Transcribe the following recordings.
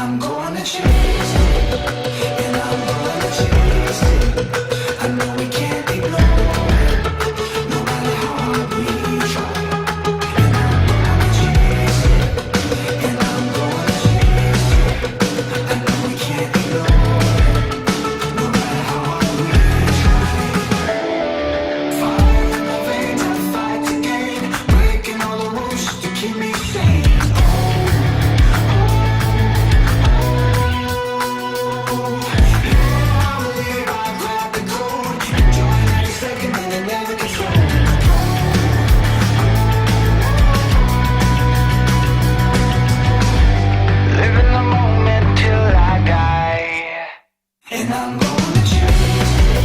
I'm gonna chase it, and I'm gonna chase it. I know we can't ignore it, no matter how hard we try. And I'm gonna chase it, and I'm gonna chase it. I know we can't ignore it, no matter how hard we try. Fire in the veins, I fight to gain, breaking all the rules to keep me sane. And I'm gonna chase it,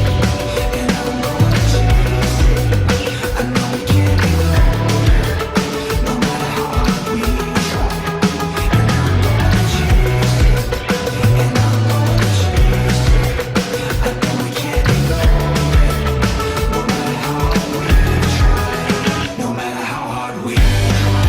and I'm gonna chase it. I know we can't ignore it, no matter how hard we try. And I'm gonna chase it, and I'm gonna chase it. I know we can't ignore it, no matter how hard we try. No matter how hard we try.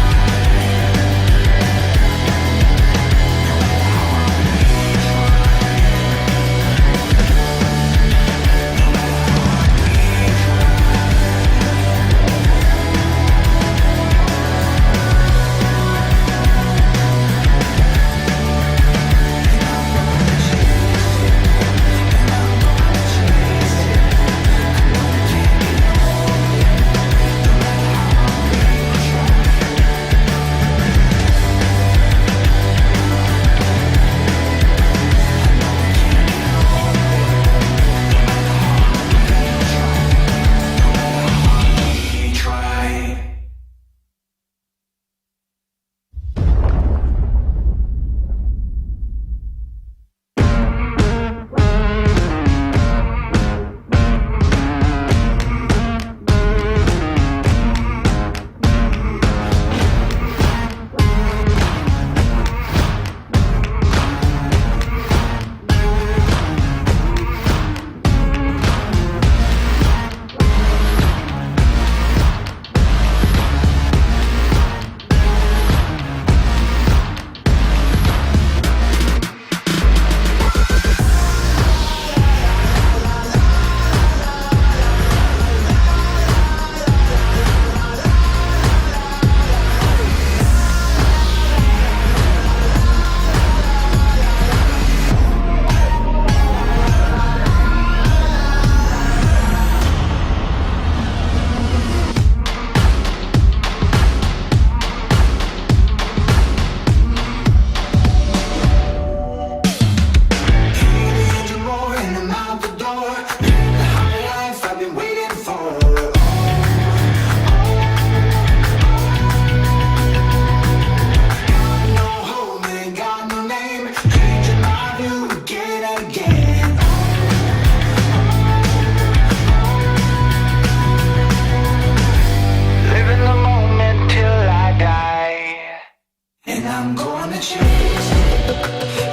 And I'm gonna chase it,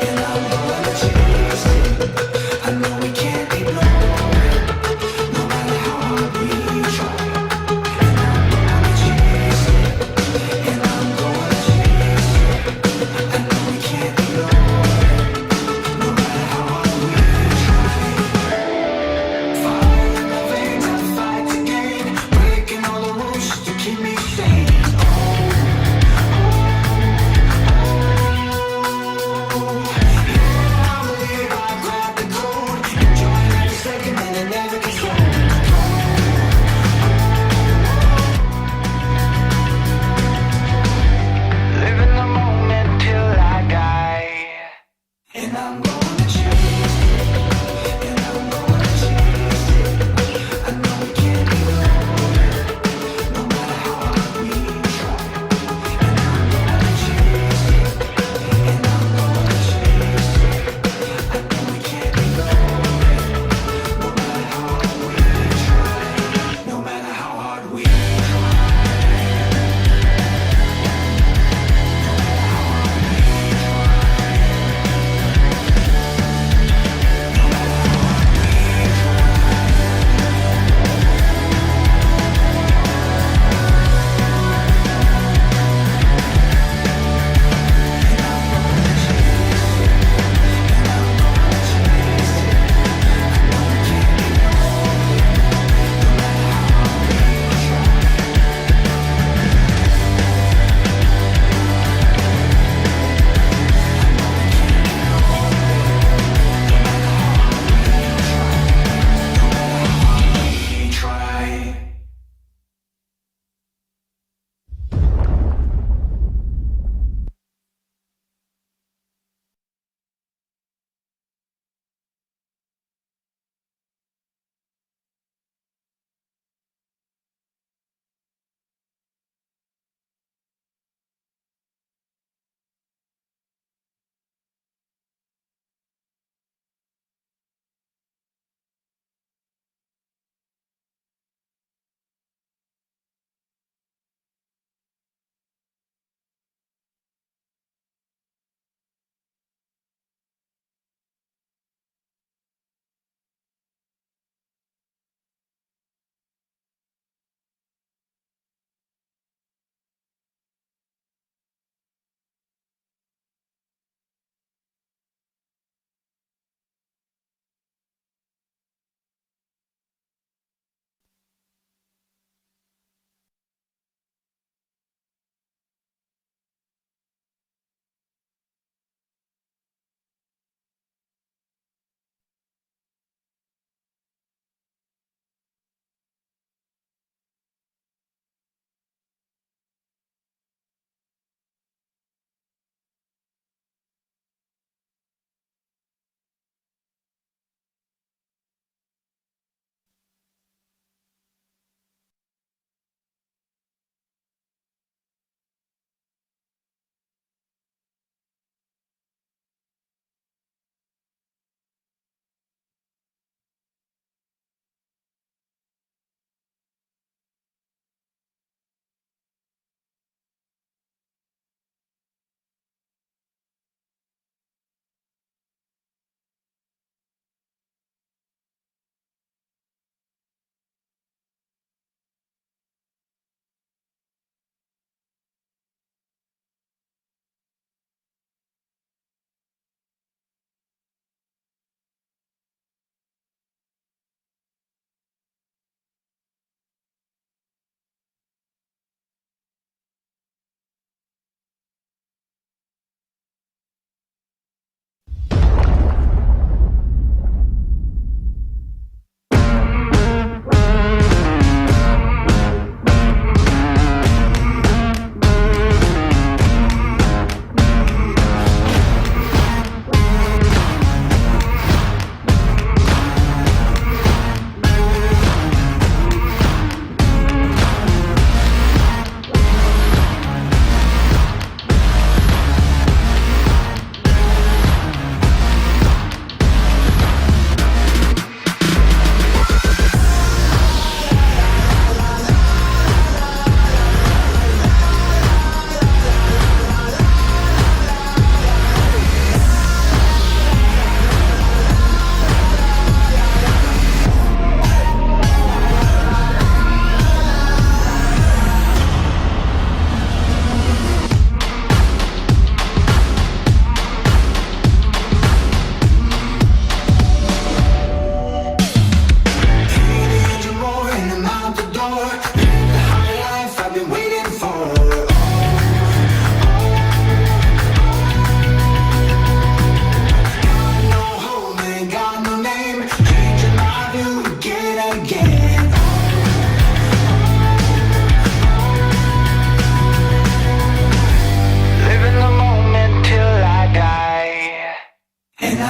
and I'm gonna chase it. I know we can't ignore it, no matter how hard we try. And I'm gonna chase it, and I'm gonna chase it. I know we can't ignore it, no matter how hard we try. Fire in the veins, I fight to gain, breaking all the rules to keep me sane. Yeah.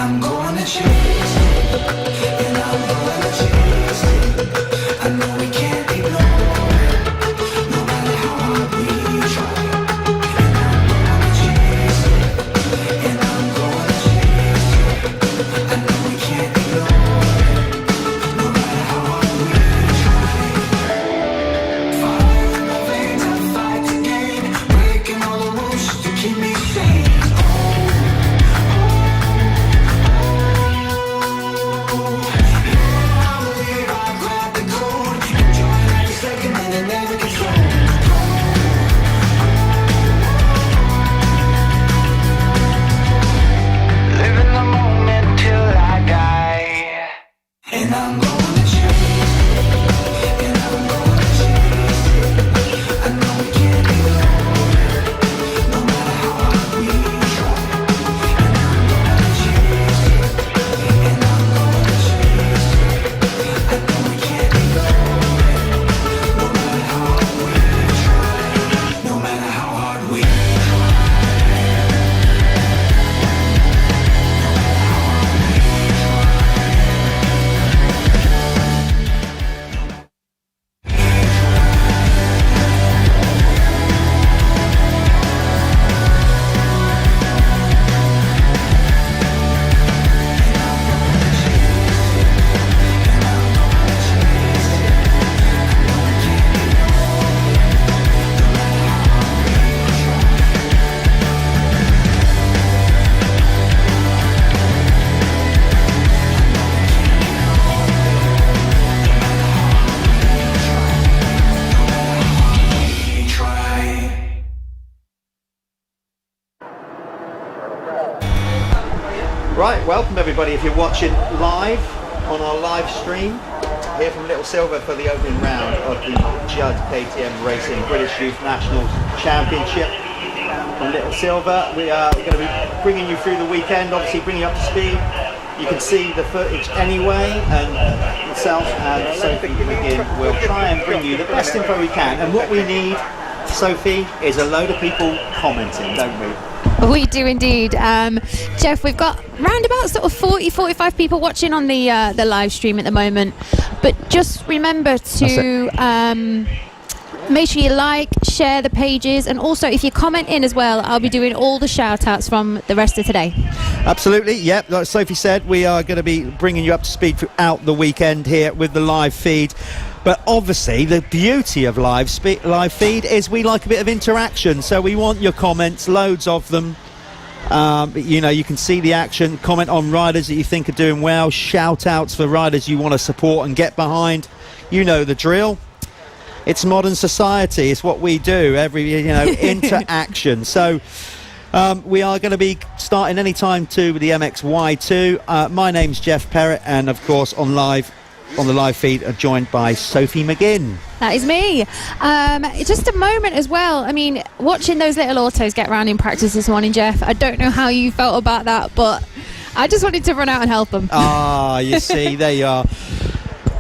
I'm gonna chase it, and I'm gonna chase it. I know we can't ignore it, no matter how hard we try. And I'm gonna chase it, and I'm gonna chase it. I know we can't ignore it, no matter how hard we try. Fire in the veins, I fight to gain, breaking all the rules to keep me sane. Living the moment till I die. And I'm gonna chase it, and I'm gonna chase it. I know we can't ignore it, no matter how hard we try. And I'm gonna chase it, and I'm gonna chase it. I know we can't ignore it, no matter how hard we try. No matter how hard we try. Right, welcome everybody if you're watching live on our live stream here from Little Silver for the opening round of the Judd KTM Racing British Youth Nationals Championship from Little Silver. We are going to be bringing you through the weekend, obviously bringing you up to speed. You can see the footage anyway, and myself and Sophie McGinn will try and bring you the best info we can. And what we need, Sophie, is a load of people commenting, don't we? We do indeed. Jeff, we've got round about sort of 45 people watching on the live stream at the moment. But just remember to make sure you like, share the pages, and also if you comment in as well, I'll be doing all the shout outs from the rest of today. Absolutely, yep. Like Sophie said, we are going to be bringing you up to speed throughout the weekend here with the live feed. But obviously, the beauty of live feed is we like a bit of interaction. So we want your comments, loads of them. You know, you can see the action, comment on riders that you think are doing well, shout outs for riders you want to support and get behind. You know the drill. It's modern society. It's what we do. Interaction. So we are going to be starting any time too with the MXY2. My name's Jeff Perrett, and of course on the live feed are joined by Sophie McGinn. That is me. Just a moment as well. I mean, watching those little autos get round in practice this morning, Jeff, I don't know how you felt about that, but I just wanted to run out and help them. Ah, you see, there you are.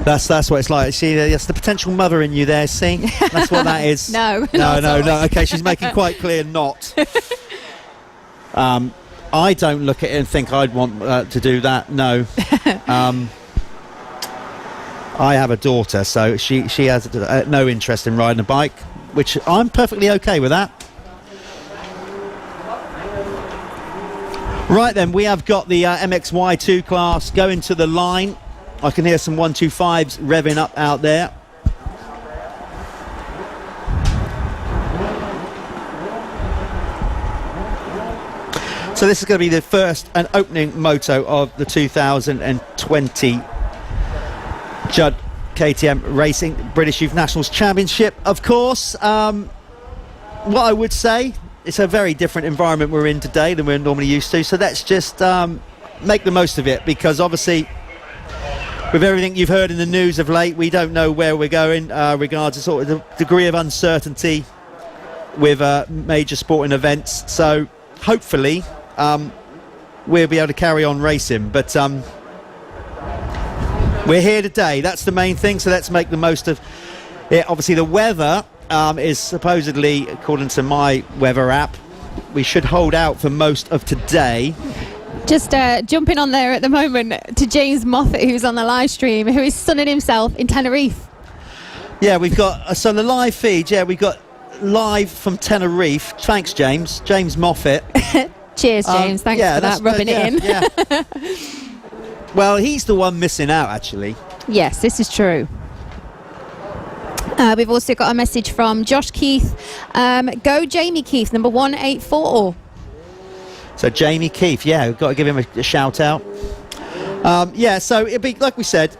That's what it's like. See, that's the potential mother in you there, see? That's what that is. No. No. Okay, she's making quite clear not. I don't look at it and think I'd want to do that, no. I have a daughter, so she has no interest in riding a bike, which I'm perfectly okay with that. Right then, we have got the MXY2 class going to the line. I can hear some 125s revving up out there. So this is going to be the first and opening moto of the 2020 Judd KTM Racing British Youth Nationals Championship. Of course, what I would say, it's a very different environment we're in today than we're normally used to, so let's just make the most of it, because obviously with everything you've heard in the news of late, we don't know where we're going regards to sort of the degree of uncertainty with major sporting events. So hopefully we'll be able to carry on racing, but we're here today, that's the main thing, so let's make the most of it. Obviously the weather is supposedly, according to my weather app, we should hold out for most of today. Just jumping on there at the moment to James Moffat, who's on the live stream, who is sunning himself in Tenerife. Yeah, we've got so the live feed. Yeah, we've got live from Tenerife. Thanks, James. James Moffat. Cheers, James. Thanks yeah, for that's that, rubbing good, it in. Yeah. Well, he's the one missing out, actually. Yes, this is true. We've also got a message from Josh Keith. Go Jamie Keith, number 184. So Jamie Keith, yeah, we've got to give him a shout out. Yeah, so it'll be like we said.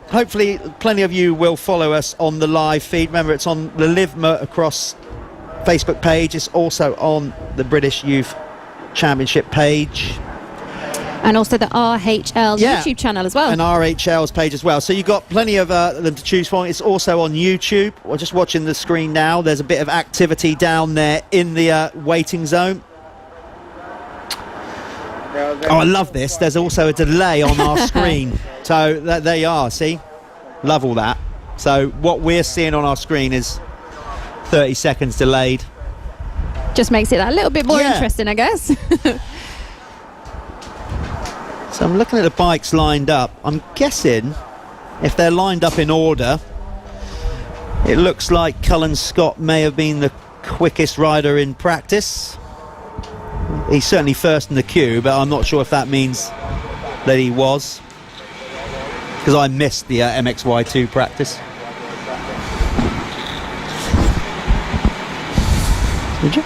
Hopefully, plenty of you will follow us on the live feed. Remember, it's on the Live Motocross Facebook page. It's also on the British Youth Championship page. And also the RHL Yeah. YouTube channel as well. And RHL's page as well. So you've got plenty of them to choose from. It's also on YouTube. We're just watching the screen now. There's a bit of activity down there in the waiting zone. Oh, I love this. There's also a delay on our screen. So there you are, see? Love all that. So what we're seeing on our screen is 30 seconds delayed. Just makes it a little bit more Yeah. interesting, I guess. So I'm looking at the bikes lined up. I'm guessing if they're lined up in order, it looks like Cullen Scott may have been the quickest rider in practice. He's certainly first in the queue, but I'm not sure if that means that he was, because I missed the MXY2 practice. Did you?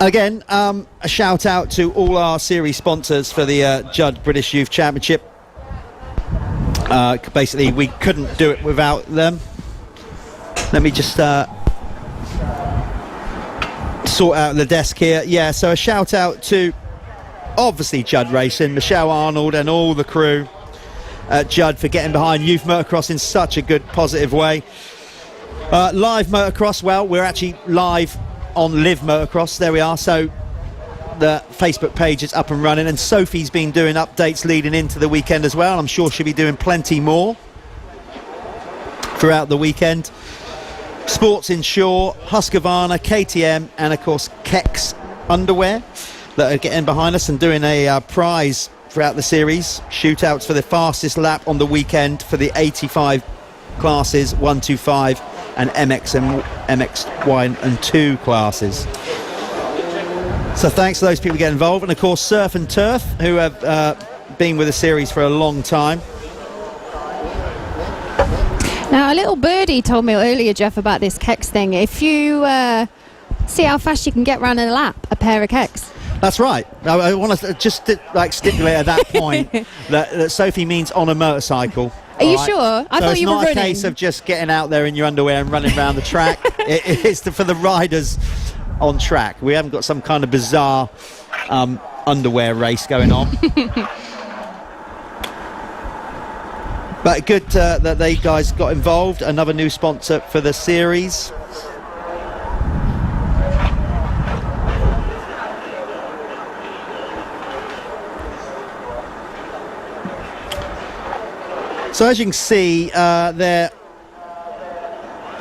Again, a shout out to all our series sponsors for the Judd British Youth Championship. Basically, we couldn't do it without them. Let me just sort out the desk here. Yeah, so a shout out to obviously Judd Racing, Michelle Arnold and all the crew at Judd for getting behind youth motocross in such a good, positive way. Live motocross, well, we're actually live on Live Motocross. There we are. So the Facebook page is up and running, and Sophie's been doing updates leading into the weekend as well. I'm sure she'll be doing plenty more throughout the weekend. Sports Insure, Husqvarna, KTM, and of course Kex underwear that are getting behind us and doing a prize throughout the series. Shootouts for the fastest lap on the weekend for the 85 classes, 125 and MX and MX1 and 2 classes. So thanks to those people getting involved, and of course Surf and Turf, who have been with the series for a long time. Now, a little birdie told me earlier, Jeff, about this Kex thing. If you see how fast you can get round in a lap, a pair of Kex. That's right. I want to just stipulate at that point that Sophie means on a motorcycle. Are you All right? sure? I thought you were running. It's not a case of just getting out there in your underwear and running around the track. It's for the riders on track. We haven't got some kind of bizarre underwear race going on. But good that they guys got involved. Another new sponsor for the series. So as you can see there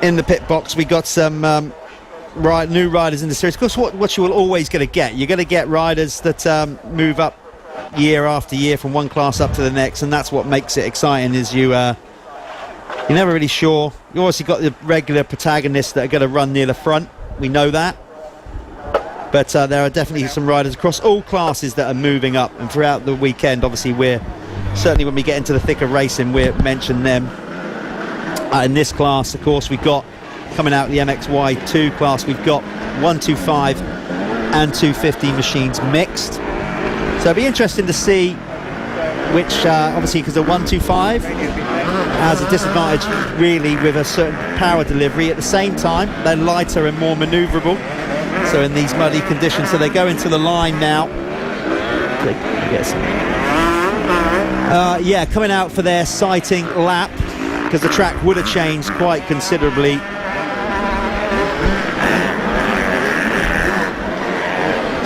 in the pit box, we got some new riders in the series. Of course, what you will always going to get, you're going to get riders that move up year after year from one class up to the next, and that's what makes it exciting. Is you're never really sure. You obviously got the regular protagonists that are going to run near the front. We know that, but there are definitely some riders across all classes that are moving up, and throughout the weekend, obviously we're certainly when we get into the thick of racing, we'll mention them. In this class, of course, we've got coming out the MXY2 class, we've got 125 and 250 machines mixed. So it'll be interesting to see which, obviously, because the 125 has a disadvantage really with a certain power delivery. At the same time, they're lighter and more manoeuvrable. So in these muddy conditions, so they go into the line now. Yeah, coming out for their sighting lap, because the track would have changed quite considerably.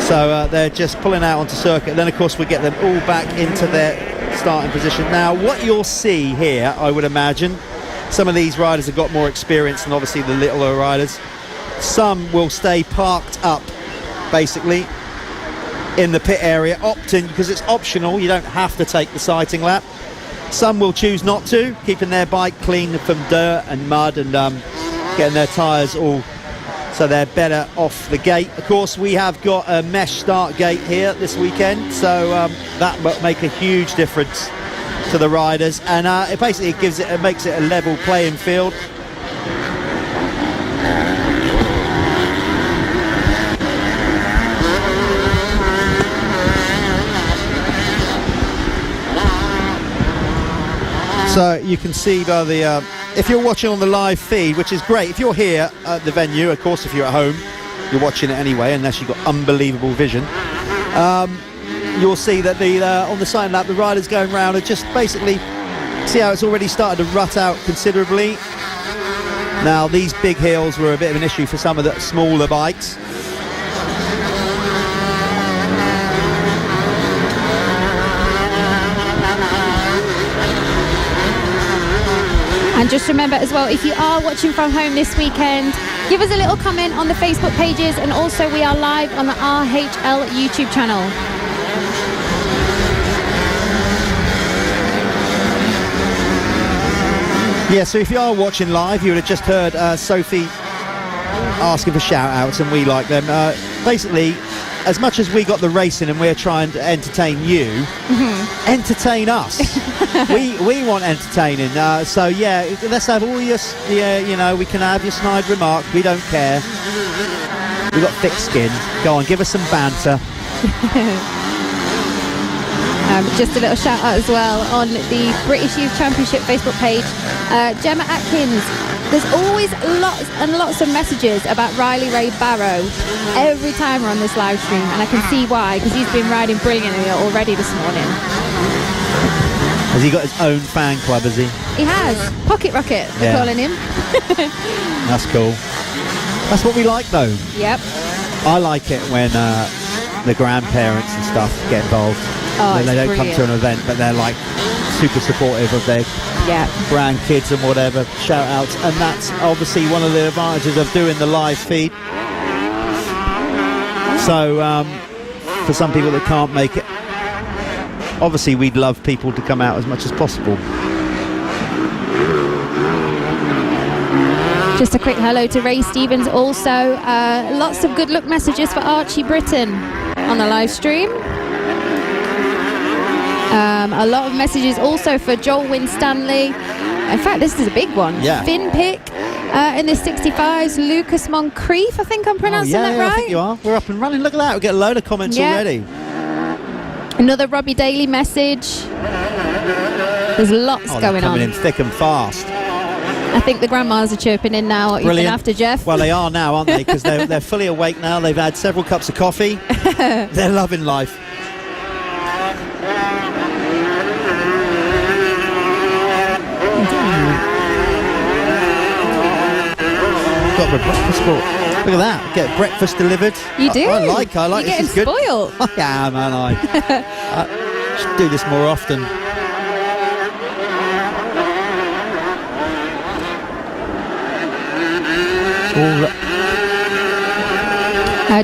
So they're just pulling out onto circuit. Then of course we get them all back into their starting position. Now what you'll see here, I would imagine, some of these riders have got more experience than obviously the littler riders. Some will stay parked up, basically, in the pit area, opting, because it's optional, you don't have to take the sighting lap. Some will choose not to, keeping their bike clean from dirt and mud and getting their tyres all so they're better off the gate. Of course, we have got a mesh start gate here this weekend, so that will make a huge difference to the riders, and it basically makes it a level playing field. So you can see by the if you're watching on the live feed, which is great, if you're here at the venue, of course, if you're at home, you're watching it anyway, unless you've got unbelievable vision. You'll see that on the sighting lap, the riders going round are just basically, see how it's already started to rut out considerably. Now, these big hills were a bit of an issue for some of the smaller bikes. And just remember as well, if you are watching from home this weekend, give us a little comment on the Facebook pages, and also we are live on the RHL YouTube channel. Yeah, so if you are watching live, you would have just heard Sophie asking for shout-outs, and we like them. Basically, as much as we got the racing and we're trying to entertain you, entertain us. we want entertaining. So yeah, let's have all your, we can have your snide remarks. We don't care. We've got thick skin. Go on, give us some banter. Just a little shout out as well on the British Youth Championship Facebook page. Gemma Atkins, there's always lots and lots of messages about Riley Ray Barrow every time we're on this live stream, and I can see why, because he's been riding brilliantly already this morning. Has he got his own fan club, has he? He has. Pocket Rocket, we're calling him. That's cool. That's what we like, though. Yep. I like it when the grandparents and stuff get involved. Oh, they don't come to an event, but they're like super supportive of their grandkids and whatever, shout outs, and that's obviously one of the advantages of doing the live feed. So for some people that can't make it, obviously we'd love people to come out as much as possible. Just a quick hello to Ray Stevens also. Lots of good luck messages for Archie Britton on the live stream. A lot of messages also for Joel Winstanley. In fact, this is a big one. Yeah. Finn Pick in the 65s. Lucas Moncrief, I think I'm pronouncing that right. I think you are. We're up and running. Look at that. We get a load of comments already. Another Robbie Daly message. There's lots going on. Coming in thick and fast. I think the grandmas are chirping in now. What you've been after, Jeff? Well, they are now, aren't they? Because they're fully awake now. They've had several cups of coffee. They're loving life. Got my breakfast brought. Look at that. Get breakfast delivered. You do? I like You're this. getting Is good. spoiled. I am, and I should do this more often.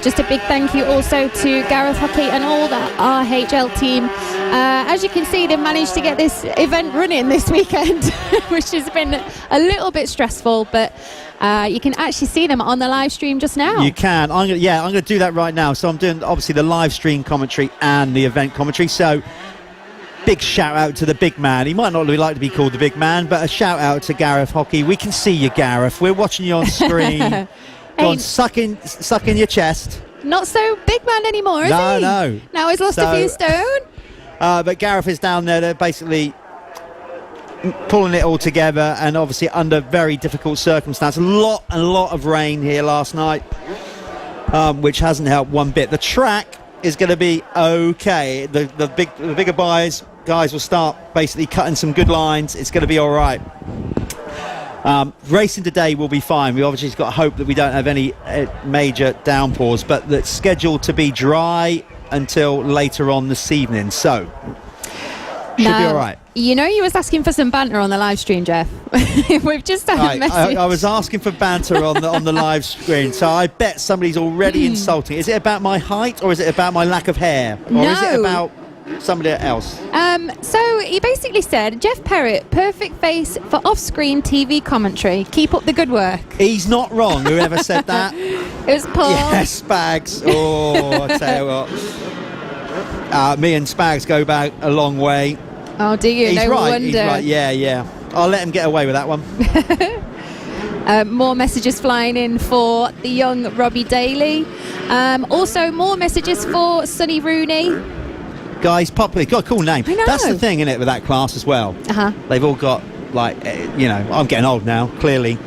Just a big thank you also to Gareth Hockey and all the RHL team. As you can see, they managed to get this event running this weekend, which has been a little bit stressful, but you can actually see them on the live stream just now. You can. I'm going to do that right now. So I'm doing obviously the live stream commentary and the event commentary. So big shout out to the big man. He might not really like to be called the big man, but a shout out to Gareth Hockey. We can see you, Gareth. We're watching you on screen. Go on, suck in your chest. Not so big man anymore, is he? No. Now he's lost a few stone. But Gareth is down there. They're basically pulling it all together, and obviously under very difficult circumstances. A lot of rain here last night, which hasn't helped one bit. The track is going to be okay. The bigger guys will start basically cutting some good lines. It's going to be all right. Racing today will be fine. We obviously got hope that we don't have any major downpours, but it's scheduled to be dry until later on this evening, so should be all right. You know you was asking for some banter on the live stream, Jeff. We've just had a Right, message. I was asking for banter on the live screen, so I bet somebody's already insulting. Is it about my height, or is it about my lack of hair, or is it No. about somebody else? So he basically said, Jeff Perrott, perfect face for off-screen TV commentary. Keep up the good work. He's not wrong. Whoever said that? It was Paul. Yes, Spags. Oh, I tell you what. Me and Spags go back a long way. Oh, do you? He's No right. wonder. He's right. Yeah. I'll let him get away with that one. More messages flying in for the young Robbie Daly. Also, more messages for Sonny Rooney. Guys, popular. Got a cool name. I know. That's the thing, isn't it, with that class as well? Uh-huh. They've all got, like, I'm getting old now, clearly.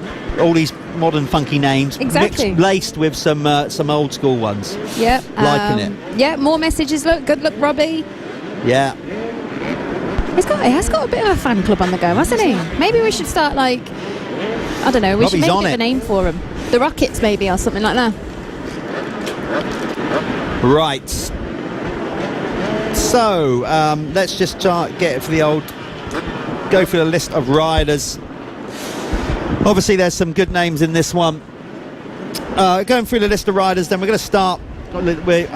All these modern funky names. Exactly. Laced with some old school ones. Yep. Liking it. Yeah, more messages. Look, good luck, Robbie. Yeah. He has got a bit of a fan club on the go, hasn't he? Maybe we should start, like, I don't know, we should Robbie's make on a bit of it. a name for him. The Rockets, maybe, or something like that. Right. So, let's just get it for the old... Go through the list of riders. Obviously, there's some good names in this one. Going through the list of riders, then we're going to start with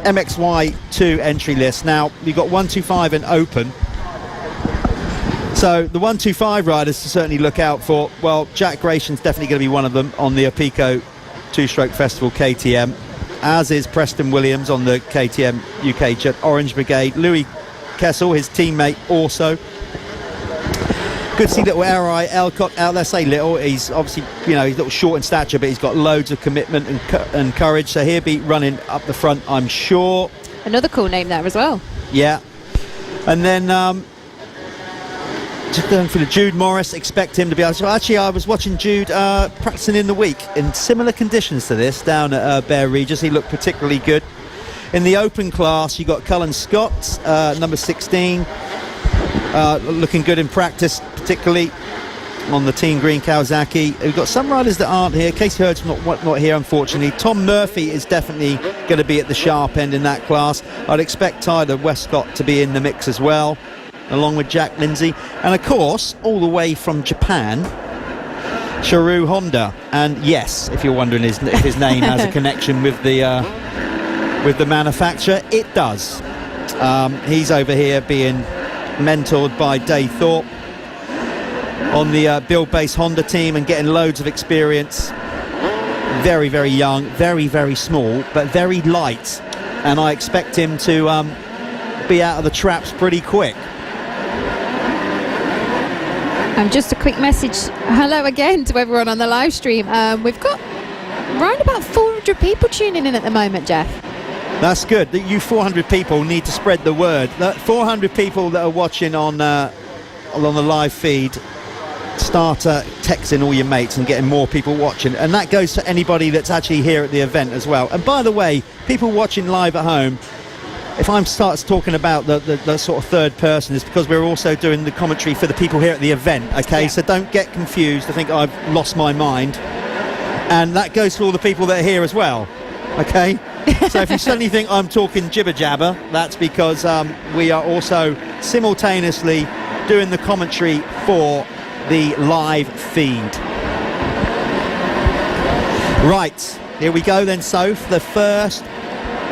MXY2 entry list. Now, you've got 125 in open. So, the 125 riders to certainly look out for. Well, Jack Grayson's definitely going to be one of them on the Apico Two-Stroke Festival KTM. As is Preston Williams on the KTM UK Jet Orange Brigade. Louis Kessel, his teammate, also. Good to see little Eri Elcock out there. Say little, he's obviously, he's a little short in stature, but he's got loads of commitment and courage. So he'll be running up the front, I'm sure. Another cool name there as well. Yeah. And then just going for the Jude Morris, expect him to be able to... Actually, I was watching Jude practicing in the week in similar conditions to this down at Bear Regis. He looked particularly good. In the open class, you got Cullen Scott, number 16, looking good in practice, particularly on the Team Green Kawasaki. We've got some riders that aren't here. Casey Hurd's not here, unfortunately. Tom Murphy is definitely going to be at the sharp end in that class. I'd expect Tyler Westcott to be in the mix as well, along with Jack Lindsay. And of course, all the way from Japan, Sharu Honda. And yes, if you're wondering if his name has a connection with the manufacturer, it does. He's over here being mentored by Dave Thorpe on the Build Base Honda team and getting loads of experience. Very, very young, very, very small, but very light. And I expect him to be out of the traps pretty quick. Just a quick message. Hello again to everyone on the live stream. We've got around about 400 people tuning in at the moment, Jeff. That's good. You 400 people need to spread the word. The 400 people that are watching on the live feed, start texting all your mates and getting more people watching. And that goes to anybody that's actually here at the event as well. And by the way, people watching live at home, if I start talking about the sort of third person, it's because we're also doing the commentary for the people here at the event, okay? Yeah. So don't get confused. I think I've lost my mind. And that goes to all the people that are here as well, okay? So if you suddenly think I'm talking jibber jabber, that's because we are also simultaneously doing the commentary for the live feed. Right, here we go then, Soph, the first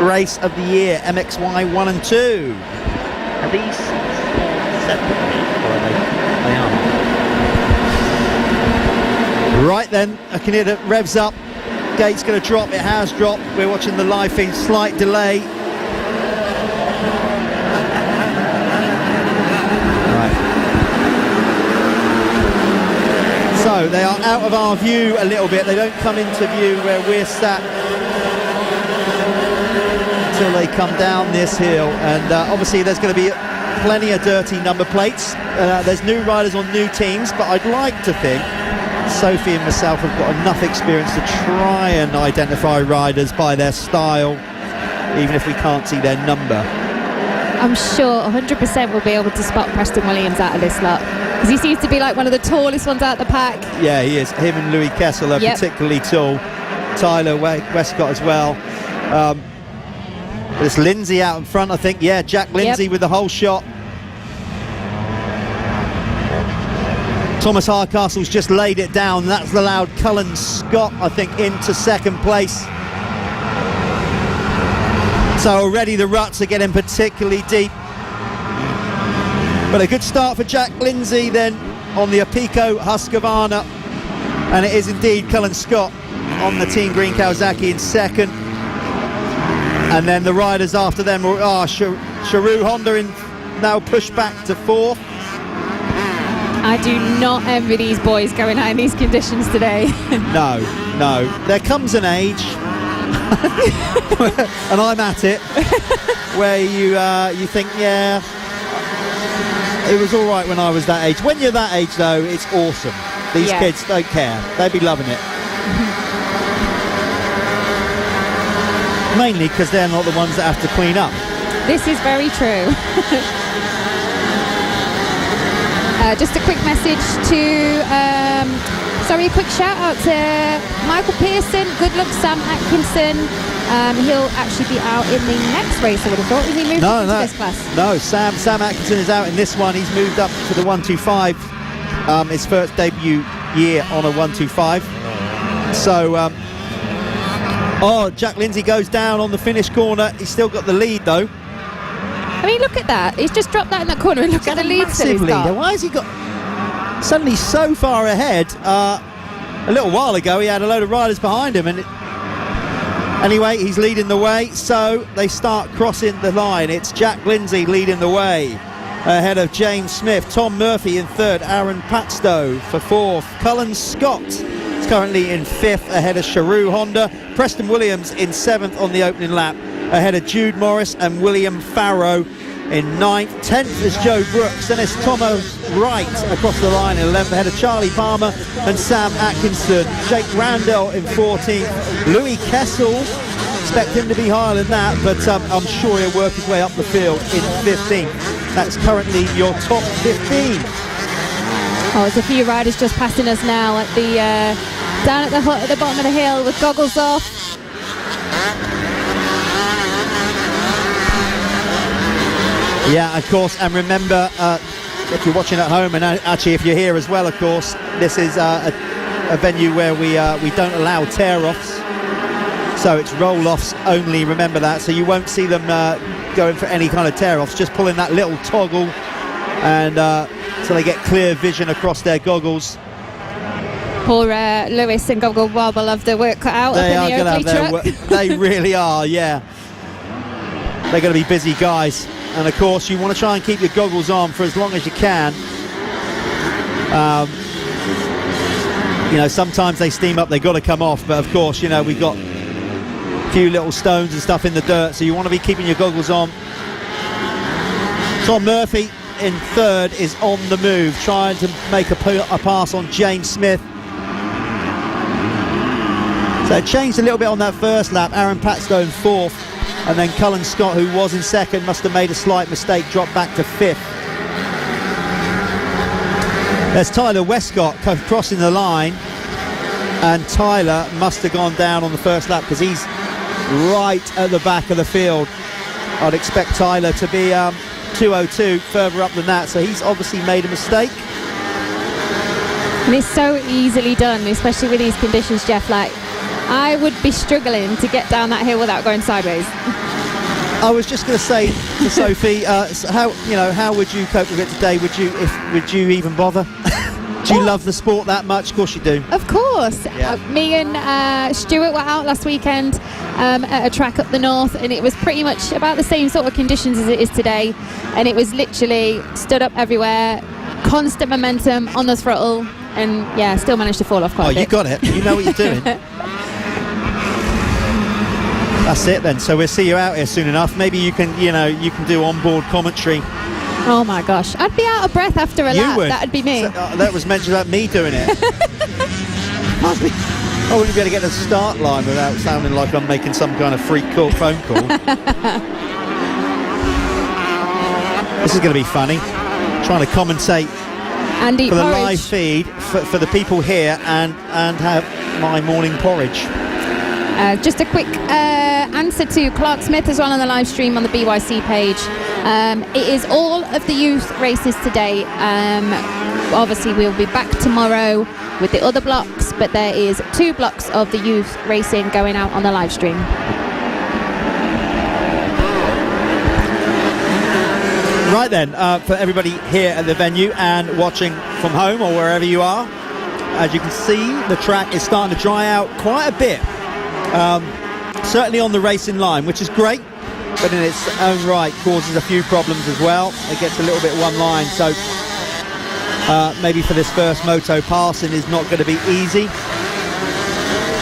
race of the year, MXY 1 and 2. Are these separately, or are they? Right then, I can hear the revs up. Gate's going to drop. It has dropped. We're watching the live feed. Slight delay. Right. So they are out of our view a little bit. They don't come into view where we're sat until they come down this hill. And obviously there's going to be plenty of dirty number plates. There's new riders on new teams, but I'd like to think Sophie and myself have got enough experience to try and identify riders by their style, even if we can't see their number. I'm sure 100% we'll be able to spot Preston Williams out of this lot, because he seems to be like one of the tallest ones out the pack. Yeah, he is. Him and Louis Kessel are particularly tall. Tyler Westcott as well. There's Lindsay out in front, I think. Yeah, Jack Lindsay with the whole shot. Thomas Hardcastle's just laid it down. That's allowed Cullen Scott, I think, into second place. So already the ruts are getting particularly deep. But a good start for Jack Lindsay then on the Apico Husqvarna. And it is indeed Cullen Scott on the Team Green Kawasaki in second. And then the riders after them were Sharu Honda in now pushed back to fourth. I do not envy these boys going out in these conditions today. No. There comes an age, and I'm at it, where you think, yeah, it was all right when I was that age. When you're that age, though, it's awesome. These kids don't care. They'd be loving it. Mainly because they're not the ones that have to clean up. This is very true. Just a quick message to, a quick shout out to Michael Pearson. Good luck, Sam Atkinson. He'll actually be out in the next race, I would have thought. Is he moved up into this class? No, Sam Atkinson is out in this one. He's moved up to the 125. His first debut year on a 125. So, Jack Lindsay goes down on the finish corner. He's still got the lead, though. I mean, look at that. He's just dropped that in that corner and look at the lead that he's got. Why has he got suddenly so far ahead? A little while ago, he had a load of riders behind him. And anyway, he's leading the way. So they start crossing the line. It's Jack Lindsay leading the way ahead of James Smith. Tom Murphy in third. Aaron Patstow for fourth. Cullen Scott is currently in fifth ahead of Sharu Honda. Preston Williams in seventh on the opening lap ahead of Jude Morris and William Farrow in ninth. 10th is Joe Brooks. Then it's Tomo Wright across the line in 11th ahead of Charlie Palmer and Sam Atkinson. Jake Randall in 14th. Louis Kessel, expect him to be higher than that, but I'm sure he'll work his way up the field in 15th. That's currently your top 15. Oh, there's a few riders just passing us now at the down at the bottom of the hill with goggles off. Yeah, of course, and remember, if you're watching at home, and actually if you're here as well, of course, this is a venue where we don't allow tear-offs, so it's roll-offs only, remember that, so you won't see them going for any kind of tear-offs, just pulling that little toggle, and so they get clear vision across their goggles. Poor Lewis and Goggle Bob will have their work cut out They up in the Oakley truck. They really are, yeah. They're going to be busy guys. And of course you want to try and keep your goggles on for as long as you can. Sometimes they steam up, they've got to come off, but of course, we've got a few little stones and stuff in the dirt, so you want to be keeping your goggles on. Tom Murphy in third is on the move, trying to make a pass on James Smith. So it changed a little bit on that first lap. Aaron Patstow in fourth. And then Cullen Scott, who was in second, must have made a slight mistake, dropped back to fifth. There's Tyler Westcott crossing the line, and Tyler must have gone down on the first lap because he's right at the back of the field. I'd expect Tyler to be 2:02 further up than that, so he's obviously made a mistake. And it's so easily done, especially with these conditions, Jeff. Like, I would be struggling to get down that hill without going sideways. I was just going to say to Sophie, how would you cope with it today? Would you even bother? Do you love the sport that much? Of course you do. Of course. Yeah. Me and Stuart were out last weekend at a track up the north, and it was pretty much about the same sort of conditions as it is today. And it was literally stood up everywhere, constant momentum on the throttle, and yeah, still managed to fall off quite a bit. You got it. You know what you're doing. That's it then. So we'll see you out here soon enough. Maybe you can do onboard commentary. Oh my gosh, I'd be out of breath after a lap. Would. That'd be me. So, that was mentioned about me doing it. I wouldn't be able to get to the start line without sounding like I'm making some kind of freak phone call. This is going to be funny. Trying to commentate and for the porridge. live feed for the people here and have my morning porridge. Just a quick answer to Clark Smith as well on the live stream on the BYC page. It is all of the youth races today. Obviously, we'll be back tomorrow with the other blocks, but there is 2 blocks of the youth racing going out on the live stream. Right then, for everybody here at the venue and watching from home or wherever you are, as you can see, the track is starting to dry out quite a bit. Certainly on the racing line, which is great, but in its own right causes a few problems as well. It gets a little bit one line, so maybe for this first moto passing is not going to be easy.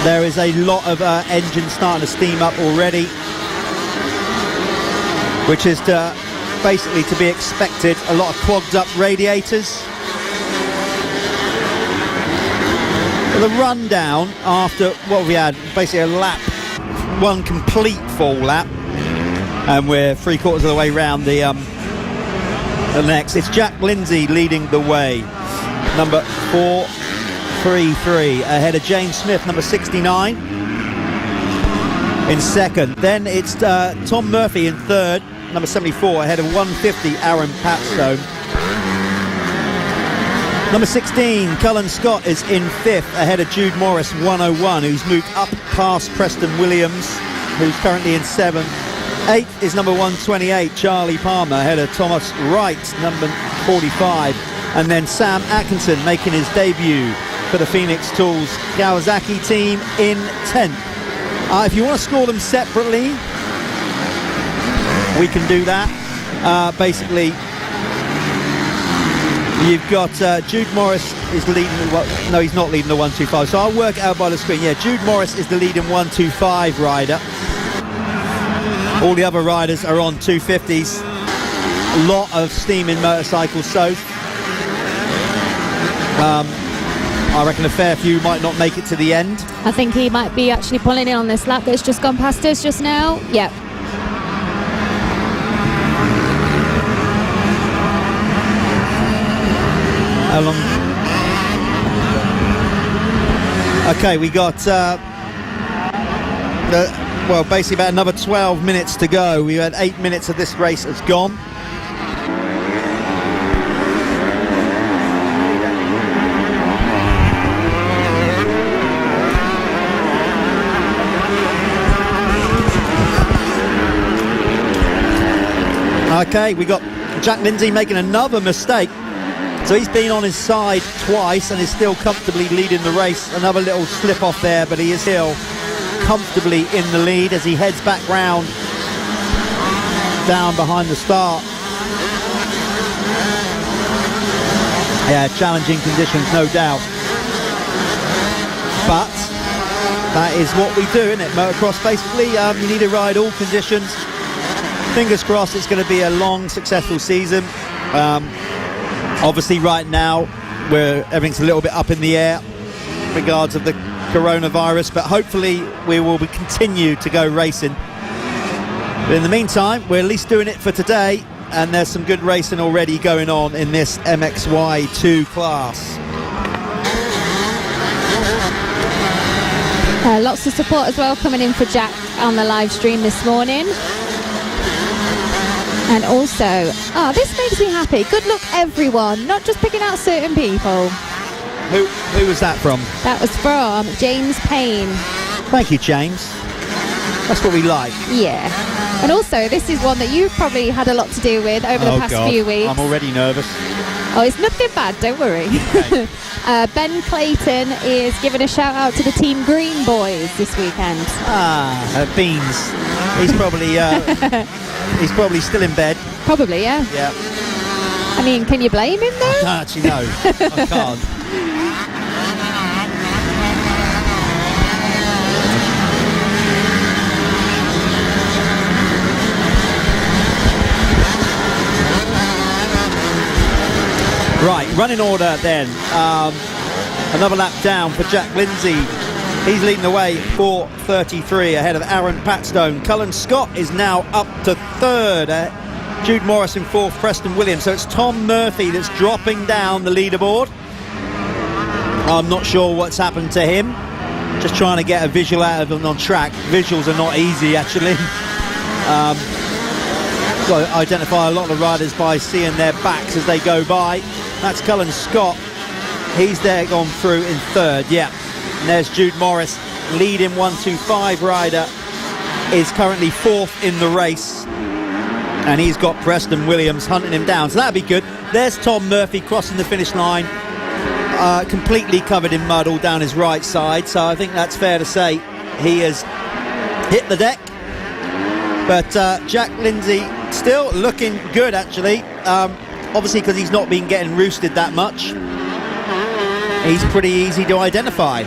There is a lot of engines starting to steam up already, which is basically to be expected. A lot of clogged up radiators. The rundown after what we had, basically a lap, one complete full lap, and we're 3/4 of the way round the next. It's Jack Lindsay leading the way, number 433, ahead of James Smith, number 69, in second. Then it's Tom Murphy in third, number 74, ahead of 150, Aaron Patstone. Number 16, Cullen Scott is in 5th, ahead of Jude Morris, 101, who's moved up past Preston Williams, who's currently in 7th. 8th is number 128, Charlie Palmer, ahead of Thomas Wright, number 45. And then Sam Atkinson making his debut for the Phoenix Tools Kawasaki team in 10th. If you want to score them separately, we can do that. Basically, you've got Jude Morris is leading, no, he's not leading the 125, so I'll work it out by the screen. Yeah, Jude Morris is the leading 125 rider. All the other riders are on 250s. A lot of steaming motorcycles, so I reckon a fair few might not make it to the end. I think he might be actually pulling in on this lap that's just gone past us just now. Yep. How long? Okay, we got well, basically about another 12 minutes to go. We had 8 minutes of this race has gone. Okay, we got Jack Lindsay making another mistake. So he's been on his side twice and is still comfortably leading the race. Another little slip off there, but he is still comfortably in the lead as he heads back round down behind the start. Yeah, challenging conditions, no doubt. But that is what we do, isn't it? Motocross, basically, you need to ride all conditions. Fingers crossed it's going to be a long, successful season. Obviously right now everything's a little bit up in the air in regards of the coronavirus, but hopefully we will continue to go racing. But in the meantime, we're at least doing it for today, and there's some good racing already going on in this MXY2 class. Lots of support as well coming in for Jack on the live stream this morning. And also, this makes me happy. Good luck, everyone. Not just picking out certain people. Who was that from? That was from James Payne. Thank you, James. That's what we like. Yeah. And also, this is one that you've probably had a lot to do with over the past few weeks. I'm already nervous. Oh, it's nothing bad, don't worry. Okay. Ben Clayton is giving a shout out to the Team Green Boys this weekend. Beans. He's probably still in bed. Probably, yeah. Yeah. I mean, can you blame him though? I don't actually know. I can't. Right, running order then. Another lap down for Jack Lindsay. He's leading the way, 4:33, ahead of Aaron Patstone. Cullen Scott is now up to 3rd. Jude Morris in 4th, Preston Williams. So it's Tom Murphy that's dropping down the leaderboard. I'm not sure what's happened to him. just trying to get a visual out of them on track. Visuals are not easy, actually. Got to identify a lot of the riders by seeing their backs as they go by. That's Cullen Scott. He's there, gone through in third. Yeah. And there's Jude Morris, leading 125 rider, is currently fourth in the race. And he's got Preston Williams hunting him down. So that'd be good. There's Tom Murphy crossing the finish line. Completely covered in mud all down his right side. So I think that's fair to say he has hit the deck. But Jack Lindsay still looking good, actually. Obviously, because he's not been getting roosted that much. He's pretty easy to identify.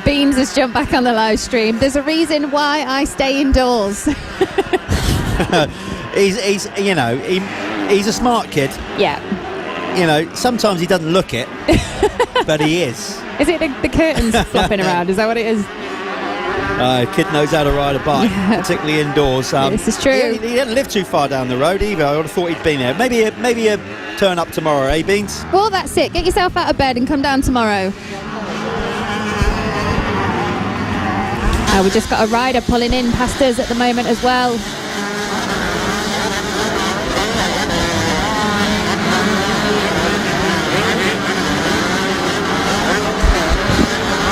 Beams has jumped back on the live stream. There's a reason why I stay indoors. he's you know, he's a smart kid. Yeah. You know, sometimes he doesn't look it, but he is. Is it the curtains flopping around? Is that what it is? Kid knows how to ride a bike, particularly indoors. This is true. He didn't live too far down the road either. I would have thought he'd been there. Maybe a turn up tomorrow, eh, Beans? Well, that's it. Get yourself out of bed and come down tomorrow. We've just got a rider pulling in past us at the moment as well.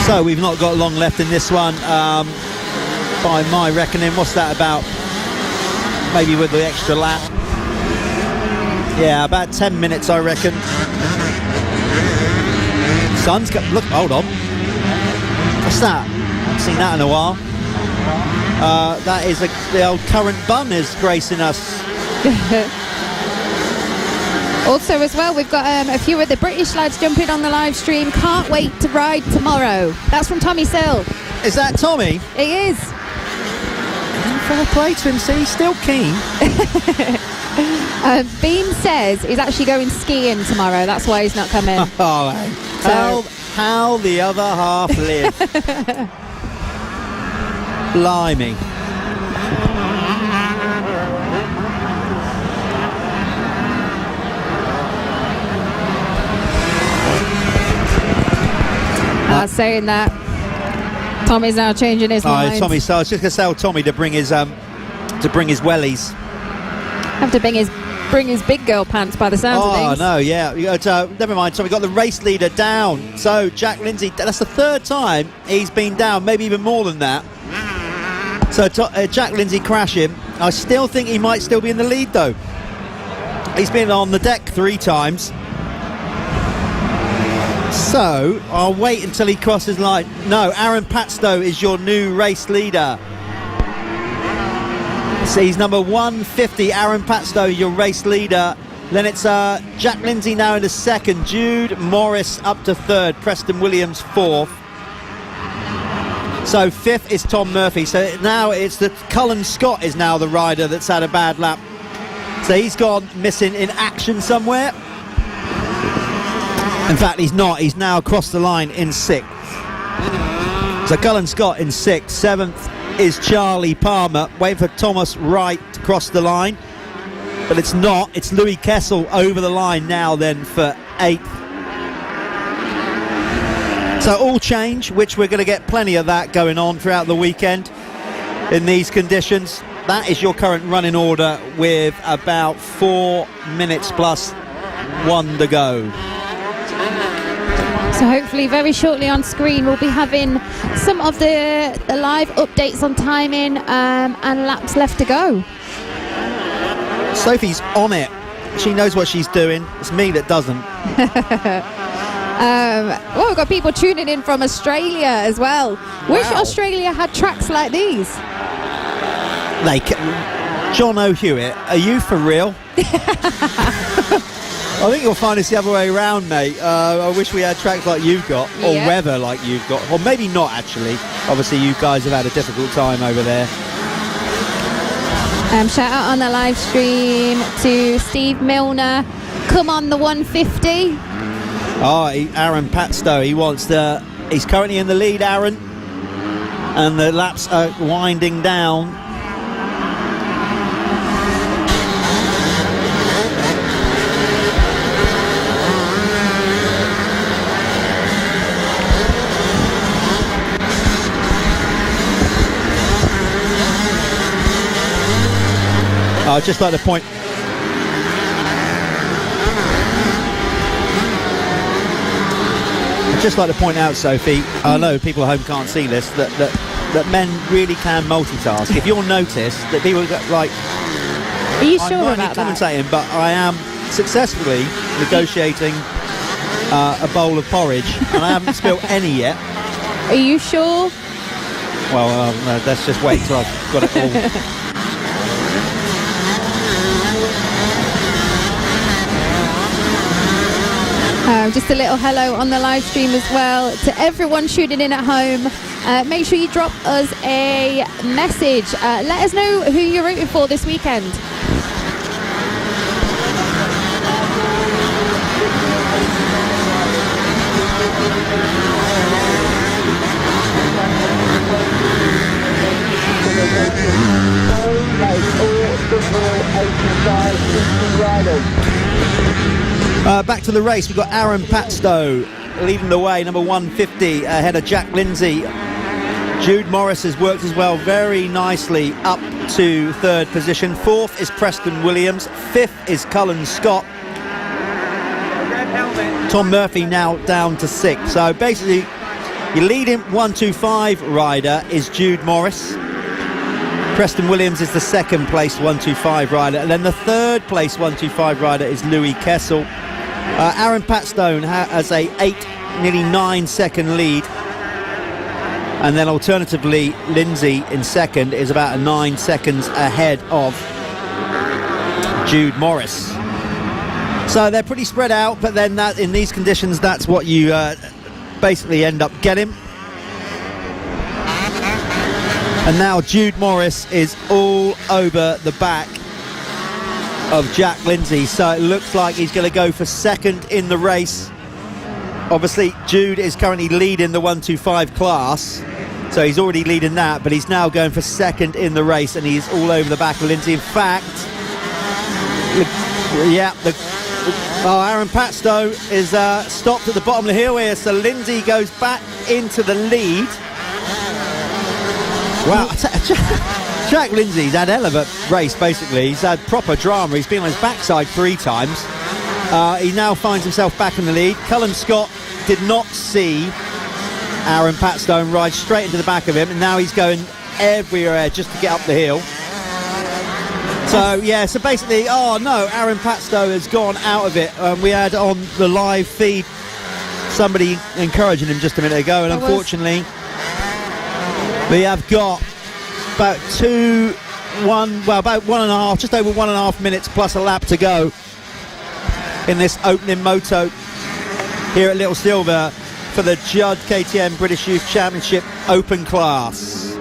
So we've not got long left in this one. By my reckoning, what's that about? Maybe with the extra lap. Yeah, about 10 minutes, I reckon. Sun's got. Look, hold on. What's that? Haven't seen that in a while. That is the old current bun is gracing us. Also, as well, we've got a few of the British lads jumping on the live stream. Can't wait to ride tomorrow. That's from Tommy Sill. Is that Tommy? It is. Fair play to him. See, he's still keen. Beam says he's actually going skiing tomorrow. That's why he's not coming. Oh, how the other half live. Blimey. Saying that, Tommy's now changing his mind. Tommy, so I was just going to tell Tommy to bring his wellies. Have to bring his big girl pants by the sounds of things. Oh no, yeah. Never mind. So we got the race leader down. So Jack Lindsay, that's the third time he's been down, maybe even more than that. So Jack Lindsay crashing. I still think he might still be in the lead though. He's been on the deck 3 times. So I'll wait until he crosses line. No, Aaron Patstow is your new race leader. So he's number 150. Aaron Patstow, your race leader. Then it's Jack Lindsay now in the second. Jude Morris up to third. Preston Williams fourth. So fifth is Tom Murphy. So now it's the Cullen Scott is now the rider that's had a bad lap. So he's gone missing in action somewhere. In fact, he's not. He's now across the line in 6th. So Cullen Scott in 6th. 7th is Charlie Palmer, waiting for Thomas Wright to cross the line. But it's not. It's Louis Kessel over the line now then for 8th. So all change, which we're going to get plenty of that going on throughout the weekend in these conditions. That is your current running order with about 4 minutes plus 1 to go. So hopefully very shortly on screen we'll be having some of the live updates on timing and laps left to go. Sophie's on it. She knows what she's doing. It's me that doesn't. Well, we've got people tuning in from Australia as well. Wish Australia had tracks like these. John O'Hewitt, are you for real? I think you'll find it's the other way around, mate. I wish we had tracks like you've got, or weather like you've got, or maybe not actually. Obviously, you guys have had a difficult time over there. Shout out on the live stream to Steve Milner. Come on, the 150. Aaron Patstow. He's currently in the lead, Aaron, and the laps are winding down. I'd just like to point. I'd just like to point out, Sophie, I know people at home can't see this, that men really can multitask. If you'll notice that people got, like, Are you I'm sure not about that? commentating, but I am successfully negotiating a bowl of porridge, and I haven't spilled any yet. Are you sure? Well, no, let's just wait till I've got it all. Just a little hello on the live stream as well to everyone tuning in at home. Make sure you drop us a message. Let us know who you're rooting for this weekend. Back to the race, we've got Aaron Patstow leading the way, number 150, ahead of Jack Lindsay. Jude Morris has worked as well very nicely up to third position. Fourth is Preston Williams. Fifth is Cullen Scott. Tom Murphy now down to sixth. So basically, your leading 125 rider is Jude Morris. Preston Williams is the second place 125 rider, and then the third place 125 rider is Louis Kessel. Aaron Patstone has a 8, nearly 9 second lead, and then alternatively Lindsay in second is about 9 seconds ahead of Jude Morris. So they're pretty spread out, but then that in these conditions, that's what you basically end up getting. And now Jude Morris is all over the back of Jack Lindsay, so it looks like he's going to go for second in the race. Obviously Jude is currently leading the 125 class, so he's already leading that, but he's now going for second in the race, and he's all over the back of Lindsay. In fact, Aaron Patstow is stopped at the bottom of the hill here, so Lindsay goes back into the lead. Wow, Jack Lindsay's had a hell of a race, basically. He's had proper drama. He's been on his backside 3 times. He now finds himself back in the lead. Cullen Scott did not see Aaron Patstone ride straight into the back of him, and now he's going everywhere just to get up the hill. So, yeah, so basically, oh no, Aaron Patstow has gone out of it. We had on the live feed somebody encouraging him just a minute ago, and unfortunately, we have got about about 1.5, just over 1.5 minutes plus a lap to go in this opening moto here at Little Silver for the Judd KTM British Youth Championship Open class.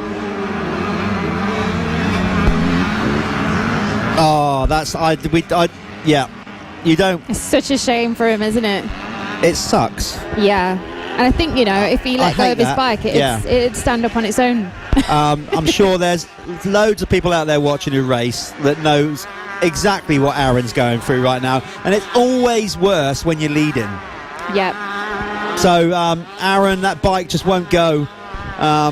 Oh, yeah, you don't. It's such a shame for him, isn't it? It sucks. Yeah. And I think, you know, if he let go of his bike, it'd stand up on its own. I'm sure there's loads of people out there watching a race that knows exactly what Aaron's going through right now. And it's always worse when you're leading. Yep. So, Aaron, that bike just won't go. I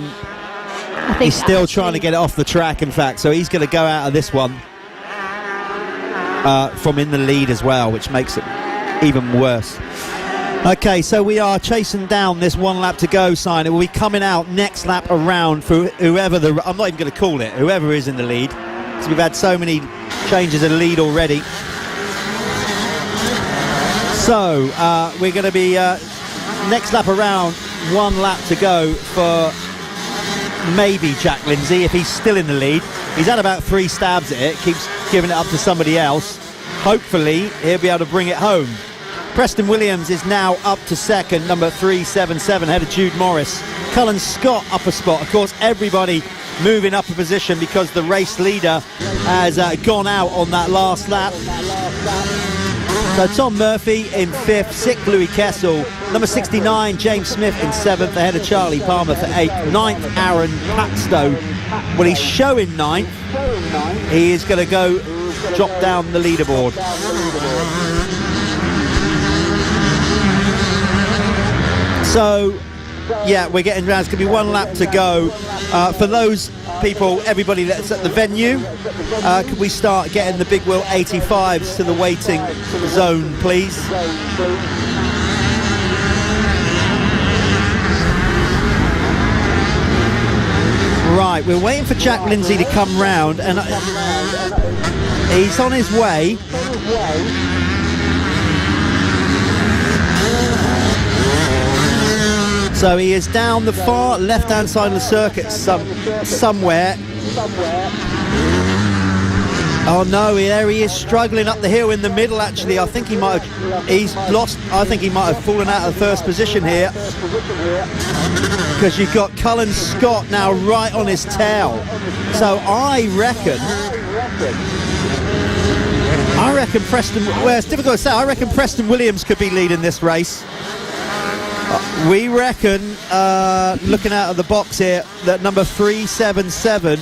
think he's still trying to get it off the track, in fact. So he's going to go out of this one from in the lead as well, which makes it even worse. Okay, so we are chasing down this 1 lap to go sign. It will be coming out next lap around for whoever I'm not even going to call it, whoever is in the lead, because we've had so many changes in the lead already. So we're going to be next lap around, 1 lap to go for maybe Jack Lindsay if he's still in the lead. He's had about 3 stabs at it, keeps giving it up to somebody else. Hopefully he'll be able to bring it home. Preston Williams is now up to second, number 377, ahead of Jude Morris. Cullen Scott up a spot. Of course, everybody moving up a position because the race leader has gone out on that last lap. So Tom Murphy in 5th, 6th Louis Kessel, number 69 James Smith in 7th, ahead of Charlie Palmer for 8th, 9th Aaron Patstow. Well, he's showing 9th. He is going to go drop down the leaderboard. So Yeah, we're getting round. It's going to be one lap to go. For those people, everybody that's at the venue, could we start getting the Big Wheel 85s to the waiting zone, please? Right, we're waiting for Jack Lindsay to come round, and he's on his way. So he is down the far left-hand side of the circuit somewhere. Oh no, there he is struggling up the hill in the middle. Actually, I think he might have fallen out of first position here, because you've got Cullen Scott now right on his tail. So I reckon Preston, well, it's difficult to say. I reckon Preston Williams could be leading this race. We reckon, looking out of the box here, that number 377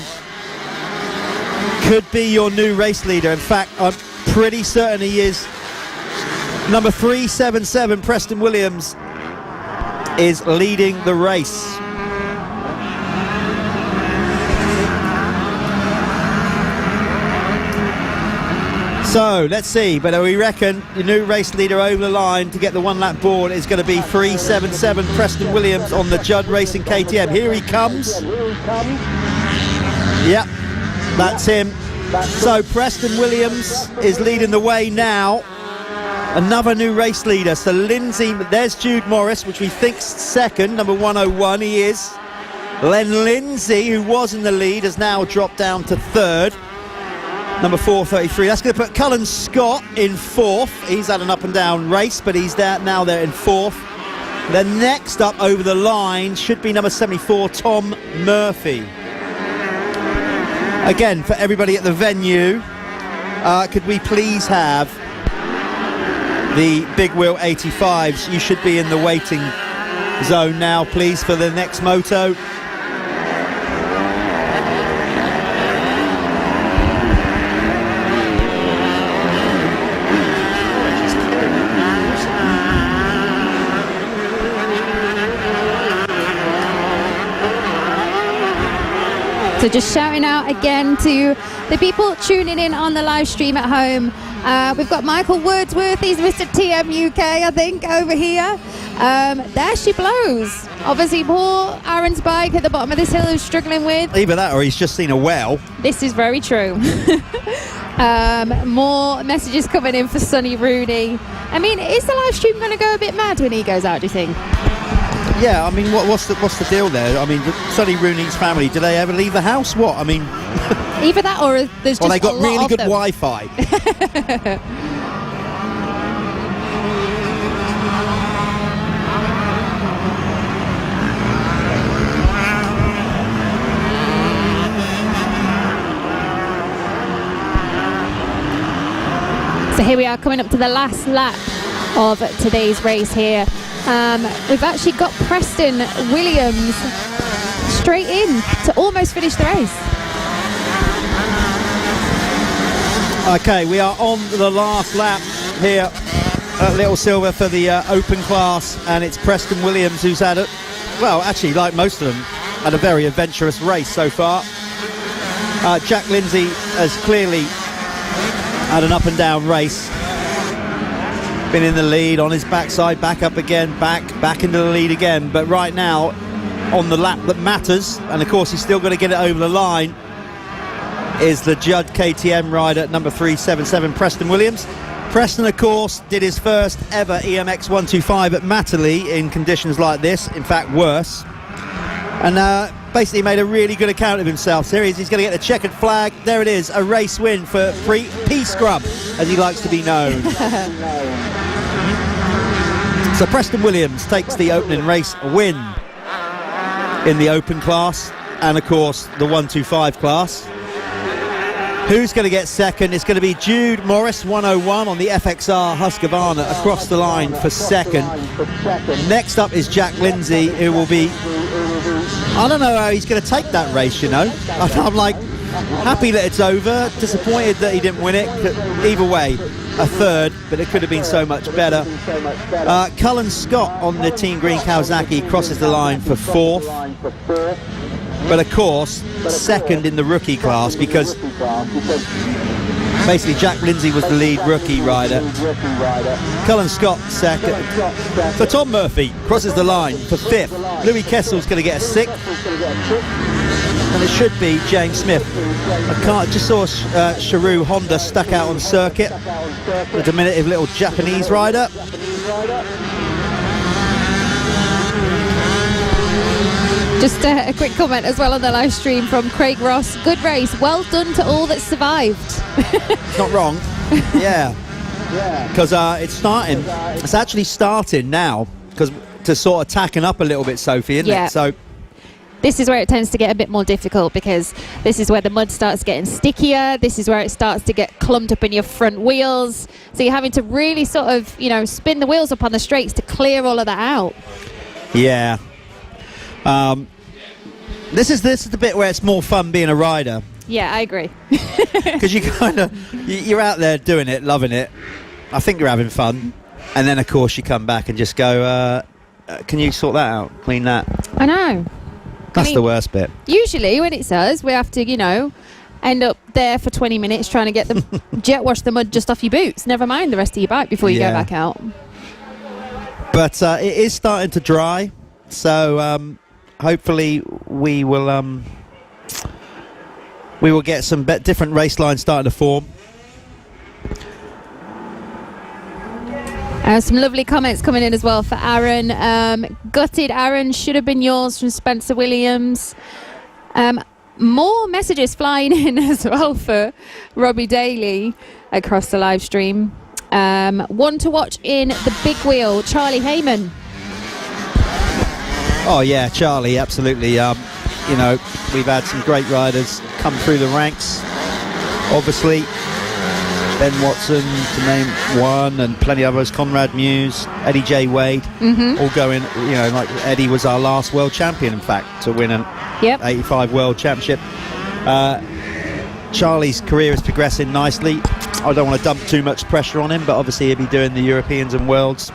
could be your new race leader. In fact, I'm pretty certain he is. Number 377, Preston Williams, is leading the race. So let's see, but we reckon the new race leader over the line to get the one lap board is going to be 377 Preston Williams on the Judd Racing KTM. Here he comes. Yep, that's him. So Preston Williams is leading the way now. Another new race leader. So Lindsay, there's Jude Morris, which we think's second, number 101, he is. Len Lindsay, who was in the lead, has now dropped down to third. Number 433. That's going to put Cullen Scott in fourth. He's had an up and down race, but he's there now. They're in fourth. Then next up over the line should be number 74, Tom Murphy. Again, for everybody at the venue, could we please have the Big Wheel 85s? You should be in the waiting zone now, please, for the next moto. So just shouting out again to the people tuning in on the live stream at home. We've got Michael Wordsworth, he's Mr. TM UK, I think, over here. There she blows. Obviously, poor Aaron's bike at the bottom of this hill is struggling with. Either that or he's just seen a well. This is very true. More messages coming in for Sonny Rooney. I mean, is the live stream going to go a bit mad when he goes out, do you think? Yeah, I mean, what's the deal there? I mean, Sonny Rooney's family, do they ever leave the house? What? I mean... Either that or there's just they got a lot really of good them. Wi-Fi. So here we are coming up to the last lap of today's race here. We've actually got Preston Williams straight in to almost finish the race. Okay, we are on the last lap here at Little Silver for the open class, and it's Preston Williams who's had it. Well, actually, like most of them, had a very adventurous race so far. Jack Lindsay has clearly had an up and down race. Been in the lead on his backside, back up again, back into the lead again. But right now, on the lap that matters, and of course he's still going to get it over the line, is the Judd KTM rider at number 377, Preston Williams. Preston, of course, did his first ever EMX 125 at Matterley in conditions like this, in fact worse. And basically made a really good account of himself. So here he is, he's going to get the checkered flag. There it is, a race win for P-Scrub, as he likes to be known. So Preston Williams takes the opening race win in the open class, and of course the 125 class. Who's going to get second? It's going to be Jude Morris, 101 on the FXR Husqvarna, across the line for second. Next up is Jack Lindsay, who will be... I don't know how he's going to take that race, you know. I'm like, happy that it's over. Disappointed that he didn't win it. Either way, a third, but it could have been so much better. Cullen Scott on the Team Green Kawasaki crosses the line for fourth. But of course, second in the rookie class because basically Jack Lindsay was the lead rookie rider. Cullen Scott second. So Tom Murphy crosses the line for fifth. Louis Kessel's going to get a sixth. And it should be James Smith. Just saw Shiru Honda stuck out on circuit. The diminutive little Japanese rider. Just a quick comment as well on the live stream from Craig Ross. Good race. Well done to all that survived. It's not wrong. Yeah. Because it's starting. It's actually starting now. Because to sort of tacken up a little bit, Sophie, isn't Yeah. it? So This is where it tends to get a bit more difficult because this is where the mud starts getting stickier. This is where it starts to get clumped up in your front wheels. So you're having to really sort of, spin the wheels up on the straights to clear all of that out. yeah. This is the bit where it's more fun being a rider. Yeah, I agree. Because you you're out there doing it, loving it. I think you're having fun. And then, of course, you come back and just go, can you sort that out? Clean that. I know. That's the worst bit. Usually when it's us, we have to, end up there for 20 minutes trying to get the jet wash the mud just off your boots. Never mind the rest of your bike before you go back out. But it is starting to dry. So hopefully we will get some different race lines starting to form. Some lovely comments coming in as well for Aaron. Gutted Aaron, should have been yours from Spencer Williams. More messages flying in as well for Robbie Daly across the live stream. One to watch in the big wheel, Charlie Heyman. Oh yeah, Charlie, absolutely. We've had some great riders come through the ranks. Obviously, Ben Watson, to name one, and plenty of others. Conrad Muse, Eddie J. Wade, all going. Like Eddie was our last world champion, in fact, to win an 85 World Championship. Charlie's career is progressing nicely. I don't want to dump too much pressure on him, but obviously he'll be doing the Europeans and Worlds.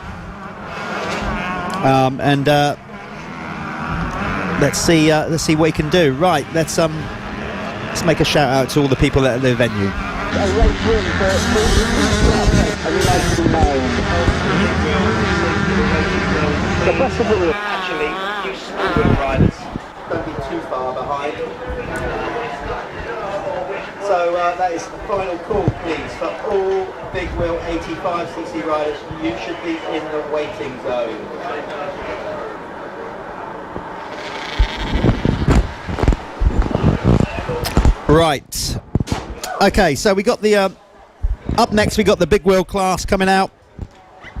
Let's see what he can do. Right, let's make a shout out to all the people at the venue. Actually, you small riders don't be too far behind. So that is the final call, please, for all big wheel 85cc riders. You should be in the waiting zone. Right. Okay, so we got the up next. We got the big wheel class coming out.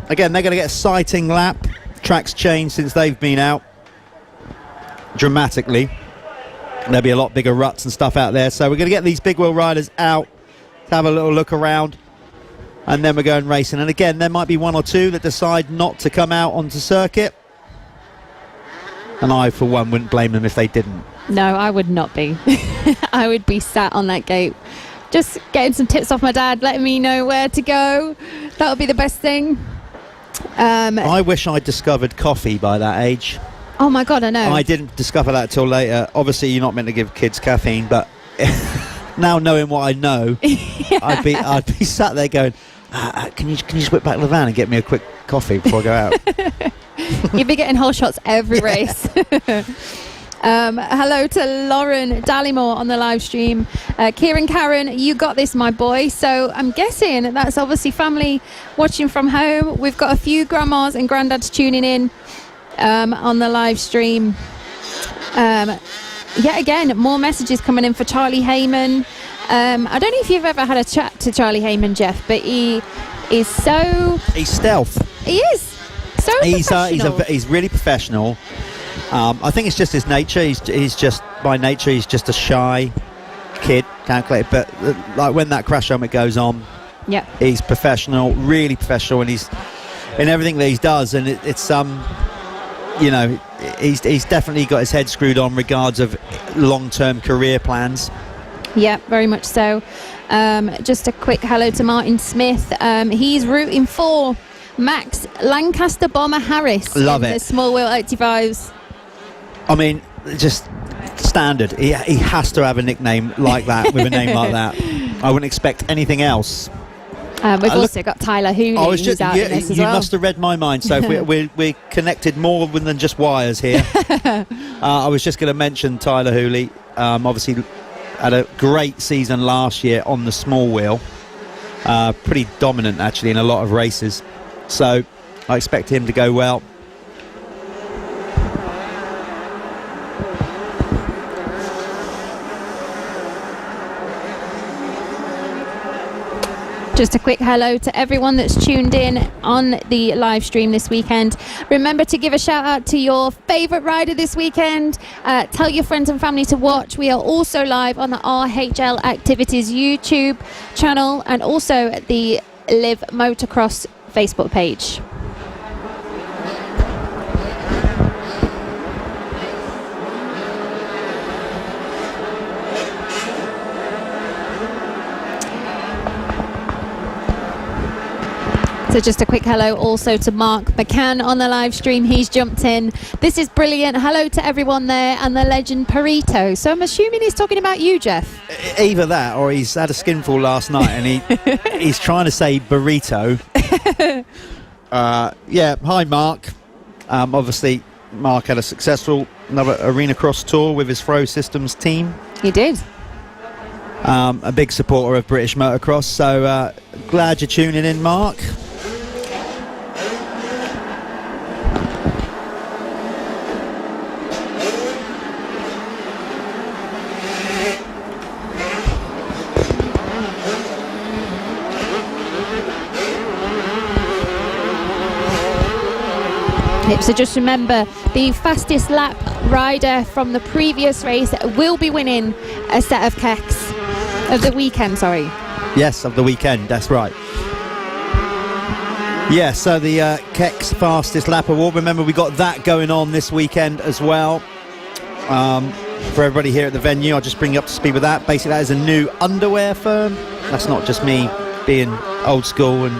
Again, they're going to get a sighting lap. Track's changed since they've been out dramatically. There'll be a lot bigger ruts and stuff out there. So we're going to get these big wheel riders out to have a little look around, and then we're going racing. And again, there might be one or two that decide not to come out onto circuit, and I, for one, wouldn't blame them if they didn't. No, I would not be. I would be sat on that gate just getting some tips off my dad, letting me know where to go. That would be the best thing. I wish I'd discovered coffee by that age. Oh my God, I know. I didn't discover that till later. Obviously, you're not meant to give kids caffeine, but now knowing what I know, I'd be sat there going, can you just whip back to the van and get me a quick coffee before I go out? You'd be getting whole shots every race. Hello to Lauren Dallymore on the live stream. Kieran Karen, you got this, my boy. So I'm guessing that's obviously family watching from home. We've got a few grandmas and granddads tuning in on the live stream. Yet again, more messages coming in for Charlie Heyman. I don't know if you've ever had a chat to Charlie Heyman, Jeff, but he is so... He's stealth. He is so professional. He's really professional. I think it's just his nature. He's just, by nature, he's just a shy kid, calculated. But like when that crash helmet goes on, he's professional, really professional, and he's in everything that he does. And it's he's definitely got his head screwed on regards of long-term career plans. Yeah, very much so. Just a quick hello to Martin Smith. He's rooting for Max Lancaster Bomber Harris. Love in it. The small wheel 85s. I mean, just standard. He has to have a nickname like that, with a name like that. I wouldn't expect anything else. We've also got Tyler Hooley, I was who's just, out in this as you well. must have read my mind, Soph. We're connected more than just wires here. I was just going to mention Tyler Hooley. Obviously, had a great season last year on the small wheel. Pretty dominant, actually, in a lot of races. So I expect him to go well. Just a quick hello to everyone that's tuned in on the live stream this weekend. Remember to give a shout out to your favourite rider this weekend. Tell your friends and family to watch. We are also live on the RHL Activities YouTube channel and also the Live Motocross Facebook page. So just a quick hello also to Mark McCann on the live stream. He's jumped in. This is brilliant. Hello to everyone there and the legend Perito. So I'm assuming he's talking about you, Jeff. Either that or he's had a skinful last night and he's trying to say burrito. Yeah, hi Mark. Obviously Mark had a successful another arena cross tour with his Fro Systems team. He did. A big supporter of British motocross, so glad you're tuning in, Mark. So just remember, the fastest lap rider from the previous race will be winning a set of keks of the weekend, sorry. Yes, of the weekend, that's right. Yeah, so the Kex Fastest Lap Award, remember we got that going on this weekend as well. For everybody here at the venue, I'll just bring you up to speed with that. Basically, that is a new underwear firm. That's not just me being old school and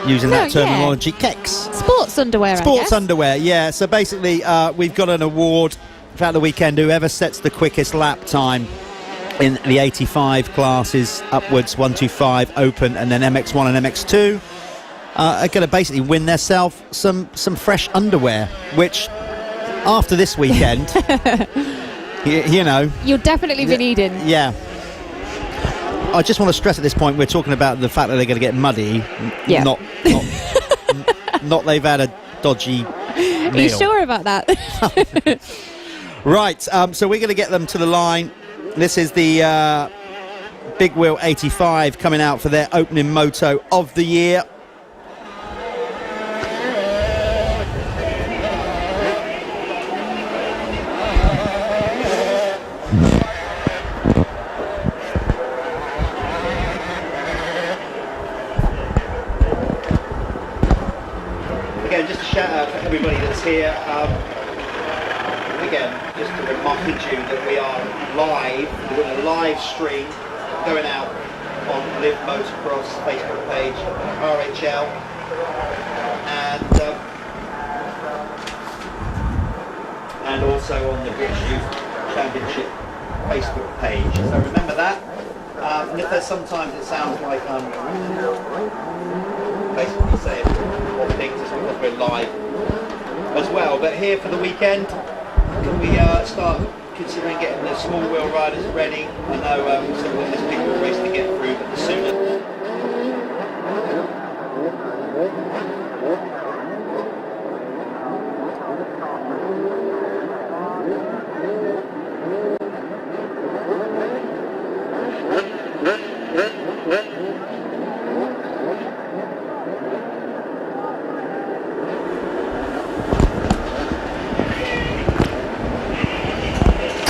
using that terminology. Yeah. Kex. Sports underwear, Sports underwear, yeah. So basically, we've got an award throughout the weekend. Whoever sets the quickest lap time in the 85 classes upwards, 125 open, and then MX1 and MX2 are going to basically win themselves some fresh underwear, which after this weekend, you know, you'll definitely be needing. Yeah. I just want to stress at this point, we're talking about the fact that they're going to get muddy, Yeah. not they've had a dodgy meal. Are you sure about that? Right, so we're going to get them to the line. This is the Big Wheel 85 coming out for their opening moto of the year. Again, just a shout out for everybody that's here. Again, just to remind you that we are live, we're doing a live stream going out on Live Motocross Facebook page, RHL, and also on the British Youth Championship Facebook page. So remember that. And if there's sometimes it sounds like I'm basically saying what things, it's because we're live as well. But here for the weekend, can we start considering getting the small wheel riders ready? I know we've got this big wheel race to get through, but the sooner.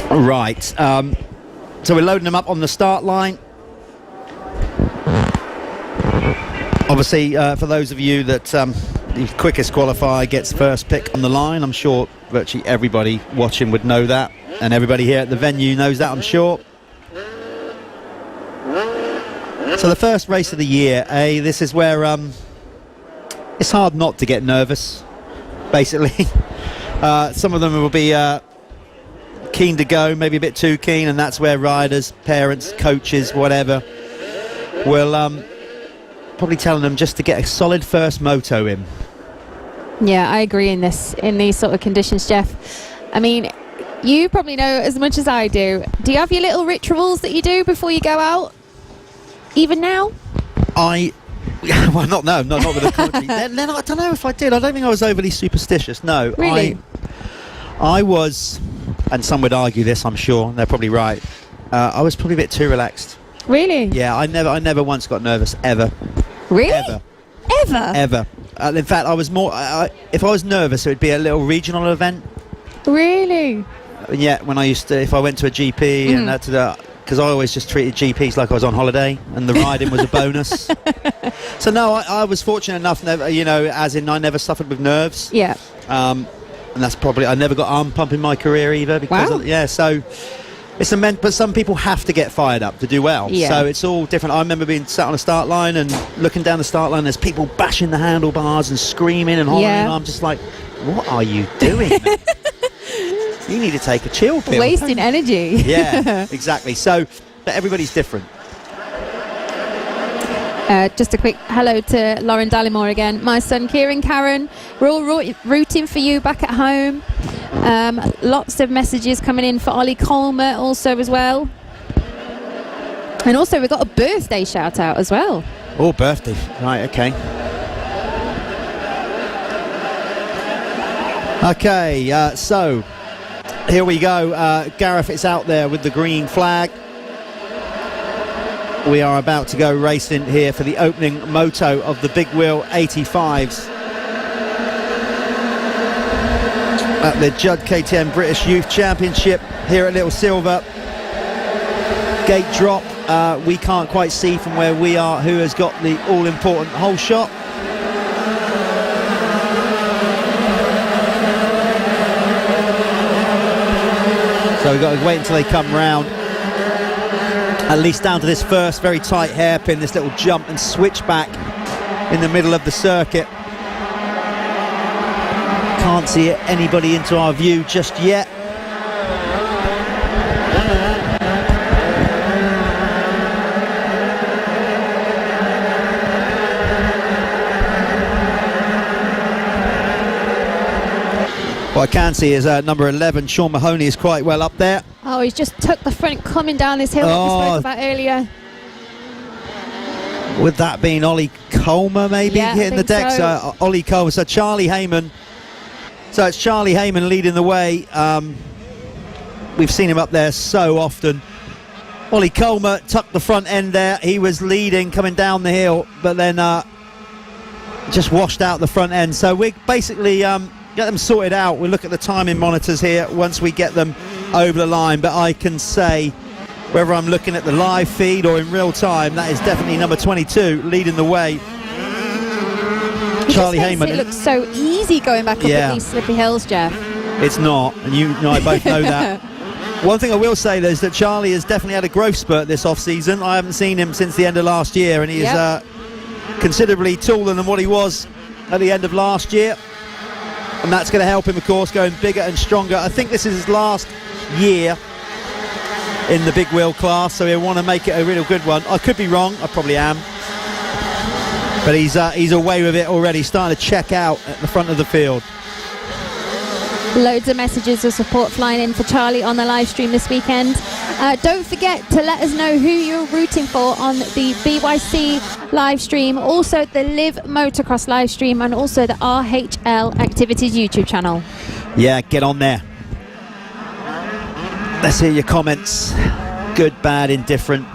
Right, so we're loading them up on the start line. Obviously, for those of you that the quickest qualifier gets first pick on the line, I'm sure virtually everybody watching would know that, and everybody here at the venue knows that, I'm sure. So the first race of the year, this is where it's hard not to get nervous, basically. Some of them will be keen to go, maybe a bit too keen, and that's where riders, parents, coaches, whatever, will probably telling them just to get a solid first moto in. Yeah, I agree in these sort of conditions, Jeff. I mean, you probably know as much as I do. Do you have your little rituals that you do before you go out? Even now? Well, not with the commentary. Then I don't know if I did. I don't think I was overly superstitious. No, Really? I was, and some would argue this, I'm sure, and they're probably right. I was probably a bit too relaxed. Really? Yeah, I never once got nervous, ever. Really? Ever. Ever? In fact, I was more. If I was nervous, it would be a little regional event. Really? Yeah, when I used to, if I went to a GP and had to, because I always just treated GPs like I was on holiday, and the riding was a bonus. So no, I was fortunate enough, never, as in I never suffered with nerves. Yeah. And that's probably, I never got arm pump in my career either. Because Wow. So it's but some people have to get fired up to do well. Yeah. So it's all different. I remember being sat on a start line and looking down the start line, there's people bashing the handlebars and screaming and hollering. Yeah. I'm just like, what are you doing? You need to take a chill pill. Wasting energy. Yeah, exactly. So, but everybody's different. Just a quick hello to Lauren Dallimore again. My son Kieran, Karen, we're all rooting for you back at home. Lots of messages coming in for Ollie Colmer also as well. And also we've got a birthday shout out as well. Oh, birthday. Right, okay. Okay, so here we go. Gareth is out there with the green flag. We are about to go racing here for the opening moto of the Big Wheel 85s at the Judd KTM British Youth Championship here at Little Silver. Gate drop. We can't quite see from where we are who has got the all-important hole shot. So we've got to wait until they come round, at least down to this first very tight hairpin, this little jump and switch back in the middle of the circuit. Can't see anybody into our view just yet. What I can see is number 11, Sean Mahoney, is quite well up there. Oh, he's just took the front coming down this hill that we spoke about earlier. With that being Ollie Colmer maybe Yeah, I hitting the think deck. so. So Ollie Colmer, so Charlie Heyman. So it's Charlie Heyman leading the way. We've seen him up there so often. Ollie Colmer tucked the front end there. He was leading coming down the hill, but then just washed out the front end. So we basically get them sorted out. We'll look at the timing monitors here once we get them over the line, but I can say, whether I'm looking at the live feed or in real time, that is definitely number 22 leading the way. Charlie Heyman. It looks so easy going back up these slippy hills, Jeff. It's not, and you and I both know that. One thing I will say though is that Charlie has definitely had a growth spurt this off-season. I haven't seen him since the end of last year, and he is considerably taller than what he was at the end of last year. And that's going to help him, of course, going bigger and stronger. I think this is his last year in the big wheel class, so he'll want to make it a real good one. I could be wrong, I probably am. But he's away with it already, starting to check out at the front of the field. Loads of messages of support flying in for Charlie on the live stream this weekend. Don't forget to let us know who you're rooting for on the BYC live stream, also the Live Motocross live stream, and also the RHL Activities YouTube channel. Yeah, get on there. Let's hear your comments. Good, bad, indifferent.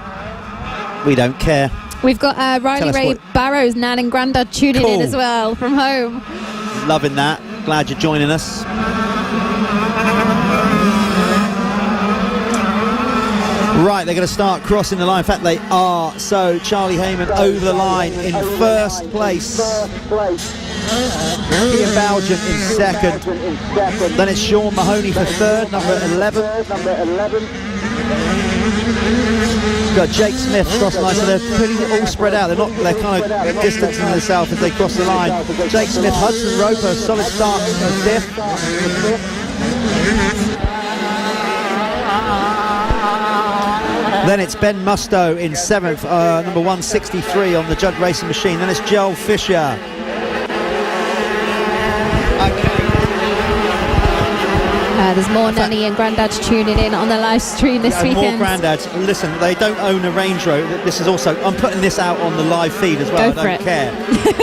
We don't care. We've got Riley Ray Barrows, Nan and Grandad tuning in as well from home. Loving that. Glad you're joining us. Right, they're going to start crossing the line. In fact, they are. So Charlie Heyman over the line in first place. Ian Belgium in second. Then it's Sean Mahoney for third, number 11. Got Jake Smith cross the line, so they're pretty all spread out. They're kind of distancing themselves as they cross the line. Jake Smith, Hudson Roper, solid start of fifth. Then it's Ben Musto in seventh, number 163 on the Judd Racing Machine. Then it's Joel Fisher. There's more Nanny and Granddads tuning in on the live stream this weekend. More Granddads. Listen, they don't own a Range Rover. This is also, I'm putting this out on the live feed as well. Go I don't care.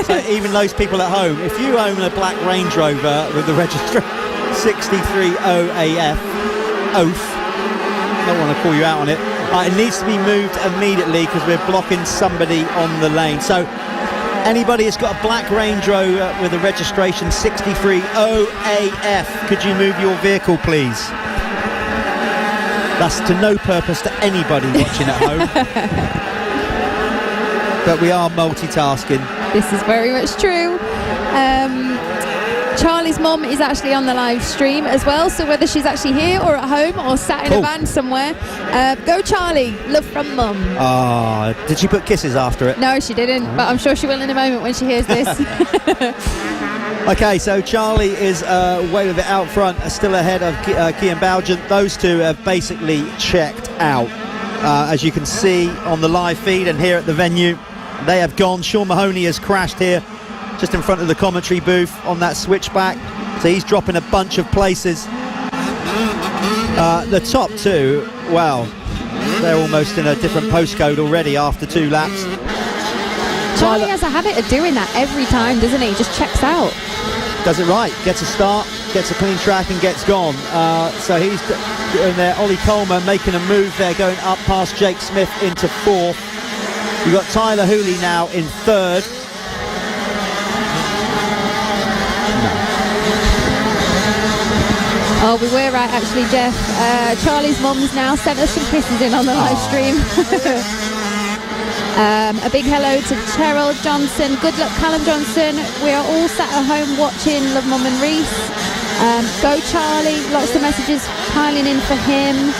So even those people at home, if you own a black Range Rover with the registration 630AF, oath, I don't want to call you out on it. It needs to be moved immediately because we're blocking somebody on the lane. So anybody who's got a black Range Rover with a registration 630AF, could you move your vehicle, please? That's to no purpose to anybody watching at home. But we are multitasking. This is very much true. Charlie's mum is actually on the live stream as well, so whether she's actually here or at home or sat in a van somewhere, go Charlie, love from mum. Did she put kisses after it? No, she didn't, but I'm sure she will in a moment when she hears this. Okay, so Charlie is way with it out front, still ahead of Kian Balgent. Those two have basically checked out. As you can see on the live feed and here at the venue, they have gone. Sean Mahoney has crashed here just in front of the commentary booth on that switchback, so he's dropping a bunch of places. The top two, well, they're almost in a different postcode already after 2 laps. Charlie has a habit of doing that every time, doesn't he? Just checks out. Does it right, gets a start, gets a clean track and gets gone. So he's doing there. Ollie Coleman making a move there, going up past Jake Smith into fourth. You've got Tyler Hooley now in third. Oh, we were right actually, Jeff. Charlie's mum's now sent us some kisses in on the live stream. A big hello to Cheryl Johnson. Good luck, Callum Johnson. We are all sat at home watching Love Mum and Reese. Go Charlie. Lots of messages piling in for him.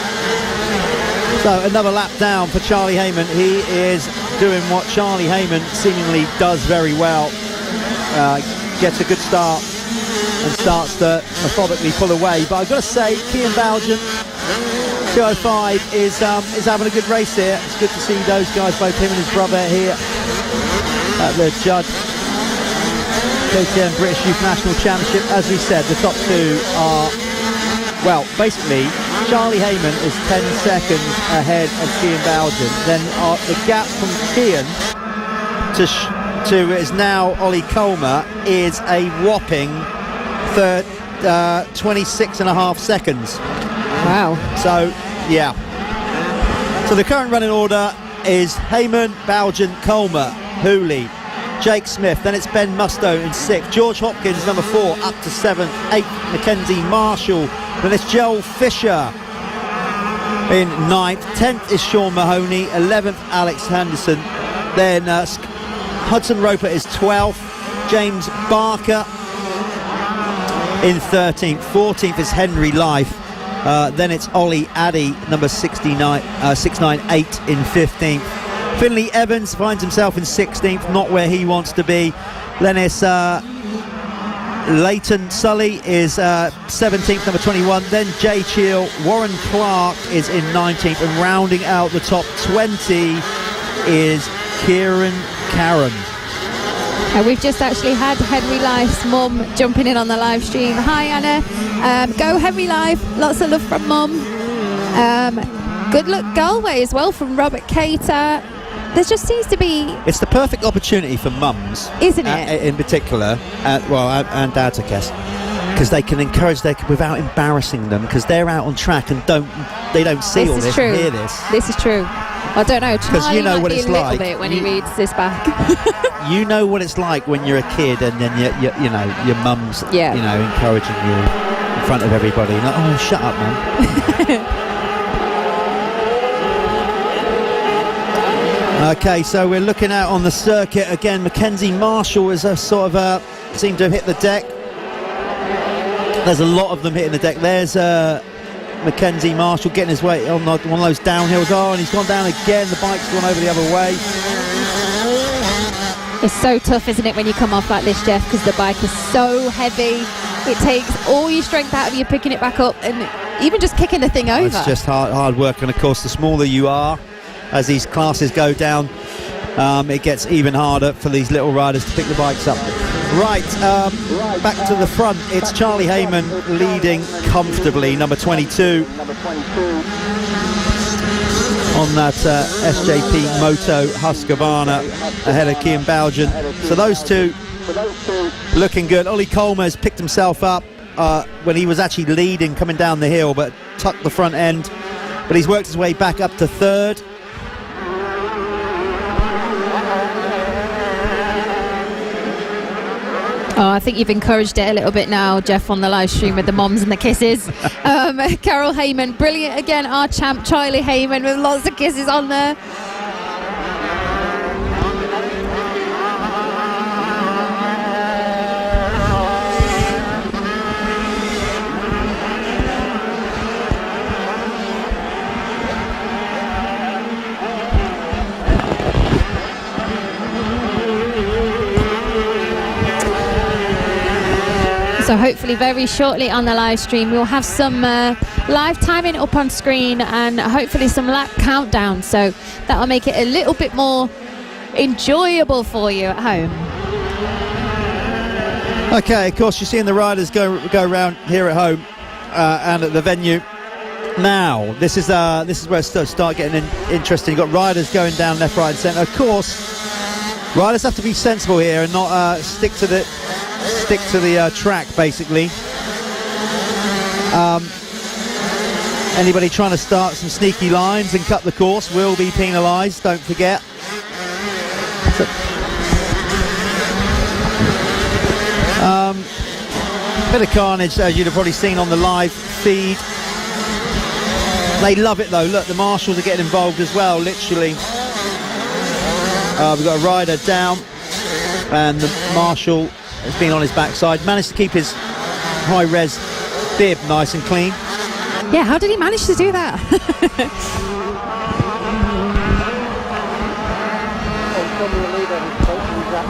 So another lap down for Charlie Heyman. He is doing what Charlie Heyman seemingly does very well. Gets a good start and starts to methodically pull away. But I've got to say, Kian Balgent, 205, is having a good race here. It's good to see those guys, both him and his brother here at the Judd KTM British Youth National Championship. As we said, the top two are, well, basically, Charlie Heyman is 10 seconds ahead of Kian Balgent. Then the gap from Kian to is now Ollie Colmer is a whopping 26.5 seconds. Wow. So, yeah. So the current running order is Heyman, Balgent, Colmer, Hooley, Jake Smith. Then it's Ben Musto in 6th. George Hopkins, number 4, up to 7th. 8th, Mackenzie Marshall. Then it's Joel Fisher in 9th. 10th is Sean Mahoney. 11th, Alex Henderson. Then Hudson Roper is 12th. James Barker in 13th. 14th is Henry Life. Then it's Ollie Addy, number 698 in 15th. Finley Evans finds himself in 16th, not where he wants to be. Then it's Leighton Sully is 17th, number 21. Then Jay Cheel. Warren Clark is in 19th. And rounding out the top 20 is Kieran Caron. We've just actually had Henry Life's mum jumping in on the live stream. Hi Anna. Go Henry Life. Lots of love from mum. Good luck Galway as well from Robert Cater. There just seems to be... It's the perfect opportunity for mums, isn't it? In particular, and dads, I guess, because they can encourage without embarrassing them, because they're out on track and they don't see all this and hear this. This is true. I don't know. Charlie you know might what be it's a little like. bit when he reads this back. You know what it's like when you're a kid and then you know your mum's encouraging you in front of everybody. Like, oh, shut up, man. Okay, so we're looking out on the circuit again. Mackenzie Marshall is seemed to have hit the deck. There's a lot of them hitting the deck. There's Mackenzie Marshall getting his way on one of those downhills. Oh, and he's gone down again. The bike's gone over the other way. It's so tough, isn't it, when you come off like this, Jeff, because the bike is so heavy. It takes all your strength out of you picking it back up and even just kicking the thing over. It's just hard work, and of course the smaller you are, as these classes go down, it gets even harder for these little riders to pick the bikes up. Right, back to the front. It's Charlie Heyman leading comfortably, number 22. On that SJP Moto Husqvarna ahead of Kian Baujan. So those two looking good. Ollie Colmer has picked himself up when he was actually leading coming down the hill, but tucked the front end. But he's worked his way back up to third. Oh, I think you've encouraged it a little bit now, Jeff, on the live stream with the moms and the kisses. Carol Heyman, brilliant again. Our champ, Charlie Heyman, with lots of kisses on there. So hopefully very shortly on the live stream we'll have some live timing up on screen and hopefully some lap countdown, so that'll make it a little bit more enjoyable for you at home. Okay, of course you're seeing the riders go around here at home and at the venue. Now this is where it start getting interesting. You've got riders going down left, right and centre. Of course riders have to be sensible here and not stick to the track, basically. Anybody trying to start some sneaky lines and cut the course will be penalised, don't forget. Bit of carnage, as you'd have probably seen on the live feed. They love it though. Look, the marshals are getting involved as well, literally. We've got a rider down and the marshal has been on his backside, managed to keep his high-res bib nice and clean. Yeah, how did he manage to do that?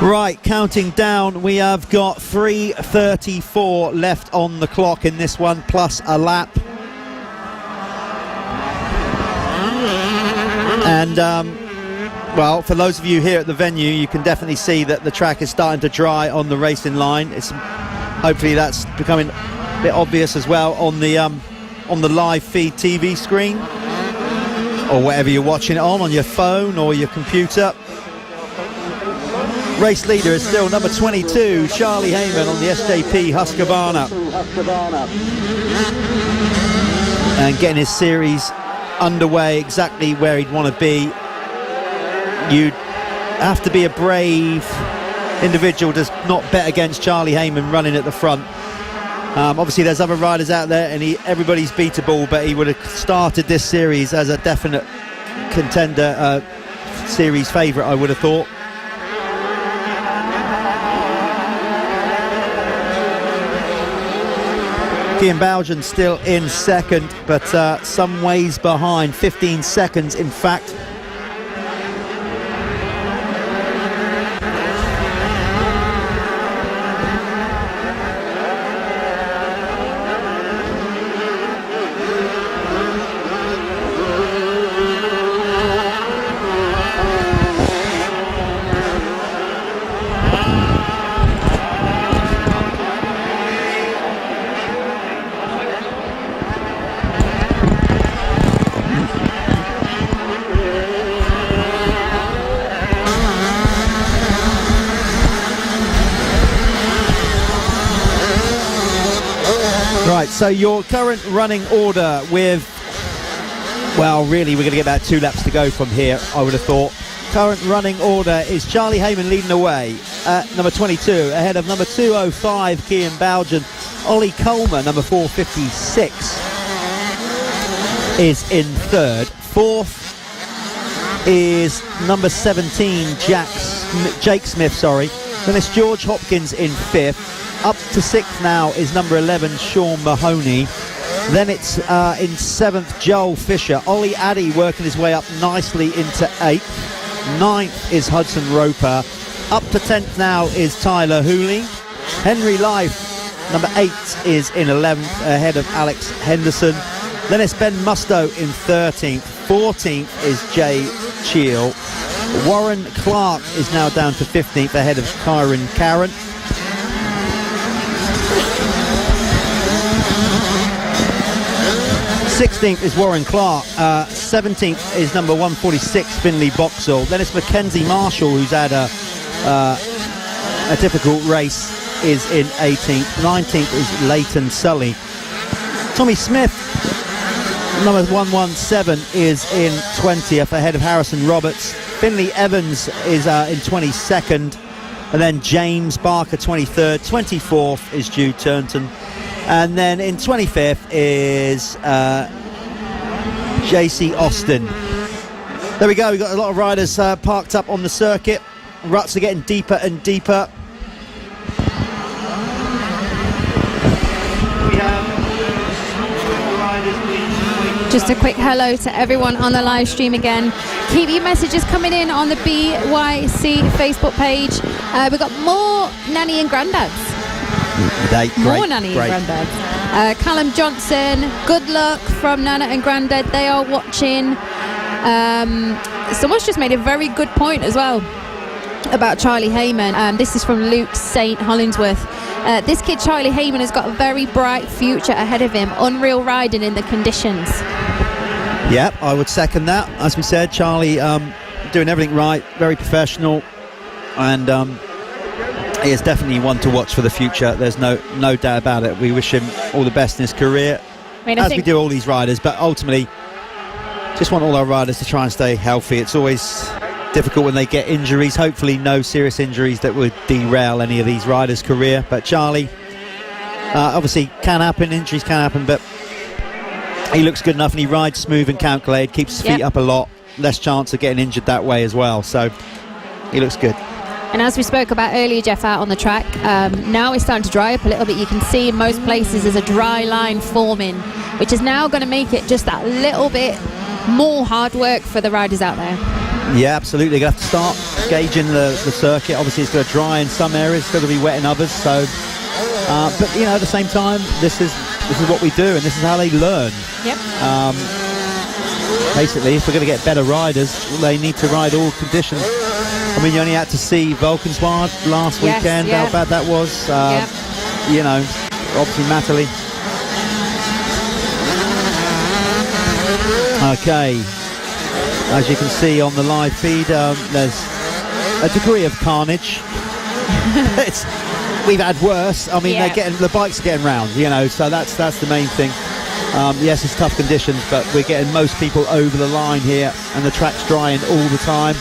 Right, counting down, we have got 3:34 left on the clock in this one, plus a lap. And well, for those of you here at the venue, you can definitely see that the track is starting to dry on the racing line. Hopefully that's becoming a bit obvious as well on the live feed TV screen or whatever you're watching it on your phone or your computer. Race leader is still number 22, Charlie Heyman on the SJP Husqvarna, and getting his series underway exactly where he'd want to be. You'd have to be a brave individual to not bet against Charlie Heyman running at the front. Obviously there's other riders out there and everybody's beatable, but he would have started this series as a definite contender, series favourite, I would have thought. Kian Baujan still in second, but some ways behind, 15 seconds in fact. Right, so your current running order with, well, really, we're going to get about 2 laps to go from here, I would have thought. Current running order is Charlie Heyman leading the way at number 22, ahead of number 205, Kian Baujan. Ollie Colmer, number 456, is in third. Fourth is number 17, Jake Smith. Then it's George Hopkins in fifth. Up to sixth now is number 11, Sean Mahoney. Then it's in 7th, Joel Fisher. Ollie Addy working his way up nicely into 8th. 9th is Hudson Roper. Up to 10th now is Tyler Hooley. Henry Life, number 8, is in 11th, ahead of Alex Henderson. Then it's Ben Musto in 13th. 14th is Jay Cheel. Warren Clark is now down to 15th, ahead of Kyron Karen. Sixteenth is Warren Clark. 17th is number 146, Finley Boxall. Then it's Mackenzie Marshall, who's had a difficult race, is in 18th. 19th is Leighton Sully. Tommy Smith, number 117, is in 20th, ahead of Harrison Roberts. Finley Evans is in 22nd, and then James Barker 23rd. 24th is Jude Turnton, and then in 25th is JC Austin. There we go, we've got a lot of riders parked up on the circuit. Ruts are getting deeper and deeper. Just a quick hello to everyone on the live stream again. Keep your messages coming in on the BYC Facebook page. We've got more Nanny and Granddads. More Nanny and Granddads. Callum Johnson, good luck from Nana and Grandad. They are watching. Someone's just made a very good point as well about Charlie Heyman. This is from Luke St. Hollingsworth. This kid Charlie Heyman has got a very bright future ahead of him. Unreal riding in the conditions. Yeah, I would second that. As we said, Charlie doing everything right, very professional, and he is definitely one to watch for the future. There's no doubt about it. We wish him all the best in his career, as we do all these riders, but ultimately just want all our riders to try and stay healthy. It's always difficult when they get injuries. Hopefully no serious injuries that would derail any of these riders' career, but Charlie, obviously can happen, injuries can happen, but he looks good enough and he rides smooth and calculated, keeps his feet up a lot, less chance of getting injured that way as well, so he looks good. And as we spoke about earlier, Jeff, out on the track, now it's starting to dry up a little bit. You can see in most places there's a dry line forming, which is now going to make it just that little bit more hard work for the riders out there. Yeah, absolutely. They're going to have to start gauging the circuit. Obviously it's going to dry in some areas, it's going to be wet in others, so but you know, at the same time, this is what we do, and this is how they learn. Yep. Basically, if we're going to get better riders, they need to ride all conditions. I mean, you only had to see Valkenswaard last weekend, how bad that was. You know, obviously Matterley. Okay, as you can see on the live feed, there's a degree of carnage. We've had worse. I mean, the bikes are getting round, you know, so that's the main thing. Yes, it's tough conditions, but we're getting most people over the line here, and the track's drying all the time.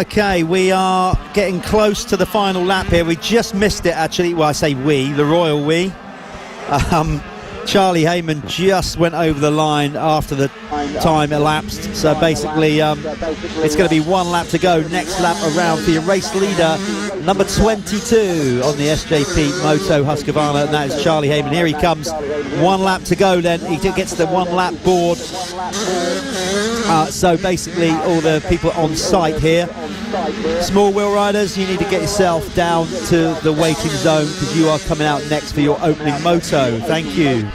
Okay, we are getting close to the final lap here. We just missed it, actually. Well, I say we, the royal we. Charlie Heyman just went over the line after the time elapsed. So basically, it's going to be one lap to go. Next lap around for your race leader, number 22 on the SJP Moto Husqvarna, and that is Charlie Heyman. Here he comes. One lap to go then. He gets the one lap board. So basically, all the people on site here, small wheel riders, you need to get yourself down to the waiting zone because you are coming out next for your opening moto. Thank you.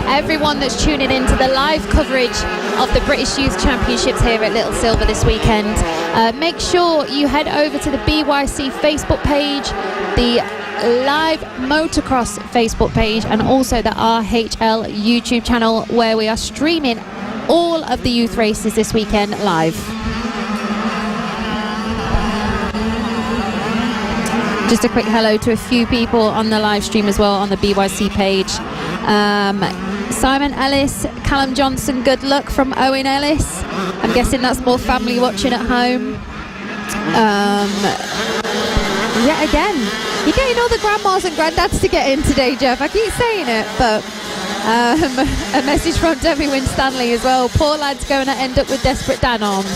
Everyone that's tuning into the live coverage of the British Youth Championships here at Little Silver this weekend. Make sure you head over to the BYC Facebook page, the Live Motocross Facebook page and also the RHL YouTube channel, where we are streaming all of the youth races this weekend live. Just a quick hello to a few people on the live stream as well on the BYC page. Simon Ellis, Callum Johnson, good luck from Owen Ellis. I'm guessing that's more family watching at home. Yeah, again, you're getting all the grandmas and granddads to get in today, Jeff. I keep saying it, but a message from Debbie Winstanley as well. Poor lad's going to end up with desperate Dan arms.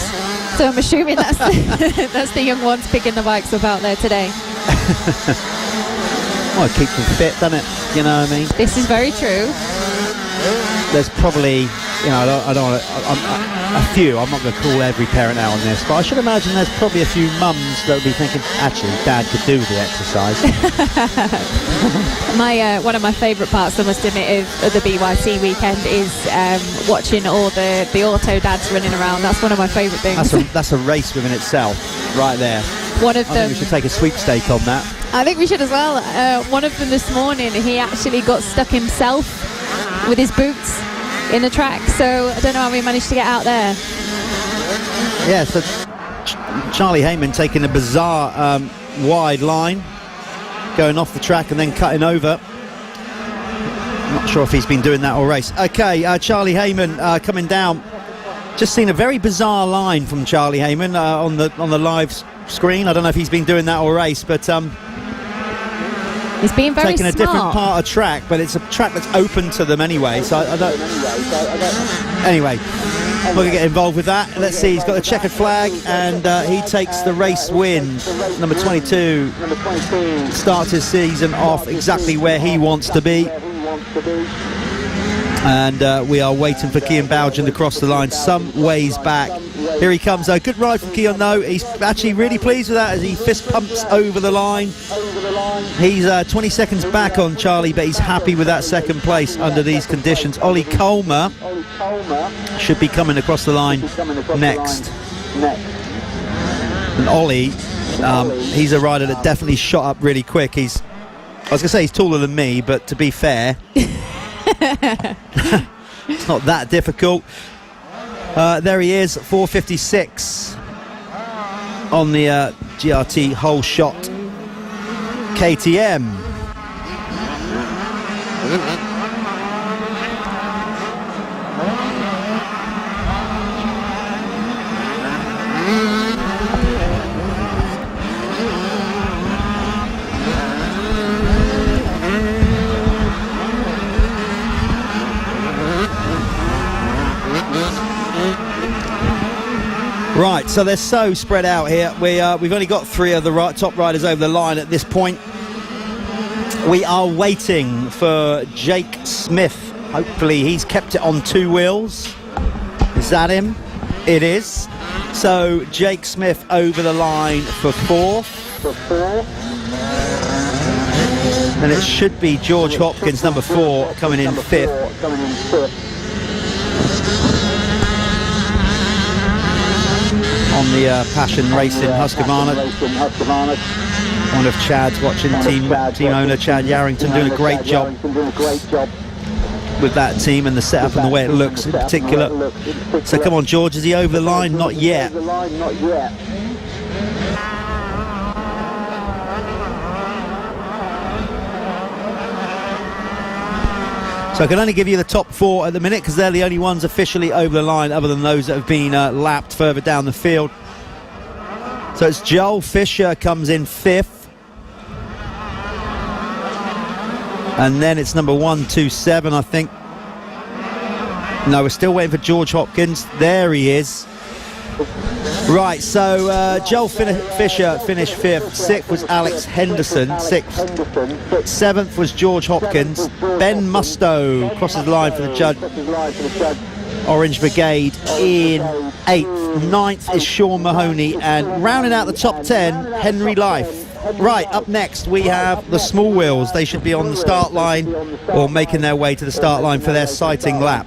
So I'm assuming that's that's the young ones picking the bikes up out there today. Well, it keeps them fit, doesn't it? You know what I mean? This is very true. There's probably, you know, I don't want to, a few, I'm not going to call every parent out on this, but I should imagine there's probably a few mums that will be thinking, actually, Dad could do the exercise. One of my favourite parts, I must admit, of the BYC weekend is watching all the auto dads running around. That's one of my favourite things. That's a race within itself, right there. One of I them. think we should take a sweepstake on that. I think we should as well. One of them this morning, he actually got stuck himself with his boots in the track, so I don't know how we managed to get out there. Yeah, so Charlie Heyman taking a bizarre wide line, going off the track and then cutting over. Not sure if he's been doing that all race. Okay, Charlie Heyman coming down. Just seen a very bizarre line from Charlie Heyman on the live screen. I don't know if he's been doing that all race, but he's being very taking a smart. different part of track, but it's a track that's open to them anyway. So I don't. Anyway, I'm not going to get involved with that. Let's see. He's got the checkered flag, and he takes the race win. Number 22 starts his season off exactly where he wants to be. And we are waiting for Kean Bougen to cross the line some ways back. Here he comes though. Good ride from Kean though. He's actually really pleased with that as he fist pumps over the line. He's 20 seconds back on Charlie, but he's happy with that second place under these conditions. Ollie Colmer should be coming across the line next. And Ollie, he's a rider that definitely shot up really quick. I was going to say he's taller than me, but to be fair, it's not that difficult. There he is, 4:56 on the GRT whole shot KTM. Right, so they're so spread out here. We've only got three of the top riders over the line at this point. We are waiting for Jake Smith. Hopefully he's kept it on two wheels. Is that him? It is. So Jake Smith over the line for fourth. And it should be George Hopkins, number 4, coming in fifth. On the Passion Racing Husqvarna. One of Chad's watching, team owner Chad Yarrington doing a great job with that team and the setup and the way it looks in particular. So come on George, is he over the line? Not yet. So I can only give you the top 4 at the minute because they're the only ones officially over the line other than those that have been lapped further down the field. So it's Joel Fisher comes in 5th. And then it's number 127, I think. No, we're still waiting for George Hopkins. There he is. Right, so Joel Fisher finished 5th. 6th was Alex Henderson, 6th. 7th was George Hopkins. Ben Mustoe crosses the line for the Judge Orange Brigade in 8th. 9th is Sean Mahoney, and rounding out the top 10, Henry Life. Right, up next we have the small wheels. They should be on the start line or making their way to the start line for their sighting lap.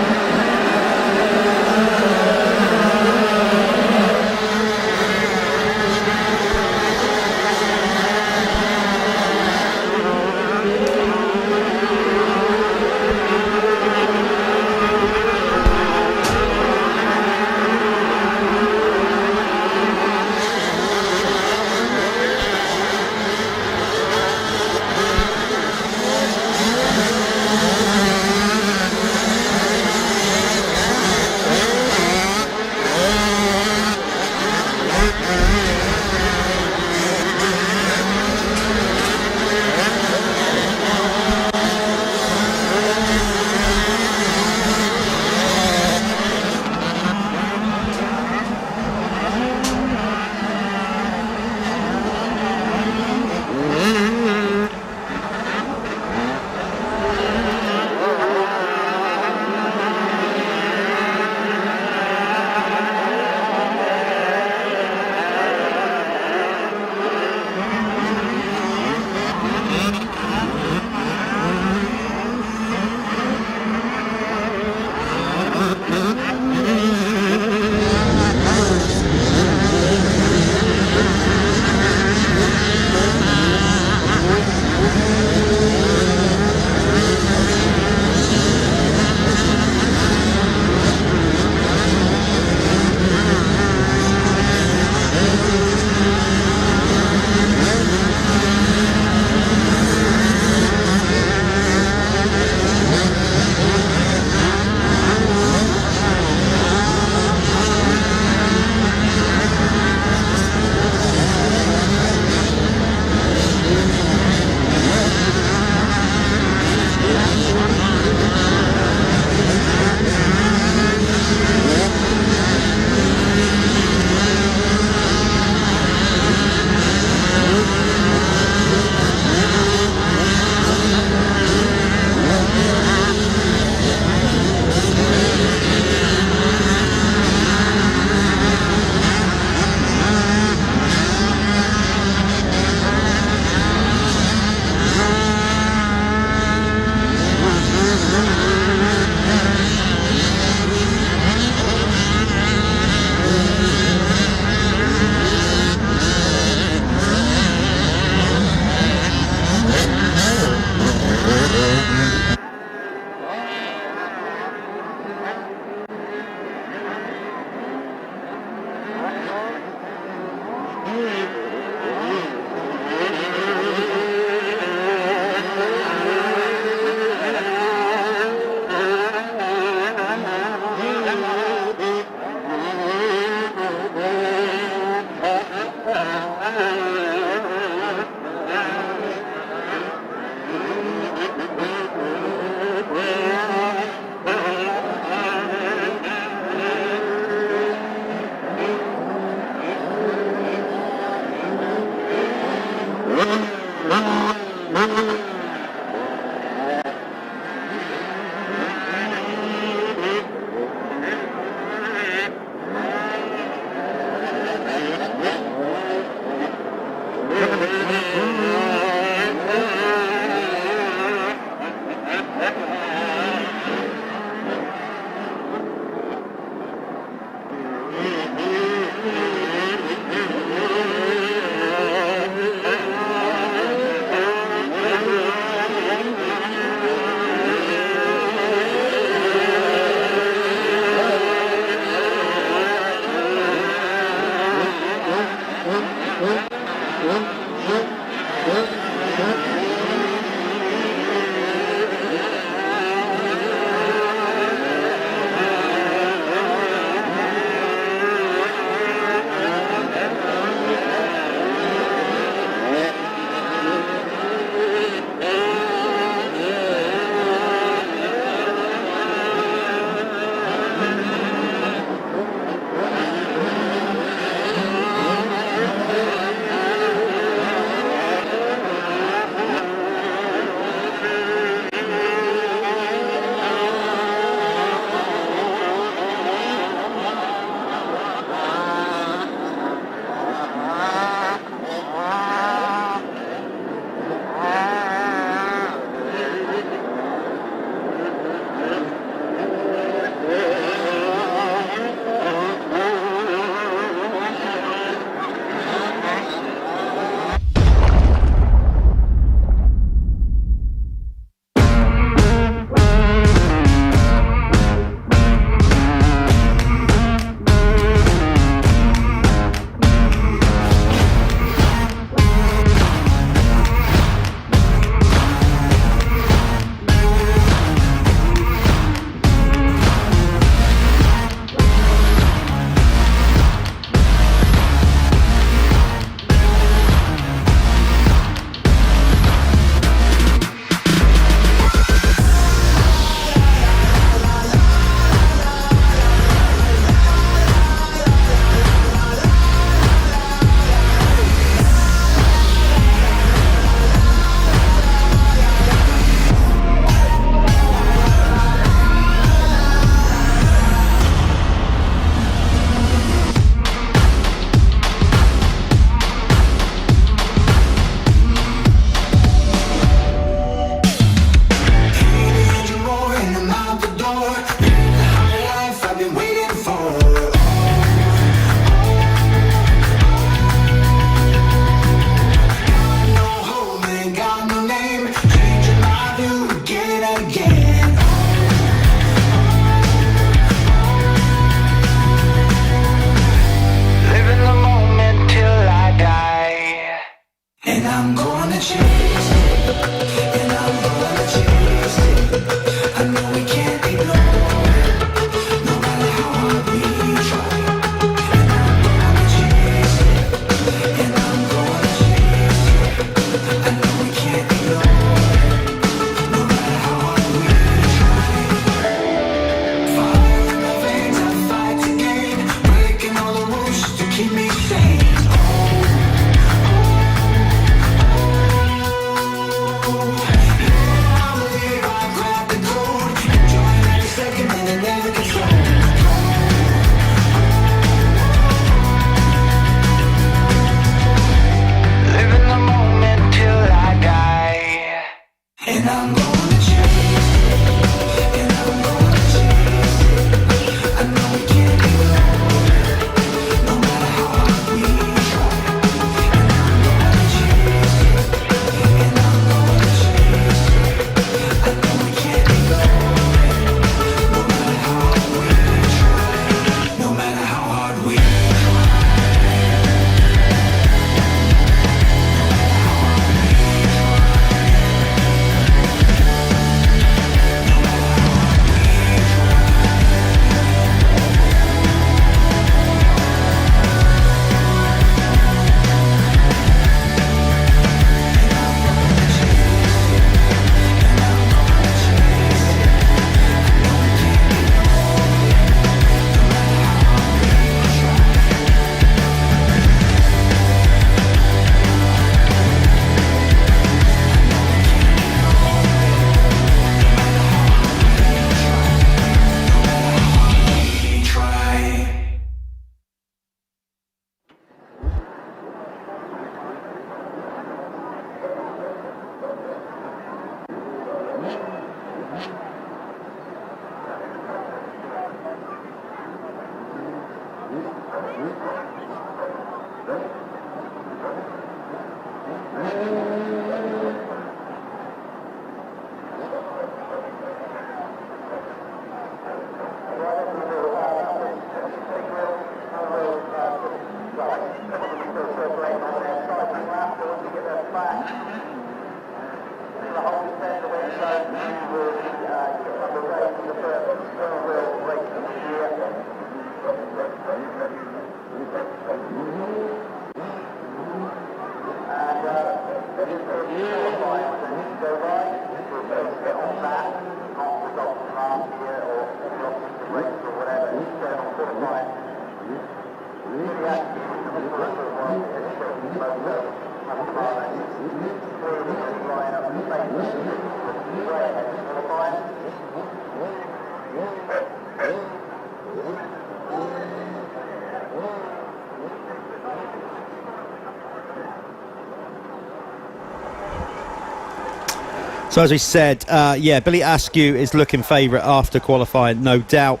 So as we said, yeah, Billy Askew is looking favourite after qualifying, no doubt.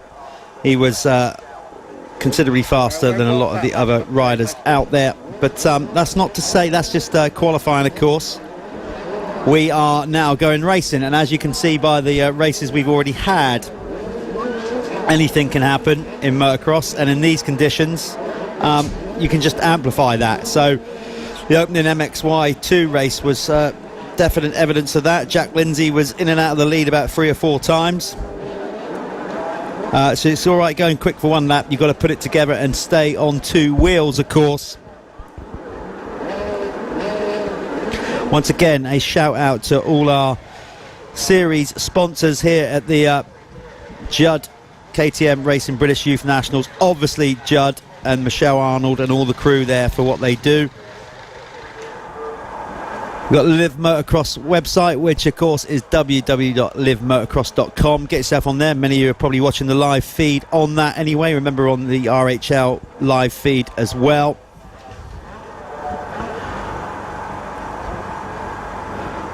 He was considerably faster than a lot of the other riders out there. But that's not to say that's just qualifying, of course. We are now going racing, and as you can see by the races we've already had, anything can happen in motocross, and in these conditions, you can just amplify that. So the opening MXY2 race was definite evidence of that. Jack Lindsay was in and out of the lead about 3 or 4 times. So it's all right going quick for one lap. You've got to put it together and stay on 2 wheels, of course. Once again, a shout out to all our series sponsors here at the Judd KTM Racing British Youth Nationals. Obviously Judd and Michelle Arnold and all the crew there for what they do. We've got the Live Motocross website, which of course is www.livemotocross.com. Get yourself on there. Many of you are probably watching the live feed on that anyway. Remember, on the RHL live feed as well.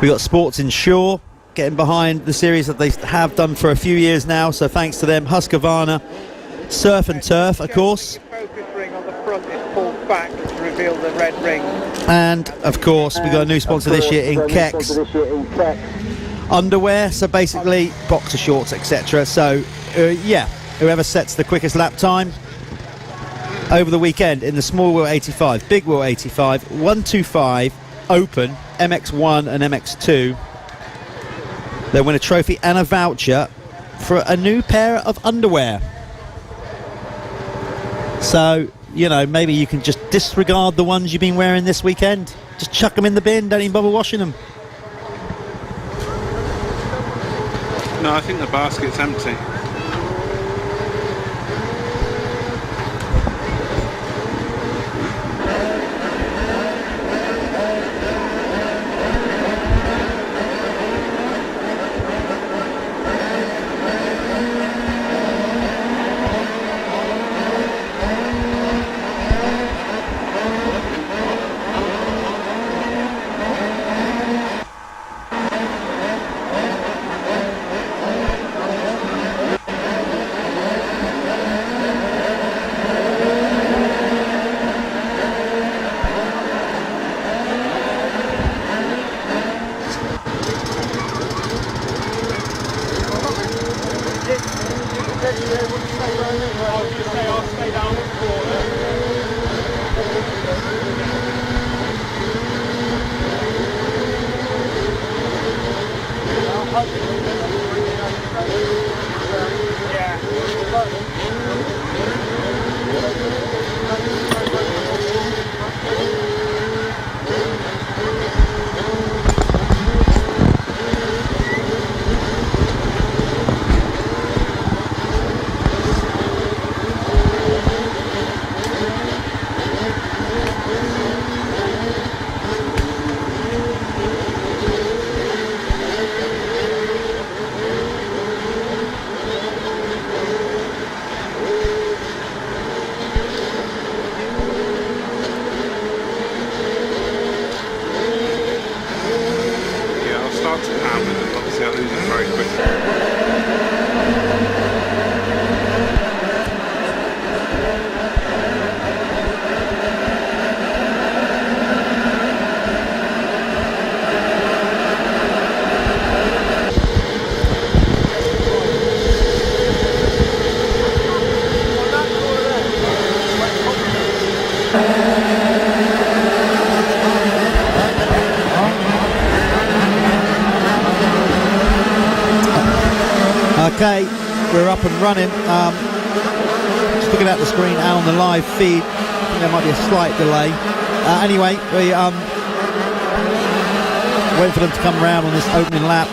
We've got Sports Insure getting behind the series that they have done for a few years now, so thanks to them. Husqvarna, Surf and Turf, of course. The focus ring on the front is pulled back to reveal the red ring. And of course we've got a new sponsor this year in Kex underwear, so basically boxer shorts, etc. So yeah, whoever sets the quickest lap time over the weekend in the small wheel 85, big wheel 85, 125 open MX1 and MX2, they'll win a trophy and a voucher for a new pair of underwear. So, you know, maybe you can just disregard the ones you've been wearing this weekend. Just chuck them in the bin, don't even bother washing them. No, I think the basket's empty. Okay, we're up and running. Just looking at the screen and on the live feed, I think there might be a slight delay. Anyway, we waiting for them to come around on this opening lap.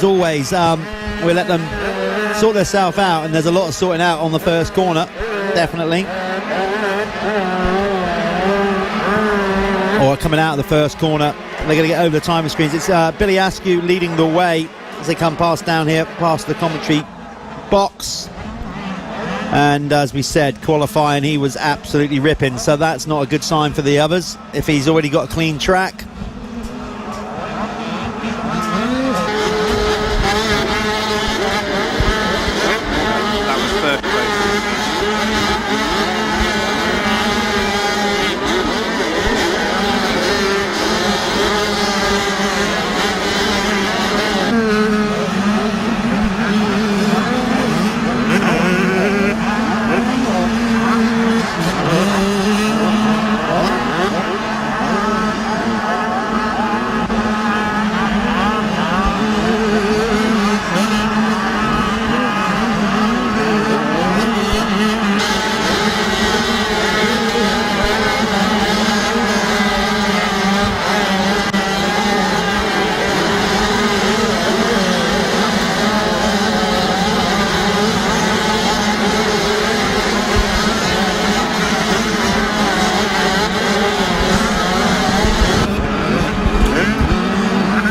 as always, we let them sort themselves out, and there's a lot of sorting out on the first corner, definitely. Or coming out of the first corner, they're going to get over the timing screens. It's Billy Askew leading the way as they come past down here, past the commentary box. And as we said, qualifying, he was absolutely ripping, so that's not a good sign for the others if he's already got a clean track. That was third place.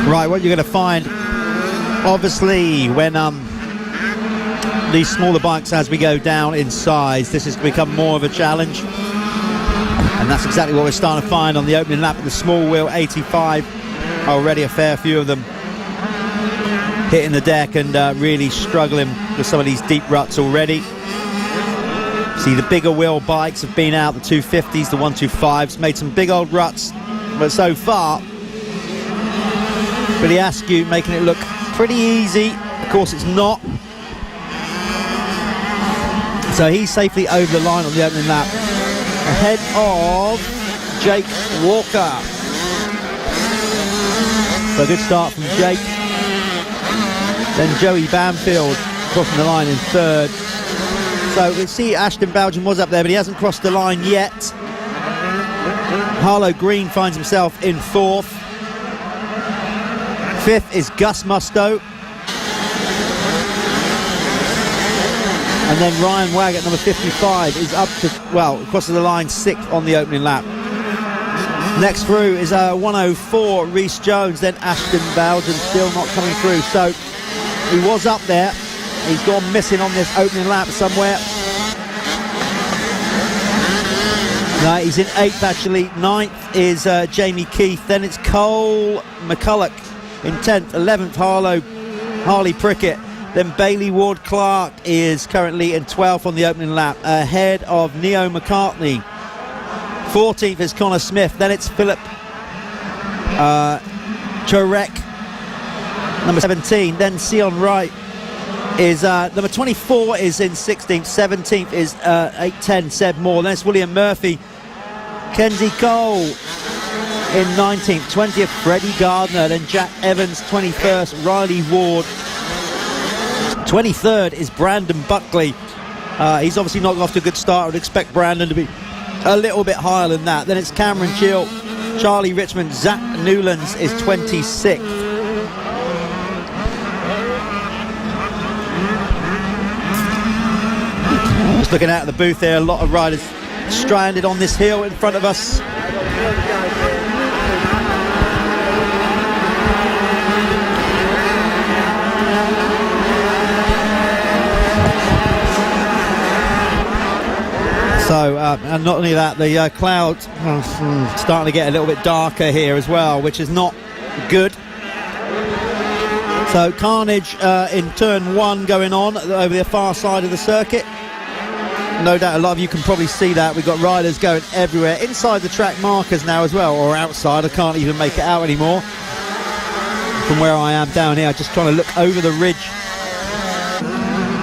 Right, what you're going to find, obviously, when these smaller bikes, as we go down in size, this has become more of a challenge. And that's exactly what we're starting to find on the opening lap of the small wheel 85. Already a fair few of them hitting the deck and really struggling with some of these deep ruts already. See, the bigger wheel bikes have been out, the 250s, the 125s, made some big old ruts, but so far Billy Askew making it look pretty easy. Of course it's not. So he's safely over the line on the opening lap, ahead of Jake Walker. So a good start from Jake. Then Joey Banfield crossing the line in third. So we see Ashton Belgian was up there, but he hasn't crossed the line yet. Harlow Green finds himself in fourth. Fifth is Gus Musto. And then Ryan Waggett, number 55, is up to, well, crosses the line sixth on the opening lap. Next through is 104, Rhys Jones, then Ashton Belgian still not coming through. So he was up there. He's gone missing on this opening lap somewhere. No, he's in eighth actually. Ninth is Jamie Keith. Then it's Cole McCulloch in 10th, 11th Harley Prickett, then Bailey Ward Clark is currently in 12th on the opening lap, ahead of Neo McCartney. 14th is Connor Smith, then it's Philip Turek, number 17, then Sion Wright is number 24 is in 16th, 17th is 810 Seb Moore, then it's William Murphy, Kenzie Cole in 19th, 20th Freddie Gardner, then Jack Evans 21st, Riley Ward 23rd is Brandon Buckley. He's obviously not got off to a good start. I would expect Brandon to be a little bit higher than that. Then it's Cameron Chill, Charlie Richmond, Zach Newlands is 26th. Just looking out of the booth there, a lot of riders stranded on this hill in front of us. So, and not only that, the clouds starting to get a little bit darker here as well, which is not good. So carnage in turn one going on over the far side of the circuit. No doubt a lot of you can probably see that. We've got riders going everywhere, inside the track markers now as well, or outside. I can't even make it out anymore from where I am down here, just trying to look over the ridge.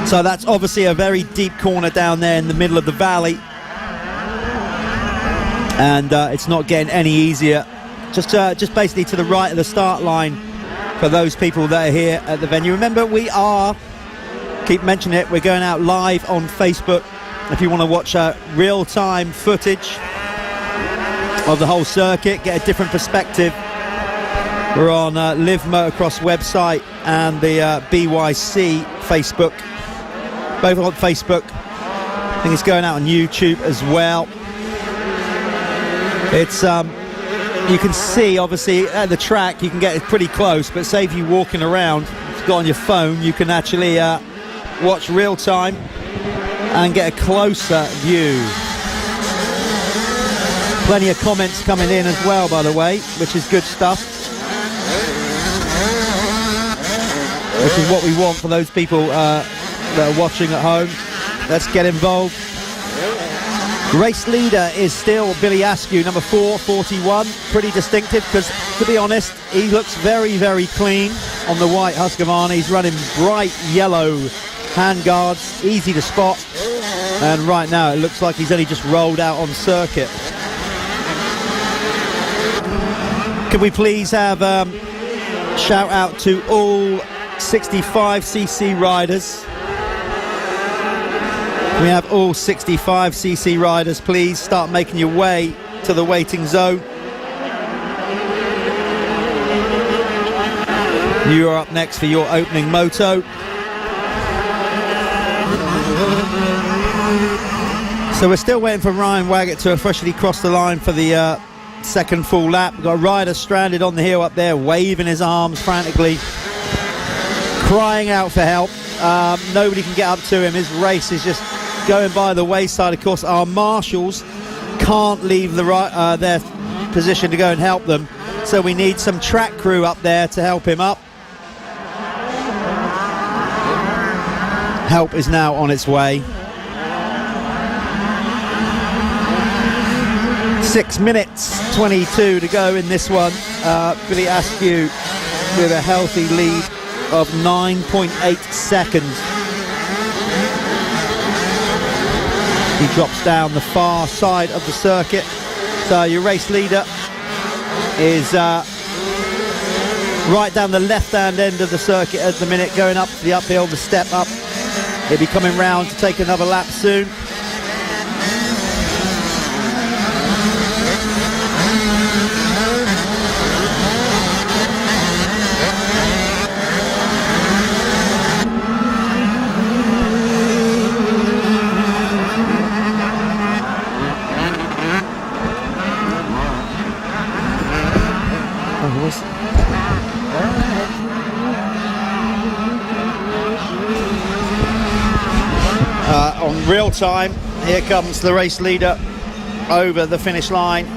So that's obviously a very deep corner down there in the middle of the valley. And it's not getting any easier. Just basically to the right of the start line for those people that are here at the venue. Remember, we are, keep mentioning it, we're going out live on Facebook if you want to watch real-time footage of the whole circuit, get a different perspective We're on Live Motocross website and the BYC Facebook. Both on Facebook. I think it's going out on YouTube as well. It's you can see obviously at the track you can get it pretty close, but say if you're walking around, if you've got on your phone, you can actually watch real time and get a closer view. Plenty of comments coming in as well, by the way, which is good stuff. Which is what we want for those people that are watching at home. Let's get involved. Race leader is still Billy Askew, number 441. Pretty distinctive because, to be honest, he looks very, very clean on the white Husqvarna. He's running bright yellow handguards, easy to spot. And right now it looks like he's only just rolled out on circuit. Can we please have shout out to all 65cc riders? We have all 65cc riders, please start making your way to the waiting zone. You are up next for your opening moto. So we're still waiting for Ryan Waggett to officially cross the line for the second full lap. We've got a rider stranded on the hill up there, waving his arms frantically, crying out for help. Nobody can get up to him. His race is just going by the wayside. Of course, our marshals can't leave their position to go and help them, so we need some track crew up there to help him up. Help is now on its way. 6 minutes 22 to go in this one. Billy Askew with a healthy lead of 9.8 seconds. He drops down the far side of the circuit. So your race leader is right down the left-hand end of the circuit at the minute, going up the uphill, the step up. He'll be coming round to take another lap soon. On real time, here comes the race leader over the finish line.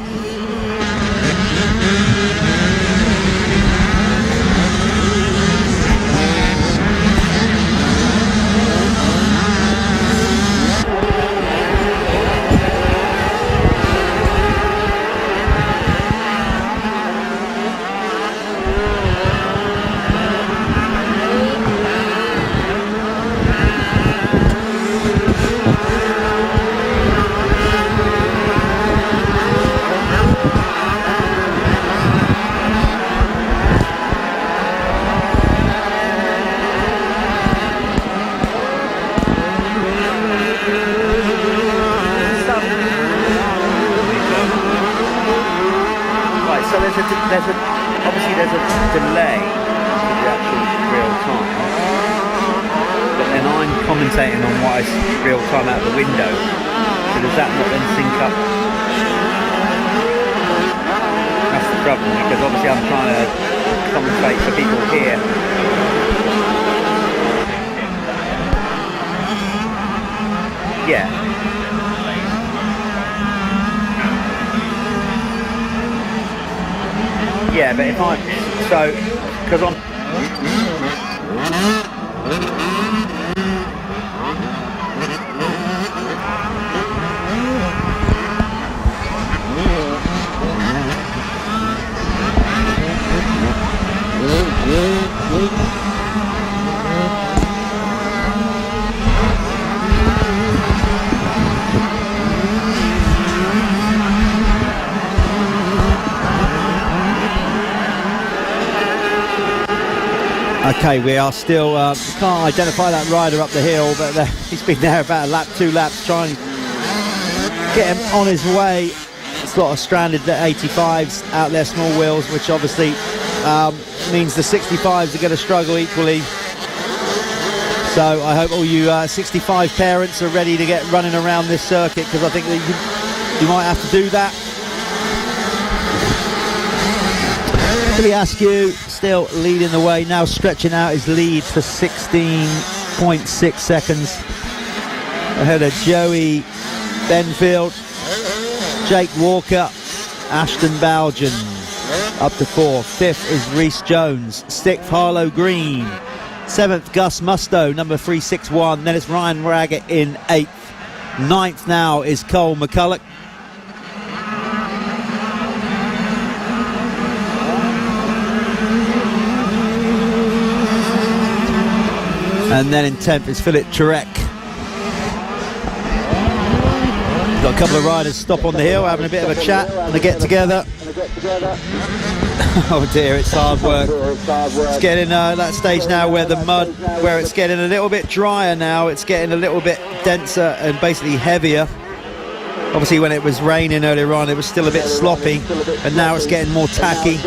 Obviously there's a delay to the actual real time, but then I'm commentating on what I see real time out the window, so does that not then sync up? That's the problem, because obviously I'm trying to commentate for people here. Yeah. Yeah, but if because I'm... Okay, we are still, can't identify that rider up the hill, but he's been there about a lap, 2 laps, trying to get him on his way. It's a lot of stranded 85s out there, small wheels, which obviously means the 65s are going to struggle equally. So I hope all you 65 parents are ready to get running around this circuit, because I think that you might have to do that. Billy Askew still leading the way, now stretching out his lead to 16.6 seconds ahead of Joey Benfield, Jake Walker, Ashton Bowden up to 4th. 5th is Reece Jones. 6th, Harlow Green. 7th, Gus Musto, number 361. Then it's Ryan Raggett in 8th. 9th now is Cole McCulloch. And then in 10th is Philip Turek. Got a couple of riders stop on the hill, having a bit of a chat and a get together. Oh dear, it's hard work. It's getting that stage now where the mud, where it's getting a little bit drier now. It's getting a little bit denser and basically heavier. Obviously when it was raining earlier on, it was still a bit sloppy, and now it's getting more tacky.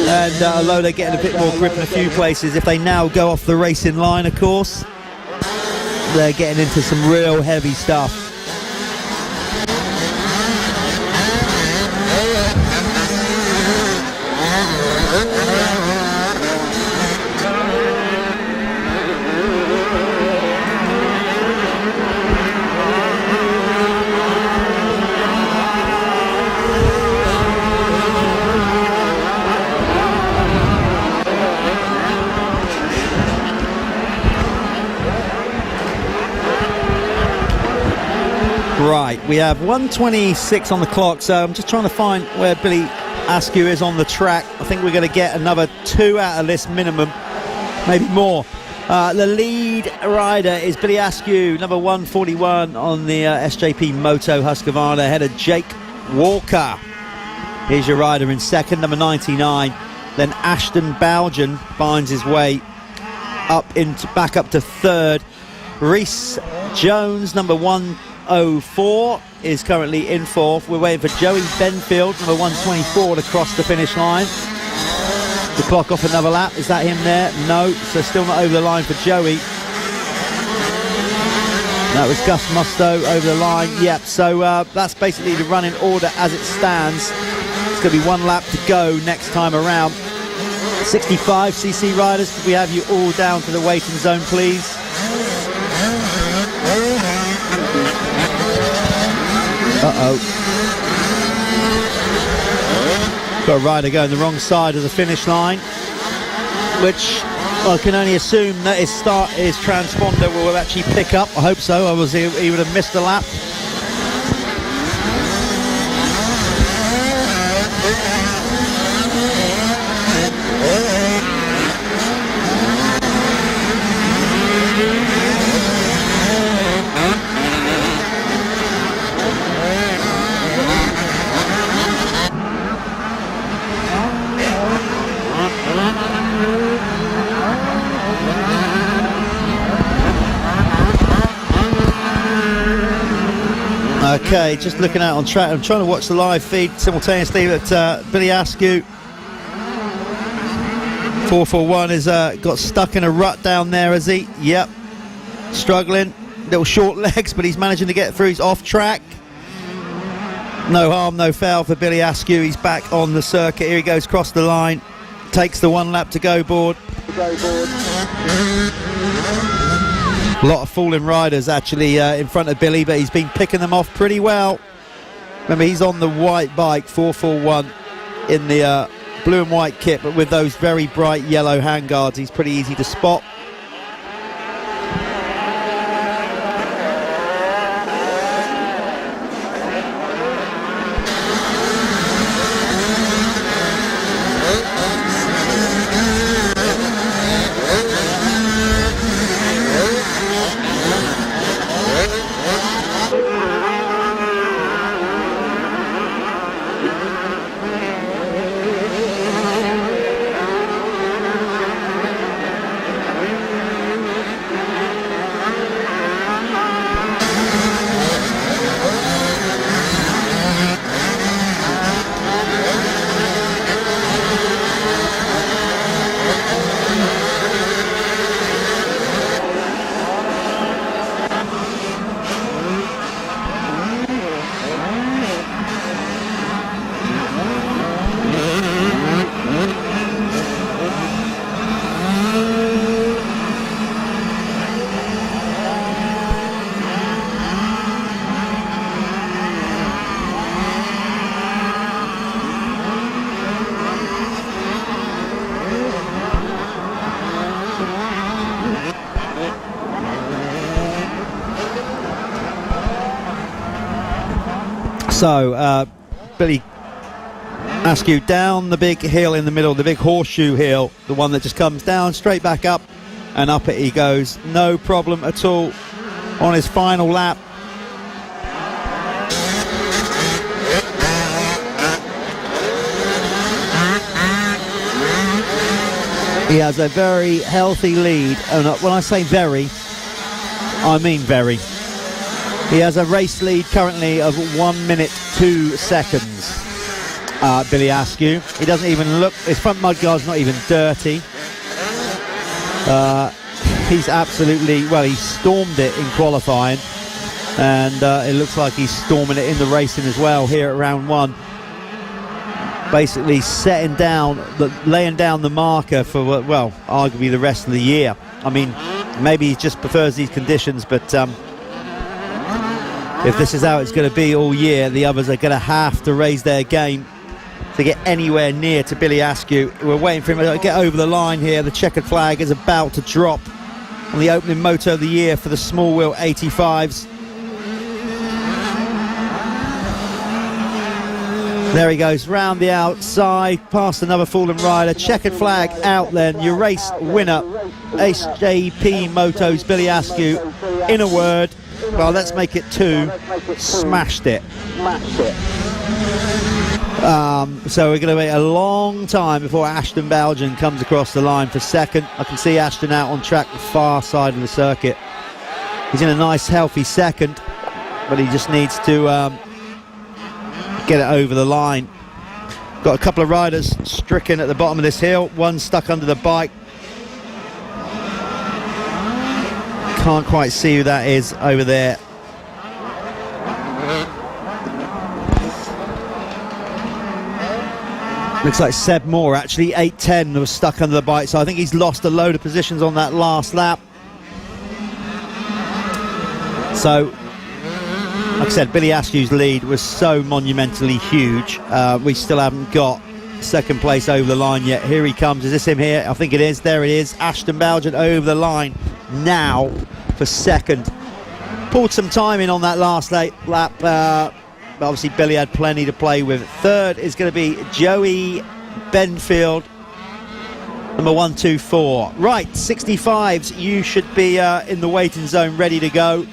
And although they're getting a bit more grip in a few places, if they now go off the racing line, of course, they're getting into some real heavy stuff. Right, we have 1:26 on the clock, so I'm just trying to find where Billy Askew is on the track. I think we're going to get another 2 out of this minimum, maybe more. The lead rider is Billy Askew, number 141 on the SJP Moto Husqvarna, ahead of Jake Walker. Here's your rider in 2nd, number 99. Then Ashton Bowden finds his way back up to 3rd. Reece Jones, number 104, is currently in 4th. We're waiting for Joey Benfield, number 124, to cross the finish line. The clock off another lap. Is that him there? No, so still not over the line for Joey. That was Gus Musto over the line. Yep, so that's basically the running order as it stands. It's going to be 1 lap to go next time around. 65cc riders, could we have you all down to the waiting zone, please? Got a rider going the wrong side of the finish line, which I can only assume that his transponder will actually pick up. I hope so, otherwise he would have missed a lap. Okay, just looking out on track. I'm trying to watch the live feed simultaneously, but Billy Askew 441 has got stuck in a rut down there, has he? Yep, struggling, little short legs, but he's managing to get through. He's off track. No harm, no foul for Billy Askew. He's back on the circuit. Here he goes across the line, takes the 1 lap to go board. A lot of falling riders actually in front of Billy, but he's been picking them off pretty well. Remember, he's on the white bike, 441, in the blue and white kit, but with those very bright yellow handguards, he's pretty easy to spot. So Billy Askew down the big hill in the middle, the big horseshoe hill, the one that just comes down straight back up, and up it he goes, no problem at all on his final lap. He has a very healthy lead, and when I say very, I mean very. He has a race lead currently of 1 minute 2 seconds. Billy Askew. He doesn't even look, his front mudguard's not even dirty. He's absolutely, well, he stormed it in qualifying, and it looks like he's storming it in the racing as well here at round 1. Basically laying down the marker for, well, arguably the rest of the year. I mean, maybe he just prefers these conditions, but if this is how it's going to be all year, the others are going to have to raise their game to get anywhere near to Billy Askew. We're waiting for him to get over the line here. The checkered flag is about to drop on the opening moto of the year for the small wheel 85s. There he goes, round the outside, past another fallen rider. Checkered flag out then. Your race winner, SJP Motos Billy Askew. In a word, well, let's make it 2. Smashed it. So we're going to wait a long time before Ashton Bowden comes across the line for second. I can see Ashton out on track, the far side of the circuit. He's in a nice healthy second, but he just needs to get it over the line. Got a couple of riders stricken at the bottom of this hill, one stuck under the bike. Can't quite see who that is over there. Looks like Seb Moore, actually, 8:10 was stuck under the bike, so I think he's lost a load of positions on that last lap. So, like I said, Billy Askew's lead was so monumentally huge. We still haven't got second place over the line yet. Here he comes. Is this him here? I think it is. There it is. Ashton Bowden over the line now for second. Pulled some time in on that last lap. But obviously Billy had plenty to play with. Third is going to be Joey Benfield, number 124. Right, 65s, you should be in the waiting zone ready to go.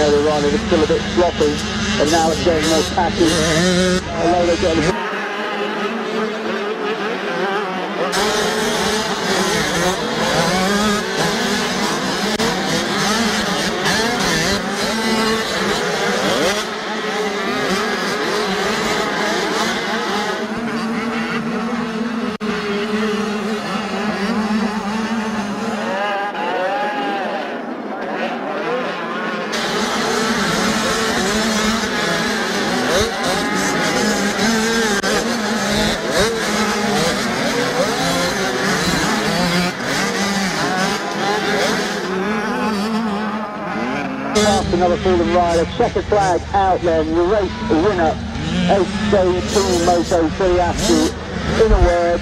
earlier on, it was still a bit sloppy, and now it's getting more patchy. Although they're getting... Another fallen rider, checkered flag out then, your race winner, HJT Moto 3 Ashley, in a word.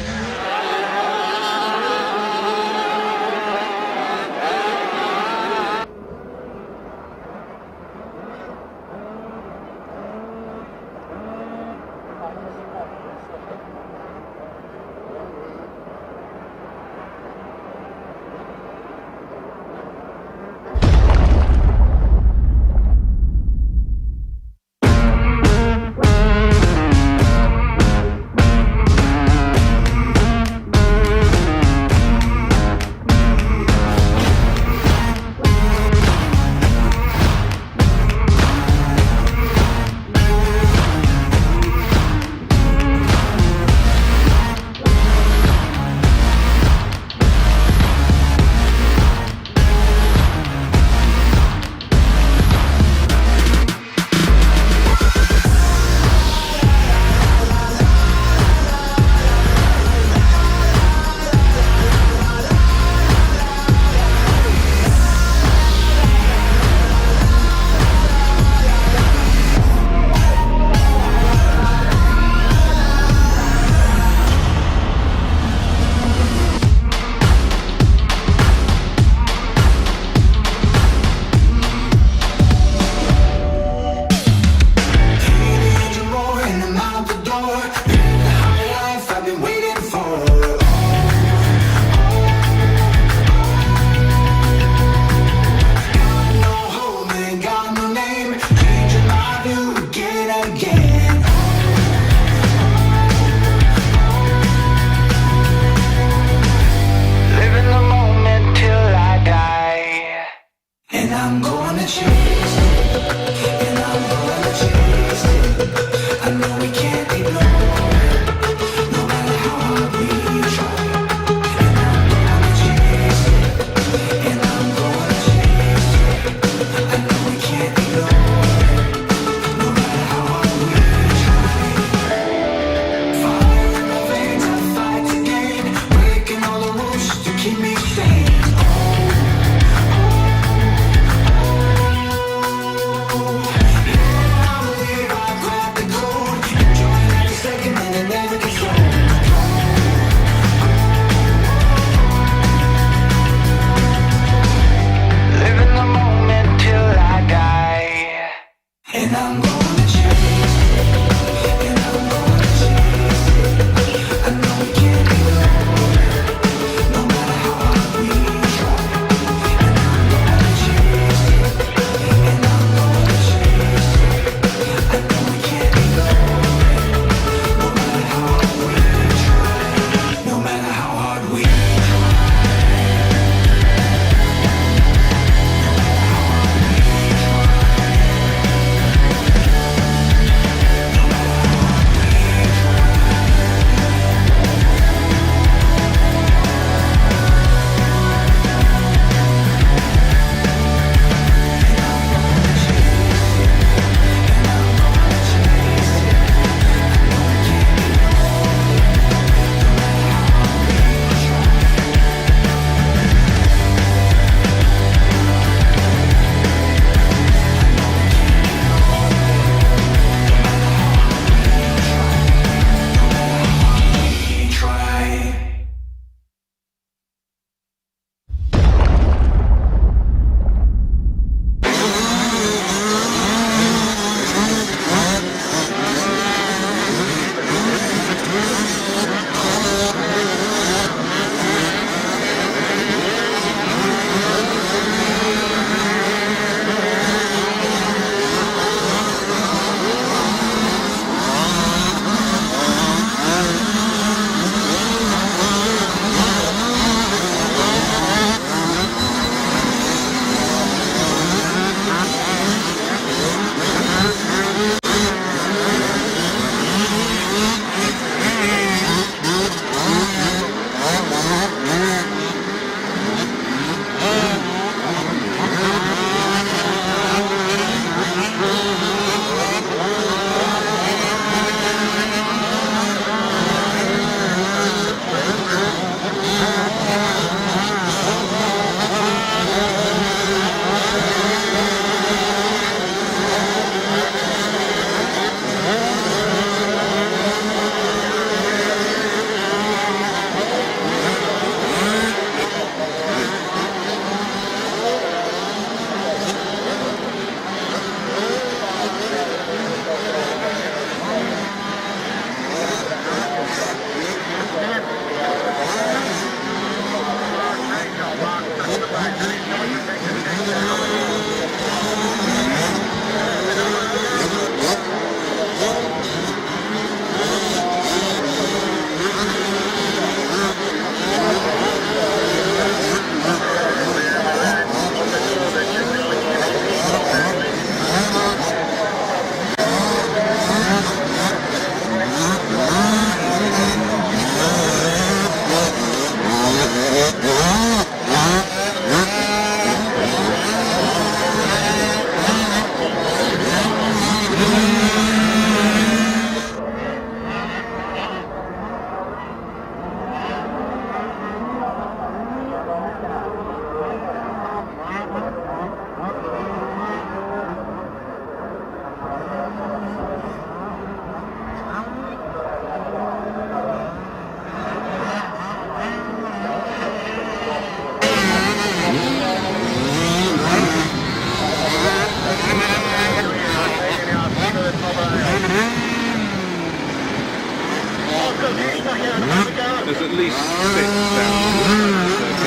There's at least 6 down.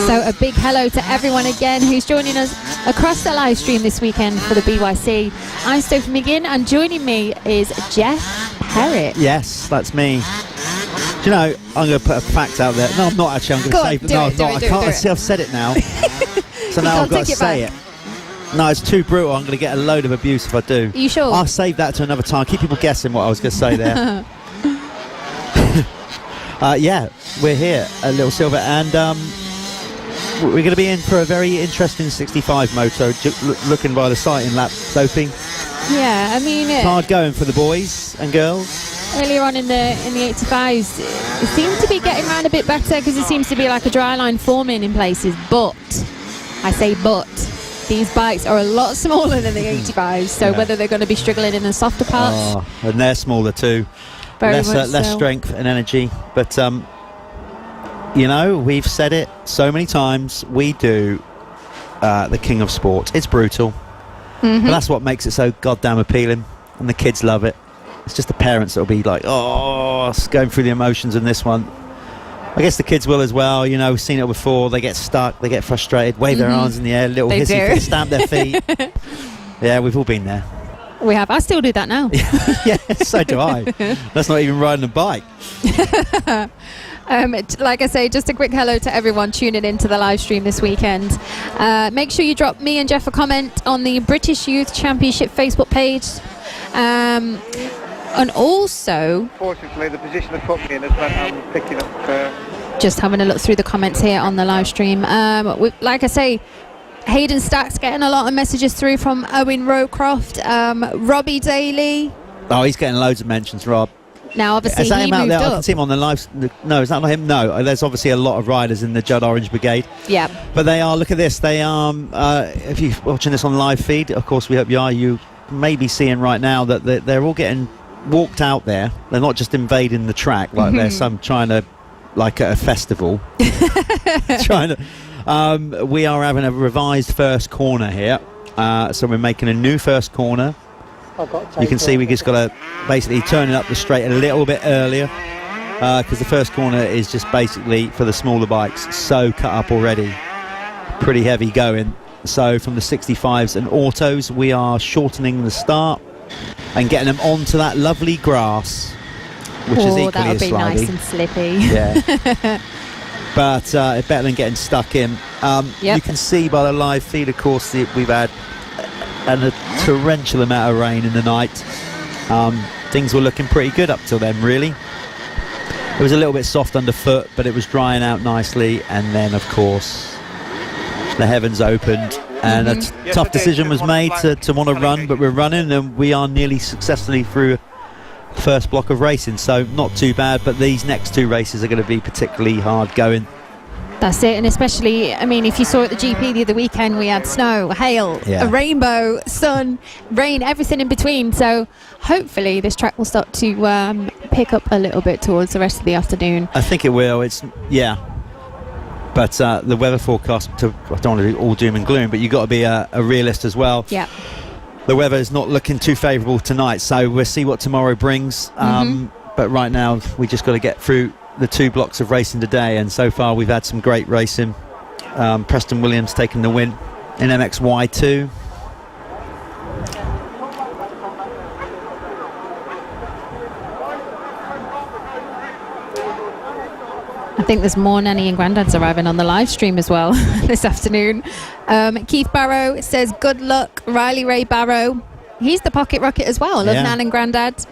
So a big hello to everyone again who's joining us across the live stream this weekend for the BYC. I'm Sophie McGinn, and joining me is Jeff Herrick. Yes, that's me. Do you know, I'm going to put a fact out there. No, I'm not actually. I'm Go going on, to say do no, it, I'm do not. it, I do it, can't do it. see. I've said it now. So now can't I've got to take it say back. it. No, it's too brutal. I'm going to get a load of abuse if I do. Are you sure? I'll save that to another time. Keep people guessing what I was going to say there. Yeah, we're here at Little Silver, and we're going to be in for a very interesting 65 moto. Looking by the sighting lap, Sophie. Yeah, I mean, Hard going for the boys and girls. earlier on in the 85s, it seemed to be getting around a bit better because it seems to be like a dry line forming in places. But I say but. These bikes are a lot smaller than the 85s, so Yeah. whether they're going to be struggling in the softer parts, Oh, and they're smaller too. very less much less so. strength and energy, but you know, we've said it so many times, we do the King of Sport. It's brutal, but that's what makes it so goddamn appealing, and the kids love it. It's just the parents that'll be like, oh, it's going through the emotions in this one. I guess the kids will as well. You know, we've seen it before. They get stuck, they get frustrated, wave their arms in the air, little They hissy do. fit, stamp their feet. Yeah, we've all been there. We have. I still do that now. Yeah, so do I. That's not even riding a bike. Like I say, just a quick hello to everyone tuning into the live stream this weekend. Make sure you drop me and Jeff a comment on the British Youth Championship Facebook page. And also, Fortunately, the position they put me in has meant I'm picking up. just having a look through the comments here on the live stream. Like I say, Hayden Stack's getting a lot of messages through from Owen Rowcroft, Robbie Daly. Oh, he's getting loads of mentions, Rob. Now, obviously, Is that he him out moved there? I can up. see him on the live. No, is that not him? No, there's obviously a lot of riders in the Judd Orange Brigade. Yeah. But they are, look at this, they are, if you're watching this on live feed, of course we hope you are, you may be seeing right now that they're all getting walked out there. They're not just invading the track like there's some trying to, like at a festival. Trying to, we are having a revised first corner here. So we're making a new first corner. You can see we just got to basically turn it up the straight a little bit earlier because the first corner is just basically for the smaller bikes so cut up already, pretty heavy going. So from the 65s and autos we are shortening the start and getting them onto that lovely grass, which is equally that would as be slimy. nice and slippy. Yeah. But better than getting stuck in. Yep. You can see by the live feed, of course, we've had a torrential amount of rain in the night. Things were looking pretty good up till then, really. It was a little bit soft underfoot, but it was drying out nicely. And then, of course, the heavens opened and a tough decision was made to want to run, but we're running and we are nearly successfully through the first block of racing, so not too bad. But these next two races are going to be particularly hard going. That's it, and especially, I mean, if you saw at the GP the other weekend, we had snow, hail, Yeah. a rainbow, sun, rain, everything in between. So hopefully this track will start to pick up a little bit towards the rest of the afternoon. I think it will. But the weather forecast, I don't want to do all doom and gloom, but you've got to be a realist as well. Yeah. The weather is not looking too favourable tonight, so we'll see what tomorrow brings. But right now, we just got to get through the two blocks of racing today, and so far we've had some great racing. Preston Williams taking the win in MXY2. I think there's more Nanny and Granddads arriving on the live stream as well this afternoon. Keith Barrow says, good luck. Riley Ray Barrow, he's the pocket rocket as well, of Yeah. Nan and Grandad.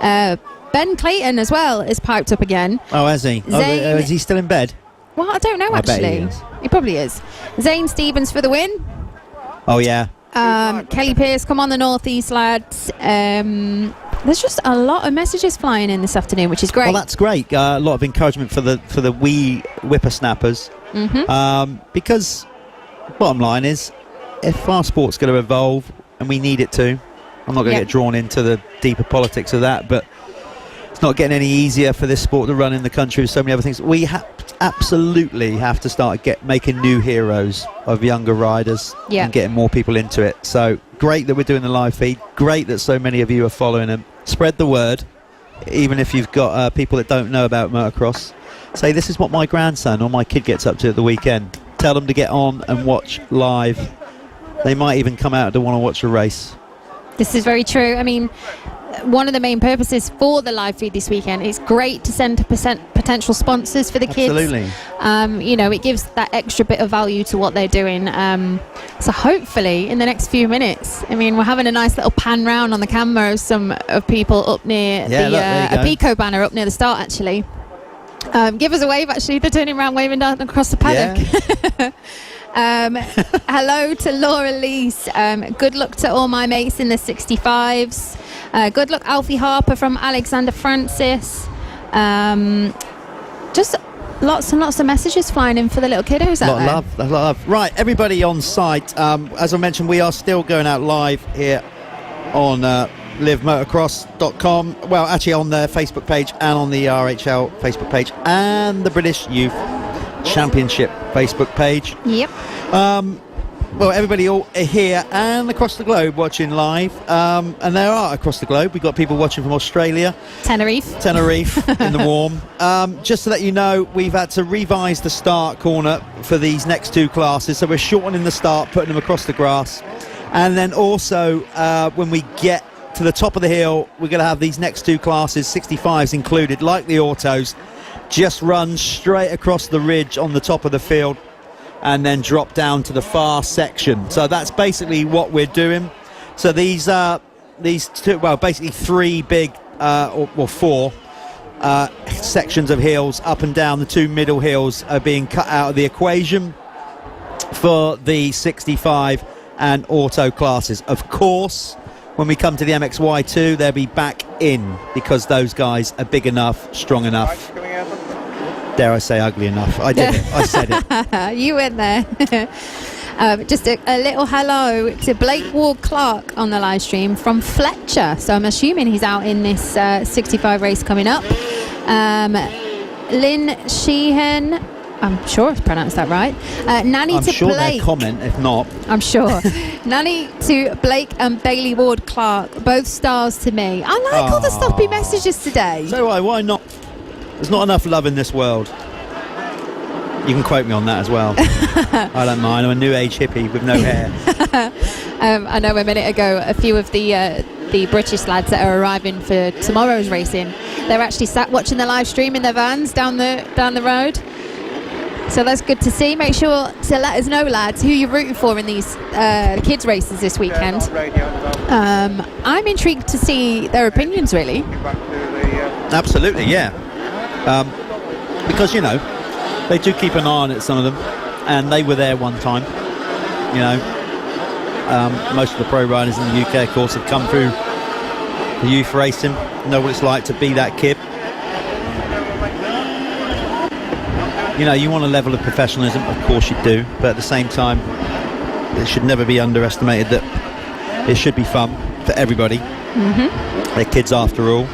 Ben Clayton as well is piped up again. Oh, has he? Zane- Is he still in bed? Well, I don't know I bet he actually. is. He probably is. Zane Stevens for the win. Oh, yeah. Kelly Pierce, come on the Northeast lads. There's just a lot of messages flying in this afternoon, which is great. Well, that's great. A lot of encouragement for the wee whippersnappers. Because bottom line is, if our sport's going to evolve, and we need it to, I'm not going to Yeah. get drawn into the deeper politics of that, but it's not getting any easier for this sport to run in the country with so many other things. We absolutely have to start making new heroes of younger riders Yeah. and getting more people into it. So great that we're doing the live feed. Great that so many of you are following them. Spread the word, even if you've got people that don't know about motocross. Say, this is what my grandson or my kid gets up to at the weekend. Tell them to get on and watch live. They might even come out to want to watch a race. This is very true. I mean, one of the main purposes for the live feed this weekend is great to send to potential sponsors for the kids. Absolutely. You know, it gives that extra bit of value to what they're doing. So hopefully in the next few minutes, I mean, we're having a nice little pan round on the camera of some of people up near Yeah, look, there you a Pico banner up near the start, actually. Give us a wave, actually. They're turning around, waving down across the paddock. Hello to Laura Lees. Good luck to all my mates in the 65s. Good luck, Alfie Harper from Alexander Francis. Just lots and lots of messages flying in for the little kiddos A out lot there. of love. Right, everybody on site. As I mentioned, we are still going out live here on livemotocross.com. Well, actually on the Facebook page and on the RHL Facebook page and the British Youth Championship Facebook page. Yep. Well, everybody all here and across the globe watching live. And there are across the globe. We've got people watching from Australia, Tenerife. in the warm. Just to let you know, we've had to revise the start corner for these next two classes. So we're shortening the start, putting them across the grass. And then also, when we get to the top of the hill, we're going to have these next two classes, 65s included, like the autos, just run straight across the ridge on the top of the field and then drop down to the far section. So that's basically what we're doing. So these two, well, basically three big or four sections of hills up and down. The two middle hills are being cut out of the equation for the 65 and auto classes. Of course, when we come to the MXY2, they'll be back in because those guys are big enough, strong enough. Coming out of Dare I say ugly enough? I did it. I said it. You went there. Just a little hello to Blake Ward Clark on the live stream from Fletcher. So I'm assuming he's out in this 65 race coming up. Lynn Sheehan, I'm sure I've pronounced that right. Nanny I'm to sure Blake. they'll comment. If not, I'm sure. Nanny to Blake and Bailey Ward Clark, both stars to me. I like all the sloppy messages today. so why not? There's not enough love in this world. You can quote me on that as well. I don't mind. I'm a new age hippie with no hair. I know a minute ago a few of the British lads that are arriving for tomorrow's racing, they're actually sat watching the live stream in their vans down the road. So that's good to see. Make sure to let us know, lads, who you're rooting for in these kids races this weekend. radio at the moment. I'm intrigued to see their opinions, really. Back to the Absolutely, yeah. Because, you know, they do keep an eye on it, some of them, and they were there one time. You know, most of the pro riders in the UK, of course, have come through the youth racing, know what it's like to be that kid. You know, you want a level of professionalism, of course you do, but at the same time, it should never be underestimated that it should be fun for everybody. Mm-hmm. They're kids after all.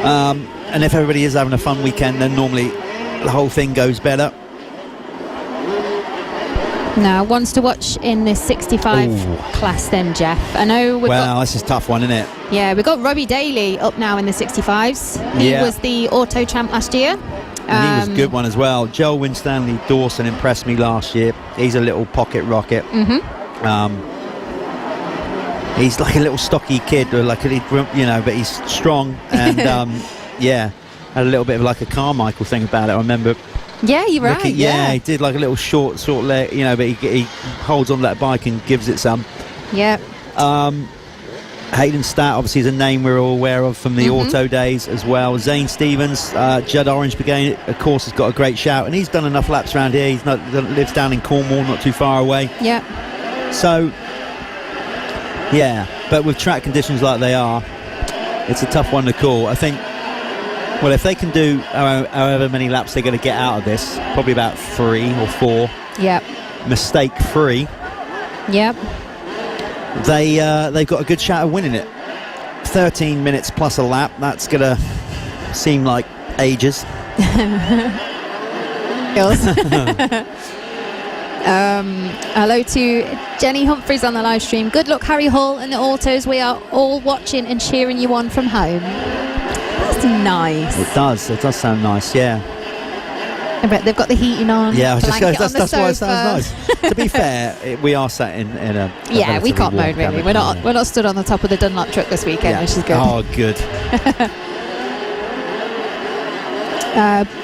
And if everybody is having a fun weekend, then normally the whole thing goes better. Now, ones to watch in this 65 Ooh. class then, Jeff. I know we've got... Well, this is a tough one, isn't it? Yeah, we've got Robbie Daly up now in the 65s. He Yeah. was the auto champ last year. And he was a good one as well. Joel Winstanley Dawson impressed me last year. He's a little pocket rocket. Mm-hmm. He's like a little stocky kid, or like but he's strong and yeah, had a little bit of like a Carmichael thing about it. I remember. Yeah, you're right. Yeah, he did like a little short leg, but he holds on to that bike and gives it some. Yeah. Hayden Stat obviously is a name we're all aware of from the auto days as well. Zane Stevens, Judd Orange Brigade, of course, has got a great shout, and he's done enough laps around here. He's lives down in Cornwall, not too far away. Yeah. So, yeah, but with track conditions like they are, it's a tough one to call. I think, well, if they can do however many laps they're going to get out of this, probably about 3 or 4, Yep. mistake free, Yep. they've got a good shot of winning it. 13 minutes plus a lap. That's gonna seem like ages. Hello to Jenny Humphreys on the live stream. Good luck, Harry Hall and the Autos. We are all watching and cheering you on from home. That's nice. It does sound nice, yeah. I bet they've got the heating on. Yeah, I was just blanket going, on the that's why it sofa. sounds nice. To be fair, we are sat in a Yeah, we relatively can't warm moan really. cabin. We're not stood on the top of the Dunlop truck this weekend, Yeah. which is good. Oh, good.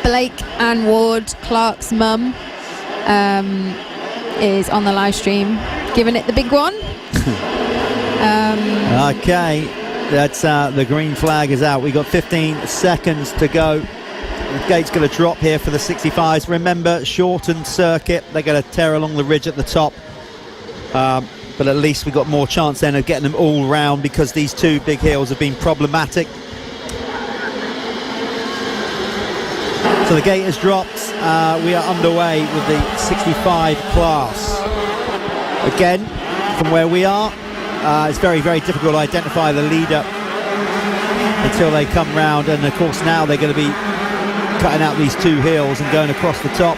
Blake Ann Ward, Clark's mum, is on the live stream, giving it the big one. Okay, that's the green flag is out. We got 15 seconds to go. The gate's going to drop here for the 65s. Remember, shortened circuit. They're going to tear along the ridge at the top. But at least we've got more chance then of getting them all round, because these two big hills have been problematic. So the gate has dropped. We are underway with the 65 class. Again, from where we are, it's very, very difficult to identify the leader until they come round. And of course now they're going to be cutting out these two hills and going across the top.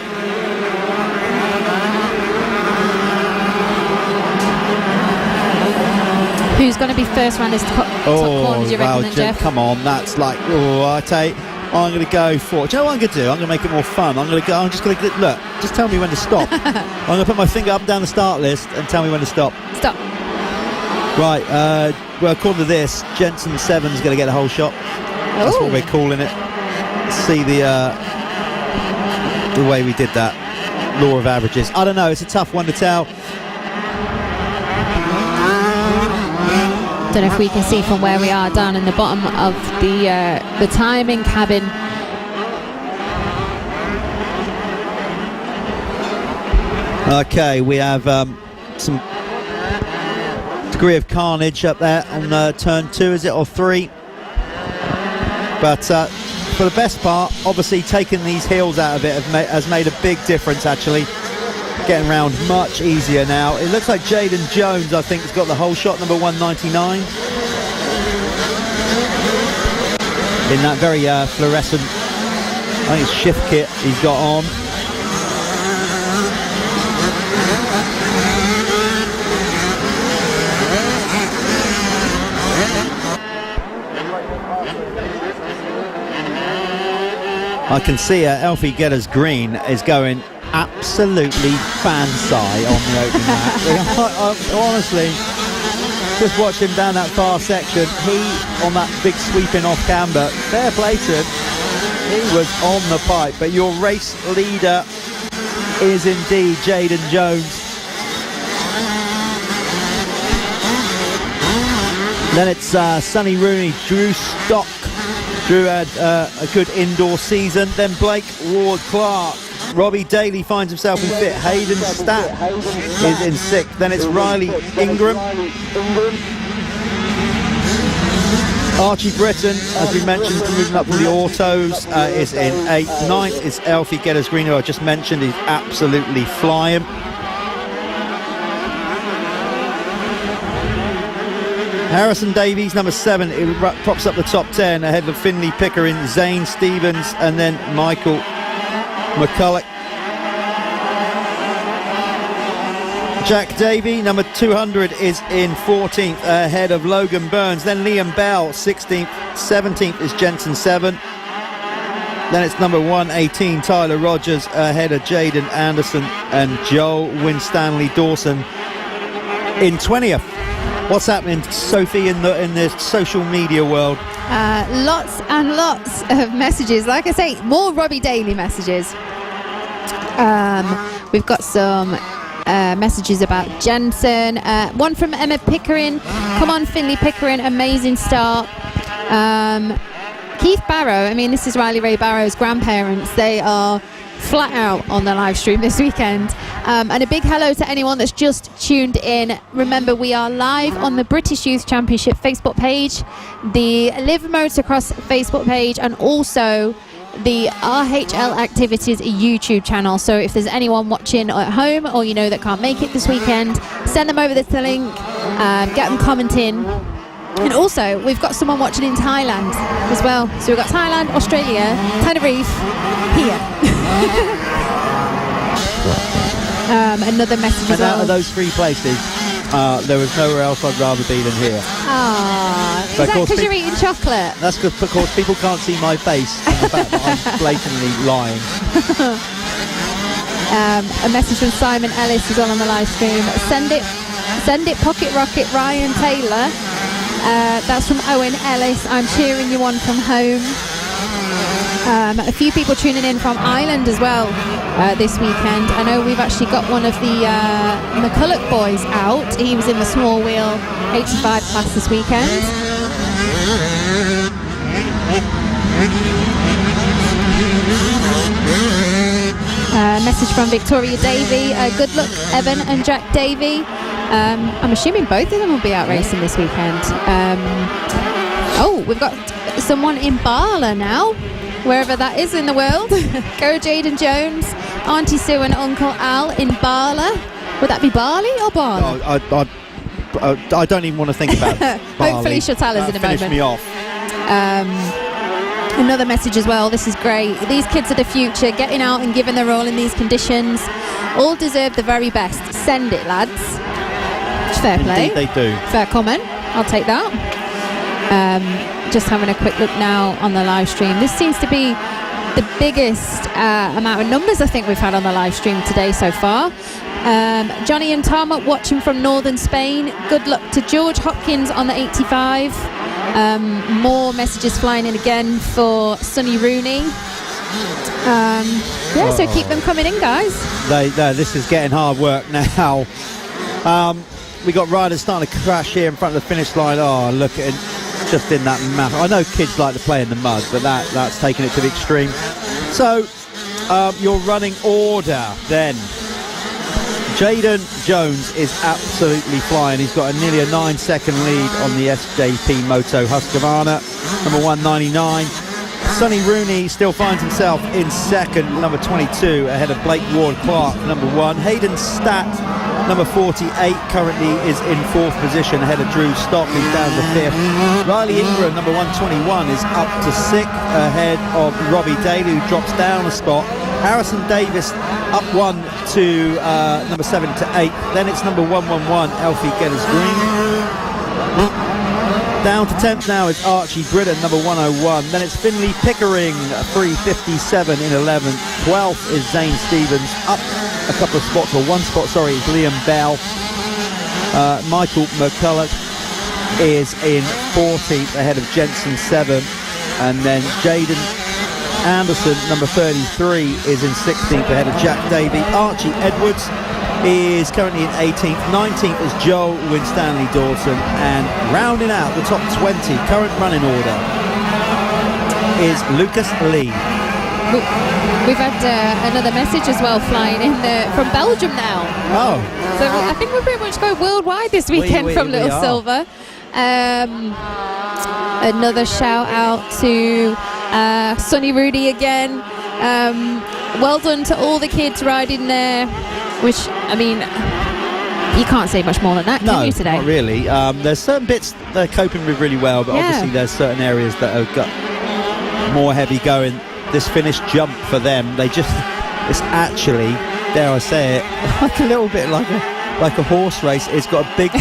Who's going to be first round this top corner, do you reckon, then, Jeff? Come on, that's like, I tell you, I'm going to go for, do you know what I'm going to do? I'm going to make it more fun. I'm just going to, look, just tell me when to stop. I'm going to put my finger up and down the start list and tell me when to stop. Stop. Right, well, according to this, Jensen 7's going to get a whole shot. That's what we're calling it. See the way we did that. Law of averages. I don't know, it's a tough one to tell. Don't know if we can see from where we are down in the bottom of the timing cabin. Okay, we have some degree of carnage up there on turn 2, is it, or 3? But for the best part, obviously taking these hills out of it has made a big difference, actually. Getting around much easier now. It looks like Jaden Jones, I think, has got the whole shot, number 199. In that very fluorescent, I think it's shift kit he's got on. I can see Alfie Geddes Green is going absolutely fan-sci on the opening lap. Honestly, just watch him down that far section. He, on that big sweeping off camber, fair play to him. He was on the pipe. But your race leader is indeed Jaden Jones. Then it's Sonny Rooney, Drew Stock. Drew had a good indoor season. Then Blake Ward Clark. Robbie Daly finds himself in fifth. Hayden Stapp is in sixth. Then it's Riley Ingram. Archie Britton, as we mentioned, moving up from the autos, is in eighth. Ninth is Alfie Geddes Green, who I just mentioned. He's absolutely flying. Harrison Davies, number 7, it props up the top 10 ahead of Finley Pickering, Zane Stevens, and then Michael McCulloch. Jack Davey, number 200, is in 14th ahead of Logan Burns. Then Liam Bell, 16th. 17th is Jensen 7. Then it's number 118, Tyler Rogers, ahead of Jaden Anderson and Joel Winstanley Dawson in 20th. What's happening, Sophie, in the social media world? Lots and lots of messages. Like I say, more Robbie Daly messages. We've got some messages about Jensen. One from Emma Pickering. Come on, Finley Pickering, amazing start. Keith Barrow, I mean, this is Riley Ray Barrow's grandparents. They are flat out on the live stream this weekend. And a big hello to anyone that's just tuned in. Remember, we are live on the British Youth Championship Facebook page, the Live Motocross Facebook page, and also the RHL Activities YouTube channel. So if there's anyone watching at home or you know that can't make it this weekend, send them over the link Get them commenting. And also, we've got someone watching in Thailand as well. So we've got Thailand, Australia, Tenerife, here. Another message as And out well. of those three places, there was nowhere else I'd rather be than here. Ah, is But of that course because you're pe- eating chocolate? That's because, of course, people can't see my face and the fact that I'm blatantly lying. A message from Simon Ellis is on the live stream. Send it, Pocket Rocket Ryan Taylor. That's from Owen Ellis. I'm cheering you on from home. A few people tuning in from Ireland as well this weekend. I know we've actually got one of the McCulloch boys out. He was in the small wheel 85 class this weekend. Message from Victoria Davey. Good luck, Evan and Jack Davey. I'm assuming both of them will be out racing this weekend. We've got someone in Barla now, wherever that is in the world. Go Jaden Jones, Auntie Sue and Uncle Al in Barla. Would that be Barley or Barla? I don't even want to think about it. Hopefully she'll tell us in a finish moment. me off. Another message as well. This is great. These kids are the future, getting out and giving their all in these conditions. All deserve the very best. Send it, lads. Fair play. Indeed they do. Fair comment. I'll take that. Just having a quick look now on the live stream. This seems to be the biggest amount of numbers I think we've had on the live stream today so far. Johnny and Tom are watching from northern Spain. Good luck to George Hopkins on the 85. More messages flying in again for Sonny Rooney. So keep them coming in, guys. This is getting hard work now. We got riders starting to crash here in front of the finish line. Oh, look at it, just in that map. I know kids like to play in the mud, but that's taking it to the extreme. So, your running order then. Jaden Jones is absolutely flying. He's got nearly a 9-second lead on the SJP Moto Husqvarna, number 199. Sonny Rooney still finds himself in second, number 22, ahead of Blake Ward Clark, number 1. Hayden Statt, number 48, currently is in 4th position, ahead of Drew Stock, who's down to 5th. Riley Ingram, number 121, is up to 6th, ahead of Robbie Daly, who drops down a spot. Harrison Davis up 1 to number 7 to 8. Then it's number 111, Alfie Getters Green. Down to 10th now is Archie Britton, number 101. Then it's Finley Pickering, 357 in 11th. 12th is Zane Stevens. Up a couple of spots, or one spot, sorry, is Liam Bell. Michael McCulloch is in 14th, ahead of Jensen 7th. And then Jaden Anderson, number 33, is in 16th, ahead of Jack Davey. Archie Edwards is currently in 18th. 19th is Joel Winstanley Dawson. And rounding out the top 20, current running order, is Lucas Lee. We've had another message as well flying in from Belgium now. Oh. So I think we're pretty much going worldwide this weekend from Little are. Silver. Another shout out to Sonny Rooney again. Well done to all the kids riding there, which, I mean, you can't say much more than that, can you, today? Not really. There's certain bits they're coping with really well, but obviously there's certain areas that have got more heavy going. This finish jump for them, it's actually, dare I say it, like a little bit like a horse race. It's got a big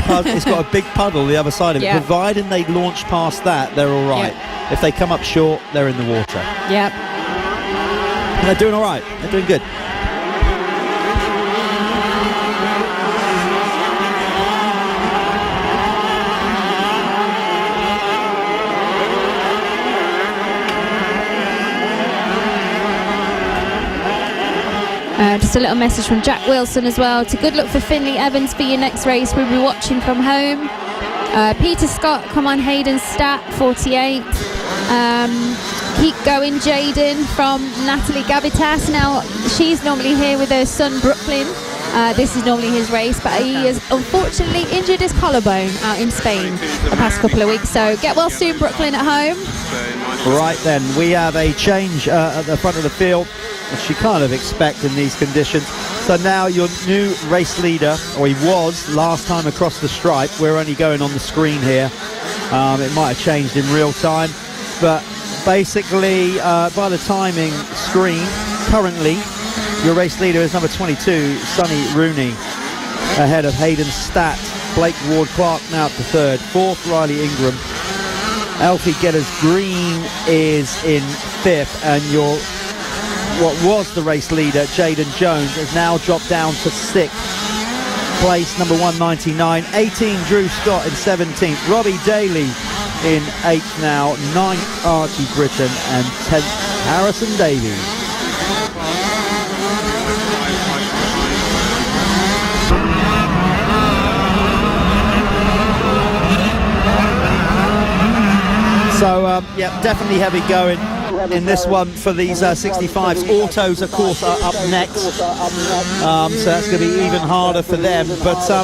puddle the other side of it. Providing they launch past that, they're all right. If they come up short, they're in the water. Yep. And they're doing all right. They're doing good. Just a little message from Jack Wilson as well. To good luck for Finley Evans for your next race. We'll be watching from home. Peter Scott, come on, Hayden Statt, 48. Keep going, Jaden from Natalie Gavitas. Now, she's normally here with her son, Brooklyn. This is normally his race, but he has unfortunately injured his collarbone out in Spain the past couple of weeks. So get well soon, Brooklyn, at home. Right then, we have a change at the front of the field, which you kind of expect in these conditions. So now your new race leader, or he was last time across the stripe. We're only going on the screen here. It might have changed in real time, but basically by the timing screen, currently your race leader is number 22, Sonny Rooney, ahead of Hayden Statt. Blake Ward-Clark now up to third. Fourth, Riley Ingram. Alfie Getters Green is in fifth, and your what was the race leader, Jaden Jones, has now dropped down to sixth place, number 199. 18, Drew Scott in 17th. Robbie Daly in 8th now. 9th, Archie Britton, and 10th, Harrison Davies. So, yeah, definitely heavy going in this one for these 65s. Autos, of course, are up next. So that's going to be even harder for them. But so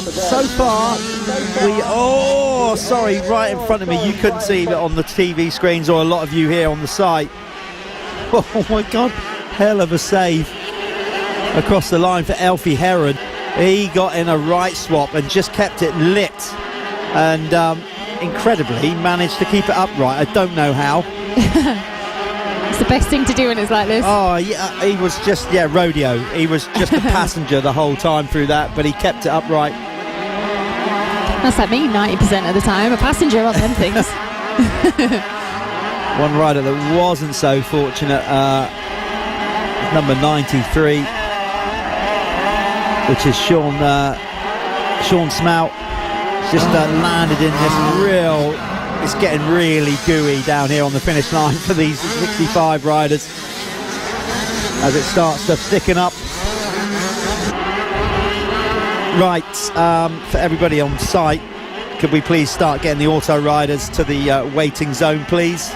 far, right in front of me. You couldn't see it on the TV screens, or a lot of you here on the site. Oh, my God. Hell of a save across the line for Alfie Heron. He got in a right swap and just kept it lit. And incredibly managed to keep it upright. I don't know how. It's the best thing to do when it's like this. Oh yeah, he was just rodeo. He was just a passenger the whole time through that, but he kept it upright. That's like me 90% of the time, a passenger on them things. One rider that wasn't so fortunate, number 93, which is Sean Smout. Just landed in this it's getting really gooey down here on the finish line for these 65 riders as it starts to thicken up. Right, for everybody on site, could we please start getting the auto riders to the waiting zone, please?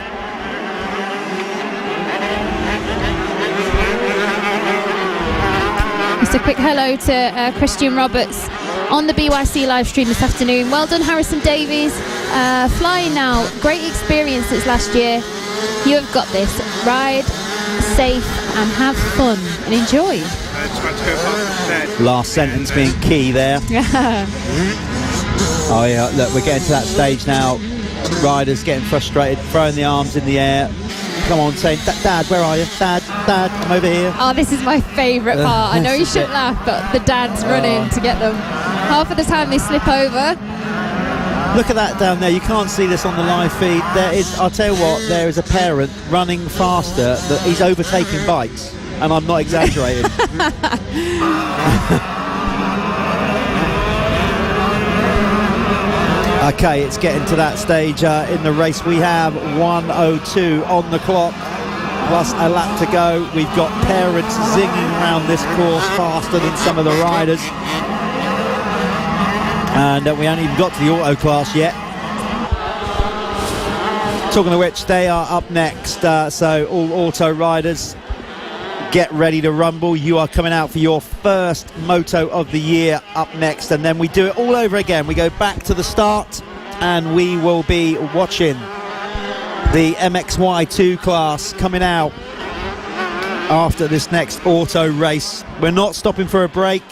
Just a quick hello to Christian Roberts on the BYC live stream this afternoon. Well done, Harrison Davies. Flying now. Great experience since last year. You have got this. Ride safe and have fun and enjoy. Last sentence being key there. Oh yeah, look, we're getting to that stage now. Riders getting frustrated, throwing the arms in the air. Come on, saying, Dad, where are you? Dad, come over here. Oh, this is my favourite part. I know you shouldn't laugh, but the dad's running to get them. Half of the time they slip over. Look at that down there. You can't see this on the live feed. There is, I'll tell you what, there is a parent running faster that he's overtaking bikes, and I'm not exaggerating. Okay, it's getting to that stage in the race. We have 1:02 on the clock, plus a lap to go. We've got parents zinging around this course faster than some of the riders. And we haven't even got to the auto class yet. Talking of which, they are up next. So all auto riders, get ready to rumble. You are coming out for your first moto of the year up next. And then we do it all over again. We go back to the start and we will be watching the MXY2 class coming out after this next auto race. We're not stopping for a break.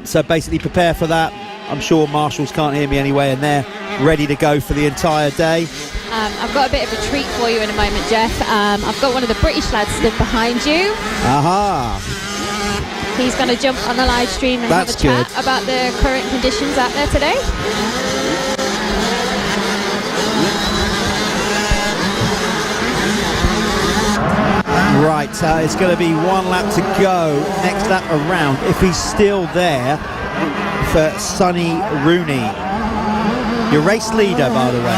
So basically prepare for that. I'm sure marshals can't hear me anyway, and they're ready to go for the entire day. I've got a bit of a treat for you in a moment, Jeff. I've got one of the British lads stood behind you. Aha! He's going to jump on the live stream and That's have a chat good. about the current conditions out there today. Right, it's going to be one lap to go. Next lap around, if he's still there, for Sonny Rooney. Your race leader, by the way.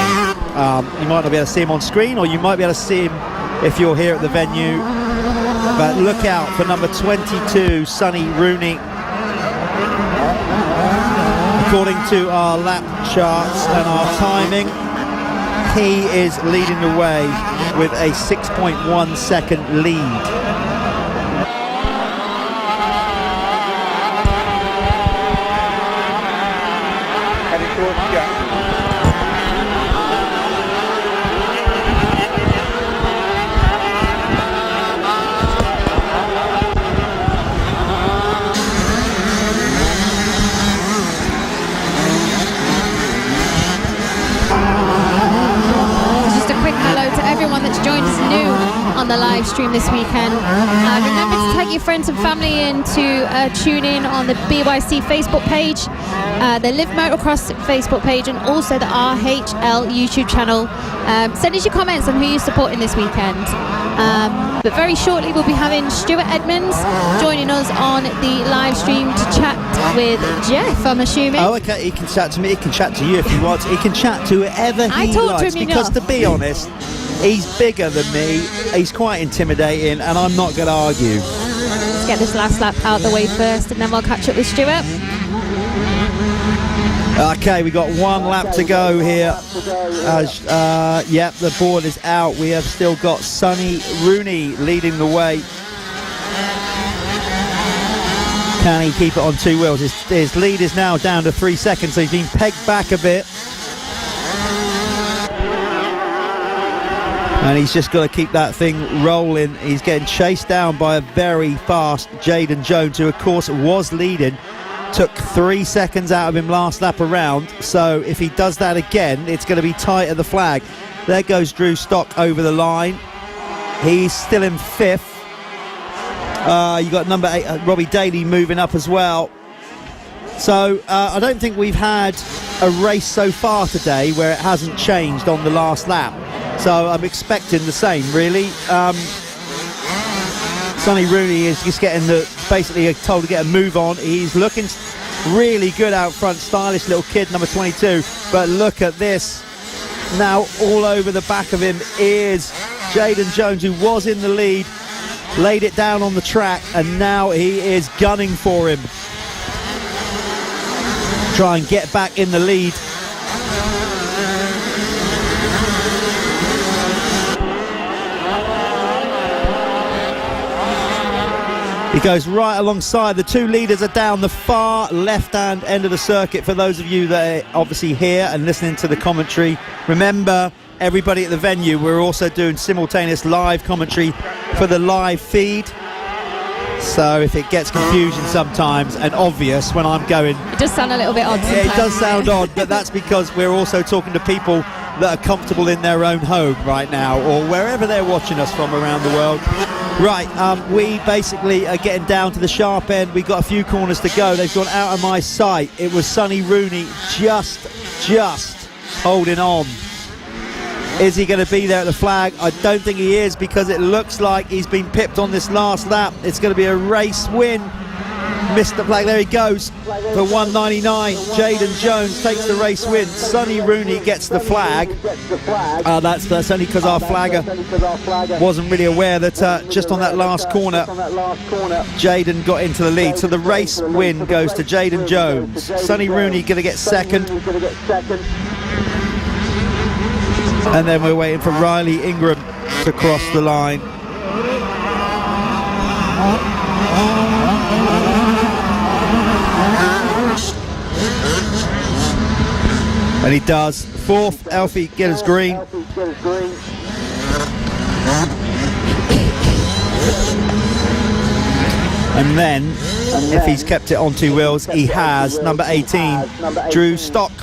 You might not be able to see him on screen, or you might be able to see him if you're here at the venue. But look out for number 22, Sonny Rooney. According to our lap charts and our timing, he is leading the way with a 6.1 second lead. Heading towards Jack. on the live stream this weekend. Remember to tag your friends and family in to tune in on the BYC Facebook page, the Live Motocross Facebook page, and also the RHL YouTube channel. Send us your comments on who you're supporting this weekend. But very shortly we'll be having Stuart Edmonds joining us on the live stream to chat with Jeff, I'm assuming. Oh, okay. He can chat to me. He can chat to you if he wants. He can chat to whoever I he talk to likes. him Because enough. to be honest, he's bigger than me. He's quite intimidating, and I'm not going to argue. Let's get this last lap out the way first, and then we'll catch up with Stuart. Okay, we got one lap to go here. Yep, the board is out. We have still got Sonny Rooney leading the way. Can he keep it on two wheels? His lead is now down to 3 seconds, so he's been pegged back a bit. And he's just got to keep that thing rolling. He's getting chased down by a very fast Jayden Jones, who of course was leading. Took 3 seconds out of him last lap around, so if he does that again, it's going to be tight at the flag. There goes Drew Stock over the line. He's still in 5th. You got number 8, Robbie Daly, moving up as well. So I don't think we've had a race so far today where it hasn't changed on the last lap. So I'm expecting the same, really. Sonny Rooney is just getting basically told to get a move on. He's looking really good out front, stylish little kid, number 22. But look at this. Now all over the back of him is Jayden Jones, who was in the lead, laid it down on the track, and now he is gunning for him. Try and get back in the lead. He goes right alongside. The two leaders are down the far left-hand end of the circuit. For those of you that are obviously here and listening to the commentary, remember, everybody at the venue, we're also doing simultaneous live commentary for the live feed. So if it gets confusion sometimes and obvious when I'm going, It does sound a little bit odd sometimes. it does sound odd, but that's because we're also talking to people that are comfortable in their own home right now, or wherever they're watching us from around the world. Right, we basically are getting down to the sharp end. We've got a few corners to go. They've gone out of my sight. It was Sonny Rooney just holding on. Is he going to be there at the flag? I don't think he is, because it looks like he's been pipped on this last lap. It's going to be a race win. Missed the flag. There he goes for 199. Jayden Jones takes the race win. Sonny Rooney gets the flag. That's only because our flagger wasn't really aware that just on that last corner, Jayden got into the lead. So the race win goes to Jayden Jones. Sonny Rooney going to get second. And then we're waiting for Riley Ingram to cross the line. And he does. 4th, Alfie Gillis Green. And then, if he's kept it on two wheels, he has number 18, Drew Stock.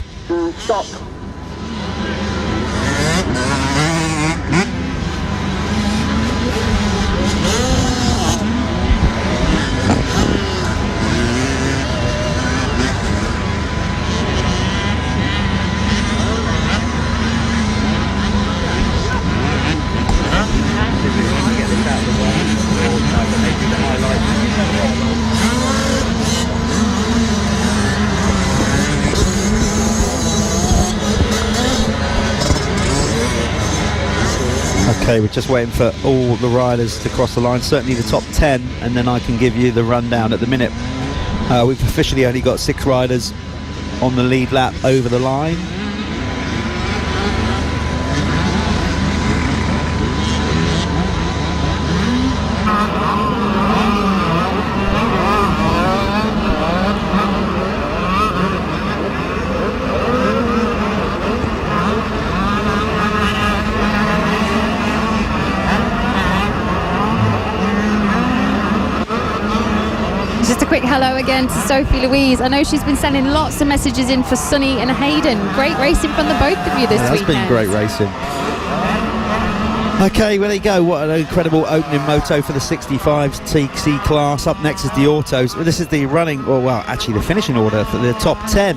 Okay, we're just waiting for all the riders to cross the line, certainly the top 10, and then I can give you the rundown. At the minute, we've officially only got 6 riders on the lead lap over the line. Just a quick hello again to Sophie Louise. I know she's been sending lots of messages in for Sonny and Hayden. Great racing from the both of you this That's weekend. been great racing. Okay, well there you go. What an incredible opening moto for the 65 TC class. Up next is the autos. This is the running, or well, actually the finishing order for the top 10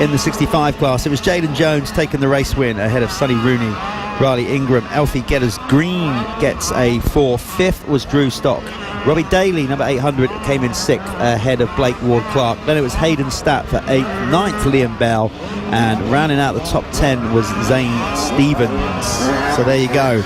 in the 65 class. It was Jaden Jones taking the race win ahead of Sonny Rooney, Riley Ingram. Alfie Getters Green gets a 4th. 5th was Drew Stock. Robbie Daly, number 800, came in 6th ahead of Blake Ward-Clark. Then it was Hayden Stapp for 8th. 9th, Liam Bell. And rounding out the top 10 was Zane Stevens. So there you go.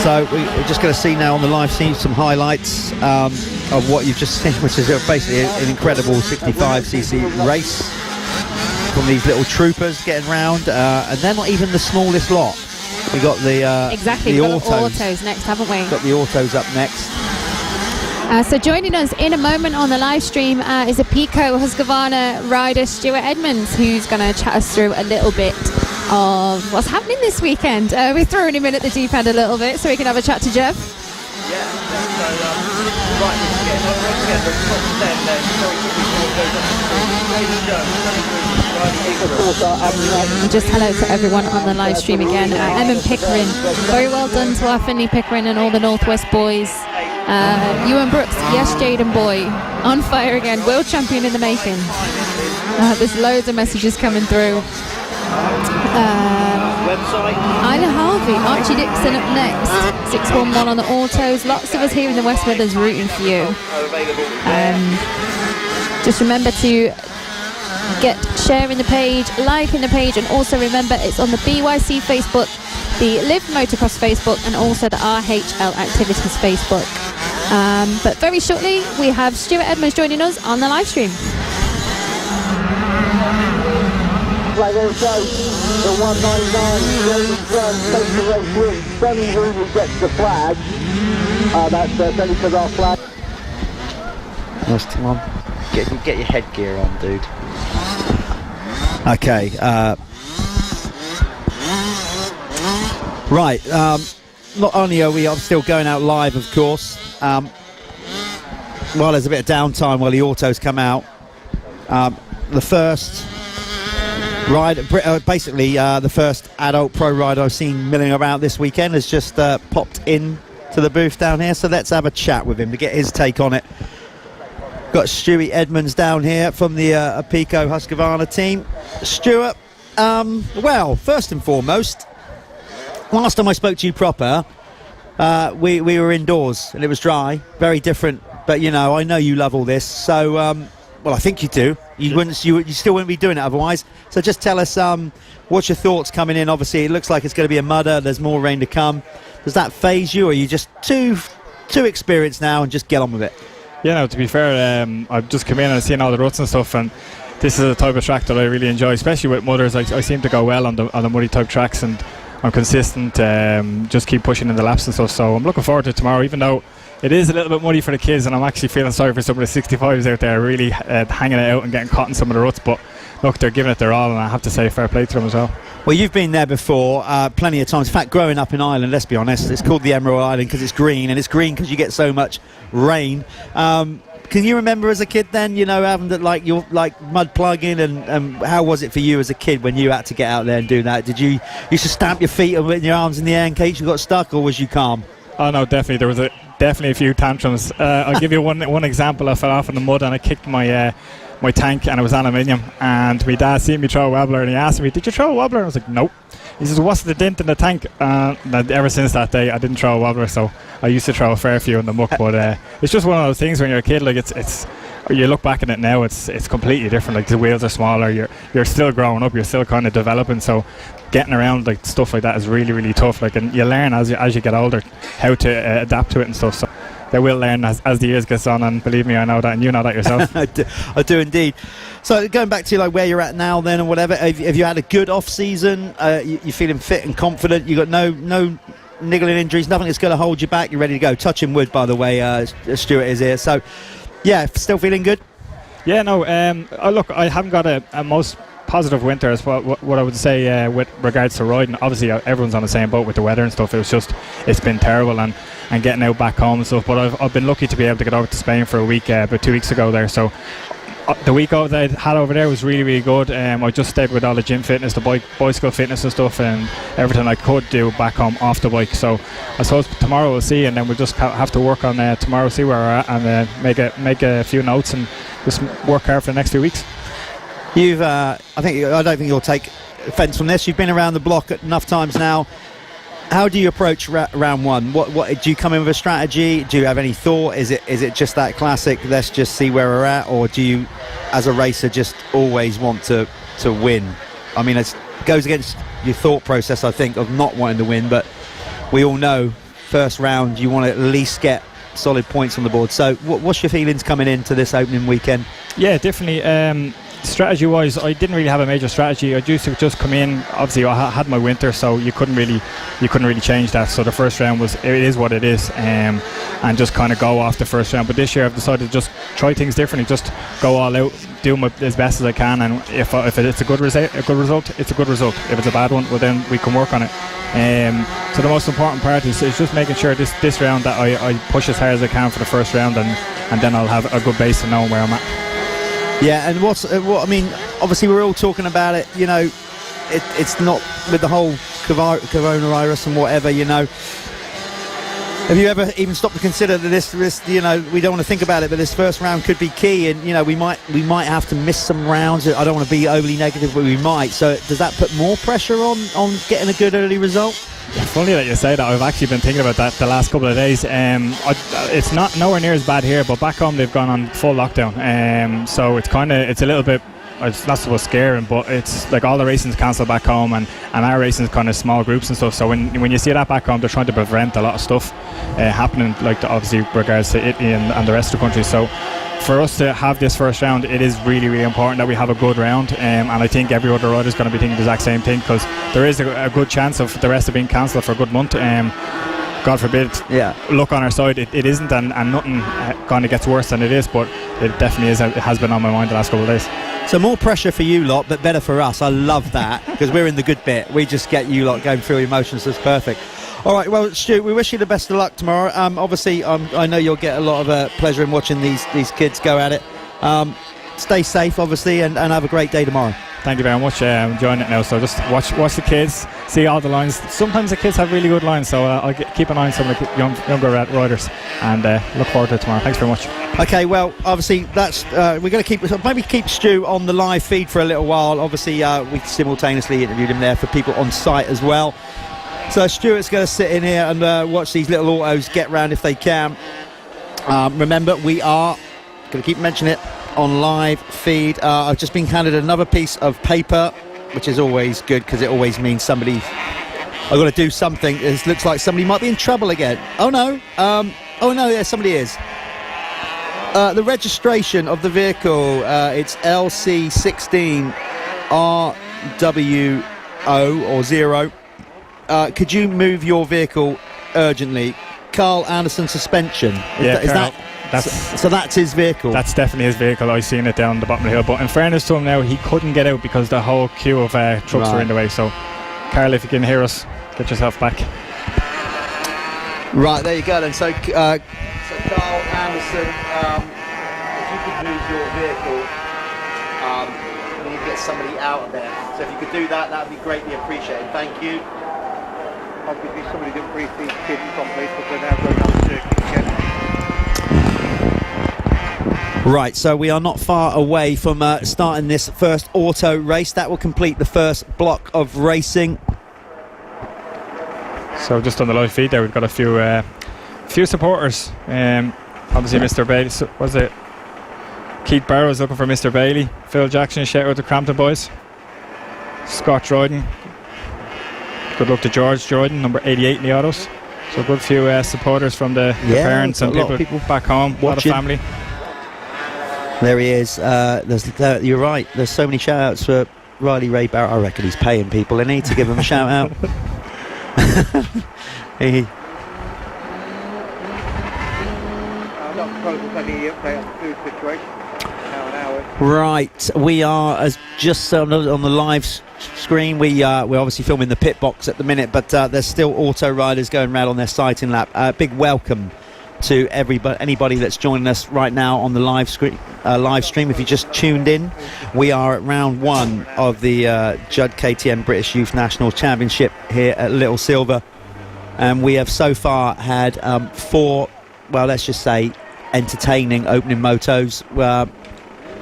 So we're just going to see now on the live stream some highlights of what you've just seen, which is basically an incredible 65cc race from these little troopers getting round, and they're not even the smallest lot. We got the Exactly, the we've got autos next, haven't we? Got the autos up next. So joining us in a moment on the live stream is a Pico Husqvarna rider, Stuart Edmonds, who's going to chat us through a little bit of what's happening this weekend. We're throwing him in at the deep end a little bit so we can have a chat to Jeff. Yeah, so right, once again, the top 10 then, very quickly before it goes up to Hayden Jones, Sonny Rooney, Riley Ingram. Just hello to everyone on the live stream again. Evan Pickering, very well done to our Finley Pickering and all the Northwest boys. Ewan Brooks, yes Jaden boy, on fire again, world champion in the making. There's loads of messages coming through. Website. Isla Harvey, Archie Dixon up next, 611 on the autos. Lots of us here in the West Midlands rooting for you. Just remember to get sharing the page, liking the page, and also remember it's on the BYC Facebook, the Live Motocross Facebook, and also the RHL Activities Facebook. But very shortly we have Stuart Edmonds joining us on the live stream. Right, there we go. The 199, James Brown takes the race win. Sonny Rooney gets the flag. That's Benny for our flag. Nice, come on. Get your headgear on, dude. Okay. Right. Not only are we still going out live, of course, while there's a bit of downtime while the autos come out, the first ride, basically the first adult pro rider I've seen milling around this weekend has just popped in to the booth down here, so let's have a chat with him to get his take on it. Got Stewie Edmonds down here from the Pico Husqvarna team. Stuart, well, first and foremost, last time I spoke to you proper, we were indoors and it was dry, very different, but you know, I know you love all this, so well, I think you do. You still wouldn't be doing it otherwise. So just tell us, what's your thoughts coming in? Obviously, it looks like it's going to be a mudder. There's more rain to come. Does that faze you, or are you just too experienced now and just get on with it? Yeah, no, to be fair, I've just come in and seen all the ruts and stuff, and this is a type of track that I really enjoy, especially with mudders. I seem to go well on the muddy type tracks, and I'm consistent, just keep pushing in the laps and stuff, so I'm looking forward to tomorrow, even though it is a little bit muddy for the kids, and I'm actually feeling sorry for some of the 65s out there really hanging it out and getting caught in some of the ruts, but look, they're giving it their all, and I have to say fair play to them as well. Well, you've been there before plenty of times. In fact, growing up in Ireland, let's be honest, it's called the Emerald Island because it's green, and it's green because you get so much rain. Can you remember as a kid then, you know, having that, like, your mud plugging, and how was it for you as a kid when you had to get out there and do that? Did you used to stamp your feet and put your arms in the air in case you got stuck, or was you calm? Oh no, definitely. There was definitely a few tantrums. I'll give you one example. I fell off in the mud and I kicked my tank, and it was aluminium, and my dad seen me throw a wobbler and he asked me, did you throw a wobbler? And I was like, nope. He says, what's the dent in the tank? Ever since that day I didn't throw a wobbler, so I used to throw a fair few in the muck, but it's just one of those things when you're a kid, like it's you look back at it now, it's completely different. Like, the wheels are smaller, you're still growing up, you're still kind of developing, so getting around like stuff like that is really, really tough. Like, and you learn as you get older how to adapt to it and stuff, so they will learn as the years goes on, and believe me, I know that, and you know that yourself. I do indeed. So going back to like where you're at now then, and whatever, have you had a good off season? You feeling fit and confident? You got no niggling injuries, nothing that's going to hold you back? You're ready to go. Touching wood, by the way. Stuart is here, so yeah, still feeling good. Yeah, no. Look, I haven't got a most positive winter as well. What I would say with regards to riding, obviously everyone's on the same boat with the weather and stuff. It's been terrible and getting out back home and stuff. But I've been lucky to be able to get over to Spain for a week about 2 weeks ago there. So the week that I had over there was really, really good. I just stayed with all the gym fitness, the bicycle fitness and stuff, and everything I could do back home off the bike. So I suppose tomorrow we'll see, and then we'll just have to work on tomorrow, see where we're at, and make a few notes and just work hard for the next few weeks. I don't think you'll take offence from this. You've been around the block enough times now. How do you approach round one? What do you come in with a strategy? Do you have any thought? Is it just that classic, let's just see where we're at, or do you, as a racer, just always want to win? I mean, it goes against your thought process, I think, of not wanting to win, but we all know first round you want to at least get solid points on the board. So what's your feelings coming into this opening weekend? Yeah, definitely. Strategy wise, I didn't really have a major strategy. I used to just come in, obviously I had my winter, so you couldn't really change that. So the first round it is what it is, and just kind of go off the first round. But this year I've decided to just try things differently, just go all out, do as best as I can, and if it's a good result, it's a good result. If it's a bad one, well then we can work on it. So the most important part is just making sure this round that I push as hard as I can for the first round, and then I'll have a good base to know where I'm at. Yeah, and what I mean, obviously we're all talking about it, you know, it's not with the whole coronavirus and whatever, you know. Have you ever even stopped to consider that this, you know, we don't want to think about it, but this first round could be key, and, you know, we might have to miss some rounds. I don't want to be overly negative, but we might. So does that put more pressure on getting a good early result? Funny that you say that. I've actually been thinking about that the last couple of days. It's not nowhere near as bad here, but back home they've gone on full lockdown. So it's a little bit, it's not supposed to scaring, but it's like all the racing's cancelled back home, and our racing's kind of small groups and stuff. So when you see that back home, they're trying to prevent a lot of stuff happening, like obviously regards to Italy and the rest of the country. So for us to have this first round, it is really, really important that we have a good round, and I think every other rider is going to be thinking the exact same thing, because there is a good chance of the rest of being cancelled for a good month. God forbid, luck on our side, it isn't, and nothing kind of gets worse than it is, but it definitely is. It has been on my mind the last couple of days. So more pressure for you lot, but better for us. I love that, because we're in the good bit. We just get you lot going through emotions. That's perfect. All right, well, Stu, we wish you the best of luck tomorrow. Obviously, I know you'll get a lot of pleasure in watching these kids go at it. Stay safe, obviously, and have a great day tomorrow. Thank you very much. I'm enjoying it now, so just watch the kids, see all the lines. Sometimes the kids have really good lines, so I'll keep an eye on some of the younger riders, and look forward to it tomorrow. Thanks very much. Okay, well, obviously that's we're going to keep Stu on the live feed for a little while. Obviously, we simultaneously interviewed him there for people on site as well. So Stuart's going to sit in here and watch these little autos get round if they can. Remember, we are going to keep mentioning it on live feed. I've just been handed another piece of paper, which is always good, because it always means I've got to do something. It looks like somebody might be in trouble again. Oh no, yeah, somebody is. The registration of the vehicle, it's LC16 RWO or 0. Could you move your vehicle urgently? Carl Anderson suspension. So that's his vehicle. That's definitely his vehicle. I've seen it down the bottom of the hill. But in fairness to him now, he couldn't get out because the whole queue of trucks were in the way. So, Carl, if you can hear us, get yourself back. Right, there you go then. So Carl Anderson, if you could move your vehicle, we need to get somebody out of there. So if you could do that, that would be greatly appreciated. Thank you. Obviously somebody didn't brief these kids properly, but they're now going on the circuit again. Right, so we are not far away from starting this first auto race. That will complete the first block of racing. So just on the live feed there, we've got a few supporters. Obviously, Mr. Bailey, was it Keith Barrows looking for Mr. Bailey? Phil Jackson, shout out to Crampton boys. Scott Dryden. Good luck to George Jordan, number 88 in the autos. So a good few supporters from the parents and people back home, a lot of family. There he is. You're right. There's so many shout-outs for Riley Ray Barrett. I reckon he's paying people. They need to give him a shout-out. I'm not proposing any update on the food situation. Now an hour Right, we are as just on the live screen. We're obviously filming the pit box at the minute, but there's still auto riders going round on their sighting lap. Big welcome to anybody that's joining us right now on the live stream. If you just tuned in, we are at round 1 of the Judd KTM British Youth National Championship here at Little Silver, and we have so far had 4, well, let's just say entertaining opening motos.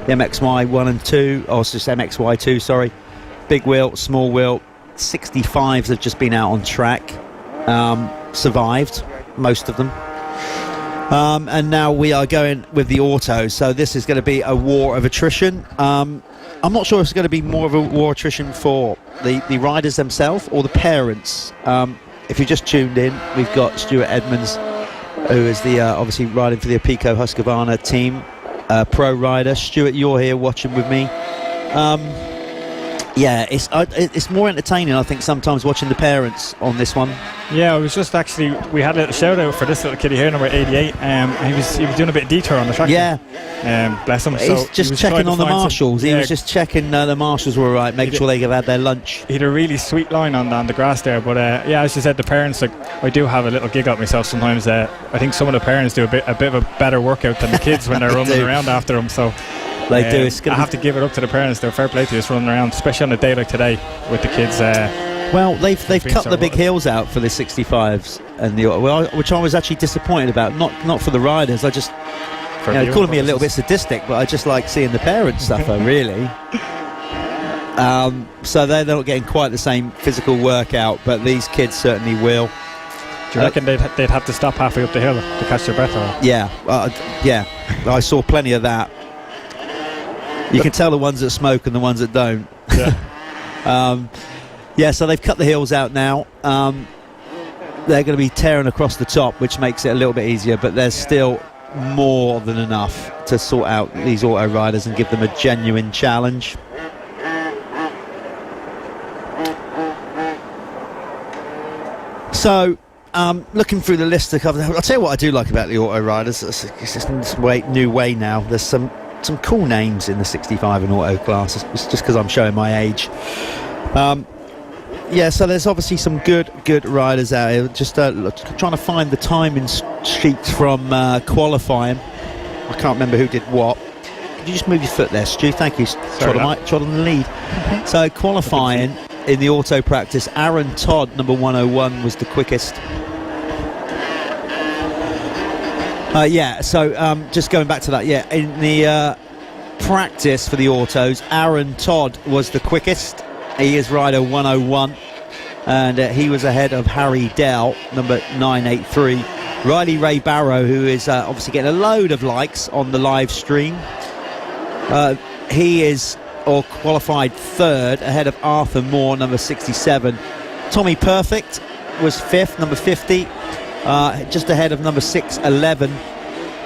The MXY 1 and 2, or it's just MXY 2, sorry. Big wheel, small wheel, 65s have just been out on track, survived, most of them. And now we are going with the autos, so this is going to be a war of attrition. I'm not sure if it's going to be more of a war of attrition for the riders themselves or the parents. If you just tuned in, we've got Stuart Edmonds, who is the obviously riding for the Apico Husqvarna team, pro rider. Stuart, you're here watching with me. Yeah, it's more entertaining, I think, sometimes watching the parents on this one. Yeah, it was just actually, we had a little shout out for this little kiddie here, number 88. He was doing a bit of detour on the track. Yeah. Bless him. He's just checking on the marshals. He was just checking the marshals were all right, making sure they have had their lunch. He had a really sweet line on the grass there, but yeah, as you said, the parents, like, I do have a little gig at myself sometimes. I think some of the parents do a bit of a better workout than the kids when they're running around after them. So they do. I have to give it up to the parents. They're fair play to us running around, especially on a day like today with the kids. Well, they've cut the big hills out for the 65s, and which I was actually disappointed about. Not for the riders. I just calling me a little bit sadistic, but I just like seeing the parents suffer, really. So they're not getting quite the same physical workout, but these kids certainly will. Do you reckon they'd have to stop halfway up the hill to catch their breath? Or? Yeah, I saw plenty of that. You can tell the ones that smoke and the ones that don't. Yeah. Yeah, so they've cut the hills out now. They're going to be tearing across the top, which makes it a little bit easier, but there's still more than enough to sort out these auto riders and give them a genuine challenge. So, looking through the list to cover, I'll tell you what I do like about the auto riders. It's just in this new way now. There's some cool names in the 65 and auto class. It's just because I'm showing my age. Yeah, so there's obviously some good riders out here. Just trying to find the timing sheets from qualifying. I can't remember who did what. Could you just move your foot there, Stu? Thank you. Trod on the lead. So qualifying in the auto practice, Aaron Todd, number 101, was the quickest. Just going back to that, in the practice for the autos, Aaron Todd was the quickest. He is rider 101, and he was ahead of Harry Dell, number 983. Riley Ray Barrow, who is obviously getting a load of likes on the live stream. He is qualified third, ahead of Arthur Moore, number 67. Tommy Perfect was fifth, number 50, just ahead of number 611,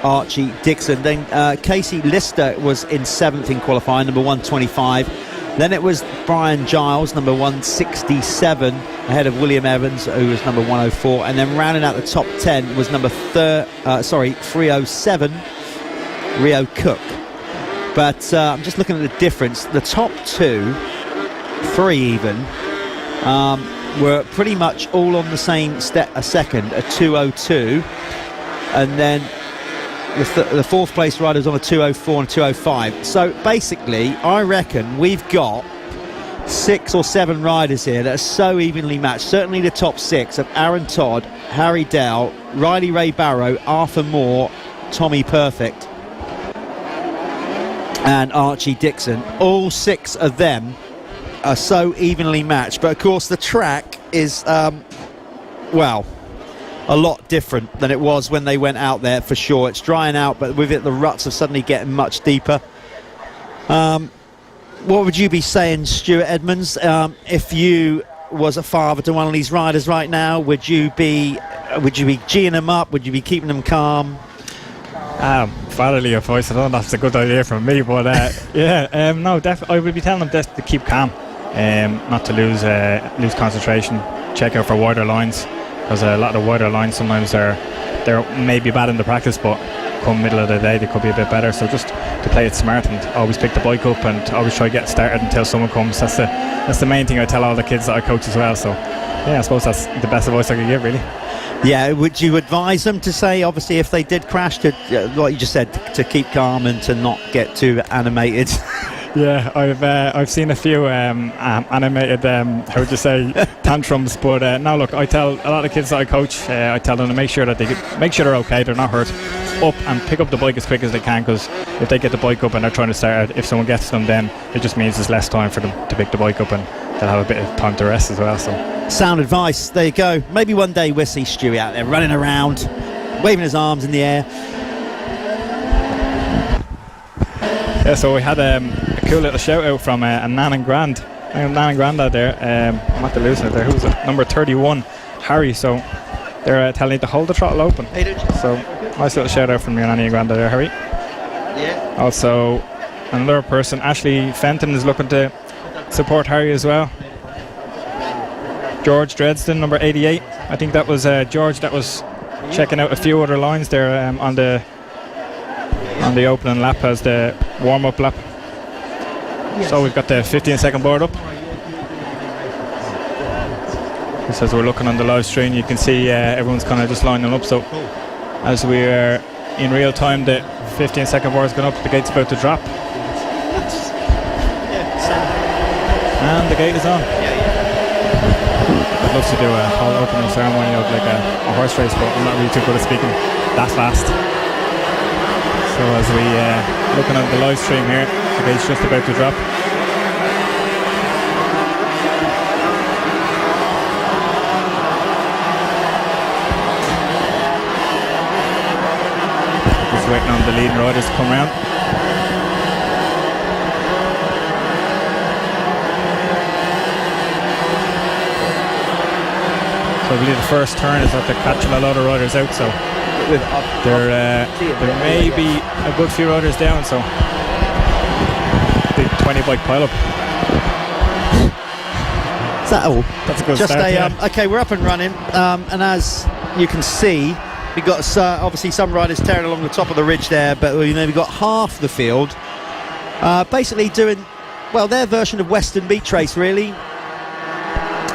Archie Dixon. Then Casey Lister was in seventh in qualifying, number 125. Then it was Brian Giles, number 167, ahead of William Evans, who was number 104. And then rounding out the top 10 was number 307, Rio Cook. But I'm just looking at the difference. The top three even, were pretty much all on the same a second, a 202. And then the fourth place riders on a 204 and 205. So basically, I reckon we've got 6 or 7 riders here that are so evenly matched. Certainly the top 6 of Aaron Todd, Harry Dell, Riley Ray Barrow, Arthur Moore, Tommy Perfect, and Archie Dixon. All 6 of them are so evenly matched. But of course, the track is, a lot different than it was when they went out there, for sure. It's drying out, but with it the ruts are suddenly getting much deeper. What would you be saying, Stuart Edmonds, if you was a father to one of these riders right now? Would you be geeing them up? Would you be keeping them calm? Fatherly advice, I don't know if that's a good idea from me, but no, definitely I would be telling them to keep calm, not to lose concentration, check out for wider lines. Because a lot of the wider lines sometimes they're maybe bad in the practice, but come middle of the day they could be a bit better. So just to play it smart and always pick the bike up and always try to get started until someone comes. That's the main thing I tell all the kids that I coach as well. So yeah, I suppose that's the best advice I could give, really. Yeah, would you advise them to say, obviously, if they did crash, to what you just said, to keep calm and to not get too animated? Yeah, I've seen a few animated how would you say tantrums, but no, look, I tell a lot of kids that I coach, I tell them to make sure that they're okay, they're not hurt, up and pick up the bike as quick as they can, because if they get the bike up and they're trying to start it, if someone gets them, then it just means there's less time for them to pick the bike up, and they'll have a bit of time to rest as well. So sound advice, there you go. Maybe one day we'll see Stewie out there running around, waving his arms in the air. Yeah, so we had a cool little shout out from a Nan and Grand. Nan and Grandad there. I'm at the losing it there. Who's it? Number 31, Harry. So they're telling you to hold the throttle open. So nice little shout out from your Nanny and Grandad there, Harry. Yeah. Also, another person, Ashley Fenton, is looking to support Harry as well. George Dredston, number 88. I think that was George that was checking out a few other lines there on the opening lap as the warm-up lap. So we've got the 15-second board up. Just as we're looking on the live stream, you can see everyone's kind of just lining up. So as we are in real time, the 15-second board has gone up, the gate's about to drop. And the gate is on. I'd love to do a whole opening ceremony of like a horse race, but I'm not really too good at speaking that fast. So as we looking at the live stream here, the gate's just about to drop. Just waiting on the leading riders to come round. So I believe the first turn is that they're catching a lot of riders out, so there may be a good few riders down, so big 20 bike pile up. Is that all? That's a good Just start, yeah. okay, we're up and running, and as you can see, we've got obviously some riders tearing along the top of the ridge there, but we've got half the field basically doing, well, their version of Western Beach Race, really.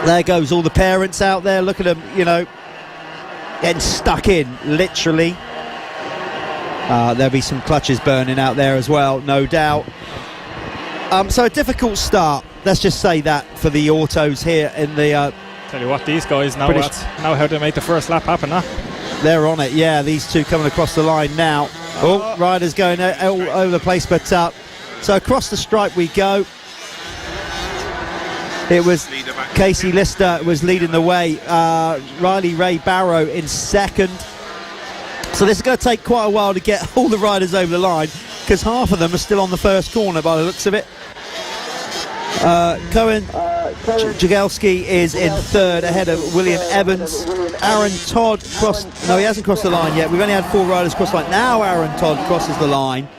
There goes all the parents out there. Look at them, getting stuck in, literally. There'll be some clutches burning out there as well, no doubt. So a difficult start, let's just say that, for the autos here in the Tell you what, these guys know how to make the first lap happen, huh? They're on it, yeah. These two coming across the line now. Oh, riders going all over the place, but so across the stripe we go. It was Casey Lister was leading the way. Riley Ray Barrow in second. So this is going to take quite a while to get all the riders over the line, because half of them are still on the first corner by the looks of it. Cohen Jagelski is in third, ahead of William Evans. Aaron Todd he hasn't crossed the line yet. We've only had 4 riders cross the line. Now Aaron Todd crosses the line.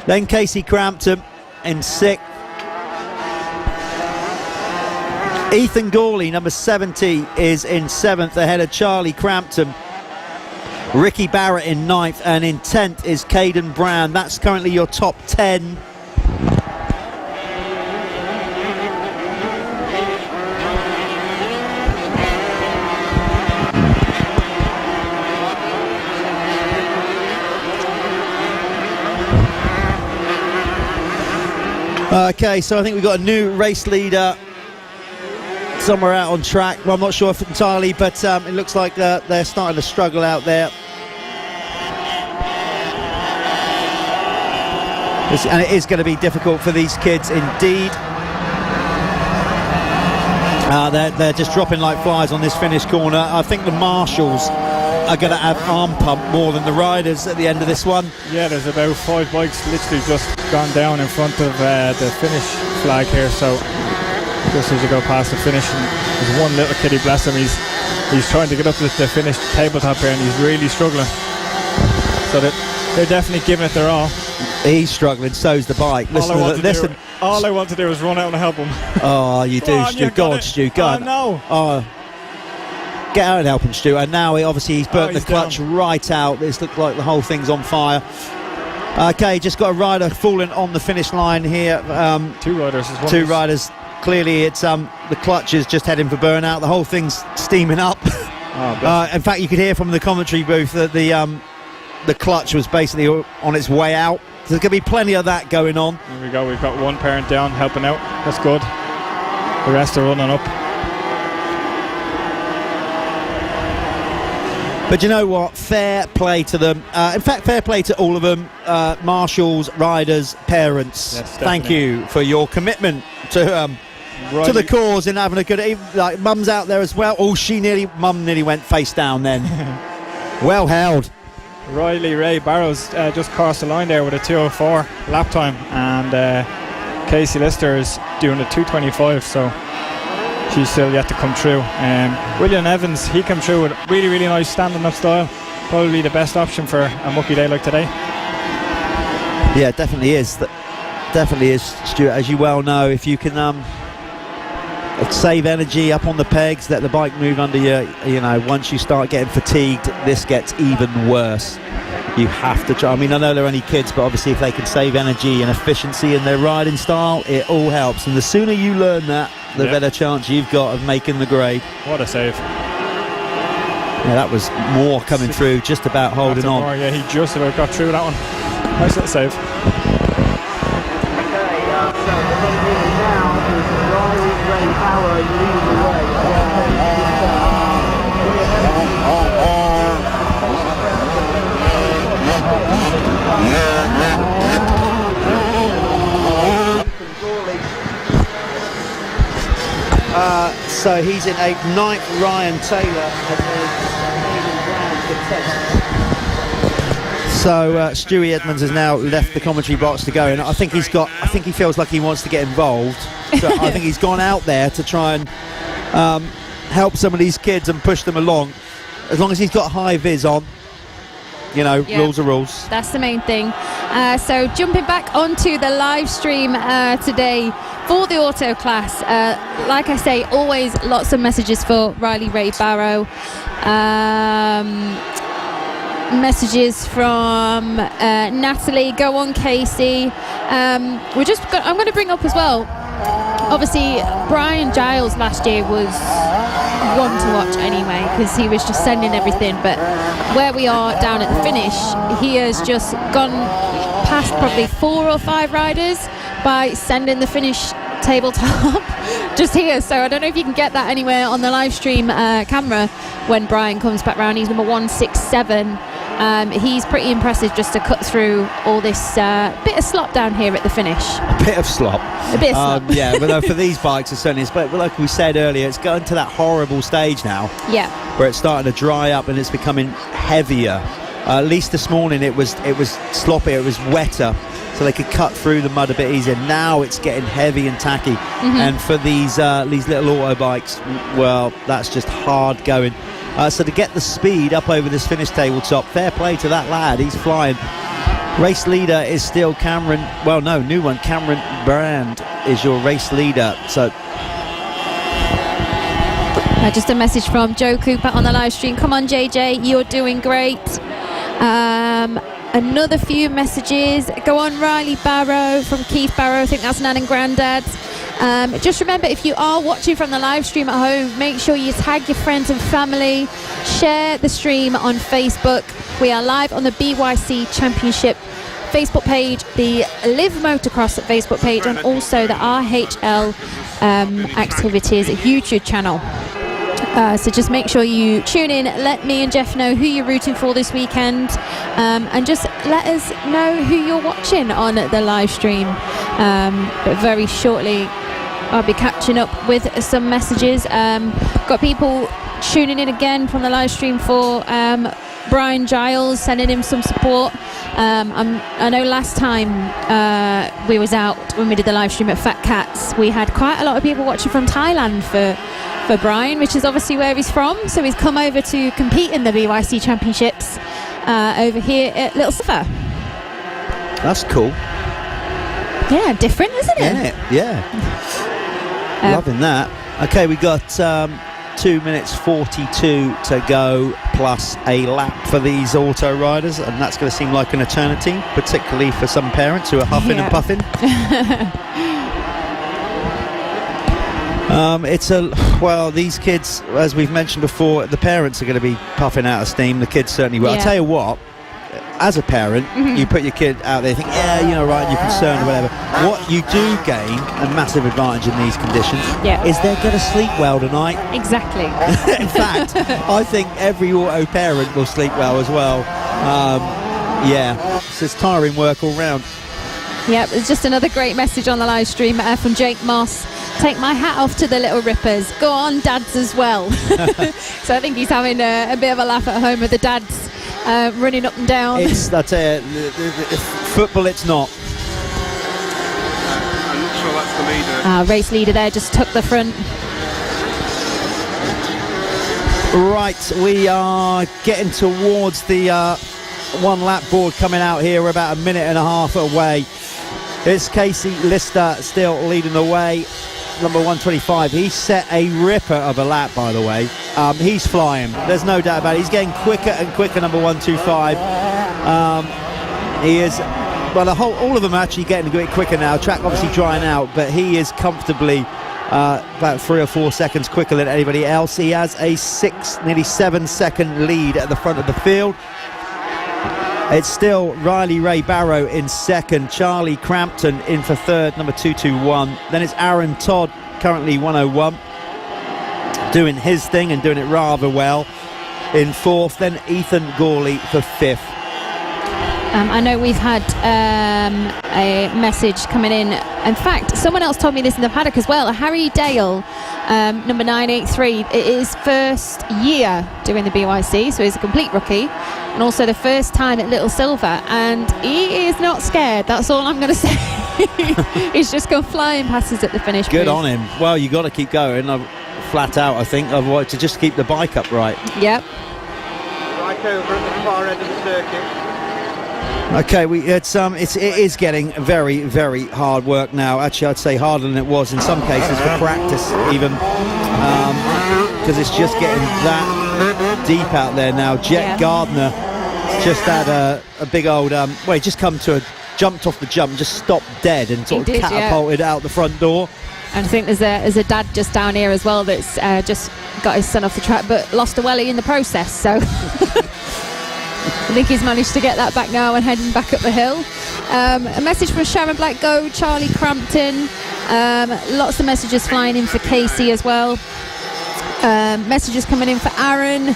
Then Casey Crampton in 6th. Ethan Gawley, number 70, is in 7th, ahead of Charlie Crampton. Ricky Barrett in 9th, and in 10th is Caden Brown. That's currently your top 10. Okay, so I think we've got a new race leader somewhere out on track. Well, I'm not sure if entirely, but it looks like they're starting to struggle out there. And it is going to be difficult for these kids indeed. They're just dropping like flies on this finish corner. I think the marshals are going to have arm pump more than the riders at the end of this one. Yeah, there's about 5 bikes literally just gone down in front of the finish flag here, so just as you go past the finish, and there's one little kiddie, bless him, he's trying to get up to the finish tabletop here, and he's really struggling, so they're definitely giving it their all. He's struggling, so's the bike. All I want to do is run out and help him. Oh, you do, Stu. Go on, Stu. Go on. No. Oh. Get out and help him, Stu. And now he's burnt the he's clutch down. right out. It's looked like the whole thing's on fire. Okay, just got a rider falling on the finish line here. Two riders as well. Two riders. Clearly, it's the clutch is just heading for burnout. The whole thing's steaming up. In fact, you could hear from the commentary booth that the clutch was basically on its way out. So there's going to be plenty of that going on. There we go. We've got one parent down helping out. That's good. The rest are running up. But you know what? Fair play to them. In fact, fair play to all of them. Marshals, riders, parents. Yes, Thank definitely. you for your commitment to the cause and having a good. Like Mum's out there as well. Oh, Mum nearly went face down then. Well held. Riley Ray Barrows just crossed the line there with a 2:04 lap time, and Casey Lister is doing a 2:25, so she's still yet to come through. William Evans, he came through with really, really nice standing up style. Probably the best option for a mucky day like today. Yeah, definitely is. Definitely is, Stuart. As you well know, if you can save energy up on the pegs, let the bike move under you. You know, once you start getting fatigued, this gets even worse. You have to try. I mean, I know they're only kids, but obviously if they can save energy and efficiency in their riding style, it all helps. And the sooner you learn that, the better chance you've got of making the grade. What a save. Yeah, that was more coming through, just about holding That's a on. more, yeah, he just about got through that one. Nice little save. So he's in 8th, 9th, Ryan Taylor, and then so Stewie Edmonds has now left the commentary box to go, and I think he feels like he wants to get involved. So I think he's gone out there to try and help some of these kids and push them along. As long as he's got high vis on, you know, rules are rules. That's the main thing. So jumping back onto the live stream today for the auto class. Like I say, always lots of messages for Riley Ray Barrow. Messages from Natalie. Go on, Casey. I'm going to bring up as well. Obviously, Brian Giles last year was one to watch anyway, because he was just sending everything. But where we are down at the finish, he has just gone past probably 4 or 5 riders by sending the finish tabletop just here. So I don't know if you can get that anywhere on the live stream camera when Brian comes back round. He's number 167. He's pretty impressive just to cut through all this bit of slop down here at the finish. A bit of slop. Yeah, but for these bikes, it certainly is. But like we said earlier, it's going to that horrible stage now. Yeah. Where it's starting to dry up and it's becoming heavier. At least this morning it was sloppy, it was wetter, so they could cut through the mud a bit easier. Now it's getting heavy and tacky, and for these little auto bikes, well, that's just hard going. So to get the speed up over this finish tabletop, fair play to that lad, he's flying. Race leader is still Cameron, well no, new one, Cameron Brand is your race leader. So just a message from Joe Cooper on the live stream. Come on, JJ, you're doing great. Another few messages. Go on, Riley Barrow from Keith Barrow. I think that's Nan and Grandad. Just remember, if you are watching from the live stream at home, make sure you tag your friends and family. Share the stream on Facebook. We are live on the BYC Championship Facebook page, the Live Motocross Facebook page, and also the RHL Activities YouTube channel. So just make sure you tune in, let me and Jeff know who you're rooting for this weekend, and just let us know who you're watching on the live stream. But very shortly I'll be catching up with some messages. Got people tuning in again from the live stream for Brian Giles, sending him some support. I know last time we was out when we did the live stream at Fat Cats, we had quite a lot of people watching from Thailand for Brian, which is obviously where he's from. So he's come over to compete in the BYC Championships over here at Little Silver. that's cool. Yeah, different, isn't it? Yeah. Loving that. Okay, we got 2 minutes 42 to go, plus a lap for these auto riders, and that's going to seem like an eternity, particularly for some parents who are huffing and puffing. These kids, as we've mentioned before, the parents are going to be puffing out of steam. The kids certainly will. Yeah. I'll tell you what, as a parent, you put your kid out there, you think, yeah, you know, right, you're concerned or whatever. What you do gain, a massive advantage in these conditions, is they're going to sleep well tonight. Exactly. In fact, I think every auto parent will sleep well as well. It's tiring work all round. Yep, there's just another great message on the live stream from Jake Moss. Take my hat off to the little rippers. Go on, dads as well. So I think he's having a bit of a laugh at home with the dads running up and down. That's football, it's not. I'm not sure that's the leader. Race leader there just took the front. Right, we are getting towards the one lap board coming out here. We're about a minute and a half away. It's Casey Lister still leading the way, number 125. He set a ripper of a lap, by the way. He's flying, there's no doubt about it. He's getting quicker and quicker, number 125. He is, well, all of them are actually getting a bit quicker now. Track obviously drying out, but he is comfortably about 3 or 4 seconds quicker than anybody else. He has a nearly 7 second lead at the front of the field. It's still Riley Ray Barrow in second, Charlie Crampton in for third, number 221. Then it's Aaron Todd, currently 101, doing his thing and doing it rather well, in fourth. Then Ethan Gawley for fifth. I know we've had a message coming in. In fact, someone else told me this in the paddock as well. Harry Dale, number 983. It is first year doing the BYC, so he's a complete rookie, and also the first time at Little Silver, and he is not scared. That's all I'm going to say. He's just gone flying passes at the finish. Good booth. on him. Well, you got to keep going, flat out, I think, otherwise to just keep the bike upright. Yep. Right over at the far end of the circuit. Okay, it is getting very, very hard work now. Actually, I'd say harder than it was in some cases for practice, even, because it's just getting that deep out there now. Jet Gardner just had a big old, he just jumped off the jump, just stopped dead and sort of catapulted out the front door. And I think there's a dad just down here as well that's just got his son off the track, but lost a welly in the process, so... I think he's managed to get that back now and heading back up the hill. A message from Sharon Black, go Charlie Crampton. Lots of messages flying in for Casey as well. Messages coming in for Aaron.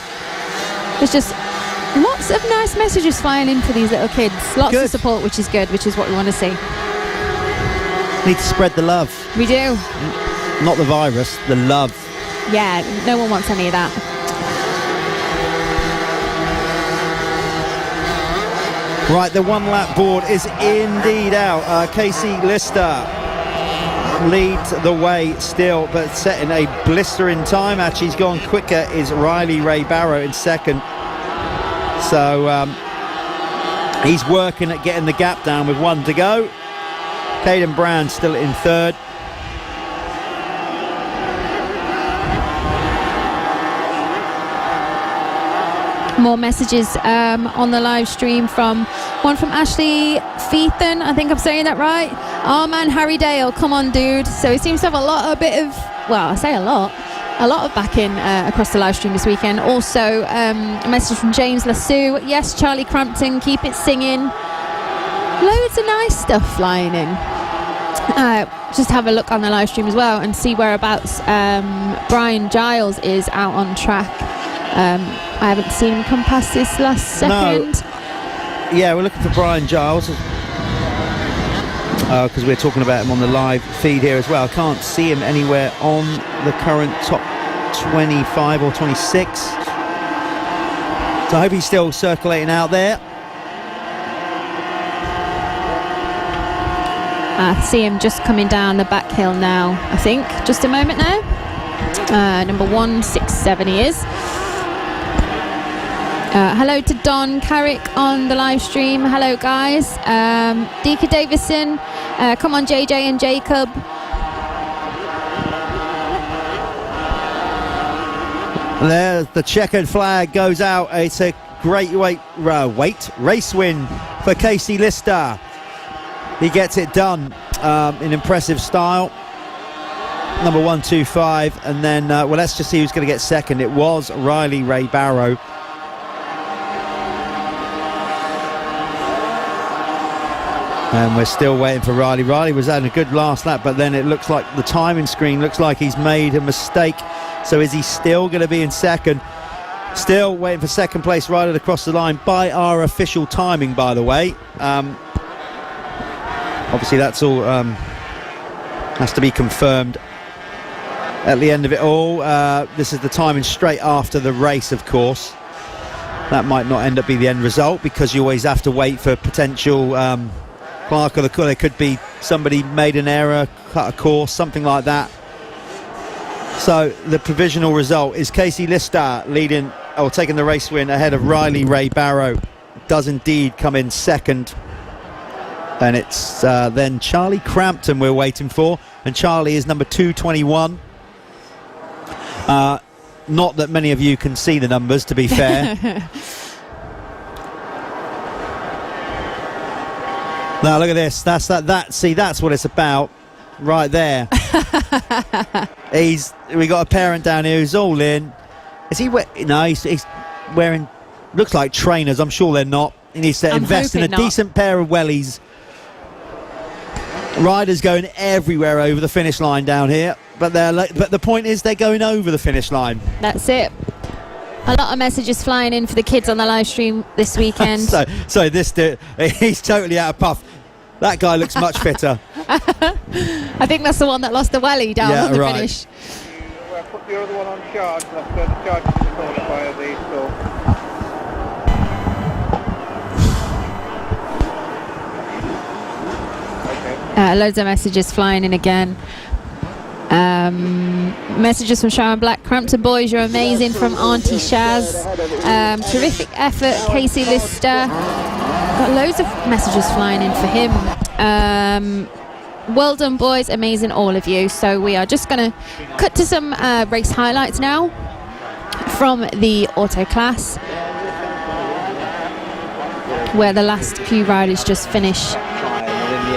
There's just lots of nice messages flying in for these little kids. Lots of support, which is good, which is what we want to see. Need to spread the love. We do. Not the virus, the love. Yeah, no one wants any of that. Right, the one lap board is indeed out. Casey Lister leads the way still, but setting a blistering time. Actually, he's gone quicker is Riley Ray Barrow in second. So he's working at getting the gap down with 1 to go. Caden Brown still in third. More messages on the live stream from Ashley Feethan. I think I'm saying that right. Oh man, Harry Dale, come on dude. So he seems to have a lot of backing across the live stream this weekend. Also a message from James Lassou. Yes, Charlie Crampton, keep it singing. Loads of nice stuff flying in. Just have a look on the live stream as well and see whereabouts Brian Giles is out on track. I haven't seen him come past this last second. No. Yeah, we're looking for Brian Giles because we're talking about him on the live feed here as well. I can't see him anywhere on the current top 25 or 26. So I hope he's still circulating out there. I see him just coming down the back hill now, I think. Just a moment now. Number 167 he is. Hello to Don Carrick on the live stream. Hello guys. Deeka Davison, come on JJ and Jacob. There, the checkered flag goes out. It's a great race win for Casey Lister. He gets it done in impressive style. Number 125, and then well, let's just see who's going to get second. It was Riley Ray Barrow. And we're still waiting for Riley. Riley was having a good last lap, but then it looks like the timing screen looks like he's made a mistake. So is he still going to be in second? Still waiting for second place Riley across the line by our official timing, by the way. Obviously that's all has to be confirmed at the end of it all. This is the timing straight after the race, of course. That might not end up being the end result, because you always have to wait for potential clerk of the court. There could be somebody made an error, cut a course, something like that. So the provisional result is Casey Lister leading, or taking the race win ahead of Riley Ray Barrow. Does indeed come in second. And it's then Charlie Crampton we're waiting for, and Charlie is number 221. Not that many of you can see the numbers, to be fair. Now look at this. That's what it's about, right there. We got a parent down here who's all in. Is he? No, he's wearing. Looks like trainers. I'm sure they're not. He needs to invest in a decent pair of wellies. Riders going everywhere over the finish line down here, but the point is they're going over the finish line. That's it. A lot of messages flying in for the kids on the live stream this weekend. so this dude, he's totally out of puff. That guy looks much fitter. I think that's the one that lost the welly down on the finish. We'll put the other one on charge. That's the charge is the by these. Loads of messages flying in again. Messages from Sharon Black. Crampton boys, you're amazing, from Auntie Shaz. Terrific effort, Casey Lister. Got loads of messages flying in for him. Well done boys, amazing all of you. So we are just going to cut to some race highlights now from the auto class, where the last few riders just finish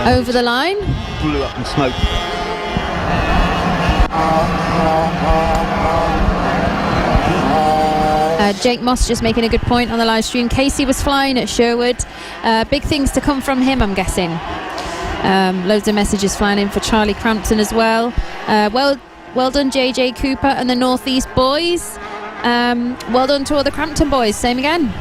over the line. Blew up in smoke. Jake Moss just making a good point on the live stream. Casey was flying at Sherwood. Big things to come from him, I'm guessing. Loads of messages flying in for Charlie Crampton as well. Well done JJ Cooper and the Northeast boys. Well done to all the Crampton boys. Same again.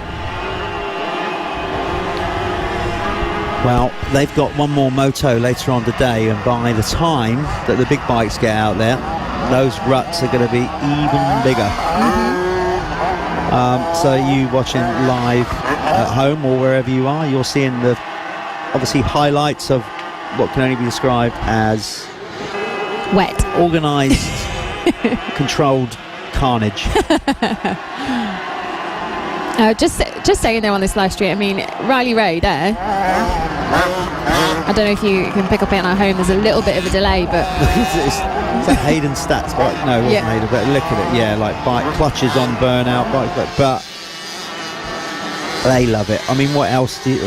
Well, they've got one more moto later on today, and by the time that the big bikes get out there, those ruts are going to be even bigger. So you watching live at home or wherever you are, you're seeing the obviously highlights of what can only be described as wet, organised, controlled carnage. Just saying there on this live stream, I mean, Riley Ray there. I don't know if you can pick up it at home. There's a little bit of a delay, but it's a Hayden Stats bike. No, it wasn't Hayden, but look at it. Yeah, like bike clutches on burnout bike, but they love it. I mean, what else I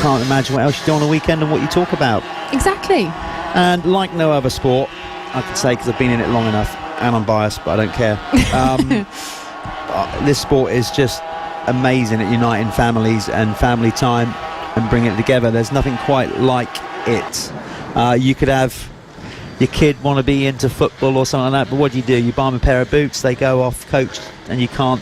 can't imagine what else you do on a weekend and what you talk about. Exactly. And like no other sport, I can say, because I've been in it long enough, and I'm biased, but I don't care. This sport is just amazing at uniting families and family time and bringing it together. There's nothing quite like it. You could have your kid want to be into football or something like that, but what do? You buy them a pair of boots, they go off coach, and you can't,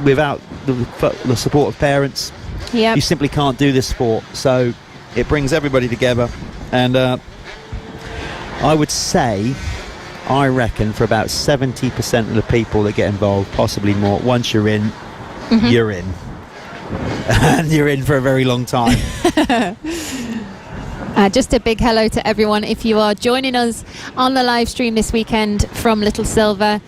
without the support of parents, you simply can't do this sport. So it brings everybody together, and I would say, I reckon for about 70% of the people that get involved, possibly more, once you're in, you're in. And you're in for a very long time. Just a big hello to everyone. If you are joining us on the live stream this weekend from Little Silver,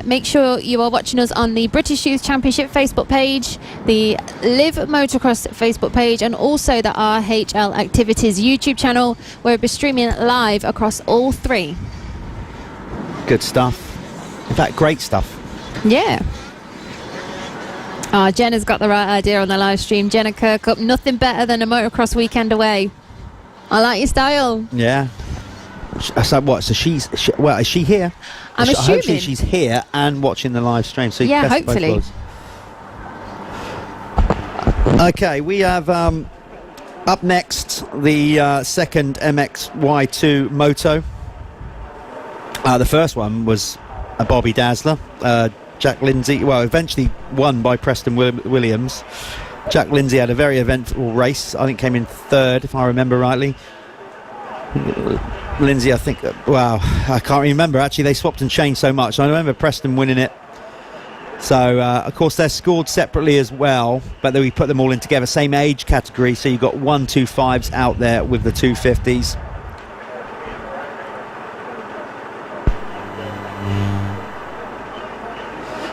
make sure you are watching us on the British Youth Championship Facebook page, the Live Motocross Facebook page, and also the RHL Activities YouTube channel, where we'll be streaming live across all three. Good stuff. In fact, great stuff. Yeah. Jenna's got the right idea on the live stream. Jenna Kirkup, nothing better than a motocross weekend away. I like your style. Yeah. So what? So well, is she here? I'm Hopefully assuming. she's here and watching the live stream. So Yeah, best of both hopefully. worlds. Okay, we have up next the second MXY2 Moto. The first one was a Bobby Dazzler. Jack Lindsay, well, eventually won by Preston Williams. Jack Lindsay had a very eventful race. I think came in third, if I remember rightly. Lindsay, I think, wow, I can't remember. Actually, they swapped and changed so much. I remember Preston winning it. So, of course, they're scored separately as well, but then we put them all in together. Same age category, so you've got 125s out there with the 250s.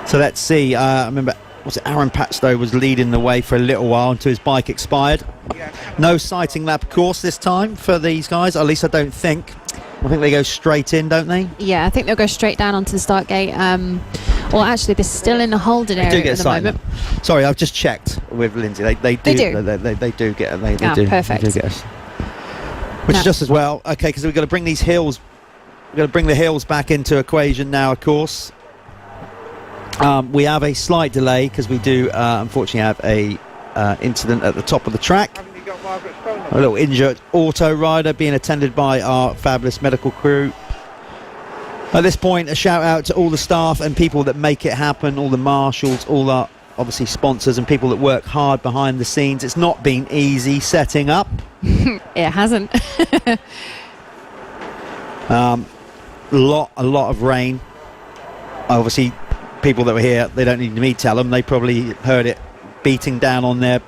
So let's see. I remember, was it Aaron Patstow was leading the way for a little while until his bike expired. No sighting lap course this time for these guys. At least I don't think. I think they go straight in, don't they? Yeah, I think they'll go straight down onto the start gate. Or actually, they're still in the holding They do area get at a the sighting moment. lap. Sorry, I've just checked with Lindsay. They do. They do get. They do. Perfect. They do get us. Which is just as well. Okay, because we've got to bring these hills. We've got to bring the hills back into equation now, of course. We have a slight delay because we do unfortunately have a incident at the top of the track. Haven't you got Margaret Stone? A little injured auto rider being attended by our fabulous medical crew. At this point, a shout out to all the staff and people that make it happen, all the marshals, all our obviously sponsors and people that work hard behind the scenes. It's not been easy setting up. It hasn't. A lot of rain. Obviously, people that were here, they don't need me to tell them. They probably heard it beating down on their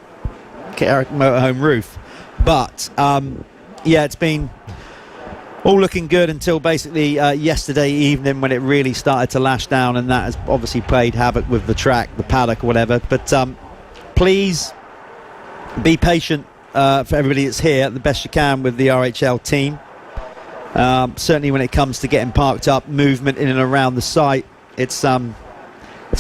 motorhome roof. But yeah, it's been all looking good until basically yesterday evening when it really started to lash down, and that has obviously played havoc with the track, the paddock or whatever. But please be patient for everybody that's here the best you can with the RHL team. Certainly when it comes to getting parked up, movement in and around the site, it's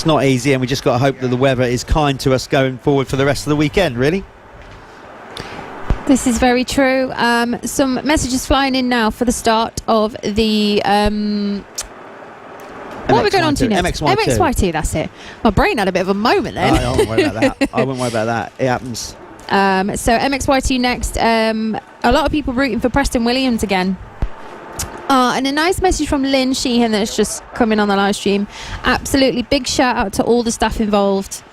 not easy, and we just got to hope that the weather is kind to us going forward for the rest of the weekend, really. This is very true. Some messages flying in now for the start of the... what are we going on to next? MXY2. MXY2, that's it. My brain had a bit of a moment then. I wouldn't worry about that. I wouldn't worry about that. It happens. So MXY2 next. A lot of people rooting for Preston Williams again. And a nice message from Lynn Sheehan that's just coming on the live stream. Absolutely big shout out to all the staff involved.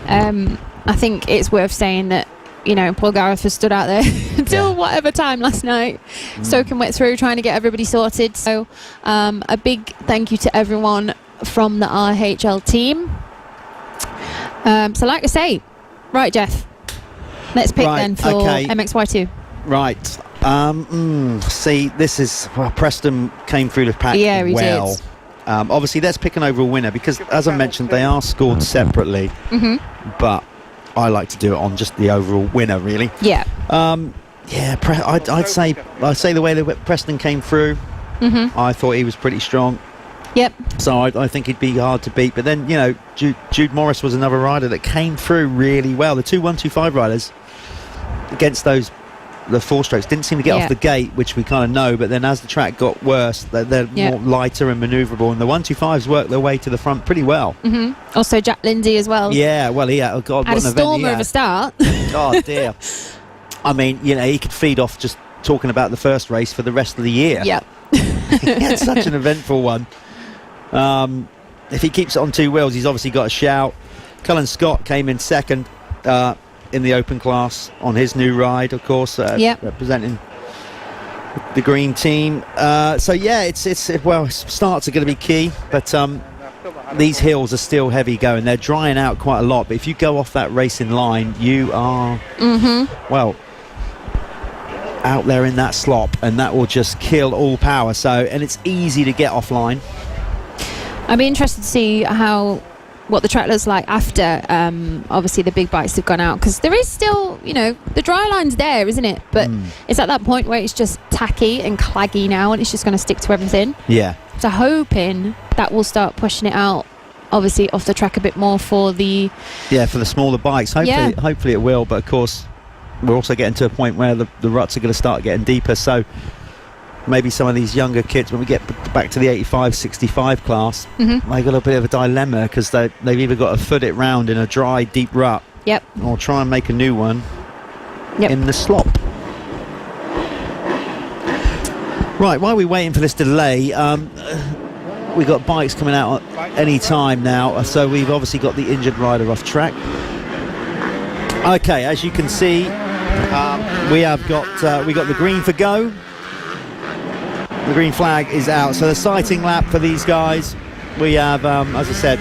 I think it's worth saying that, you know, Paul Gareth has stood out there until whatever time last night, soaking wet through, trying to get everybody sorted. So a big thank you to everyone from the RHL team. So like I say, right, Jeff, let's pick then for MXY2. Right. See, this is Preston came through the pack well. Did. Obviously, let's pick an overall winner because, as I mentioned, they are scored separately. But I like to do it on just the overall winner, really. Yeah. I'd say the way that Preston came through, I thought he was pretty strong. Yep. So I think he'd be hard to beat. But then, you know, Jude Morris was another rider that came through really well. The two 125 riders against the four strokes didn't seem to get off the gate, which we kind of know, but then as the track got worse, they're more lighter and manoeuvrable, and the 125s worked their way to the front pretty well. Also Jack Lindsay as well. Yeah, well, he had, oh God, had what a an event stormer he of had. a start. Oh dear. I mean, you know, he could feed off just talking about the first race for the rest of the year. Yep. He had such an eventful one. If he keeps it on two wheels, he's obviously got a shout. Cullen Scott came in second in the open class on his new ride, of course, representing the green team. So yeah, starts are going to be key, but these hills are still heavy going. They're drying out quite a lot, but if you go off that racing line, you are well out there in that slop, and that will just kill all power. So, and it's easy to get offline. I'd be interested to see what the track looks like after obviously the big bikes have gone out, because there is still, you know, the dry line's there, isn't it? But it's at that point where it's just tacky and claggy now, and it's just going to stick to everything. Yeah. So hoping that will start pushing it out obviously off the track a bit more for the for the smaller bikes. Hopefully it will, but of course we're also getting to a point where the ruts are going to start getting deeper, so maybe some of these younger kids, when we get back to the 85-65 class, they've got a bit of a dilemma, because they've either got to foot it round in a dry, deep rut, or try and make a new one in the slop. Right, while we're waiting for this delay, we've got bikes coming out any time now, so we've obviously got the injured rider off track. Okay, as you can see, we got the green for go. The green flag is out, so the sighting lap for these guys. We have, as I said,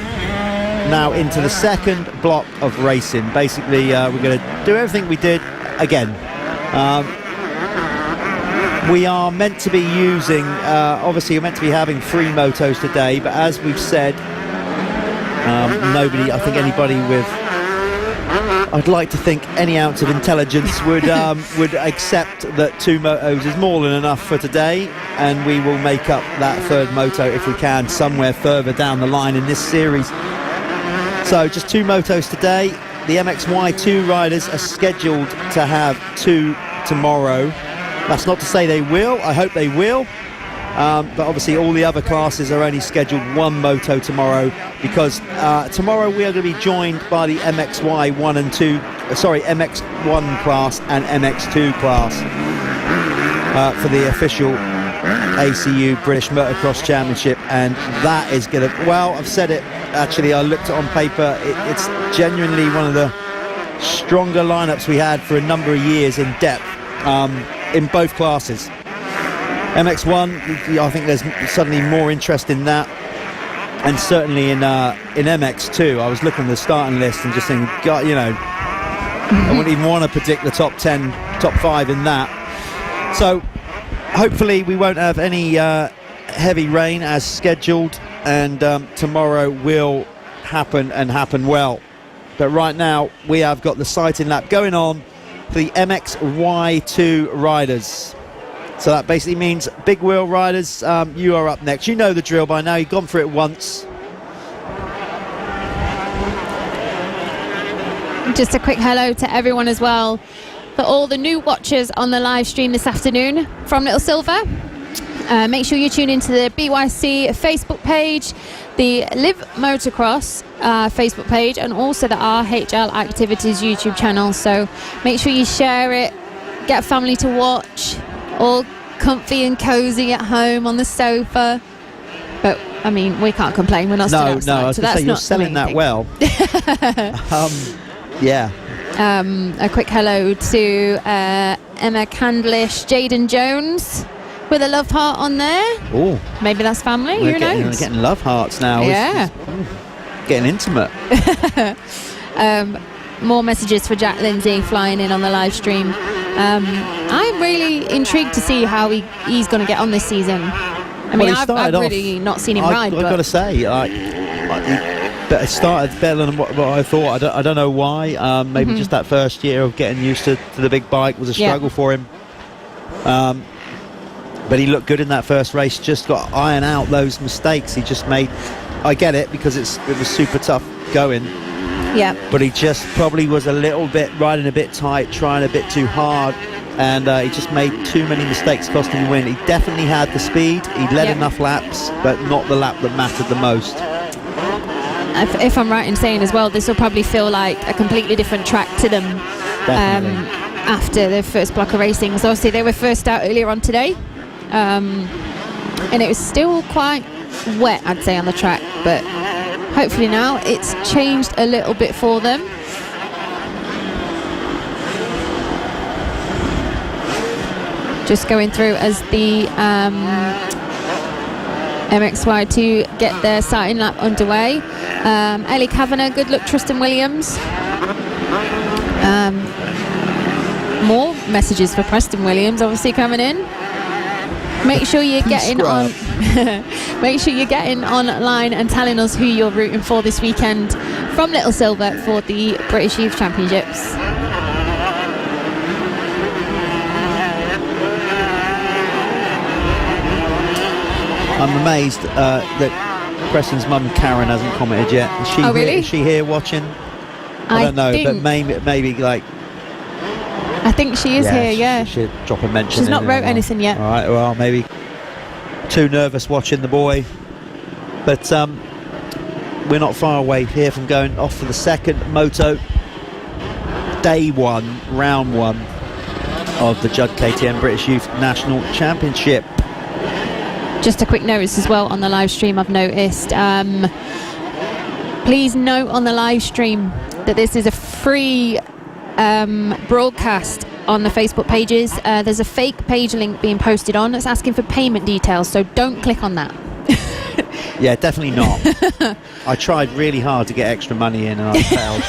now into the second block of racing. Basically, we're going to do everything we did again. We are meant to be using, obviously we're meant to be having 3 motos today, but as we've said, I think anybody with, I'd like to think any ounce of intelligence would accept that 2 motos is more than enough for today, and we will make up that 3rd moto if we can somewhere further down the line in this series. So just 2 motos today. The MXY2 riders are scheduled to have 2 tomorrow. That's not to say they will. I hope they will. But obviously all the other classes are only scheduled 1 moto tomorrow, because tomorrow we are going to be joined by the MXY1 and 2, MX1 class and MX2 class for the official ACU British Motocross Championship, and that is going to, well, I've said it, actually I looked it on paper, it's genuinely one of the stronger lineups we had for a number of years in depth in both classes. MX1, I think there's suddenly more interest in that, and certainly in MX2. I was looking at the starting list and just thinking, God, I wouldn't even want to predict the top 10, top 5 in that. So hopefully we won't have any heavy rain as scheduled, and tomorrow will happen and happen well. But right now we have got the sighting lap going on for the MXY2 riders. So that basically means big wheel riders, you are up next. You know the drill by now, you've gone for it once. Just a quick hello to everyone as well, for all the new watchers on the live stream this afternoon from Little Silver. Make sure you tune into the BYC Facebook page, the Live Motocross Facebook page, and also the RHL Activities YouTube channel. So make sure you share it, get family to watch, all comfy and cozy at home on the sofa. But I mean, we can't complain, we're not still outside, I was so going to that's say, you're not selling that well. A quick hello to Emma Candlish, Jaden Jones with a love heart on there. Oh, maybe that's family, we're who knows? getting love hearts now. Yeah. It's getting intimate. More messages for Jack Lindsay flying in on the live stream. I'm really intrigued to see how he's going to get on this season. I mean, I've really not seen him ride. I've got to say, it started better than what I thought. I don't know why. Maybe just that first year of getting used to the big bike was a struggle for him. But he looked good in that first race. Just got to iron out those mistakes he just made. I get it, because it was super tough going. Yeah. But he just probably was a little bit riding a bit tight, trying a bit too hard, and he just made too many mistakes, costing him win. He definitely had the speed. He led enough laps, but not the lap that mattered the most. If I'm right in saying as well, this will probably feel like a completely different track to them after the first block of racing. So obviously they were first out earlier on today, and it was still quite wet, I'd say, on the track, but hopefully now it's changed a little bit for them. Just going through as the MXY2 get their starting lap underway. Ellie Kavanagh, good luck Tristan Williams. More messages for Preston Williams obviously coming in. Make sure you're getting on. Make sure you're getting online and telling us who you're rooting for this weekend from Little Silver for the British Youth Championships. I'm amazed that Preston's mum Karen hasn't commented yet. Is she Oh, really? here? Is she here watching? I don't know, but maybe like. I think she is here, yeah. She should drop a mention. She's not in wrote as well. anything yet. All right, well, maybe too nervous watching the boy. But we're not far away here from going off for the second moto. Day 1, round 1 of the Judd KTM British Youth National Championship. Just a quick notice as well on the live stream, I've noticed. Please note on the live stream that this is a free broadcast on the Facebook pages. There's a fake page link being posted on that's asking for payment details, so don't click on that. Yeah, definitely not. I tried really hard to get extra money in and I failed.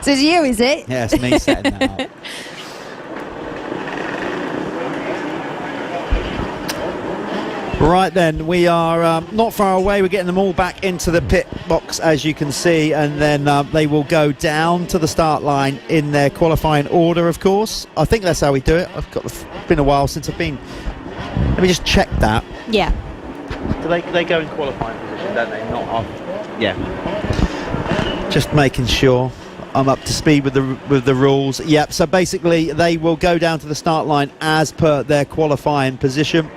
So it's you, is it? Yeah, it's me setting that up. Right then, we are not far away. We're getting them all back into the pit box, as you can see, and then they will go down to the start line in their qualifying order, of course. I think that's how we do it. It's been a while since I've been. Let me just check that. Yeah. Do they go in qualifying position, don't they? Not off. Yeah. Just making sure I'm up to speed with the rules. Yep. So basically, they will go down to the start line as per their qualifying position.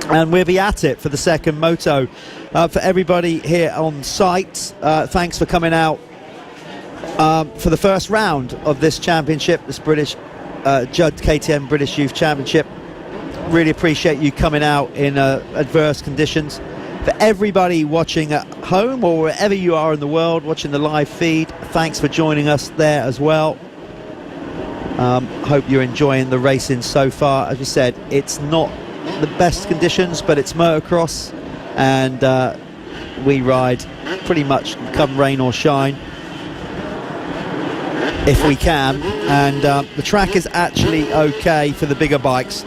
And we'll be at it for the second moto. For everybody here on site, thanks for coming out for the first round of this championship, this British Judd KTM British Youth Championship. Really appreciate you coming out in adverse conditions. For everybody watching at home or wherever you are in the world watching the live feed, thanks for joining us there as well. Hope you're enjoying the racing so far. As we said, it's not the best conditions, but it's motocross, and we ride pretty much come rain or shine if we can, and the track is actually okay for the bigger bikes.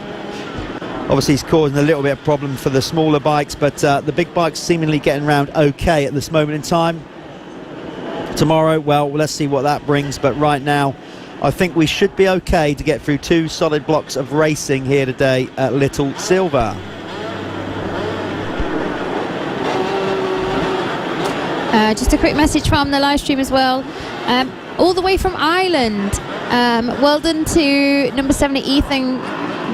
Obviously it's causing a little bit of problem for the smaller bikes, but the big bikes seemingly getting around okay at this moment in time. Tomorrow, well, let's see what that brings, but right now I think we should be okay to get through 2 solid blocks of racing here today at Little Silver. Just a quick message from the live stream as well. All the way from Ireland. Well done to number 70, Ethan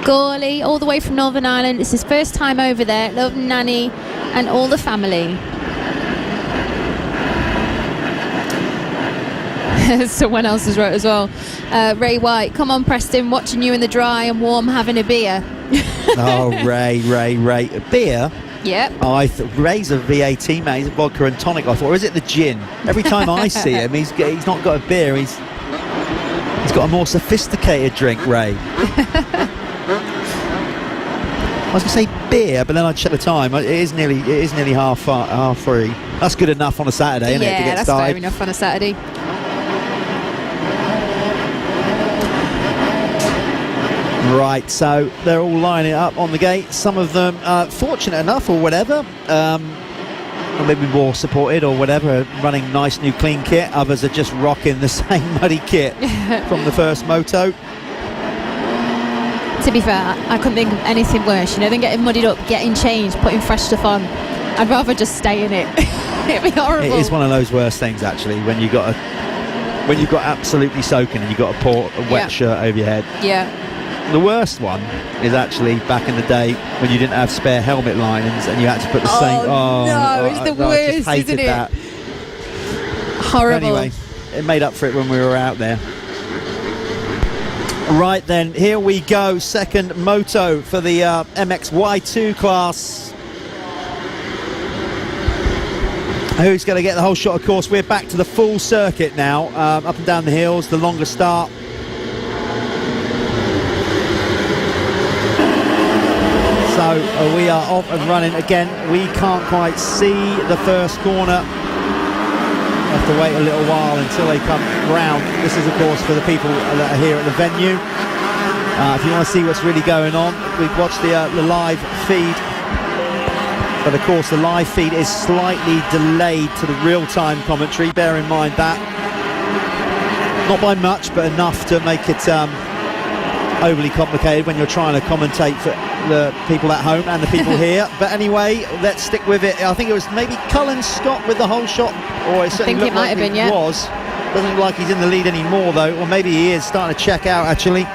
Gawley, all the way from Northern Ireland. It's his first time over there. Love Nanny and all the family. Someone else has wrote as well. Ray White, come on Preston, watching you in the dry and warm having a beer. Oh, Ray. A beer? Yep. Oh, Ray's a VAT man. He's a vodka and tonic, I thought. Or is it the gin? Every time I see him, he's not got a beer. He's got a more sophisticated drink, Ray. I was going to say beer, but then I checked the time. It is nearly half 3. That's good enough on a Saturday, isn't it, to Yeah, get that's started? fair enough on a Saturday. Right, so they're all lining up on the gate. Some of them fortunate enough or whatever, or maybe more supported or whatever, running nice new clean kit. Others are just rocking the same muddy kit from the first moto. To be fair, I couldn't think of anything worse, than getting muddied up, getting changed, putting fresh stuff on. I'd rather just stay in it. It'd be horrible. It is one of those worst things, actually, when you've got absolutely soaking and you've got to pour a wet shirt over your head. Yeah. The worst one is actually back in the day when you didn't have spare helmet linings and you had to put the same. Oh no, it's the I just worst, hated isn't it? that. Horrible. Anyway, it made up for it when we were out there. Right then, here we go. Second moto for the MXY2 class. Who's going to get the whole shot? Of course, we're back to the full circuit now, up and down the hills, the longer start. So we are off and running again. We can't quite see the first corner. Have to wait a little while until they come round. This is, of course, for the people that are here at the venue. If you want to see what's really going on, we've watched the live feed. But of course, the live feed is slightly delayed to the real-time commentary. Bear in mind that. Not by much, but enough to make it overly complicated when you're trying to commentate for the people at home and the people here. But anyway, let's stick with it. I think it was maybe Cullen Scott with the whole shot, or it certainly think looked it might like have been, it yeah. was. Doesn't look like he's in the lead anymore though, or maybe he is starting to check out actually.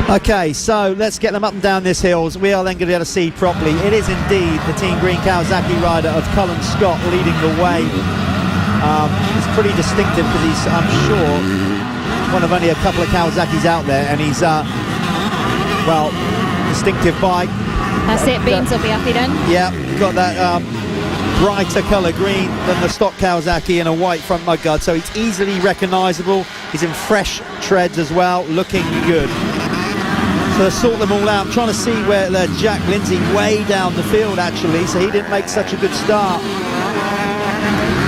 Okay, so let's get them up and down this hills. We are then going to be able to see properly. It is indeed the Team Green Kawasaki rider of Cullen Scott leading the way. It's pretty distinctive because he's, I'm sure, one of only a couple of Kawasaki's out there, and he's, well, distinctive bike. That's it, Beans will be happy then. Yeah, got that brighter colour green than the stock Kawasaki and a white front mudguard, so it's easily recognisable. He's in fresh treads as well, looking good. So sort them all out. I'm trying to see where Jack Lindsay way down the field actually, so he didn't make such a good start.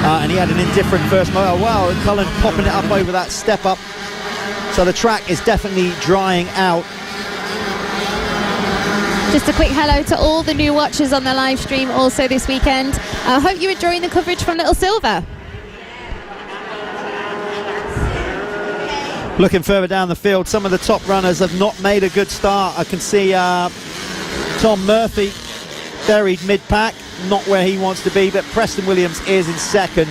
And he had an indifferent first motor. Wow, Cullen popping it up over that step up. So the track is definitely drying out. Just a quick hello to all the new watchers on the live stream also this weekend. I hope you're enjoying the coverage from Little Silver. Looking further down the field, some of the top runners have not made a good start. I can see Tom Murphy buried mid-pack, not where he wants to be, but Preston Williams is in second.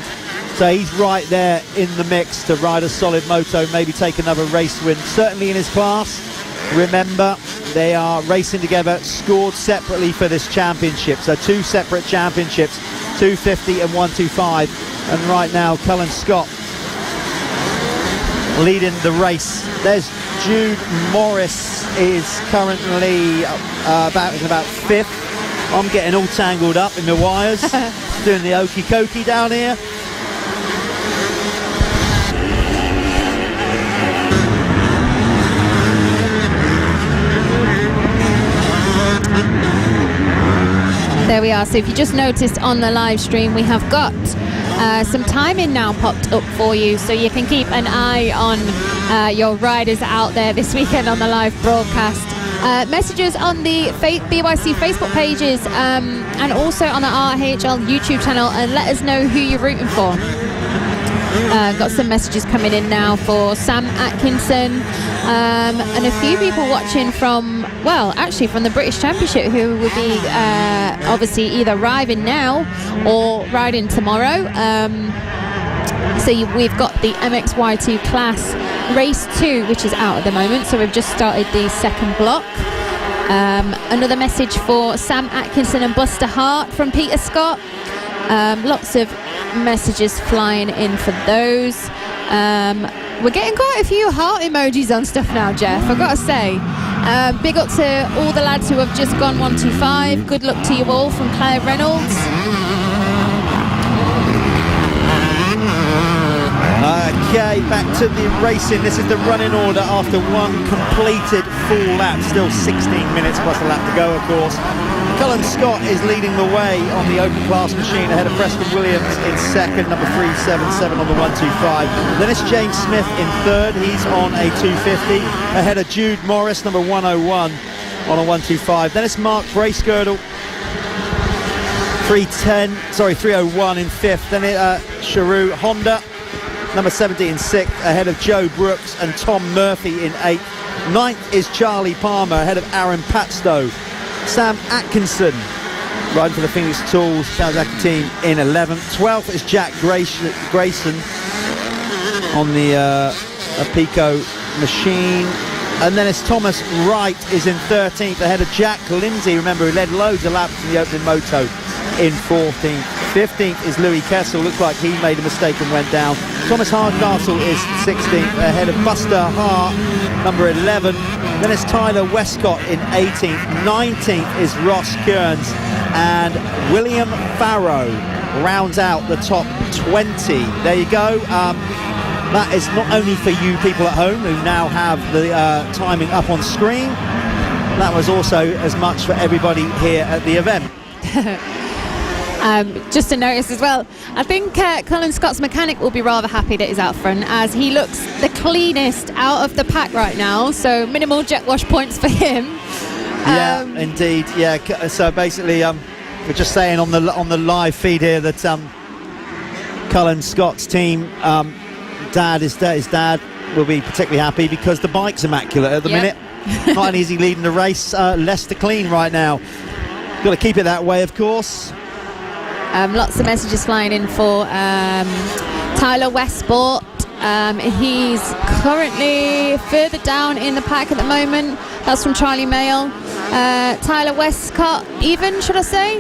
So he's right there in the mix to ride a solid moto, maybe take another race win, certainly in his class. Remember, they are racing together, scored separately for this championship. So two separate championships, 250 and 125. And right now, Cullen Scott leading the race. There's Jude Morris is currently about fifth. I'm getting all tangled up in the wires, doing the okey cokey down here. There we are. So if you just noticed on the live stream, we have got some timing now popped up for you, so you can keep an eye on your riders out there this weekend on the live broadcast. Messages on the BYC Facebook pages and also on the RHL YouTube channel, and let us know who you're rooting for. Got some messages coming in now for Sam Atkinson and a few people watching from, well, actually from the British Championship, who will be obviously either riding now or riding tomorrow. So we've got the MXY2 class race 2, which is out at the moment, so we've just started the second block. Another message for Sam Atkinson and Buster Hart from Peter Scott. Lots of messages flying in for those. We're getting quite a few heart emojis on stuff now, Jeff, I've got to say. Big up to all the lads who have just gone 125. Good luck to you all from Claire Reynolds. Okay, back to the racing. This is the running order after one completed full lap. Still 16 minutes plus a lap to go, of course. Cullen Scott is leading the way on the open class machine ahead of Preston Williams in second, number 377 on the 125. Then it's James Smith in third. He's on a 250 ahead of Jude Morris, number 101 on a 125. Then it's Mark Bracegirdle, 301 in fifth. Then Sharu Honda, number 70 in sixth, ahead of Joe Brooks and Tom Murphy in eighth. Ninth is Charlie Palmer ahead of Aaron Patstow. Sam Atkinson riding for the Phoenix Tools Kawasaki team in 11th. 12th is Jack Grayson on the Pico machine. And then it's Thomas Wright is in 13th ahead of Jack Lindsay, remember, who led loads of laps in the opening moto, in 14th. 15th is Louis Kessel, looks like he made a mistake and went down. Thomas Hardcastle is 16th ahead of Buster Hart, number 11. Then it's Tyler Westcott in 18th. 19th is Ross Kearns, and William Farrow rounds out the top 20. There you go. That is not only for you people at home who now have the timing up on screen, that was also as much for everybody here at the event. Just to notice as well, I think Cullen Scott's mechanic will be rather happy that he's out front, as he looks the cleanest out of the pack right now, so minimal jet wash points for him. Yeah, indeed. Yeah, so basically We're just saying on the live feed here that Cullen Scott's team, his dad will be particularly happy because the bike's immaculate at the minute. Not an easy leading the race. Leicester clean right now. Got to keep it that way, of course. Lots of messages flying in for Tyler Westport. He's currently further down in the pack at the moment. That's from Charlie Mail. Tyler Westcott, even, should I say?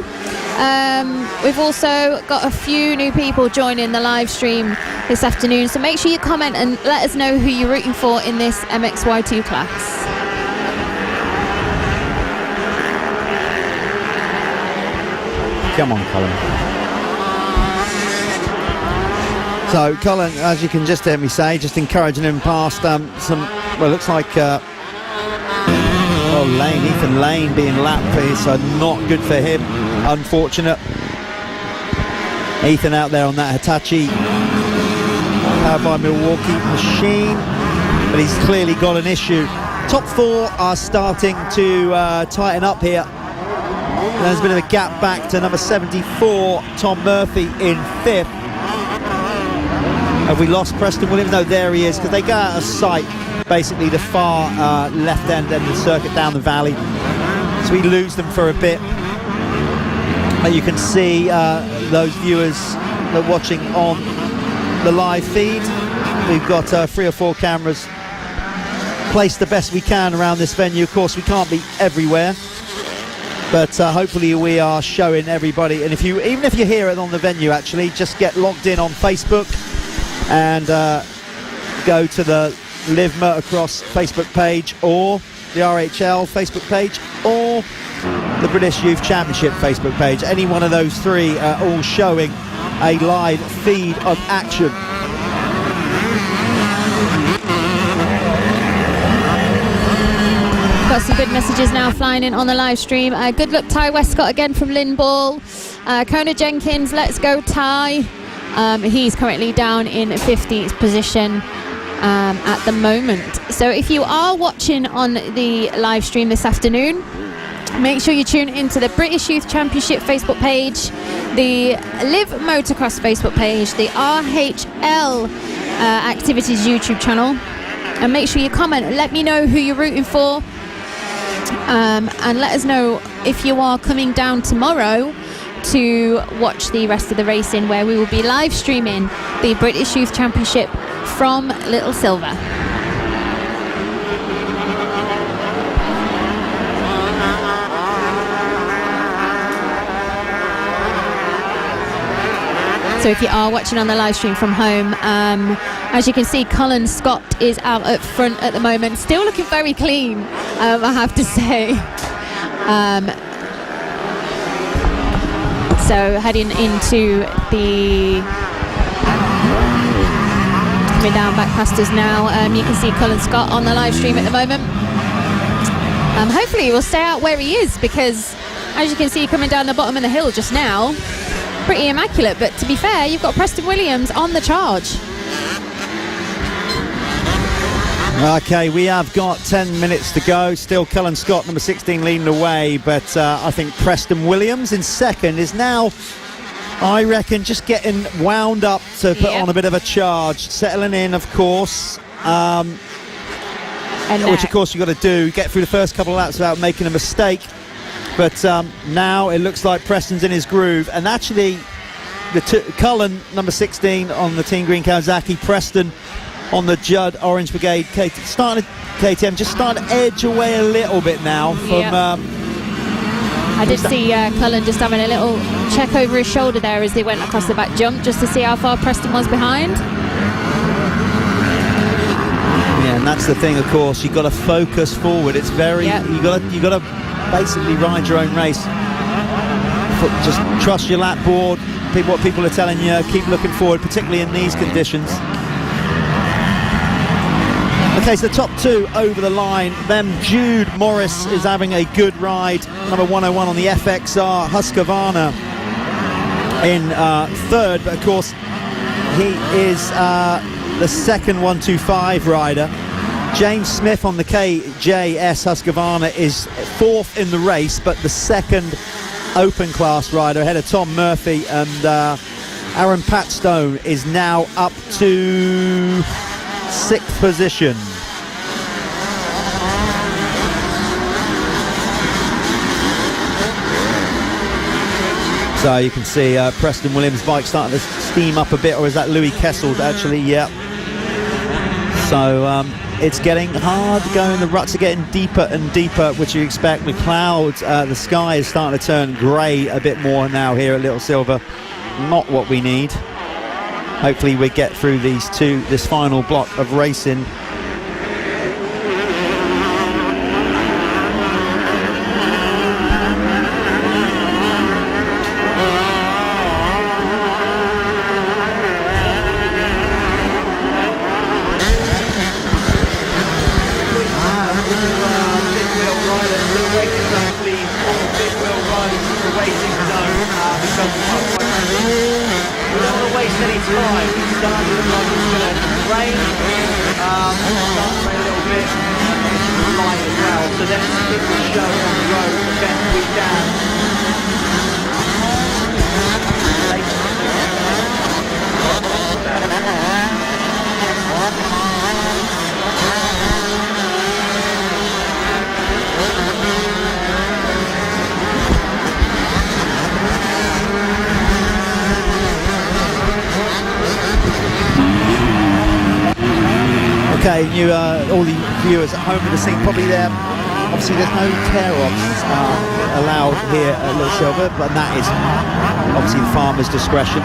We've also got a few new people joining the live stream this afternoon, so make sure you comment and let us know who you're rooting for in this MXY2 class. Come on, Cullen. So Cullen, as you can just hear me say, just encouraging him past some, well, it looks like Ethan Lane being lapped is not good for him, unfortunate. Ethan out there on that Hitachi powered by Milwaukee machine, but he's clearly got an issue. Top four are starting to tighten up here. There's a bit of a gap back to number 74, Tom Murphy in 5th. Have we lost Preston Williams? No, there he is, because they go out of sight, basically the far left end of the circuit down the valley. So we lose them for a bit. You can see those viewers that are watching on the live feed. We've got 3 or 4 cameras placed the best we can around this venue. Of course, we can't be everywhere, but hopefully we are showing everybody. And even if you're here on the venue, actually, just get logged in on Facebook and go to the Live Motocross Facebook page or the RHL Facebook page or the British Youth Championship Facebook page. Any one of those 3 are all showing a live feed of action. Got some good messages now flying in on the live stream. Good luck, Ty Westcott again from Lynn Ball. Kona Jenkins, let's go Ty. He's currently down in 50th position at the moment. So if you are watching on the live stream this afternoon, make sure you tune into the British Youth Championship Facebook page, the Live Motocross Facebook page, the RHL Activities YouTube channel, and make sure you comment and let me know who you're rooting for, and let us know if you are coming down tomorrow to watch the rest of the racing, where we will be live streaming the British Youth Championship from Little Silver. So if you are watching on the live stream from home, as you can see, Cullen Scott is out at front at the moment, still looking very clean, I have to say. So heading into the coming down back past us now, you can see Cullen Scott on the live stream at the moment. Hopefully he will stay out where he is, because as you can see coming down the bottom of the hill just now, pretty immaculate. But to be fair, you've got Preston Williams on the charge. Okay, we have got 10 minutes to go. Still Cullen Scott, number 16, leading the way. But I think Preston Williams in second is now, I reckon, just getting wound up to put on a bit of a charge. Settling in, of course. Which, of course, you've got to do. Get through the first couple of laps without making a mistake. But now it looks like Preston's in his groove. And actually, Cullen, number 16, on the Team Green Kawasaki. Preston on the Judd Orange Brigade KTM, just starting to edge away a little bit now from I did see Cullen just having a little check over his shoulder there as they went across the back jump, just to see how far Preston was behind. Yeah, and that's the thing, of course, you've got to focus forward. It's very you got to basically ride your own race. Just trust your lap board, what people are telling you, keep looking forward, particularly in these conditions. Okay, so the top 2 over the line. Then Jude Morris is having a good ride. Number 101 on the FXR. Husqvarna in 3rd, but of course he is the second 125 rider. James Smith on the KJS Husqvarna is 4th in the race, but the second open class rider ahead of Tom Murphy, and Aaron Patstone is now up to 6th position. So you can see Preston Williams' bike starting to steam up a bit, or is that Louis Kessel actually? Yeah. So it's getting hard going, the ruts are getting deeper and deeper, which you expect with clouds. The sky is starting to turn grey a bit more now here at Little Silver. Not what we need. Hopefully we get through this final block of racing. Okay, all the viewers at home with the scene, probably there. Obviously, there's no tear-offs allowed here at Little Silver, but that is obviously the farmer's discretion.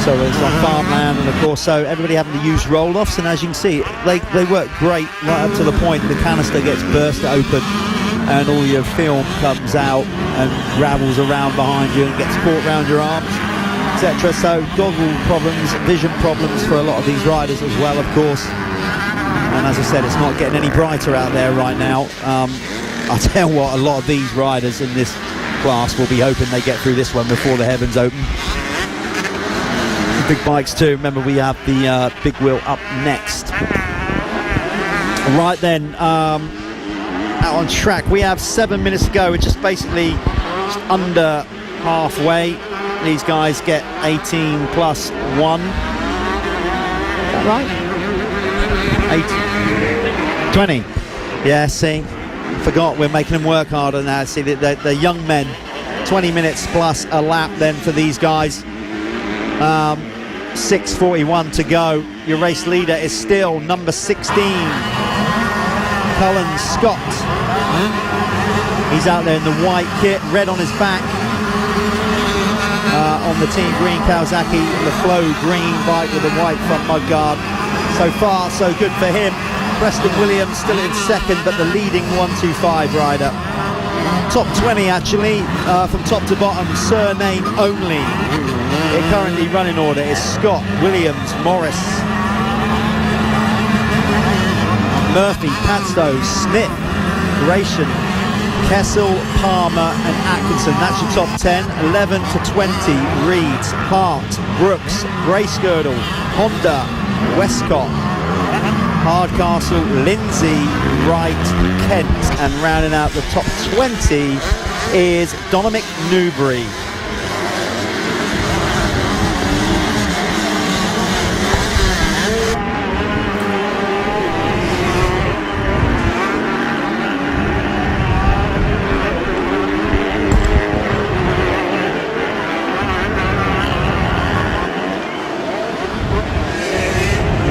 So it's on farmland, and of course, so everybody having to use roll-offs, and as you can see, they work great right up to the point the canister gets burst open, and all your film comes out and ravels around behind you and gets caught around your arms, etc. So goggle problems, vision problems for a lot of these riders as well, of course. And as I said, it's not getting any brighter out there right now. I'll tell you what, a lot of these riders in this class will be hoping they get through this one before the heavens open. Big bikes too. Remember, we have the big wheel up next. Right then, out on track, we have 7 minutes to go. We're just basically just under halfway. These guys get 18 plus 1. Is that right? 20. Yeah, see, forgot we're making them work harder now. See, the young men, 20 minutes plus a lap then for these guys. 6:41 to go. Your race leader is still number 16, Cullen Scott. He's out there in the white kit, red on his back. On the Team Green Kawasaki, the Flow green bike with the white front mudguard. So far, so good for him. Preston Williams still in second, but the leading 125 rider. Top 20 actually, from top to bottom, surname only. The currently running order is Scott, Williams, Morris, Murphy, Patstow, Smith, Gratian, Kessel, Palmer and Atkinson. That's your top 10. 11 to 20, Reeds, Hart, Brooks, Bracegirdle, Honda, Westcott, Hardcastle, Lindsay, Wright, Kent, and rounding out the top 20 is Dominic Newbury.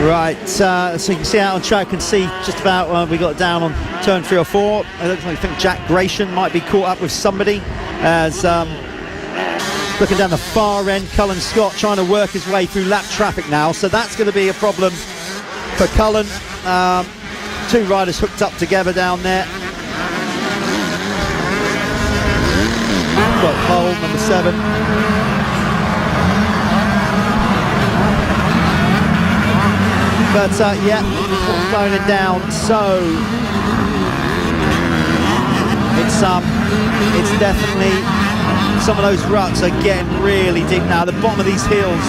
Right, so you can see out on track, and see just about we got down on turn 3 or 4. It looks like I think Jack Gratian might be caught up with somebody, as looking down the far end, Cullen Scott trying to work his way through lap traffic now, so that's going to be a problem for Cullen. Two riders hooked up together down there. Got pole number 7. But yeah, slowing it down. So it's definitely, some of those ruts are getting really deep now. The bottom of these hills,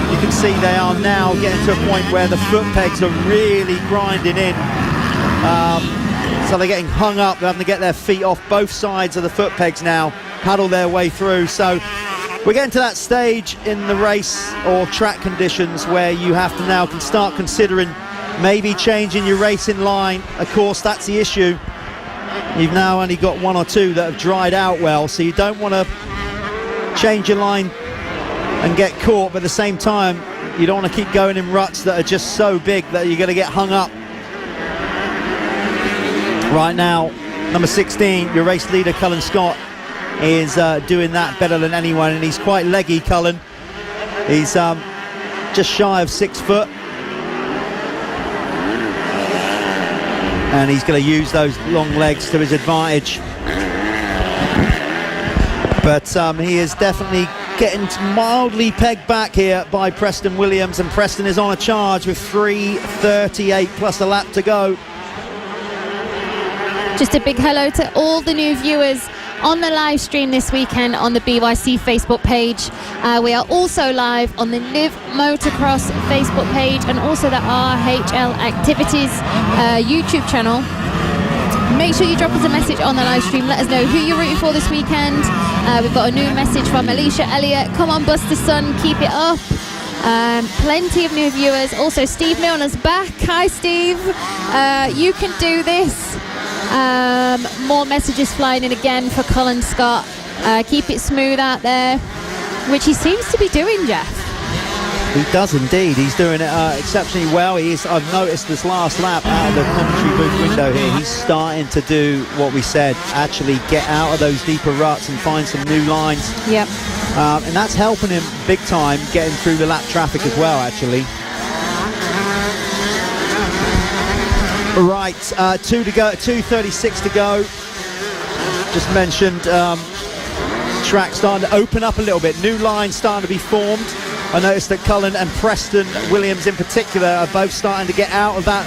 you can see they are now getting to a point where the foot pegs are really grinding in. So they're getting hung up. They're having to get their feet off both sides of the foot pegs now, paddle their way through. So we're getting to that stage in the race or track conditions where you have to now start considering maybe changing your racing line. Of course, that's the issue. You've now only got one or two that have dried out well, so you don't want to change your line and get caught, but at the same time you don't want to keep going in ruts that are just so big that you're going to get hung up. Right now, number 16, your race leader Cullen Scott, is doing that better than anyone, and he's quite leggy, Cullen. He's just shy of 6 foot, and he's going to use those long legs to his advantage. But he is definitely getting mildly pegged back here by Preston Williams, and Preston is on a charge with 3:38 plus a lap to go. Just a big hello to all the new viewers on the live stream this weekend on the BYC Facebook page. We are also live on the Live Motocross Facebook page and also the RHL Activities YouTube channel. Make sure you drop us a message on the live stream. Let us know who you're rooting for this weekend. We've got a new message from Alicia Elliott. Come on, Buster Sun, keep it up. Plenty of new viewers. Also, Steve Milner's back. Hi, Steve. You can do this. More messages flying in again for Cullen Scott. Keep it smooth out there, which he seems to be doing, Jeff. He does indeed. He's doing it exceptionally well. I've noticed this last lap out of the commentary booth window here, he's starting to do what we said, actually get out of those deeper ruts and find some new lines. Yep. And that's helping him big time getting through the lap traffic as well, actually. Right, 2 to go, 2:36 to go. Just mentioned track starting to open up a little bit. New lines starting to be formed. I noticed that Cullen and Preston Williams in particular are both starting to get out of that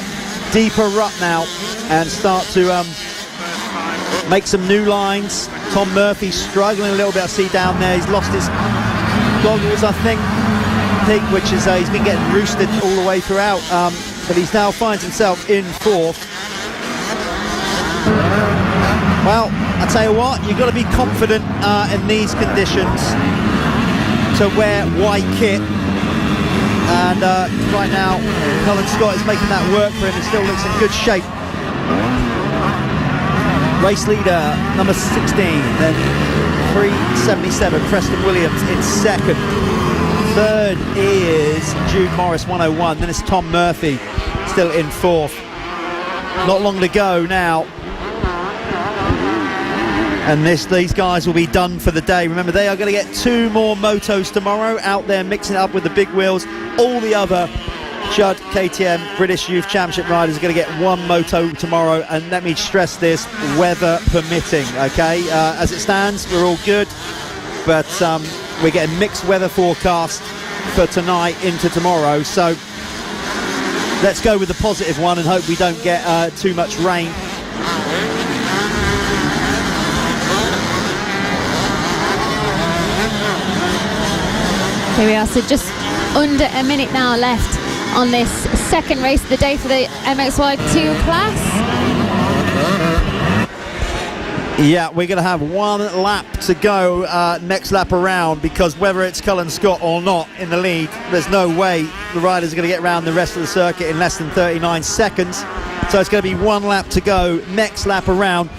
deeper rut now and start to make some new lines. Tom Murphy struggling a little bit, I see down there. He's lost his goggles, I think, which is he's been getting roosted all the way throughout. But he now finds himself in 4th. Well, I tell you what, you've got to be confident in these conditions to wear white kit, and right now Cullen Scott is making that work for him. He still looks in good shape. Race leader number 16, then 3:77 Preston Williams in 2nd. 3rd is Jude Morris 1:01. Then it's Tom Murphy still in 4th. Not long to go now, and these guys will be done for the day. Remember, they are going to get 2 more motos tomorrow out there mixing it up with the big wheels. All the other Judd KTM British Youth Championship riders are going to get 1 moto tomorrow, and let me stress this, weather permitting. Okay, as it stands, we're all good, but we're getting mixed weather forecast for tonight into tomorrow, so let's go with the positive one and hope we don't get too much rain. Here we are, so just under a minute now left on this second race of the day for the MXY2 class. Yeah, we're going to have 1 lap to go next lap around, because whether it's Cullen Scott or not in the lead, there's no way the riders are going to get around the rest of the circuit in less than 39 seconds. So it's going to be 1 lap to go next lap around.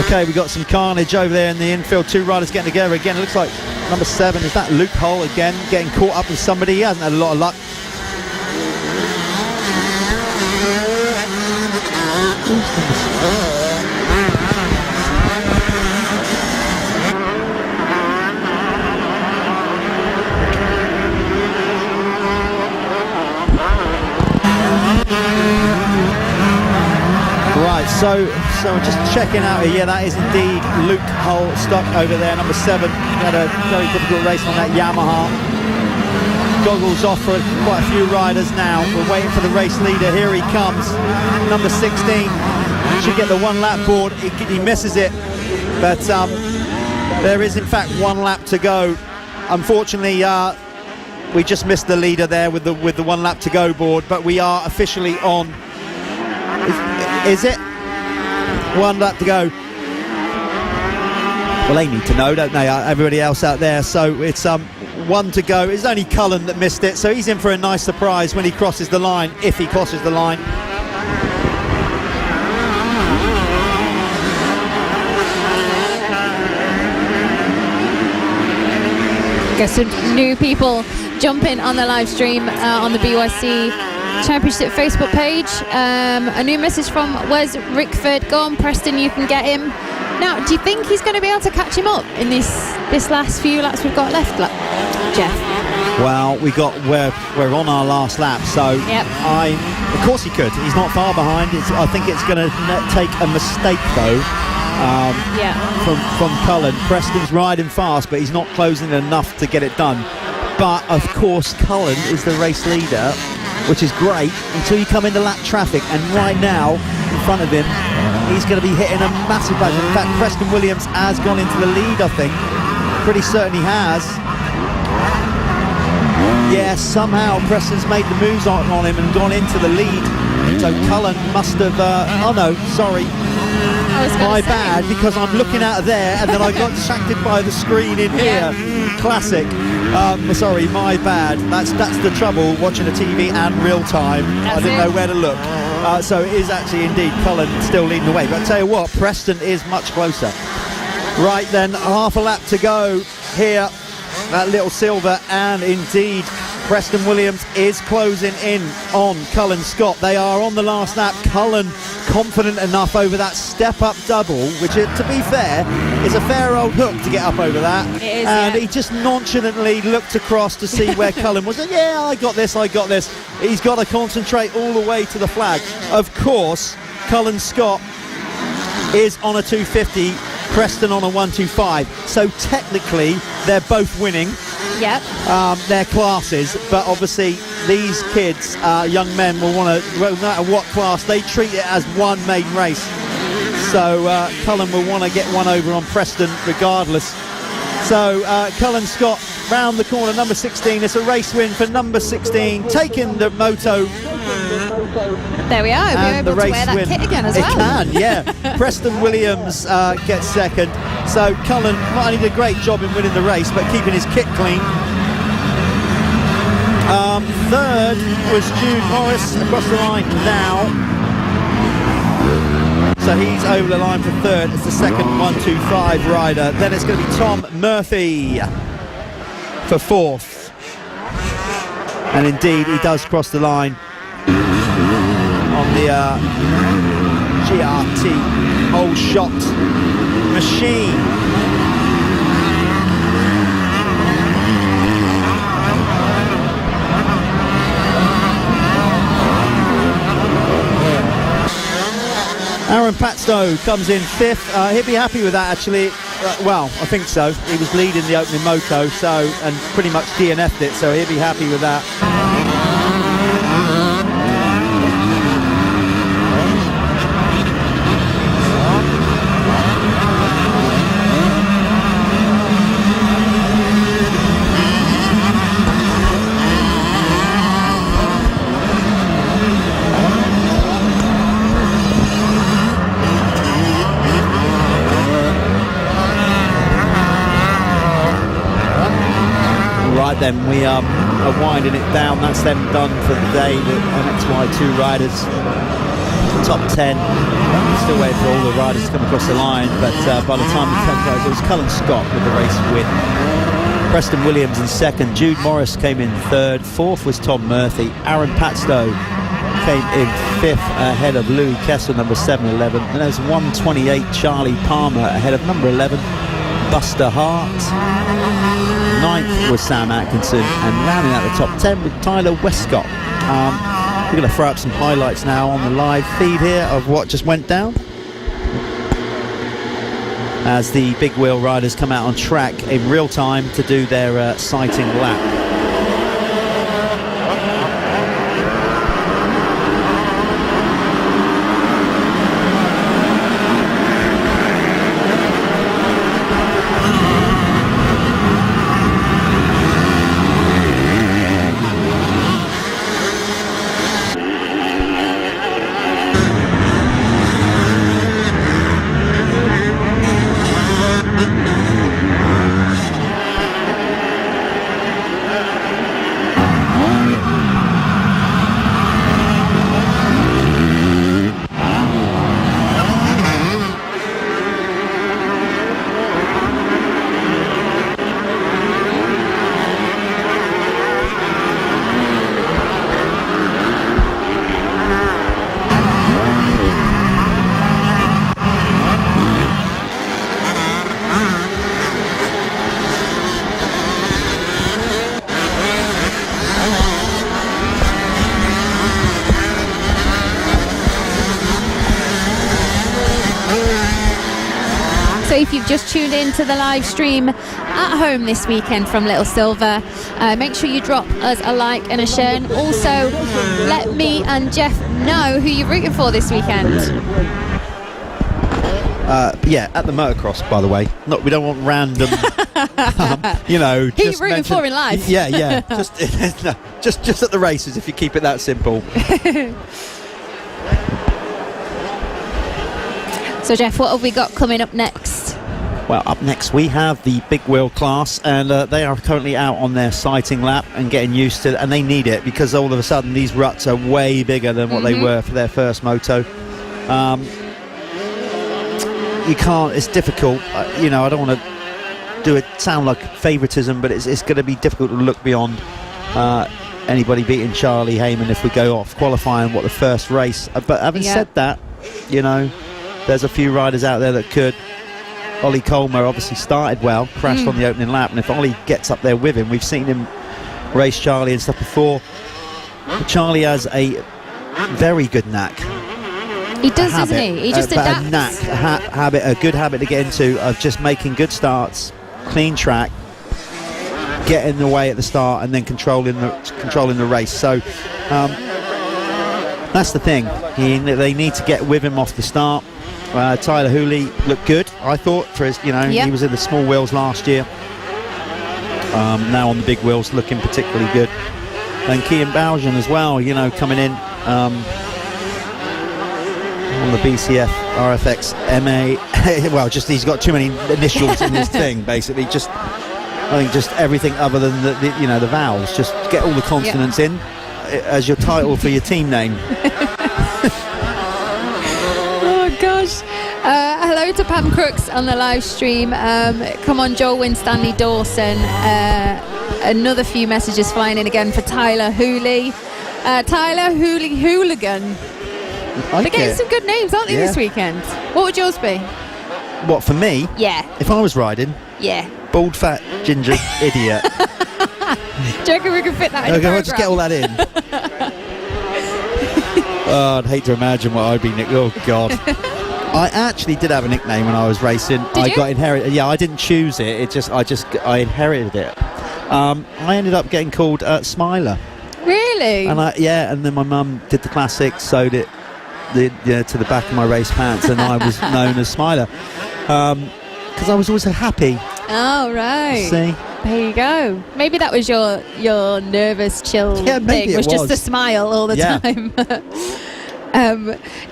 Okay, we got some carnage over there in the infield. 2 riders getting together again. It looks like number 7, is that Luke Hull again, getting caught up with somebody. He hasn't had a lot of luck. Right, So just checking out here. Yeah, that is indeed Luke Hull stuck over there, number 7. Had a very difficult race on that Yamaha. Goggles off for quite a few riders now. We're waiting for the race leader. Here he comes, number 16. Should get the 1 lap board. He misses it, but there is in fact 1 lap to go. Unfortunately, we just missed the leader there with the 1 lap to go board, but we are officially on. Is it 1 lap to go? Well, they need to know, don't they? Everybody else out there. So it's 1 to go. It's only Cullen that missed it, so he's in for a nice surprise when he crosses the line, if he crosses the line. Get some new people jumping on the live stream on the BYC Championship Facebook page. A new message from Wes Rickford. Go on, Preston, you can get him. Now, do you think he's going to be able to catch him up in this last few laps we've got left, Jeff? Well, we're on our last lap, so yep. Of course he could. He's not far behind. I think it's going to take a mistake though. From Cullen. Preston's riding fast, but he's not closing enough to get it done. But of course, Cullen is the race leader, which is great until you come into lap traffic. And right now, in front of him, he's going to be hitting a massive budget. In fact, Preston Williams has gone into the lead, I think. Pretty certain he has. Yeah, somehow Preston's made the moves on him and gone into the lead. So Cullen must have... oh no, sorry. My bad, because I'm looking out of there and then I got distracted by the screen in here. Classic. Sorry, my bad. That's the trouble watching the TV and real time. I didn't know where to look. So it is actually indeed Cullen still leading the way. But I tell you what, Preston is much closer. Right then, half a lap to go here. That little silver, and indeed Preston Williams is closing in on Cullen Scott. They are on the last lap. Cullen confident enough over that step-up double, which, to be fair, is a fair old hook to get up over that. It is, and he just nonchalantly looked across to see where Cullen was. And, yeah, I got this. He's got to concentrate all the way to the flag. Of course, Cullen Scott is on a 250. Preston on a 125, so technically they're both winning. Yep. Their classes, but obviously these kids, young men, will want to, no matter what class, they treat it as one main race. So Cullen will want to get one over on Preston regardless. So Cullen Scott round the corner, number 16. It's a race win for number 16, taking the moto. There we are. We're able to wear that kit again as well. It can, yeah. Preston Williams gets second. So Cullen not only did a great job in winning the race, but keeping his kit clean. Third was Jude Morris across the line now. So he's over the line for third. It's the second 125 rider. Then it's going to be Tom Murphy for fourth. And indeed, he does cross the line on the GRT whole shot machine. Aaron Patstow comes in fifth. He'll be happy with that, actually. Well, I think so. He was leading the opening moto, and pretty much DNF'd it, so he'll be happy with that. Then we are winding it down. That's them done for the day. The MXY2 riders, top 10. Still waiting for all the riders to come across the line, but by the time it was Cullen Scott with the race win. Preston Williams in second. Jude Morris came in third. Fourth was Tom Murphy. Aaron Patstow came in fifth ahead of Louis Kessel, number 711. And there's 128 Charlie Palmer ahead of number 11 Buster Hart. Ninth was Sam Atkinson, and rounding out the top 10 with Tyler Westcott. We're going to throw up some highlights now on the live feed here of what just went down, as the big wheel riders come out on track in real time to do their sighting lap. So if you've just tuned in to the live stream at home this weekend from Little Silver, make sure you drop us a like and a share, and also let me and Jeff know who you're rooting for this weekend. Yeah, at the motocross, by the way. Not, we don't want random, you know. Who you rooting for in life? Yeah. just at the races, if you keep it that simple. So Jeff, what have we got coming up next? Well, up next we have the big wheel class, and they are currently out on their sighting lap and getting used to it, and they need it because all of a sudden these ruts are way bigger than what they were for their first moto. You can't, it's difficult, you know, I don't want to do it sound like favoritism, but it's going to be difficult to look beyond anybody beating Charlie Heyman if we go off qualifying what the first race. But having said that, you know, there's a few riders out there that could. Ollie Colmer obviously started well, crashed on the opening lap, and if Ollie gets up there with him, we've seen him race Charlie and stuff before. But Charlie has a very good knack. He does, doesn't he? He just adapts. A knack, a good habit to get into of just making good starts, clean track, getting in the way at the start, and then controlling the race. So that's the thing. They need to get with him off the start. Tyler Hooley looked good, I thought, for his, you know, he was in the small wheels last year. Now on the big wheels, looking particularly good. And Kian Baujan as well, you know, coming in on the BCF RFX MA. Well, just he's got too many initials in this thing, basically. Just, I think, just everything other than the vowels. Just get all the consonants in as your title for your team name. Gosh. Hello to Pam Crooks on the live stream. Come on, Joel Winstanley Dawson. Another few messages flying in again for Tyler Hooley. Tyler Hooley Hooligan. They're getting some good names, aren't they, this weekend? What would yours be? What, for me? Yeah. If I was riding? Yeah. Bald, fat, ginger, idiot. Do you reckon we can fit that in a program? I'll just get all that in. Oh, I'd hate to imagine what I'd be. Oh God! I actually did have a nickname when I was racing. Did you? Got inherited. Yeah, I didn't choose it. I inherited it. I ended up getting called Smiler. Really? And and then my mum did the classics, sewed it to the back of my race pants, and I was known as Smiler because I was always so happy. Oh right. See. There you go. Maybe that was your nervous, chill thing. Was just a smile all the time.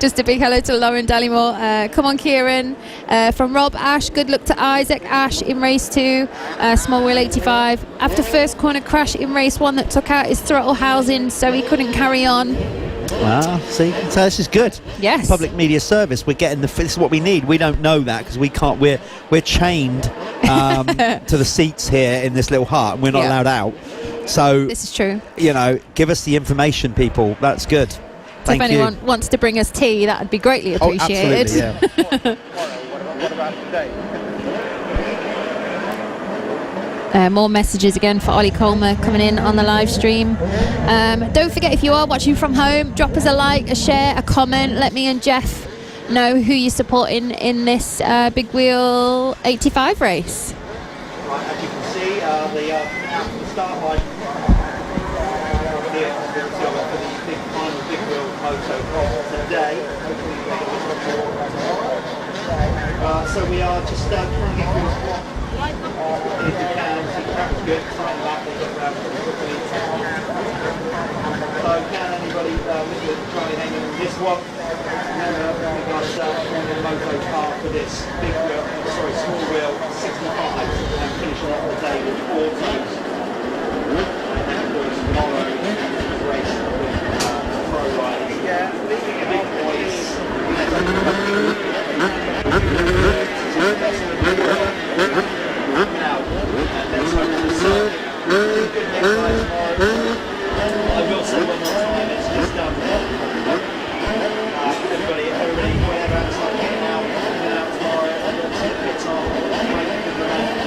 Just a big hello to Lauren Dallymore. Come on, Kieran. From Rob Ash, good luck to Isaac Ash in race 2. Small wheel 85. After first corner crash in race 1 that took out his throttle housing, so he couldn't carry on. See, so this is good. Yes. Public media service. We're getting this is what we need. We don't know that because we can't. We're chained to the seats here in this little hut, and we're not allowed out. So this is true. You know, give us the information, people. That's good. So Thank if anyone wants to bring us tea, that would be greatly appreciated. Absolutely, yeah. What about today? More messages again for Ollie Colmer coming in on the live stream. Don't forget, if you are watching from home, drop us a like, a share, a comment. Let me and Jeff know who you're supporting in this Big Wheel 85 race. Right, as you can see, out to the start line here for the big final Big Wheel Motocross today. So we are just trying to get through this block if we can. See, track's good, starting back, they get around pretty quickly. So can anybody with you try and hang in this one? We got the Moto car for this big wheel, small wheel 65 and finishing off the day with 4 teams. And then of course tomorrow race with pro riders. Yeah, big boys. Now, and let's hope for the sun. Good next ride tomorrow. I will say one more time, it's just everybody, whatever, it's like getting out tomorrow, obviously the pits on,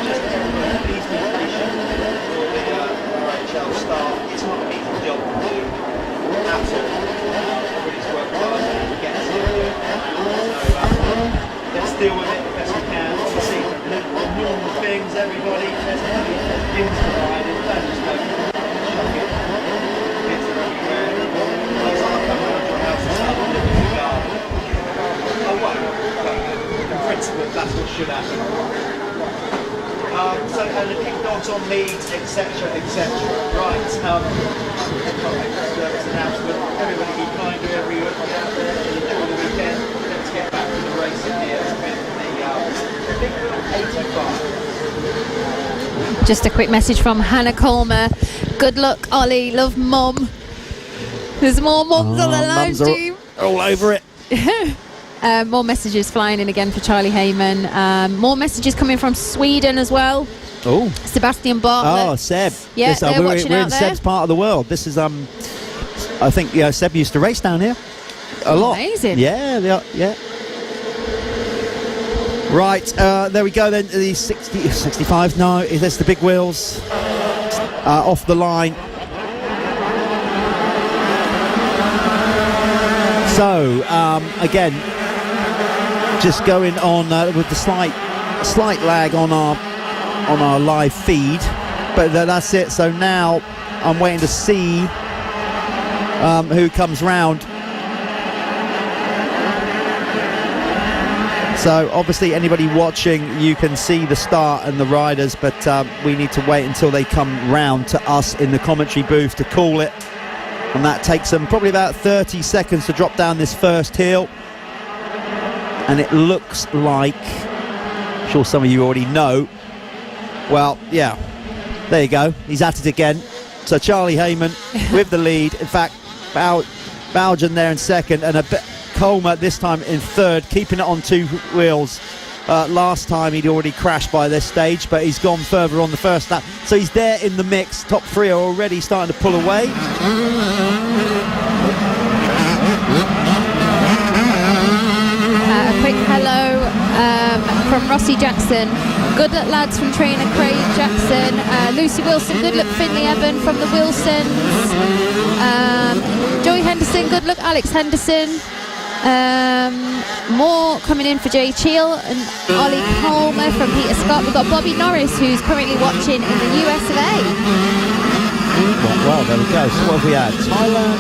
just everybody, please be patient for the RHL staff. It's not an easy job to do at all. Everybody's worked hard to get us here. So let's deal with it the best we can. Obviously, the normal things, everybody, there's plenty of things to ride in, don't just go chuck it. Bits are everywhere. Those are coming up your house and stuff and live in your garden. I won't, but in principle, that's what should happen. So, and the kick dogs on leads, etc., etc. Right, service announcement. Everybody be kind to everyone out there and enjoy the weekend. Let's get back to the racing here with the Big Wheel 85. Just a quick message from Hannah Colmer. Good luck, Ollie. Love, Mum. There's more mums on the live stream. All over it. More messages flying in again for Charlie Heyman. More messages coming from Sweden as well. Oh, Sebastian Bartlett. oh, Seb. Yeah, Yes, they're we're watching in out there. Seb's part of the world. This is I think Seb used to race down here a lot. Amazing. Yeah, they are, yeah. Right, there we go then. The 65. No, there's the big wheels off the line. So again, just going on with the slight lag on our live feed, but that's it. So now I'm waiting to see who comes round. So obviously anybody watching, you can see the start and the riders, but we need to wait until they come round to us in the commentary booth to call it. And that takes them probably about 30 seconds to drop down this first hill. And it looks like, I'm sure some of you already know, well, yeah, there you go. He's at it again. So Charlie Heyman with the lead. In fact, Bowden there in second, and a bit Colmer this time in third, keeping it on 2 wheels. Last time he'd already crashed by this stage, but he's gone further on the first lap. So he's there in the mix. Top 3 are already starting to pull away. A quick hello from Rossi Jackson. Good luck, lads, from trainer Craig Jackson. Lucy Wilson, good luck, Finley Evan from the Wilsons. Joy Henderson, good luck, Alex Henderson. More coming in for Jay Cheel and Ollie Colmer from Peter Scott. We've got Bobby Norris, who's currently watching in the US of A. Well, there we go. So what have we had? Thailand,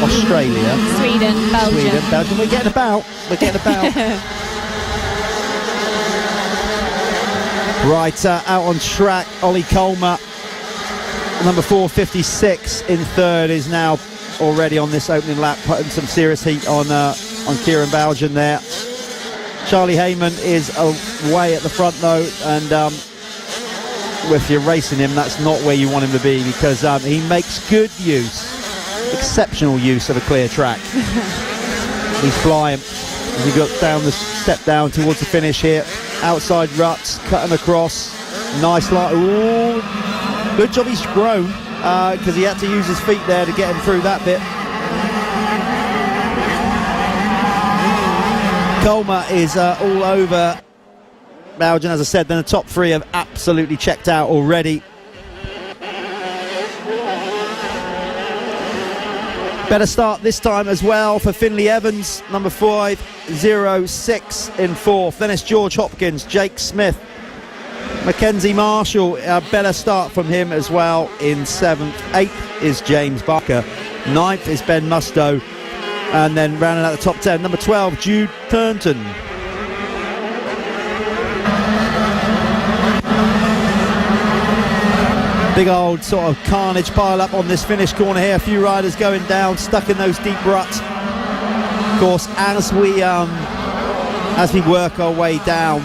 Australia, Sweden, Belgium. We're getting about. Right, out on track, Ollie Colmer, number 456 in third, is now already on this opening lap, putting some serious heat on Kieran Bowden there. Charlie Heyman is away at the front though, and if you're racing him, that's not where you want him to be, because he makes good use, exceptional use of a clear track. He's flying as he got down the step down towards the finish here. Outside ruts, cutting across, nice light. Ooh, good job he's grown, because he had to use his feet there to get him through that bit. Colmer is all over Belgian, as I said, then the top three have absolutely checked out already. Better start this time as well for Finley Evans, number 5.06 in fourth. Then it's George Hopkins, Jake Smith, Mackenzie Marshall, a better start from him as well in seventh. Eighth is James Barker. Ninth is Ben Mustoe. And then rounding out the top 10, number 12, Jude Turnton. Big old sort of carnage pile up on this finish corner here. A few riders going down, stuck in those deep ruts. Of course, as we work our way down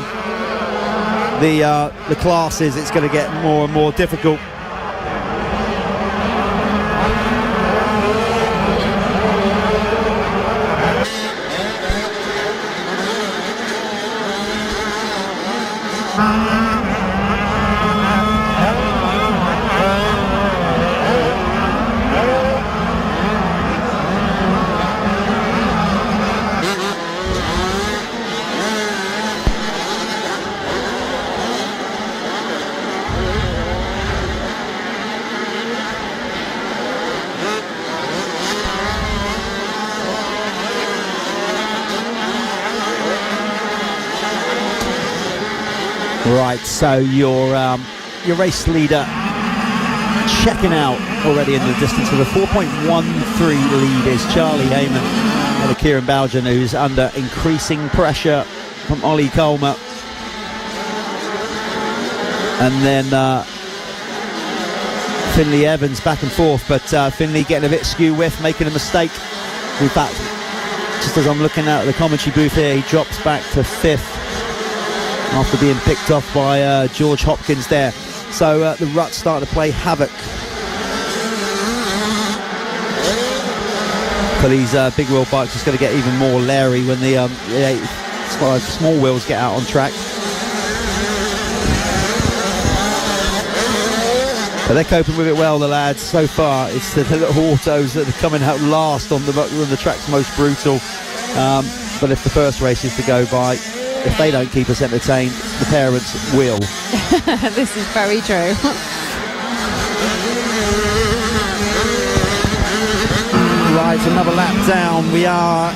the classes, it's going to get more and more difficult. Right, so your race leader checking out already in the distance with a 4.13 lead is Charlie Heyman and Kieran Belgian, who's under increasing pressure from Ollie Colmer. And then Finley Evans back and forth, but Finley getting a bit skew whiff, making a mistake. In fact, just as I'm looking at the commentary booth here, he drops back to fifth after being picked off by George Hopkins there. So the rut's starting to play havoc for these big wheel bikes. It's going to get even more leery when the small wheels get out on track. But they're coping with it well, the lads, so far. It's the little autos that are coming out last on the track's most brutal. But if the first race is to go by, if they don't keep us entertained, the parents will. This is very true. Right, another lap down. We are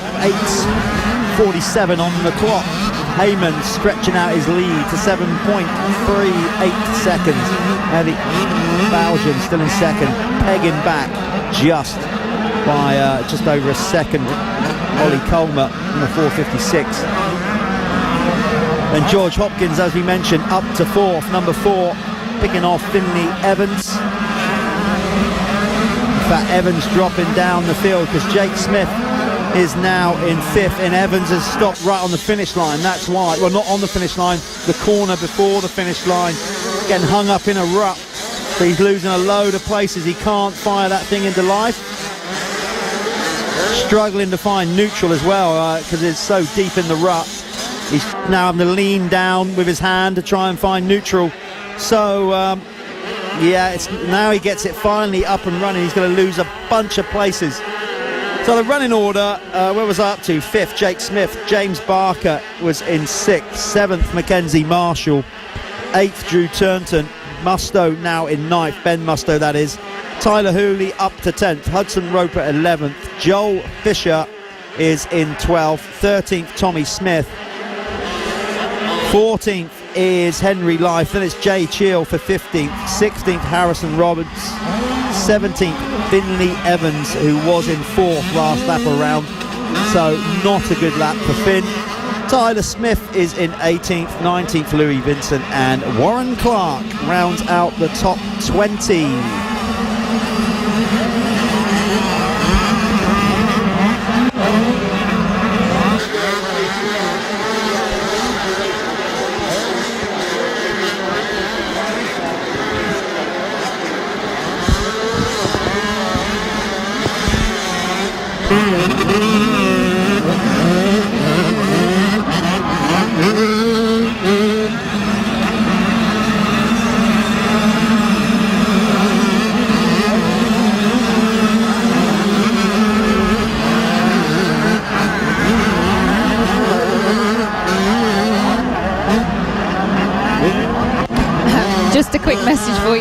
8:47 on the clock. Heyman stretching out his lead to 7.38 seconds. Eddie Belgian still in second, pegging back just by just over a second. Ollie Colmer in the 4.56. And George Hopkins, as we mentioned, up to fourth, number 4, picking off Finley Evans. In fact, Evans dropping down the field because Jake Smith is now in fifth, and Evans has stopped right on the finish line. That's why, well, not on the finish line, the corner before the finish line, getting hung up in a rut. So he's losing a load of places. He can't fire that thing into life. Struggling to find neutral as well because it's so deep in the rut. He's now having to lean down with his hand to try and find neutral. So, yeah, now he gets it finally up and running. He's going to lose a bunch of places. So the running order, where was I up to? Fifth, Jake Smith. James Barker was in sixth. Seventh, Mackenzie Marshall. Eighth, Drew Turnton. Mustoe now in ninth. Ben Mustoe, that is. Tyler Hooley up to 10th. Hudson Roper 11th. Joel Fisher is in 12th. 13th, Tommy Smith. 14th is Henry Life. Then it's Jay Cheel for 15th. 16th, Harrison Roberts. 17th, Finley Evans, who was in 4th last lap around. So not a good lap for Finn. Tyler Smith is in 18th. 19th, Louis Vincent. And Warren Clark rounds out the top 20.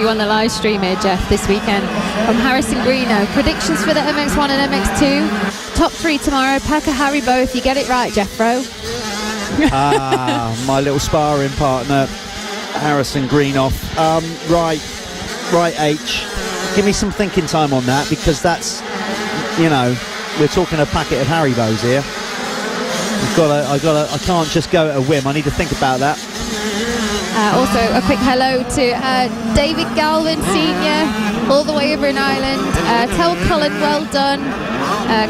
you on the live stream here, Jeff, this weekend. From Harrison Greeno. Predictions for the MX1 and MX2. Top 3 tomorrow. Packer Haribo if you get it right, Jeffro. My little sparring partner, Harrison Greenoff. Right, H. Give me some thinking time on that, because that's, we're talking a packet of Haribos here. I can't just go at a whim. I need to think about that. Also, a quick hello to David Galvin Senior, all the way over in Ireland. Tell Cullen, well done.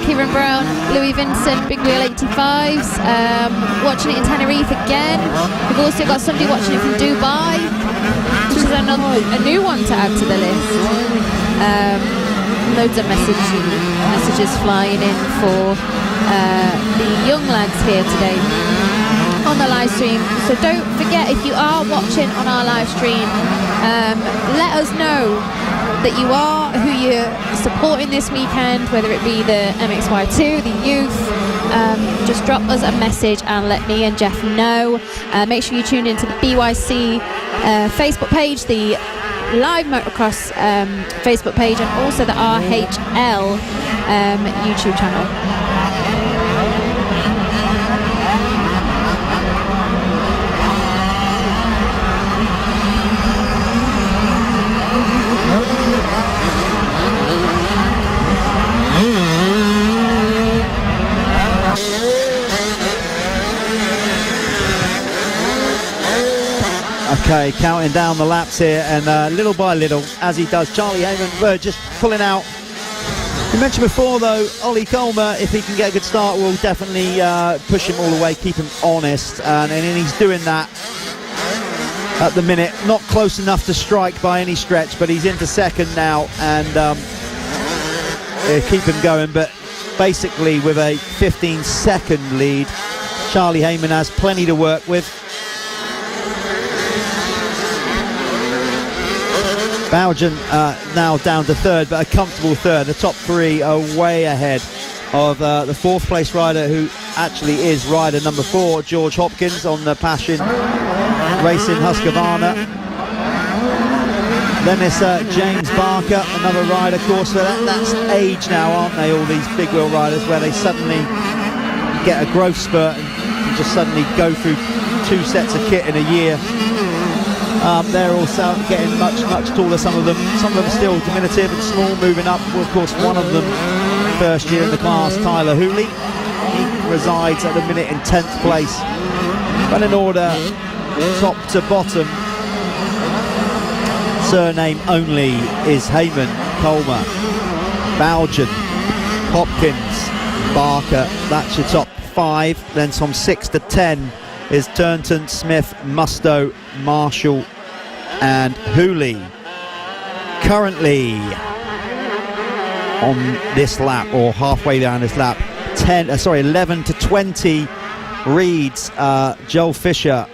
Kieran Brown, Louis Vincent, Big Wheel 85s, watching it in Tenerife again. We've also got somebody watching it from Dubai, which is a new one to add to the list. Loads of messages flying in for the young lads here today on the live stream. So don't forget, if you are watching on our live stream, let us know that you are, who you're supporting this weekend, whether it be the MXY2, the youth. Just drop us a message and let me and Jeff know. Make sure you tune into the BYC Facebook page, the Live Motocross Facebook page, and also the RHL YouTube channel. Okay, counting down the laps here, and little by little, as he does, Charlie Heyman just pulling out. We mentioned before, though, Ollie Colmer, if he can get a good start, will definitely push him all the way, keep him honest, and he's doing that at the minute. Not close enough to strike by any stretch, but he's into second now, and keep him going. But basically, with a 15-second lead, Charlie Heyman has plenty to work with. Bowden now down to third, but a comfortable third. The top 3 are way ahead of the 4th place rider, who actually is rider number 4, George Hopkins, on the Passion Racing Husqvarna. Then it's James Barker, another rider, of course. So that's age now, aren't they, all these big wheel riders, where they suddenly get a growth spurt and just suddenly go through 2 sets of kit in a year. They're also getting much taller, some of them still diminutive and small, moving up. Well, of course, one of them first year in the class, Tyler Hooley. He resides at the minute in 10th place. But in order, top to bottom, surname only is Heyman, Colmer, Bowden, Hopkins, Barker. That's your top 5. Then from 6 to 10 is Turnton, Smith, Musto, Marshall and Hooley. Currently on this lap, or halfway down this lap, 11 to 20 reads Joel Fisher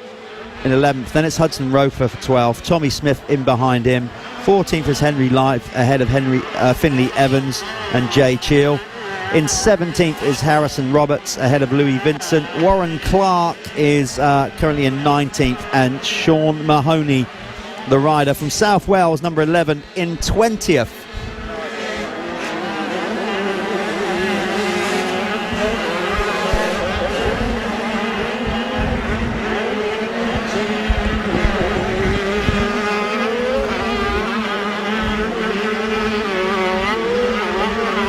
in 11th. Then it's Hudson Roper for 12th. Tommy Smith in behind him. 14th is Henry Live, ahead of Finley Evans and Jay Cheel. In 17th is Harrison Roberts, ahead of Louis Vincent. Warren Clark is currently in 19th, and Sean Mahoney, the rider from South Wales, number 11, in 20th.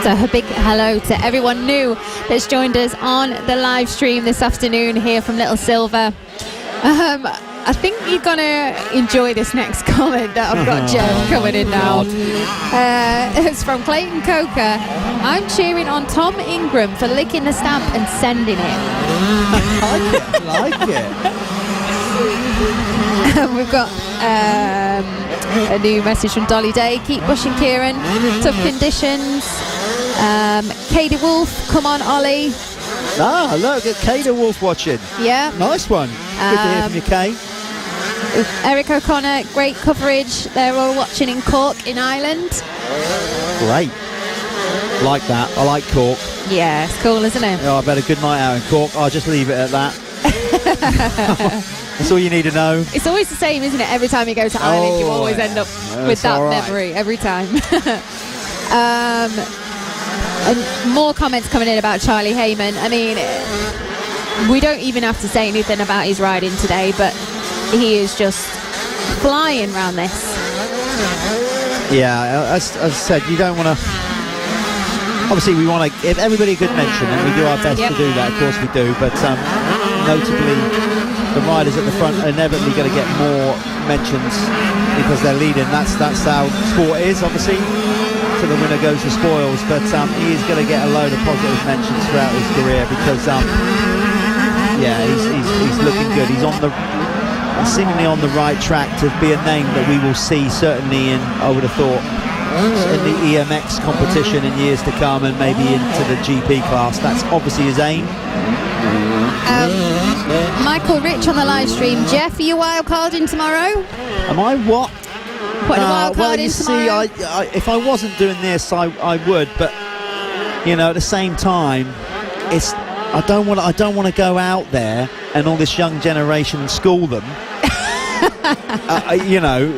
So a big hello to everyone new that's joined us on the live stream this afternoon here from Little Silver. I think you're going to enjoy this next comment that I've got, Jeff, coming in now. It's from Clayton Coker. I'm cheering on Tom Ingram for licking the stamp and sending it. I like it. We've got a new message from Dolly Day. Keep pushing, Kieran. Tough conditions. Katie Wolf, come on, Ollie. Ah, look at Katie Wolf watching. Yeah. Nice one. Good to hear from you, Kay. Eric O'Connor, great coverage. They're all watching in Cork in Ireland. Great. Like that. I like Cork. Yeah, it's cool, isn't it? Yeah, I've had a good night out in Cork. I'll just leave it at that. That's all you need to know. It's always the same, isn't it? Every time you go to Ireland, you always end up with that all right. memory every time. And more comments coming in about Charlie Heyman. I mean, we don't even have to say anything about his riding today, but he is just flying around this. Yeah, as I said, you don't want to. Obviously, we want to give everybody a good mention, and we do our best to do that. Of course, we do. But notably, the riders at the front are inevitably going to get more mentions because they're leading. That's how sport is, obviously. So the winner goes the spoils. But he is going to get a load of positive mentions throughout his career because, he's looking good. He's seemingly on the right track to be a name that we will see certainly in, I would have thought, in the EMX competition in years to come, and maybe into the GP class. That's obviously his aim. Michael Rich on the live stream. Jeff, are you wildcarding tomorrow? Am I what? Putting a wild well, card you in see, tomorrow? if I wasn't doing this, I would. But at the same time, I don't want to go out there and all this young generation school them.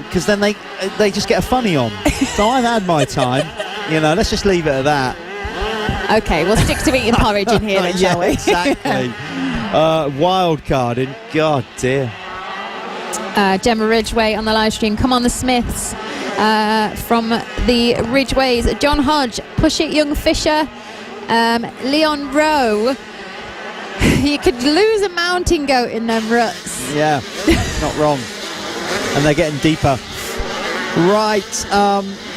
Because then they just get a funny on. So I've had my time. Let's just leave it at that. Okay, we'll stick to eating porridge in here then, shall we? Exactly. Wild carding. God dear. Gemma Ridgway on the live stream. Come on, the Smiths. From the Ridgeways. John Hodge, Push It Young Fisher. Leon Rowe. You could lose a mountain goat in them ruts. Yeah, not wrong. And they're getting deeper. Right,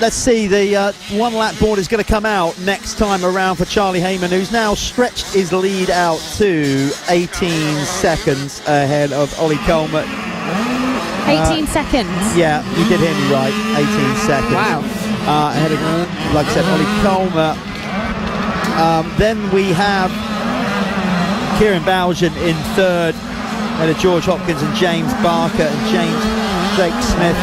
let's see. The one lap board is going to come out next time around for Charlie Heyman, who's now stretched his lead out to 18 seconds ahead of Ollie Colmer. 18 seconds? Yeah, you did hear me right. 18 seconds. Wow. Ahead of, like I said, Ollie Colmer. Then we have Kieran Bowden in third, ahead of George Hopkins and James Barker and Jake Smith.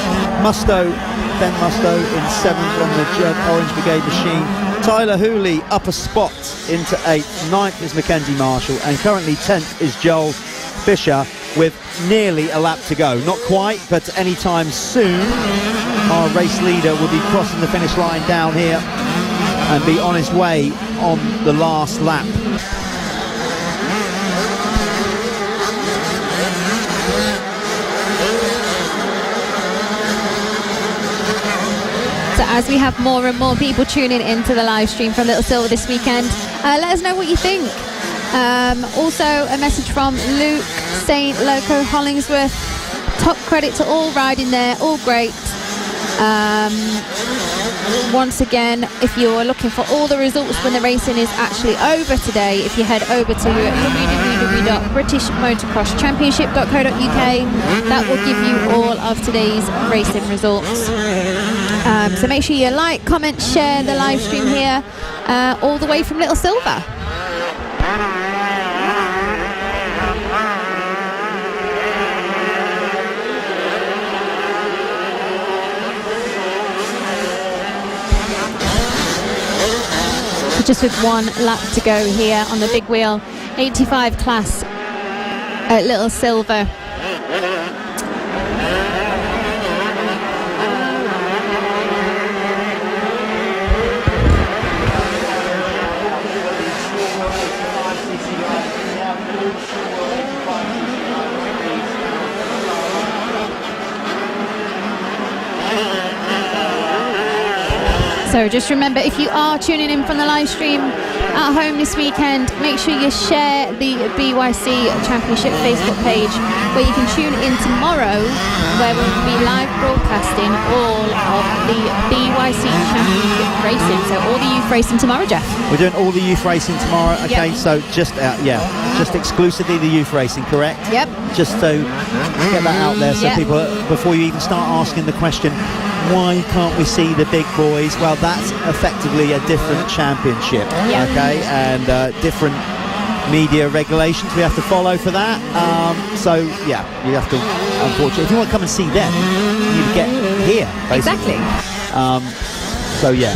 Ben Musto in seventh on the Judd Orange Brigade machine. Tyler Hooley up a spot into eighth. Ninth is Mackenzie Marshall, and currently 10th is Joel Fisher with nearly a lap to go. Not quite, but anytime soon our race leader will be crossing the finish line down here and be on his way on the last lap. So as we have more and more people tuning into the live stream from Little Silver this weekend, let us know what you think. Also a message from Luke St. Loco Hollingsworth. Top credit to all riding there, all great. Once again, if you're looking for all the results when the racing is actually over today, if you head over to www.britishmotocrosschampionship.co.uk, that will give you all of today's racing results. So make sure you like, comment, share the live stream here, all the way from Little Silver. Just with one lap to go here on the big wheel, 85 class at Little Silver. So just remember, if you are tuning in from the live stream at home this weekend, make sure you share the BYC Championship Facebook page, where you can tune in tomorrow, where we'll be live broadcasting all of the BYC Championship racing. So all the youth racing tomorrow, Jeff. We're doing all the youth racing tomorrow. Okay, Yep. so just exclusively the youth racing, correct? Yep. Just to get that out there, so Yep. people, before you even start asking the question, why can't we see the big boys? Well, that's effectively a different championship, Yeah. okay, and different media regulations we have to follow for that. So yeah, you have to, unfortunately, if you want to come and see them, you need to get here, basically. Exactly. So yeah.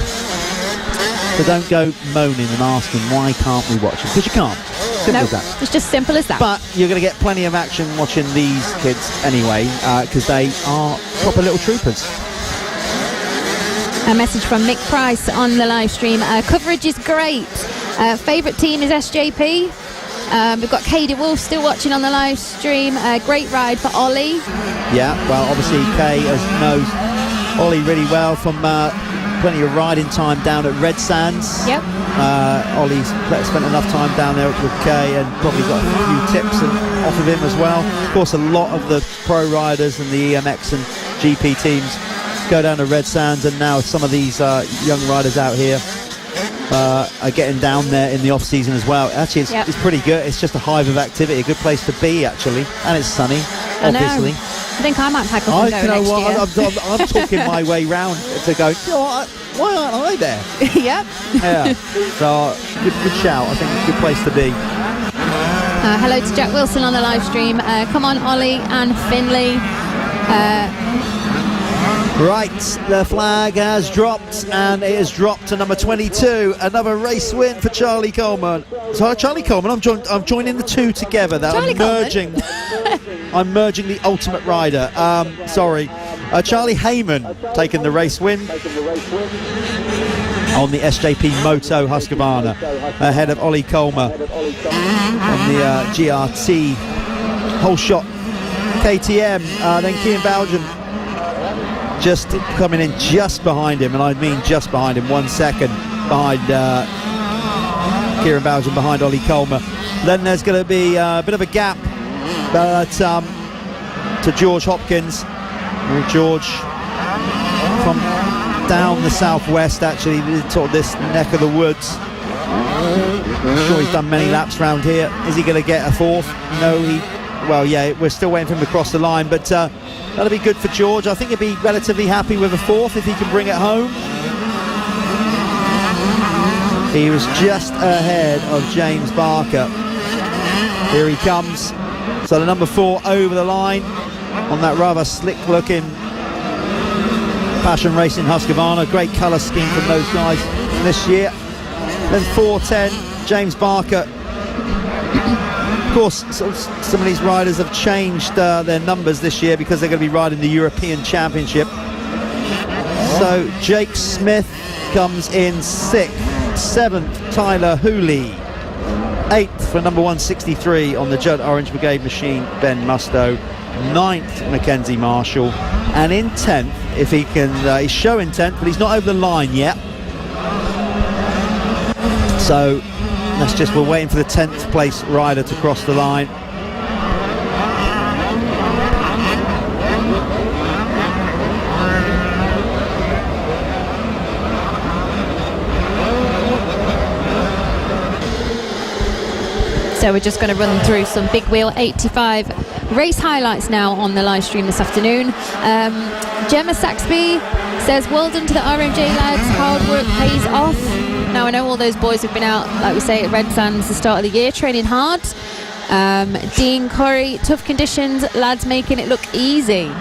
So don't go moaning and asking why can't we watch them, because you can't. Simple No, as that. it's just simple as that. But you're going to get plenty of action watching these kids anyway, because they are proper little troopers. A message from Mick Price on the live stream. Coverage is great. Favourite team is SJP. We've got Katie Wolf still watching on the live stream. Great ride for Ollie. Yeah, well, obviously Kay knows Ollie really well from plenty of riding time down at Red Sands. Yep. Ollie's spent enough time down there with Kay and probably got a few tips off of him as well. Of course, a lot of the pro riders and the EMX and GP teams go down to Red Sands, and now some of these young riders out here are getting down there in the off season as well. Actually, it's pretty good. It's just a hive of activity, a good place to be actually, and it's sunny, obviously. I think I might pack up and go next year. I'm talking my way round to go, you know what, why aren't I there? Yep. Yeah. So good shout. I think it's a good place to be. Hello to Jack Wilson on the live stream. Come on, Ollie and Finley. Right, the flag has dropped, and it has dropped to number 22. Another race win for Charlie Coleman. So Charlie Coleman, I'm joining the two together. That Charlie I'm merging. I'm merging the Ultimate Rider. Sorry, Charlie Heyman taking the race win on the SJP Moto Husqvarna ahead of Ollie Colmer on the GRT whole shot KTM. Then Kieran Belgian just coming in just behind him, and I mean just behind him, 1 second behind Kieran Belgian, behind Ollie Colmer. Then there's going to be a bit of a gap, but to George Hopkins. George from down the southwest, actually, sort of this neck of the woods. I'm sure he's done many laps around here. Is he going to get a fourth? No, we're still waiting for him to cross the line, but that'll be good for George. I think he'll be relatively happy with a fourth if he can bring it home. He was just ahead of James Barker. Here he comes. So the number 4 over the line on that rather slick looking Passion Racing Husqvarna. Great colour scheme from those guys this year. Then 410, James Barker. Of course, some of these riders have changed their numbers this year because they're going to be riding the European Championship. So Jake Smith comes in 6th, 7th Tyler Hooley, 8th for number 163 on the Judd Orange Brigade machine, Ben Musto, 9th Mackenzie Marshall, and in 10th, if he can, he's showing 10th, but he's not over the line yet. So we're waiting for the 10th place rider to cross the line. So we're just going to run through some Big Wheel 85 race highlights now on the live stream this afternoon. Gemma Saxby says, well done to the RMJ lads, hard work pays off. Now I know all those boys have been out, like we say, at Red Sands the start of the year, training hard. Dean Curry, tough conditions, lads making it look easy.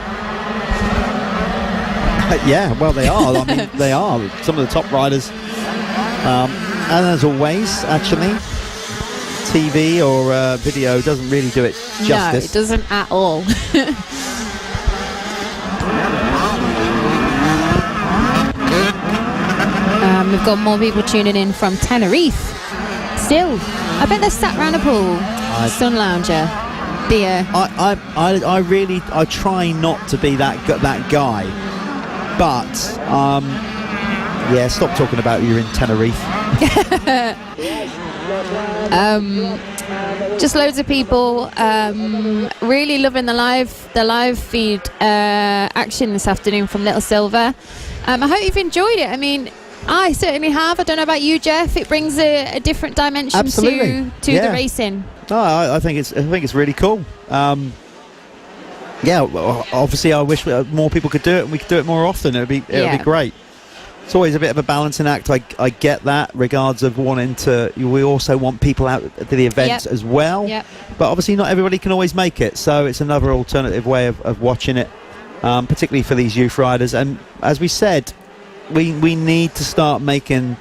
Yeah, well they are. I mean, they are some of the top riders. And as always, actually, TV or video doesn't really do it justice. No, it doesn't at all. We've got more people tuning in from Tenerife. Still, I bet they're sat round a pool, sun lounger, beer. I try not to be that guy, but yeah, stop talking about you're in Tenerife. Just loads of people really loving the live feed action this afternoon from Little Silver. I hope you've enjoyed it. I mean, I certainly have. I don't know about you, Jeff. It brings a different dimension to the racing. No, I think it's really cool. Yeah, well, obviously I wish more people could do it and we could do it more often. It would be great. It's always a bit of a balancing act. I get that, regards of wanting to. We also want people out to the events as well. Yep. But obviously not everybody can always make it. So it's another alternative way of watching it, particularly for these youth riders. And as we said, we need to start making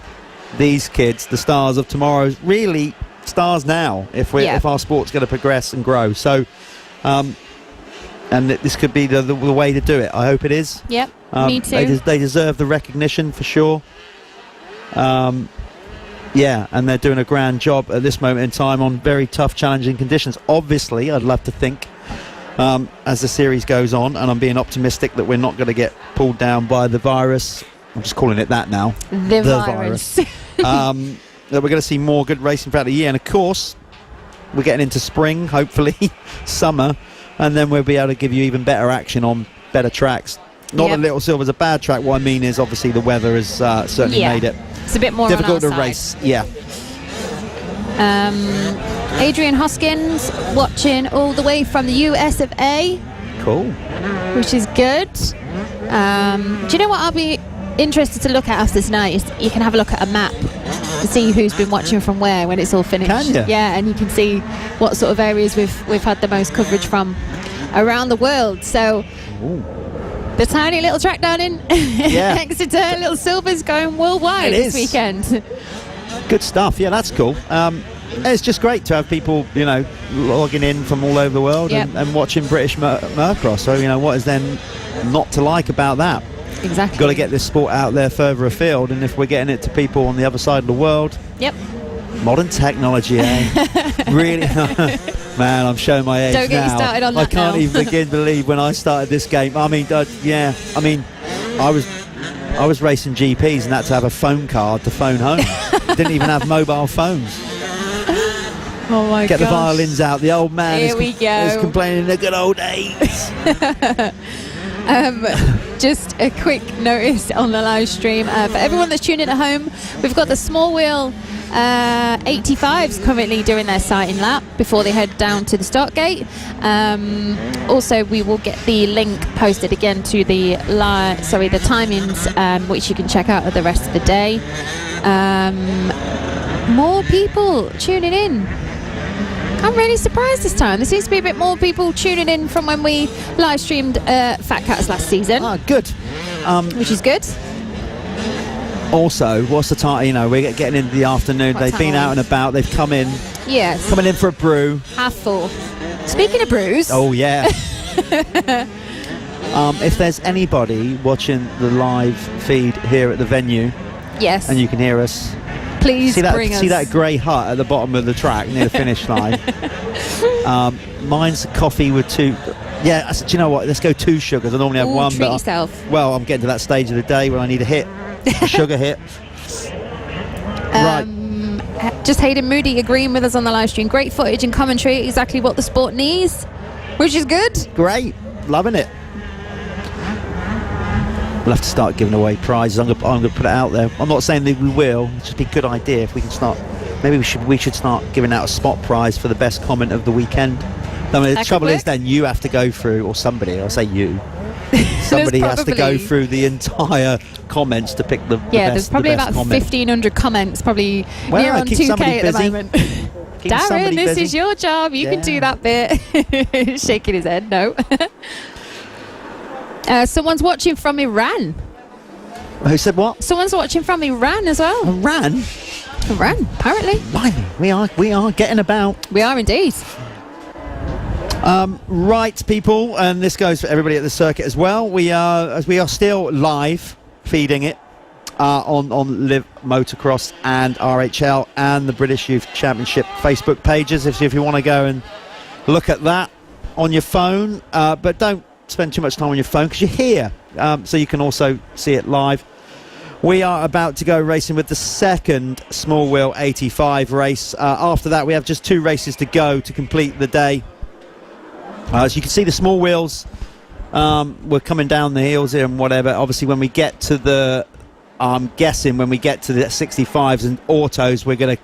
these kids the stars of tomorrow, really stars now if our sport's going to progress and grow. So, and this could be the way to do it. I hope it is. Yep, me too. They deserve the recognition for sure. Yeah, and they're doing a grand job at this moment in time on very tough, challenging conditions. Obviously, I'd love to think as the series goes on, and I'm being optimistic that we're not going to get pulled down by the virus. I'm just calling it that now. The virus. That we're going to see more good racing throughout the year. And of course, we're getting into spring, hopefully, summer, and then we'll be able to give you even better action on better tracks. Not that Little Silver's a bad track. What I mean is, obviously, the weather has certainly made it it's a bit more difficult on to our race. side. Yeah. Adrian Hoskins watching all the way from the US of A. Cool. Which is good. Do you know what I'll be interested to look at after tonight is you can have a look at a map to see who's been watching from where when it's all finished. Can you? Yeah, and you can see what sort of areas we've had the most coverage from around the world. So the tiny little track down in Exeter, Little Silver's going worldwide this weekend. Good stuff. Yeah, that's cool. It's just great to have people, logging in from all over the world and watching British Motocross. So, what is then not to like about that? Exactly. Got to get this sport out there further afield, and if we're getting it to people on the other side of the world, modern technology, really. Man, I'm showing my age now. Don't get you started on that. I can't even begin to believe when I started this game. I mean, I was racing GPs and had to have a phone card to phone home. Didn't even have mobile phones. Oh my god! Get the violins out. The old man is complaining the good old days. Just a quick notice on the live stream for everyone that's tuning in at home. We've got the small wheel 85s currently doing their sighting lap before they head down to the start gate. Also, we will get the link posted again to the timings, which you can check out at the rest of the day. More people tuning in. I'm really surprised this time. There seems to be a bit more people tuning in from when we live streamed Fat Cats last season. Good. Which is good. Also, what's the time? We're getting into the afternoon. They've been out and about. They've come in. Yes. Coming in for a brew. 4:30. Speaking of brews. Oh, yeah. If there's anybody watching the live feed here at the venue. Yes. And you can hear us. Please see bring that grey hut at the bottom of the track near the finish line. Mine's coffee with 2. Yeah, I said, do you know what? Let's go 2 sugars. I normally have 1. Treat yourself. Well, I'm getting to that stage of the day when I need a hit. A sugar hit. Right. Just Hayden Moody agreeing with us on the live stream. Great footage and commentary. Exactly what the sport needs. Which is good. Great. Loving it. We'll have to start giving away prizes. I'm going to put it out there. I'm not saying that we will. It's just be a good idea if we can start. Maybe we should start giving out a spot prize for the best comment of the weekend. I mean, the trouble is then you have to go through, or somebody, I'll say you. Somebody has to go through the entire comments to pick the best. There's probably the best about comment. 1,500 comments, probably near on 2K at the moment. Darren, this is your job. You can do that bit. Shaking his head, no. Someone's watching from Iran. Who said what? Someone's watching from Iran as well. Iran, apparently. Blimey, we are getting about. We are indeed. Right, people, and this goes for everybody at the circuit as well. We are still live feeding it on Live Motocross and RHL and the British Youth Championship Facebook pages. If you want to go and look at that on your phone, but don't spend too much time on your phone because you're here, so you can also see it live. We are about to go racing with the second small wheel 85 race. After that, we have just 2 races to go to complete the day. As you can see, the small wheels, we're coming down the hills here and whatever. Obviously, when we get to the, I'm guessing when we get to the 65s and autos, we're going to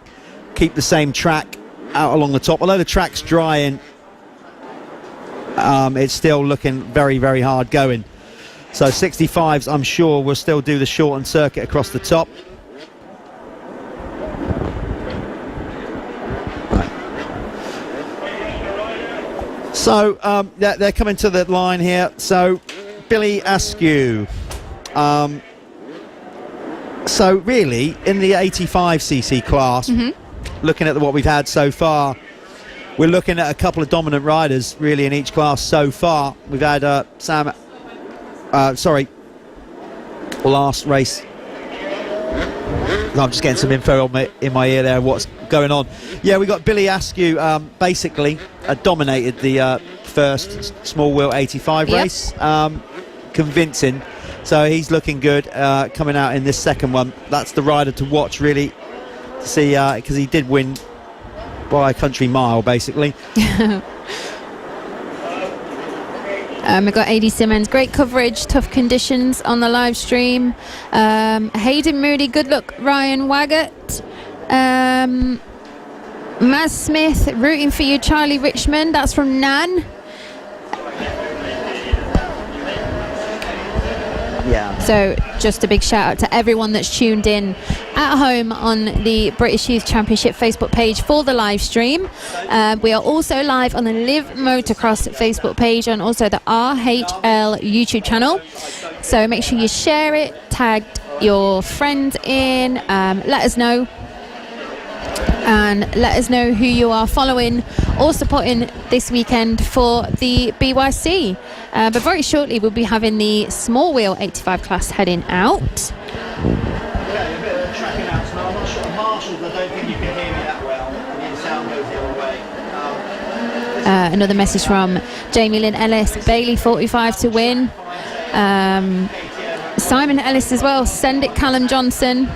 keep the same track out along the top. Although the track's drying, it's still looking very, very hard going. So 65s, I'm sure we'll still do the shortened circuit across the top. So they're coming to the line here. So Billy Askew. So really, in the 85cc class, looking at what we've had so far, we're looking at a couple of dominant riders really in each class so far. We've had last race. I'm just getting some info in my ear there of what's going on. Yeah, we got Billy Askew basically dominated the first small wheel 85 Yep. race, convincing. So he's looking good coming out in this second one. That's the rider to watch really, to see, because he did win by a country mile basically. We've got AD Simmons, great coverage, tough conditions on the live stream. Hayden Moody, good luck, Ryan Waggett. Maz Smith, rooting for you, Charlie Richmond, that's from Nan. Yeah. So just a big shout out to everyone that's tuned in at home on the British Youth Championship Facebook page for the live stream. We are also live on the Live Motocross Facebook page and also the RHL YouTube channel. So make sure you share it, tag your friends in, let us know. And let us know who you are following or supporting this weekend for the BYC. But very shortly we'll be having the small wheel 85 class heading out. Okay, a bit of a track announcement. I'm not sure. Marshall, I don't think you can hear me that well. The sound goes the other way. Another message from Jamie Lynn Ellis, Bailey 45 to win. Simon Ellis as well, send it Callum Johnson.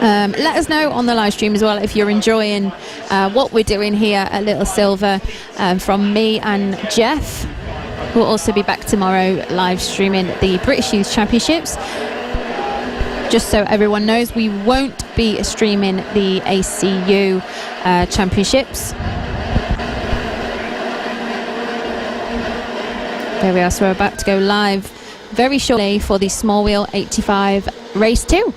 Let us know on the live stream as well if you're enjoying what we're doing here at Little Silver from me and Jeff. We'll also be back tomorrow live streaming the British Youth Championships. Just so everyone knows, we won't be streaming the ACU Championships. There we are, so we're about to go live very shortly for the small wheel 85 race 2.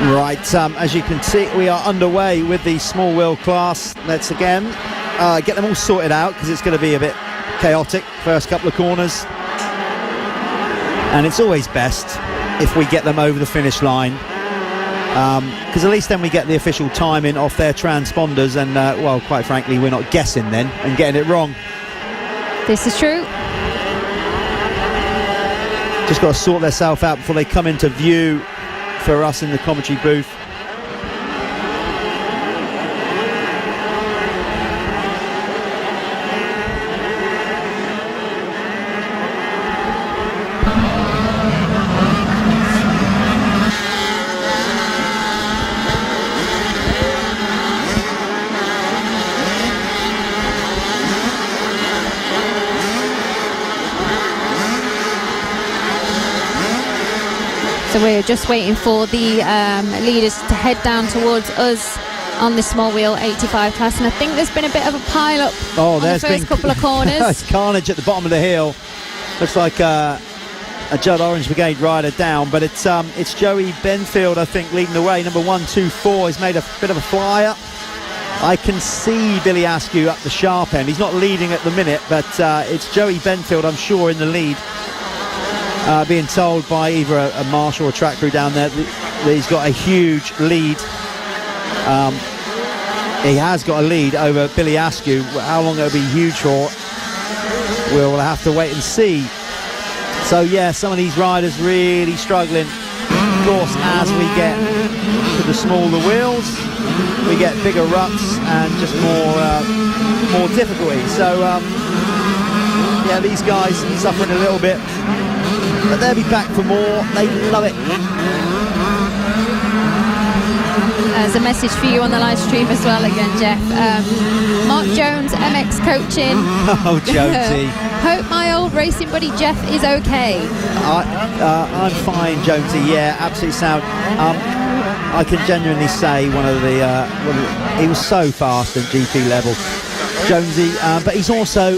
Right, as you can see, we are underway with the small wheel class. Let's again get them all sorted out because it's going to be a bit chaotic first couple of corners. And it's always best if we get them over the finish line because at least then we get the official timing off their transponders and, well, quite frankly, we're not guessing then and getting it wrong. This is true. Just got to sort themselves out before they come into view for us in the commentary booth. So we're just waiting for the leaders to head down towards us on the small wheel 85 class, and I think there's been a bit of a pile up on the first couple of corners. It's carnage at the bottom of the hill. Looks like a Judd Orange Brigade rider down, but it's Joey Benfield, I think, leading the way. Number 124 has made a bit of a flyer. I can see Billy Askew up the sharp end. He's not leading at the minute, but it's Joey Benfield, I'm sure, in the lead. Being told by either a marshal or a track crew down there that he's got a huge lead. He has got a lead over Billy Askew. How long it'll be huge for, we'll have to wait and see. So yeah, some of these riders really struggling. Of course, as we get to the smaller wheels, we get bigger ruts and just more difficulty. So yeah, these guys suffering a little bit. But they'll be back for more. They love it. There's a message for you on the live stream as well again, Jeff. Mark Jones, MX Coaching. Oh, Jonesy. Hope my old racing buddy Jeff is okay. I'm fine, Jonesy. Yeah, absolutely sound. I can genuinely say one of the he was so fast at GP level. Jonesy, but he's also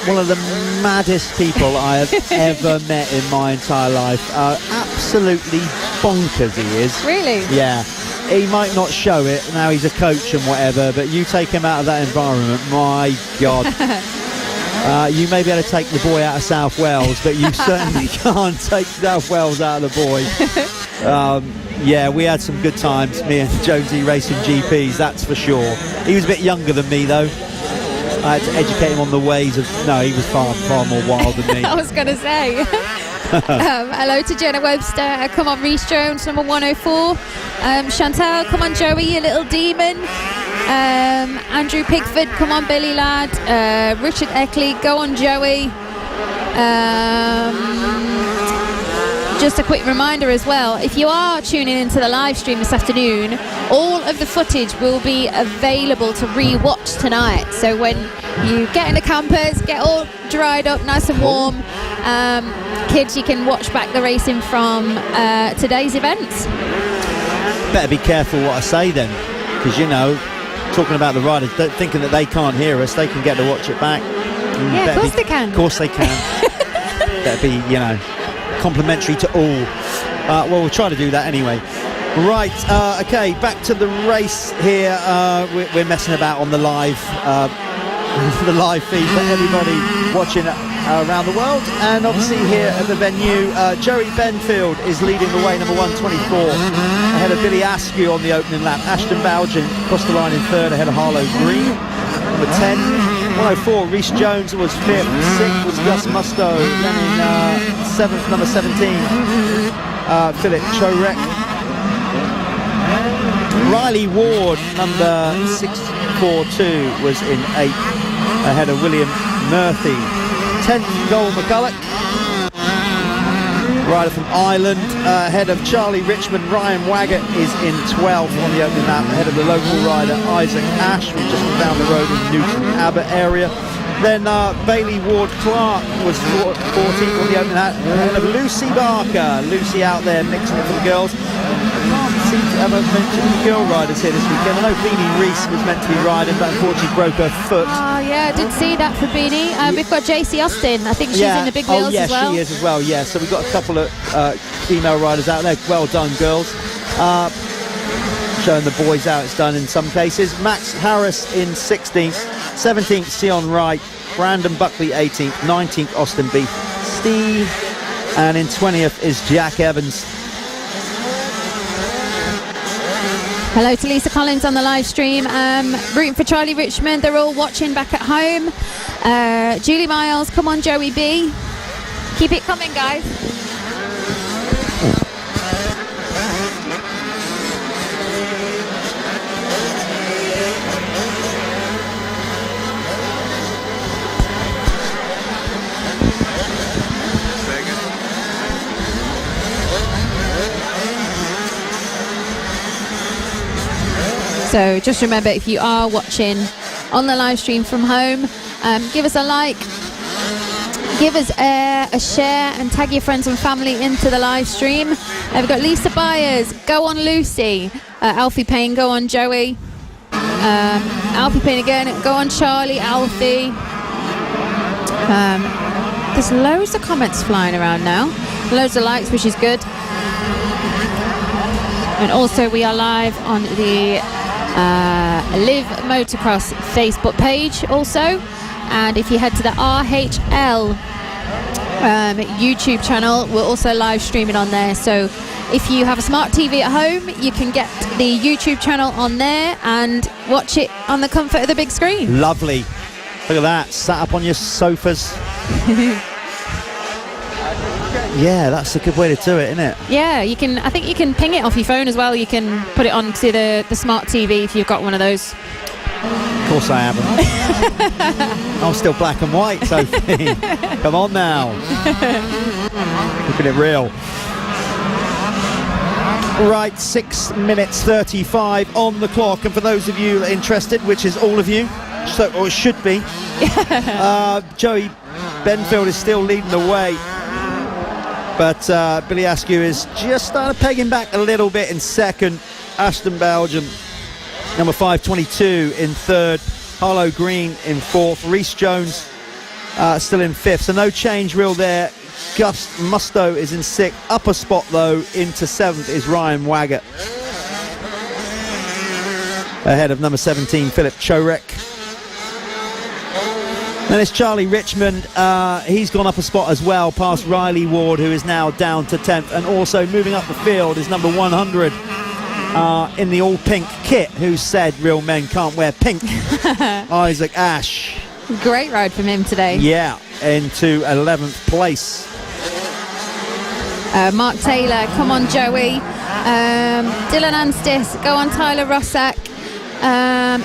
one of the maddest people I have ever met in my entire life. Absolutely bonkers he is. Really? Yeah. He might not show it, now he's a coach and whatever, but you take him out of that environment, my God. You may be able to take the boy out of South Wales, but you certainly can't take South Wales out of the boy. Yeah, we had some good times, me and Jonesy racing GPs, that's for sure. He was a bit younger than me, though. I had to educate him on the ways of... No, he was far more wild than me. I was going to say. Hello to Jenna Webster. Come on, Reece Jones, number 104. Chantal, come on, Joey, you little demon. Andrew Pickford, come on, Billy lad. Richard Eckley, go on, Joey. Just a quick reminder as well, if you are tuning into the live stream this afternoon, all of the footage will be available to re-watch tonight. So when you get in the campers, get all dried up, nice and warm, kids, you can watch back the racing from today's events. Better be careful what I say then, because, you know, talking about the riders, thinking that they can't hear us, they can get to watch it back. Yeah, of course they can. Of course they can. Better be, you know, complimentary to all. Well, we'll try to do that anyway. Right, okay, back to the race here. We're messing about on the live feed for everybody watching around the world, and obviously here at the venue, Joey Benfield is leading the way, number 124, ahead of Billy Askew on the opening lap. Ashton Bowden crossed the line in third ahead of Harlow Green. Number 10, 104, Reece Jones was fifth, sixth was Gus Musto, then in seventh, number 17, Philip Chorek. Riley Ward, number 642, was in eighth, ahead of William Murphy. 10th, Joel McCulloch, rider from Ireland, ahead of Charlie Richmond. Ryan Waggett is in 12th on the opening lap, ahead of the local rider Isaac Ash, who just down the road in the Newton Abbott area. Then Bailey Ward-Clark was 14th on the opening lap, ahead of Lucy Barker. Lucy out there mixing it for the girls. I can't seem to ever mention the girl riders here this weekend. I know Beanie Reese was meant to be riding, but unfortunately broke her foot. Oh yeah, I did see that for Beanie. We've got JC Austin. I think she's in the big wheels as well. Oh yeah, she is as well. Yeah, so we've got a couple of female riders out there. Well done, girls. Showing the boys how it's done in some cases. Max Harris in 16th, 17th Sion Wright, Brandon Buckley 18th, 19th Austin Beef Steve, and in 20th is Jack Evans. Hello to Lisa Collins on the live stream. Rooting for Charlie Richmond. They're all watching back at home. Julie Miles, come on, Joey B. Keep it coming, guys. So just remember, if you are watching on the live stream from home, give us a like, give us a share, and tag your friends and family into the live stream. We've got Lisa Byers, go on Lucy. Alfie Payne, go on Joey. Alfie Payne again, go on Charlie, Alfie. There's loads of comments flying around now. Loads of likes, which is good. And also we are live on the Live Motocross Facebook page also, and if you head to the RHL YouTube channel, we're also live streaming on there. So if you have a smart TV at home, you can get the YouTube channel on there and watch it on the comfort of the big screen. Lovely. Look at that, sat up on your sofas. Yeah, that's a good way to do it, isn't it? Yeah, you can. I think you can ping it off your phone as well. You can put it onto the smart TV if you've got one of those. Of course I haven't. I'm still black and white, Sophie. Come on now. Looking at it real. Right, 6 minutes 35 on the clock, and for those of you interested, which is all of you, so or it should be, Joey Benfield is still leading the way. But Billy Askew is just starting to peg him back a little bit in second. Ashton Belgium, number 522 in third. Harlow Green in 4th. Reece Jones still in 5th. So no change real there. Gus Musto is in 6th. Upper spot, though, into 7th is Ryan Waggett. Ahead of number 17, Philip Chorek. Then it's Charlie Richmond. He's gone up a spot as well, past Riley Ward, who is now down to 10th. And also moving up the field is number 100 in the all-pink kit, who said real men can't wear pink. Isaac Ash. Great ride from him today. Yeah, into 11th place. Mark Taylor, come on Joey. Dylan Anstis, go on Tyler Rossack.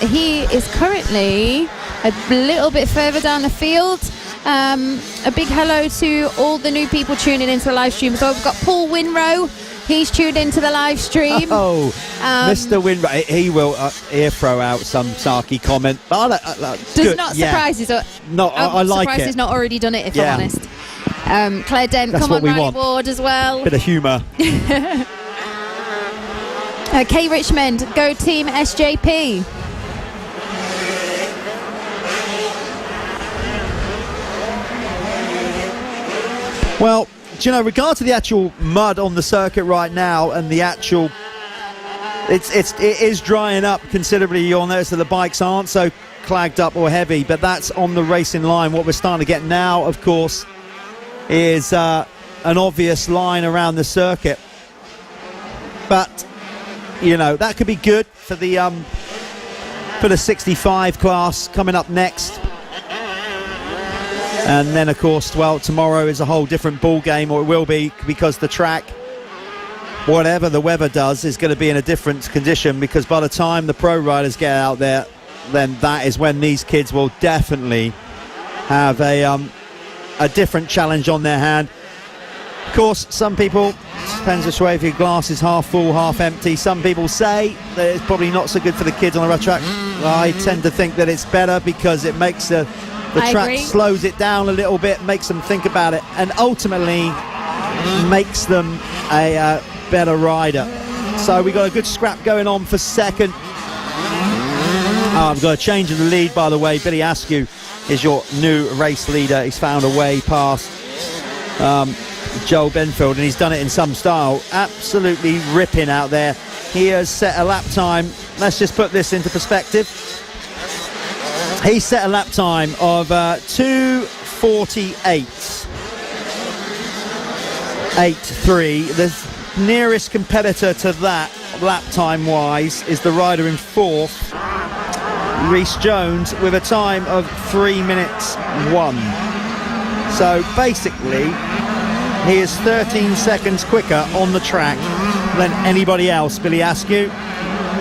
He is currently a little bit further down the field. A big hello to all the new people tuning into the live stream. So we've got Paul Winrow. He's tuned into the live stream. Oh, Mr. Winrow. He will throw out some sarky comment. Does not surprise us. No, I like surprised it. he's not already done it, if I'm honest. Claire Dent, That's come what on we Riley want. Ward as well. Bit of humour. Kay Richmond, go team SJP. Well, do you know, regard to the actual mud on the circuit right now and the actual, it is drying up considerably. You'll notice that the bikes aren't so clagged up or heavy, but that's on the racing line. What we're starting to get now, of course, is an obvious line around the circuit. But you know, that could be good for the 65 class coming up next. And then, of course, well, tomorrow is a whole different ball game, or it will be, because the track, whatever the weather does, is going to be in a different condition, because by the time the pro riders get out there, then that is when these kids will definitely have a different challenge on their hand. Of course, some people, depends which way, if your glass is half full, half empty. Some people say that it's probably not so good for the kids on the road track. I tend to think that it's better, because it makes the track slows it down a little bit, makes them think about it, and ultimately makes them a better rider. So we got a good scrap going on for second. I've got a change in the lead, by the way. Billy Askew is your new race leader. He's found a way past Joel Benfield, and he's done it in some style. Absolutely ripping out there. He has set a lap time. Let's just put this into perspective. He set a lap time of 2:48.83. The nearest competitor to that lap time wise is the rider in 4th, Reece Jones, with a time of 3 minutes 1. So basically he is 13 seconds quicker on the track than anybody else. Billy Askew,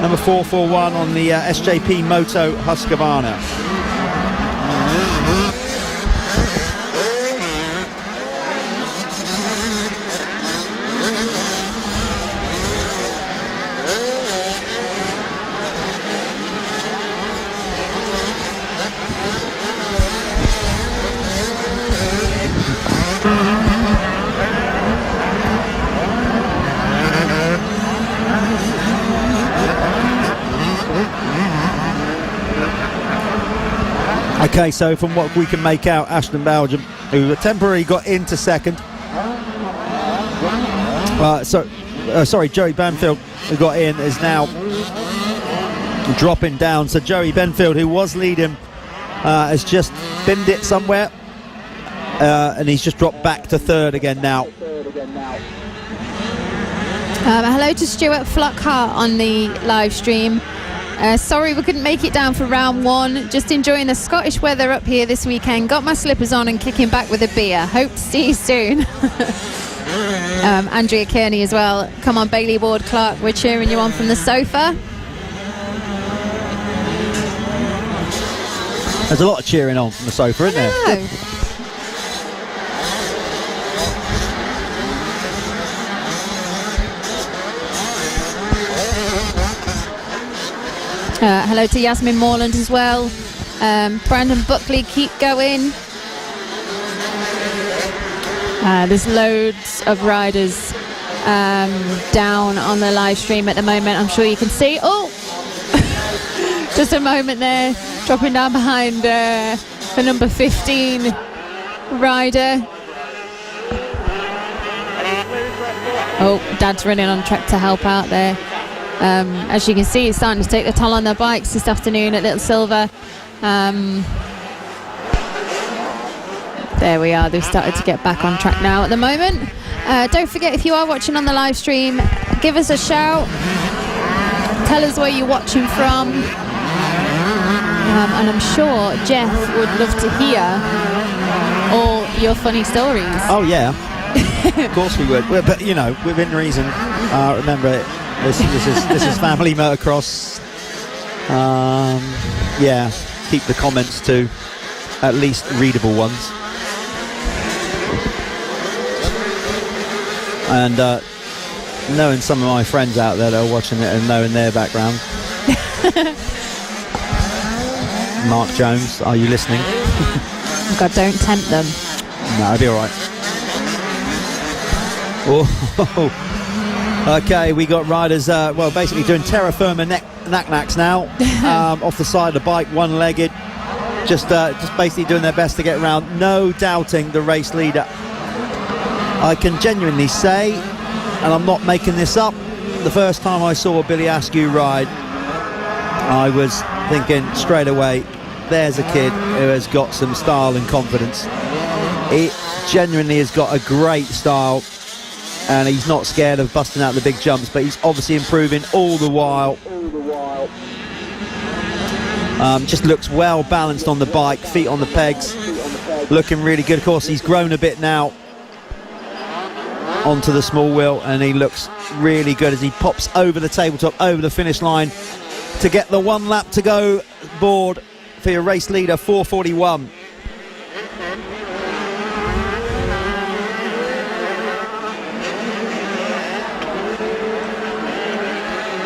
number 441 on the SJP Moto Husqvarna. Okay, so from what we can make out, Ashton Belgium, who temporarily got into second. Sorry, Joey Banfield, who got in, is now dropping down. So Joey Benfield, who was leading, has just binned it somewhere, and he's just dropped back to third again now. Hello to Stuart Flockhart on the live stream. Sorry we couldn't make it down for round 1. Just enjoying the Scottish weather up here this weekend. Got my slippers on and kicking back with a beer. Hope to see you soon. Andrea Kearney as well. Come on, Bailey Ward Clark. We're cheering you on from the sofa. There's a lot of cheering on from the sofa, isn't there? Hello to Yasmin Morland as well. Brandon Buckley, keep going. There's loads of riders down on the live stream at the moment. I'm sure you can see. Oh, Just a moment there, dropping down behind the number 15 rider. Oh, Dad's running on track to help out there. As you can see, it's starting to take the toll on their bikes this afternoon at Little Silver. There we are, they've started to get back on track now at the moment. Don't forget, if you are watching on the live stream, give us a shout. Tell us where you're watching from. And I'm sure Jeff would love to hear all your funny stories. Oh yeah, of course we would. But you know, within reason. Remember, this is family motocross. Yeah, keep the comments to at least readable ones. And knowing some of my friends out there that are watching it and knowing their background. Mark Jones, are you listening? God, don't tempt them. No, I'll be all right. Oh, okay, we got riders, well, basically doing terra firma knack-knacks now, off the side of the bike, one-legged, just basically doing their best to get around, no doubting the race leader. I can genuinely say, and I'm not making this up, the first time I saw Billy Askew ride, I was thinking straight away, there's a kid who has got some style and confidence. He genuinely has got a great style, and he's not scared of busting out the big jumps, but he's obviously improving all the while. Just looks well balanced on the bike, feet on the pegs, looking really good. Of course, he's grown a bit now onto the small wheel, and he looks really good as he pops over the tabletop, over the finish line to get the one lap to go board for your race leader, 4:41.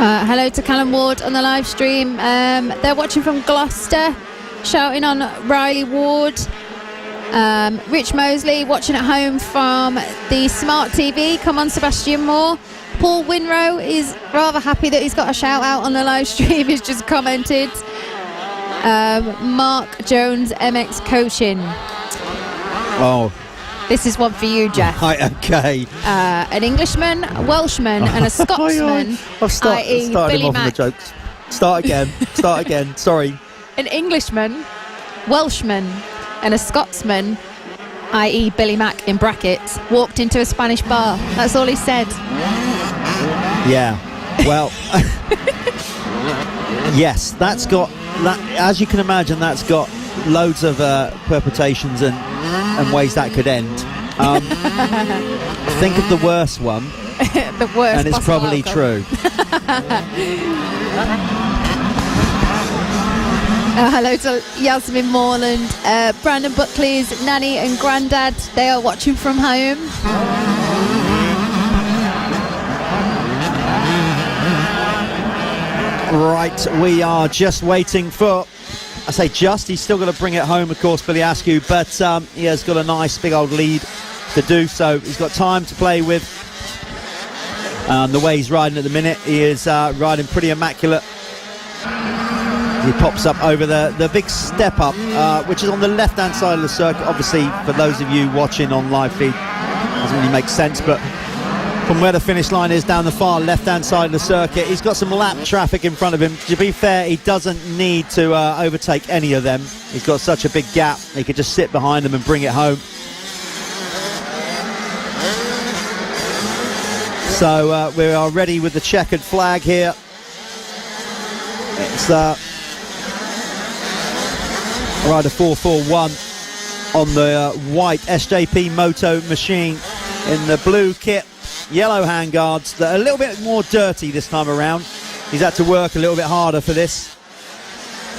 Hello to Callum Ward on the live stream. They're watching from Gloucester, shouting on Riley Ward. Rich Mosley watching at home from the Smart TV. Come on, Sebastian Moore. Paul Winrow is rather happy that he's got a shout out on the live stream. He's just commented. Mark Jones, MX Coaching. Oh, this is one for you, Jeff. right, okay. An Englishman, a Welshman, and a Scotsman. I've i.e. started Billy him off on the Mack. jokes. Start again, sorry. An Englishman, Welshman, and a Scotsman, i.e. Billy Mack in brackets, walked into a Spanish bar. That's all he said. Yeah, well, yes, that's got, that, as you can imagine, that's got loads of perpetrations and ways that could end. Think of the worst one, The worst. and it's possible probably outcome. true. Hello to Yasmin Morland, Brandon Buckley's nanny and granddad. They are watching from home. Right, we are just waiting for, I say just, he's still got to bring it home, of course, Billy Askew, but he has got a nice big old lead to do so. He's got time to play with. The way he's riding at the minute, he is riding pretty immaculate. He pops up over the big step up, which is on the left-hand side of the circuit. Obviously, for those of you watching on live feed, doesn't really make sense, but from where the finish line is down the far left-hand side of the circuit, he's got some lap traffic in front of him. To be fair, he doesn't need to overtake any of them. He's got such a big gap, he could just sit behind them and bring it home. So we are ready with the checkered flag here. It's rider 441 on the white SJP Moto machine in the blue kit, yellow handguards that are a little bit more dirty this time around. He's had to work a little bit harder for this.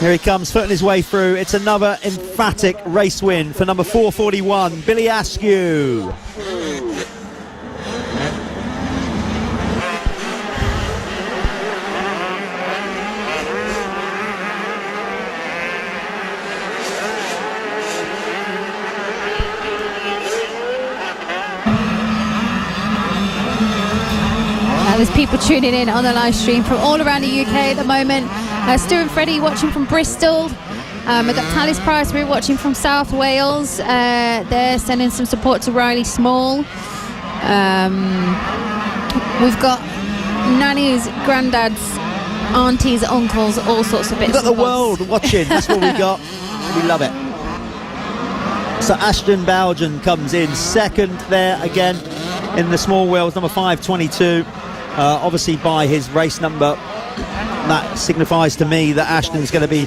Here he comes, footing his way through. It's another emphatic race win for number 441, Billy Askew. There's people tuning in on the live stream from all around the UK at the moment. Stu and Freddie watching from Bristol. We've got Talis Price, we're watching from South Wales. They're sending some support to Riley Small. We've got nannies, granddads, aunties, uncles, all sorts of bits. We've got the and bobs. world watching. That's what we got. We love it. So Ashton Bowden comes in second there again in the small wheels, number 522. Obviously by his race number, that signifies to me that Ashton's going to be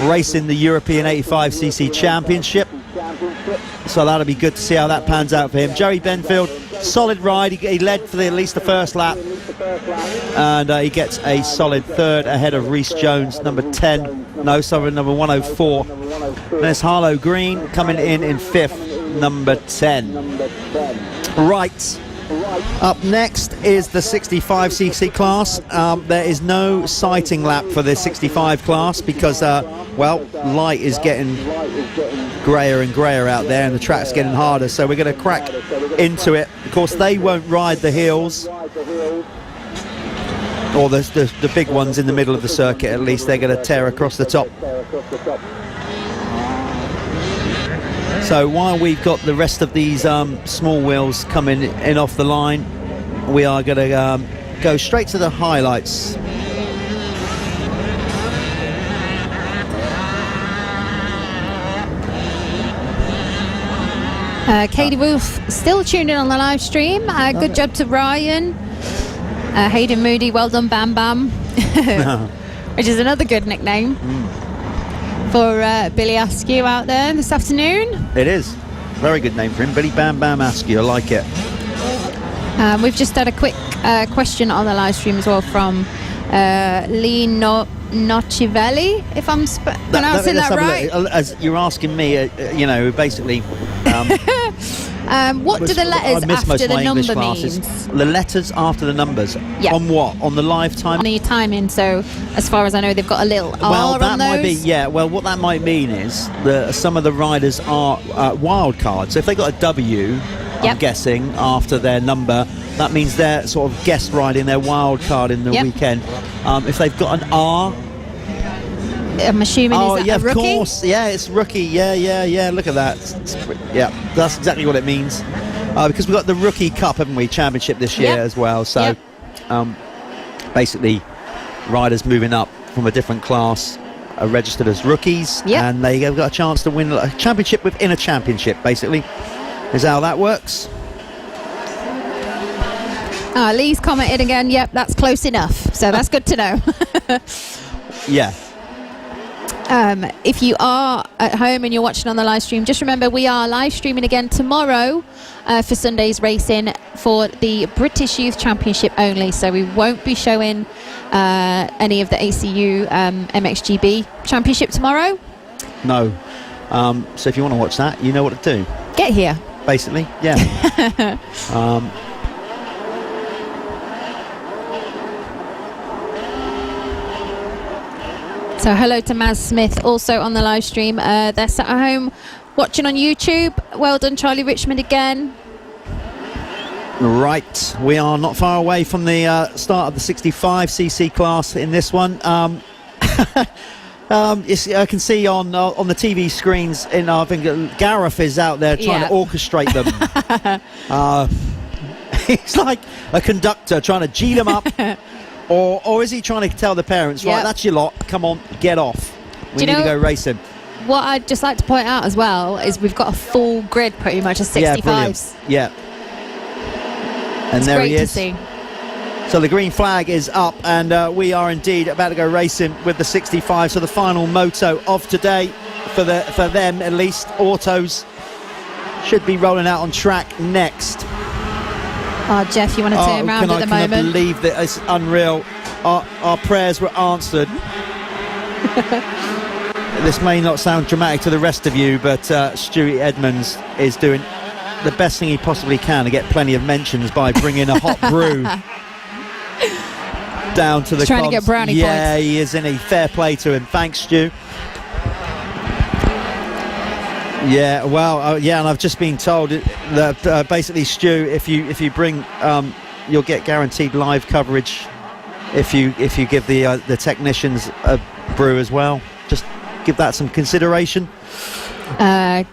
racing the European 85cc Championship. So that'll be good to see how that pans out for him. Jerry Benfield, solid ride. He led for at least the first lap. And he gets a solid third ahead of Rhys Jones, number 104. There's Harlow Green coming in fifth, number 10. Right. Up next is the 65cc class. There is no sighting lap for the 65 class because, light is getting greyer and greyer out there and the track's getting harder. So we're going to crack into it. Of course, they won't ride the hills. Or the big ones in the middle of the circuit, at least. They're going to tear across the top. So while we've got the rest of these small wheels coming in off the line, we are going to go straight to the highlights. Katie Wolf still tuned in on the live stream. Good job to Ryan. Hayden Moody, well done Bam Bam. Which is another good nickname for Billy Askew out there this afternoon. It is. Very good name for him. Billy Bam Bam Askew. I like it. We've just had a quick question on the live stream as well from Lee Nocivelli, if I'm pronouncing that right. As you're asking me, basically... what do the letters after the number mean? The letters after the numbers? Yeah. On what? On the live time? On the timing, so as far as I know, they've got a little R on those. Might be, yeah. Well, what that might mean is that some of the riders are wild cards. So if they got a W, I'm guessing, after their number, that means they're sort of guest riding their wild card in the weekend. If they've got an R, I'm assuming is that a rookie? Of course. Yeah, it's rookie. Yeah. Look at that. That's exactly what it means. Because we've got the Rookie Cup, haven't we? Championship this year as well. So basically, riders moving up from a different class are registered as rookies, and they've got a chance to win a championship within a championship. Basically, is how that works. Lee's commented again. Yep, that's close enough. So that's good to know. Yeah. If you are at home and you're watching on the live stream, just remember we are live streaming again tomorrow for Sunday's racing for the British Youth Championship only. So we won't be showing any of the ACU MXGB Championship tomorrow. No. So if you want to watch that, you know what to do. Get here. Basically, yeah. So hello to Maz Smith also on the live stream. They're sat at home watching on YouTube. Well done Charlie Richmond again. Right, we are not far away from the start of the 65cc class in this one. I can see on the TV screens, I think Gareth is out there trying to orchestrate them. He's like a conductor trying to G them up. Or is he trying to tell the parents, right, that's your lot, come on, get off. We need to go racing. What I'd just like to point out as well is we've got a full grid pretty much of 65s. Yeah. And there he is. To see. So the green flag is up and we are indeed about to go racing with the 65. So the final moto of today for them at least. Autos should be rolling out on track next. Oh, Jeff, you want to turn around at the moment? I believe that it's unreal. Our prayers were answered. This may not sound dramatic to the rest of you, but Stewie Edmonds is doing the best thing he possibly can to get plenty of mentions by bringing a hot brew down to the trying to get brownie points. Yeah, he is, isn't he? Fair play to him. Thanks, Stu. Yeah, well, and I've just been told that basically, Stu, if you bring, you'll get guaranteed live coverage if you give the technicians a brew as well. Just give that some consideration.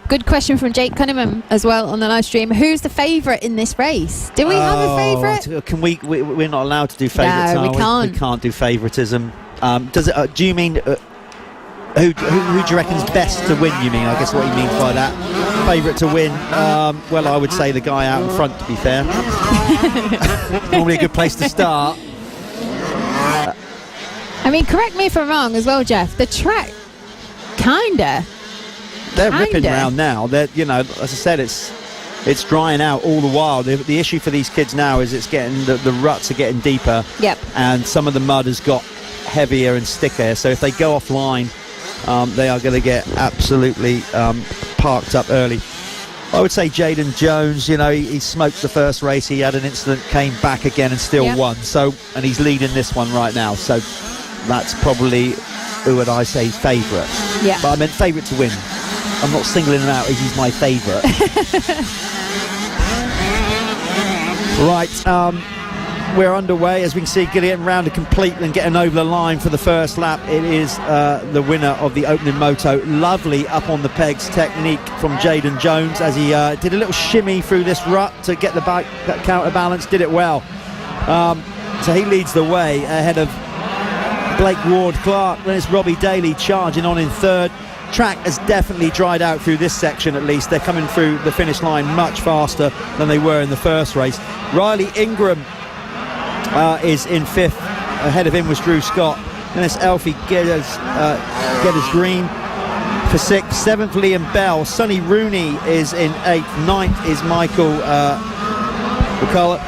Good question from Jake Cunningham as well on the live stream. Who's the favourite in this race? Do we have a favourite? Can we're not allowed to do favourites? No, we can't. We can't do favouritism. Does it? Do you mean who do you reckon's best to win? You mean? I guess what he means by that. Favourite to win? Well, I would say the guy out in front. To be fair, normally a good place to start. I mean, correct me if I'm wrong as well, Jeff. The track, kinda. They're ripping around now. They're, as I said, it's drying out all the while. The issue for these kids now is it's getting the ruts are getting deeper. Yep. And some of the mud has got heavier and stickier. So if they go offline, they are going to get absolutely parked up early. I would say Jaden Jones. He smoked the first race. He had an incident, came back again, and still won. And he's leading this one right now. So that's probably who would I say favourite. Yeah. But I meant favourite to win. I'm not singling him out as he's my favourite. Right, we're underway. As we can see, getting round to complete and getting over the line for the first lap. It is the winner of the opening moto. Lovely up on the pegs technique from Jaden Jones as he did a little shimmy through this rut to get the bike counterbalance. Did it well. So he leads the way ahead of Blake Ward-Clark. Then it's Robbie Daly charging on in third. Track has definitely dried out through this section at least. They're coming through the finish line much faster than they were in the first race. Riley Ingram is in fifth. Ahead of him was Drew Scott. Then it's Alfie Geddes Green for sixth. Seventh, Liam Bell. Sonny Rooney is in eighth. Ninth is Michael McCulloch.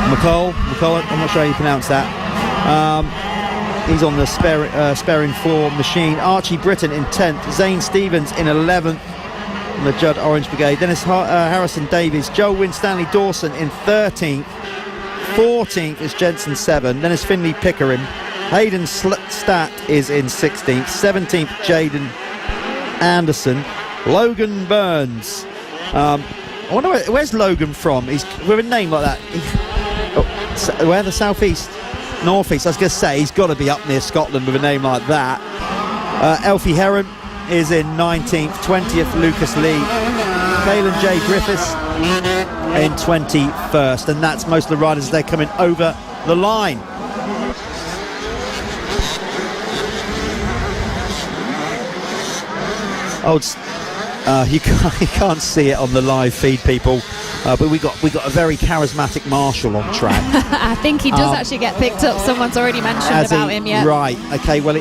I'm not sure how you pronounce that. He's on the sparing floor machine. Archie Britton in 10th. Zane Stevens in 11th on the Judd Orange Brigade. Then it's Harrison Davies. Joe Winstanley Dawson in 13th. 14th is Jensen Seven. Then it's Finley Pickering. Hayden Stat is in 16th. 17th, Jaden Anderson. Logan Burns. I wonder where's Logan from? He's with a name like that. Where? The southeast? Northeast. I was going to say he's got to be up near Scotland with a name like that. Elfie Heron is in 19th. 20th, Lucas Lee. Kalen J. Griffiths in 21st. And that's most of the riders. They're coming over the line. You can't see it on the live feed, people. But we got a very charismatic marshal on track. I think he does actually get picked up. Someone's already mentioned about him. Yeah. Right. Okay. Well,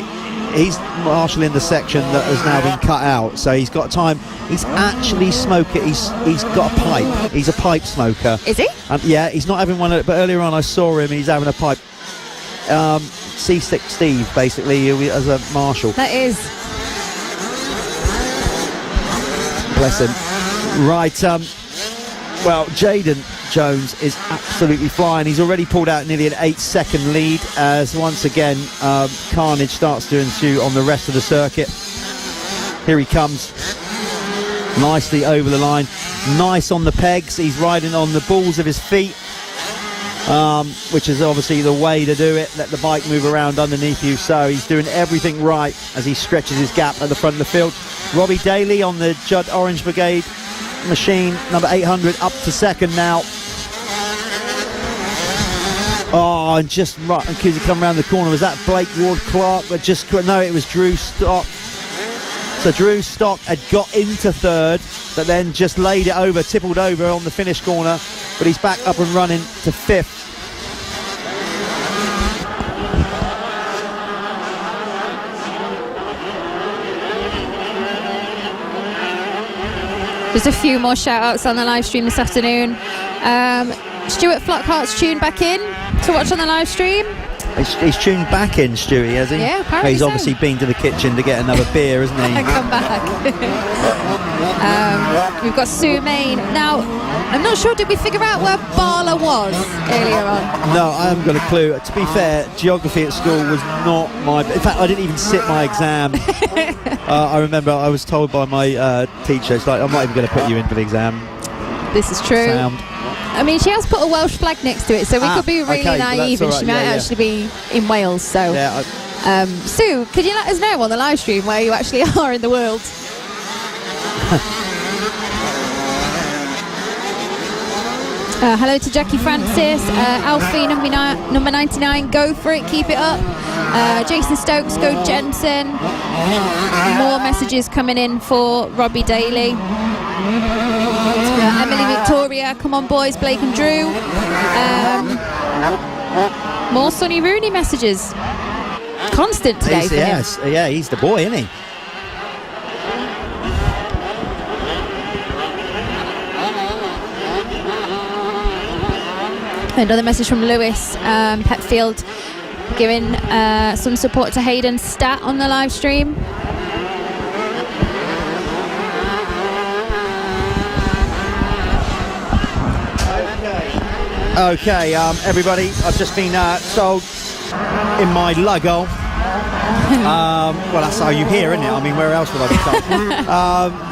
he's marshalling the section that has now been cut out. So he's got time. He's actually smoking. He's got a pipe. He's a pipe smoker. Is he? Yeah. He's not having one. But earlier on, I saw him. He's having a pipe. C6 Steve, basically, as a marshal. That is. Bless him. Right. Well, Jaden Jones is absolutely flying. He's already pulled out nearly an 8-second lead as once again carnage starts to ensue on the rest of the circuit. Here he comes. Nicely over the line. Nice on the pegs. He's riding on the balls of his feet, which is obviously the way to do it. Let the bike move around underneath you. So he's doing everything right as he stretches his gap at the front of the field. Robbie Daly on the Judd Orange Brigade machine, number 800, up to second now. Oh, and just right as he come around the corner, was that Blake Ward-Clark? But just no, it was Drew Stock. So Drew Stock had got into third, but then just laid it over, tippled over on the finish corner. But he's back up and running to fifth. Just a few more shout outs on the live stream this afternoon. Stuart Flockhart's tuned back in to watch on the live stream. He's tuned back in, Stewie, has he? Yeah, apparently he's so. obviously been to the kitchen to get another beer, hasn't he? Come back. We've got Sue Main. Now, I'm not sure, did we figure out where Barla was earlier on? No, I haven't got a clue. To be fair, geography at school was not my... In fact, I didn't even sit my exam. I remember I was told by my teacher, it's like, I'm not even going to put you in for the exam. This is true. Sound. I mean, she has put a Welsh flag next to it, so we could be really okay, well, naive, that's and she all right, might yeah, yeah. actually be in Wales. So, Yeah, Sue, could you let us know on the live stream where you actually are in the world? Hello to Jackie Francis, Alfie number 99, go for it, keep it up. Jason Stokes, go Jensen. More messages coming in for Robbie Daly. Emily Victoria, come on boys, Blake and Drew. More Sonny Rooney messages. Constant today for him. he's the boy, isn't he? Another message from Lewis Petfield, giving some support to Hayden Stat on the live stream. Okay, everybody, I've just been told in my logo. Well, that's how you hear, isn't it? I mean, where else would I be told?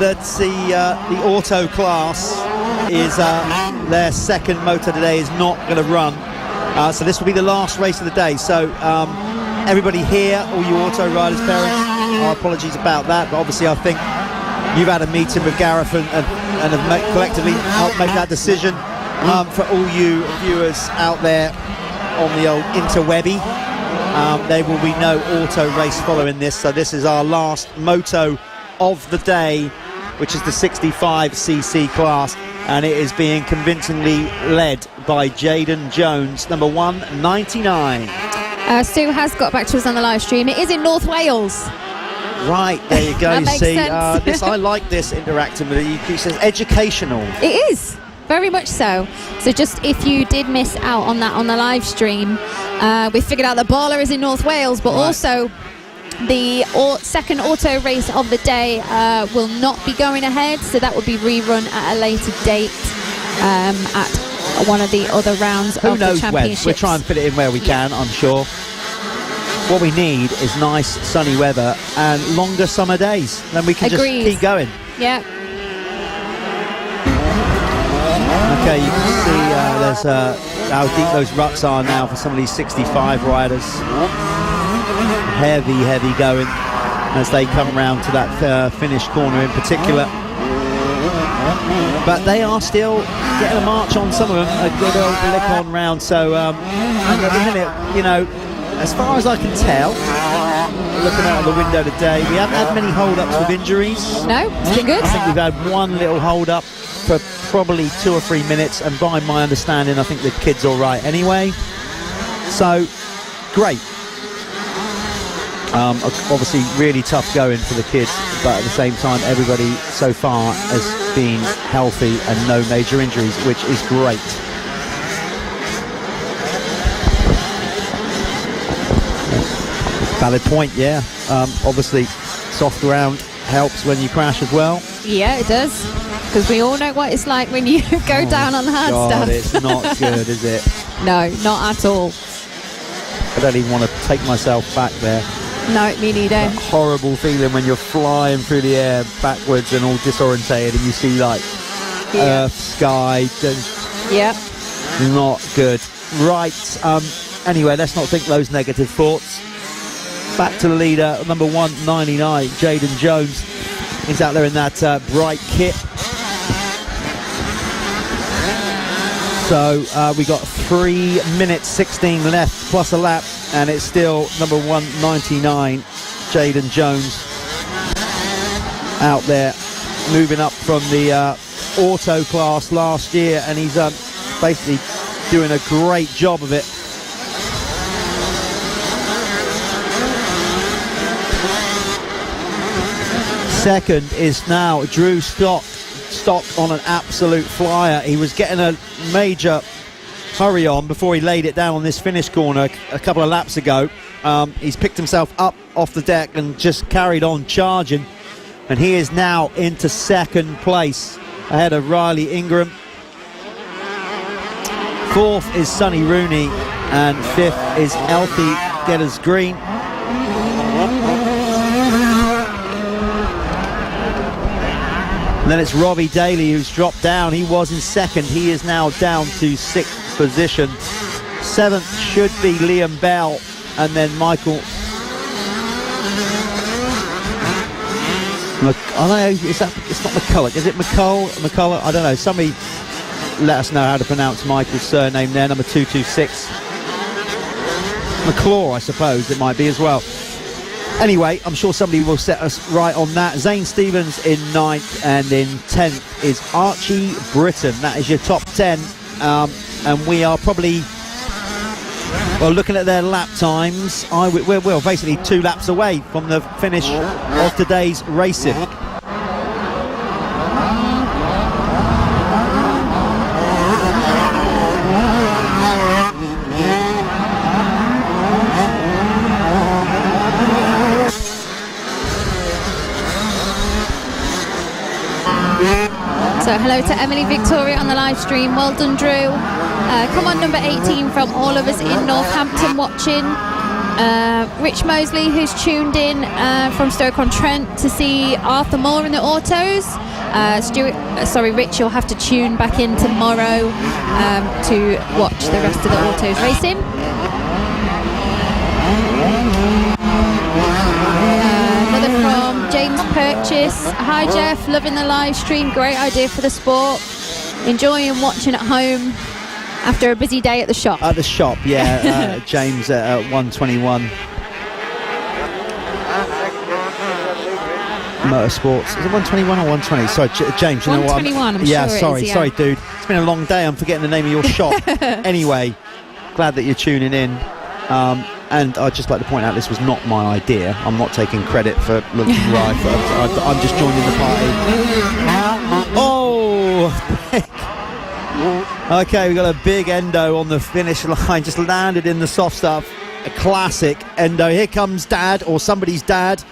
That the auto class is their second motor today is not going to run. So this will be the last race of the day. So everybody here, all you auto riders, parents, our apologies about that. But obviously, I think you've had a meeting with Gareth and have collectively helped make that decision. For all you viewers out there on the old interwebby, there will be no auto race following this. So this is our last moto of the day, which is the 65cc class, and it is being convincingly led by Jaden Jones, number 199. Sue has got back to us on the live stream. It is in North Wales. Right, there you go. That You makes see, sense. this I like this interacting with it. It says educational. It is. Very much so. So just if you did miss out on that on the live stream, we figured out that Barla is in North Wales, but also the second auto race of the day will not be going ahead, so that will be rerun at a later date at one of the other rounds Who of the knows when? championships. We'll try and fit it in where we can, I'm sure. What we need is nice sunny weather and longer summer days. Then we can Agreed. just keep going. Yeah. Okay, you can see there's how deep those ruts are now for some of these 65 riders. Heavy going as they come round to that finish corner in particular. But they are still getting a march on, some of them, a good old lick on round. So at the minute, you know, as far as I can tell, looking out of the window today, we haven't had many hold-ups with injuries. No, it's been good. I think we've had one little hold-up for probably 2 or 3 minutes, and by my understanding, I think the kid's all right anyway. So, great. Obviously, really tough going for the kids, but at the same time, everybody so far has been healthy and no major injuries, which is great. Valid point, yeah. Obviously, soft ground helps when you crash as well. Yeah, it does. Because we all know what it's like when you go down on the hard God, stuff. it's not good, is it? No, not at all. I don't even want to take myself back there. No, me neither. That horrible feeling when you're flying through the air backwards and all disorientated, and you see like earth, sky. Yeah. Not good. Right. Anyway, let's not think those negative thoughts. Back to the leader, number 199, Jaden Jones. He's out there in that bright kit. So we got 3 minutes 16 left plus a lap, and it's still number 199, Jaden Jones, out there moving up from the auto class last year, and he's basically doing a great job of it. Second is now Drew Stock on an absolute flyer. He was getting a major hurry on before he laid it down on this finish corner a couple of laps ago. He's picked himself up off the deck and just carried on charging, and he is now into second place ahead of Riley Ingram. Fourth is Sonny Rooney, and fifth is Alfie Getters Green. And then it's Robbie Daly who's dropped down. He was in second. He is now down to 6th position. 7th should be Liam Bell, and then Michael. I don't know. It's not McCulloch. Is it McCulloch? I don't know. Somebody let us know how to pronounce Michael's surname there. Number 226. McClure, I suppose it might be as well. Anyway, I'm sure somebody will set us right on that. Zane Stevens in 9th, and in 10th is Archie Britton. That is your top 10. And we are probably, well, looking at their lap times, we're basically 2 laps away from the finish of today's racing. So hello to Emily Victoria on the live stream. Well done, Drew. Come on, number 18 from all of us in Northampton watching. Rich Mosley, who's tuned in from Stoke-on-Trent to see Arthur Moore in the autos. Rich, you'll have to tune back in tomorrow to watch the rest of the autos racing. Another from James Purchase. Hi Jeff, loving the live stream. Great idea for the sport. Enjoying watching at home after a busy day at the shop. At the shop, yeah. James at 121. Motorsports. Is it 121 or 120? Sorry, James, you know what? 121, I'm yeah, sure sorry, it is, yeah. sorry, dude. It's been a long day. I'm forgetting the name of your shop. Anyway, glad that you're tuning in. And I'd just like to point out this was not my idea. I'm not taking credit for looking right. I'm just joining the party. Oh! Okay, we got a big Endo on the finish line. Just landed in the soft stuff. A classic Endo. Here comes Dad, or somebody's dad.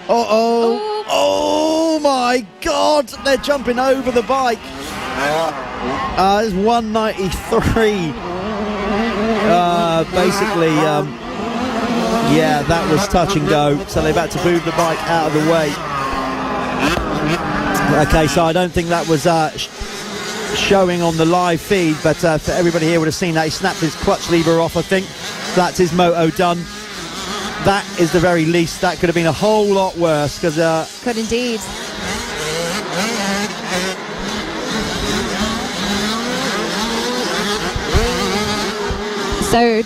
Uh-oh. Oh my God! They're jumping over the bike. It's 193. Basically, yeah, that was touch and go. So they've had to move the bike out of the way. Okay, so I don't think that was showing on the live feed, but for everybody here would have seen that. He snapped his clutch lever off, I think. That's his moto done. That is the very least. That could have been a whole lot worse, because Could indeed. So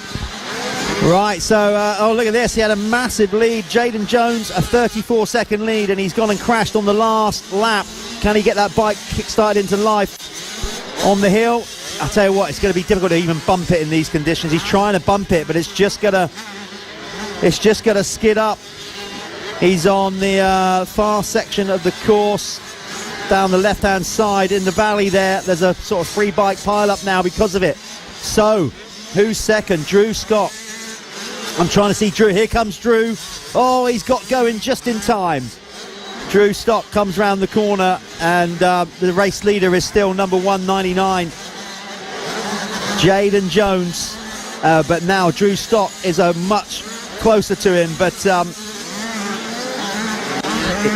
right, so oh, look at this. He had a massive lead. Jaden Jones, a 34-second lead, and he's gone and crashed on the last lap. Can he get that bike kick-started into life on the hill? I tell you what, it's going to be difficult to even bump it in these conditions. He's trying to bump it, but it's just gonna skid up. He's on the far section of the course, down the left-hand side in the valley there. There's a sort of free bike pile-up now because of it. So, who's second? Drew Scott. I'm trying to see Drew. Here comes Drew. Oh, he's got going just in time. Drew Stock comes round the corner, and the race leader is still number 199, Jaden Jones. But now Drew Stock is much closer to him. But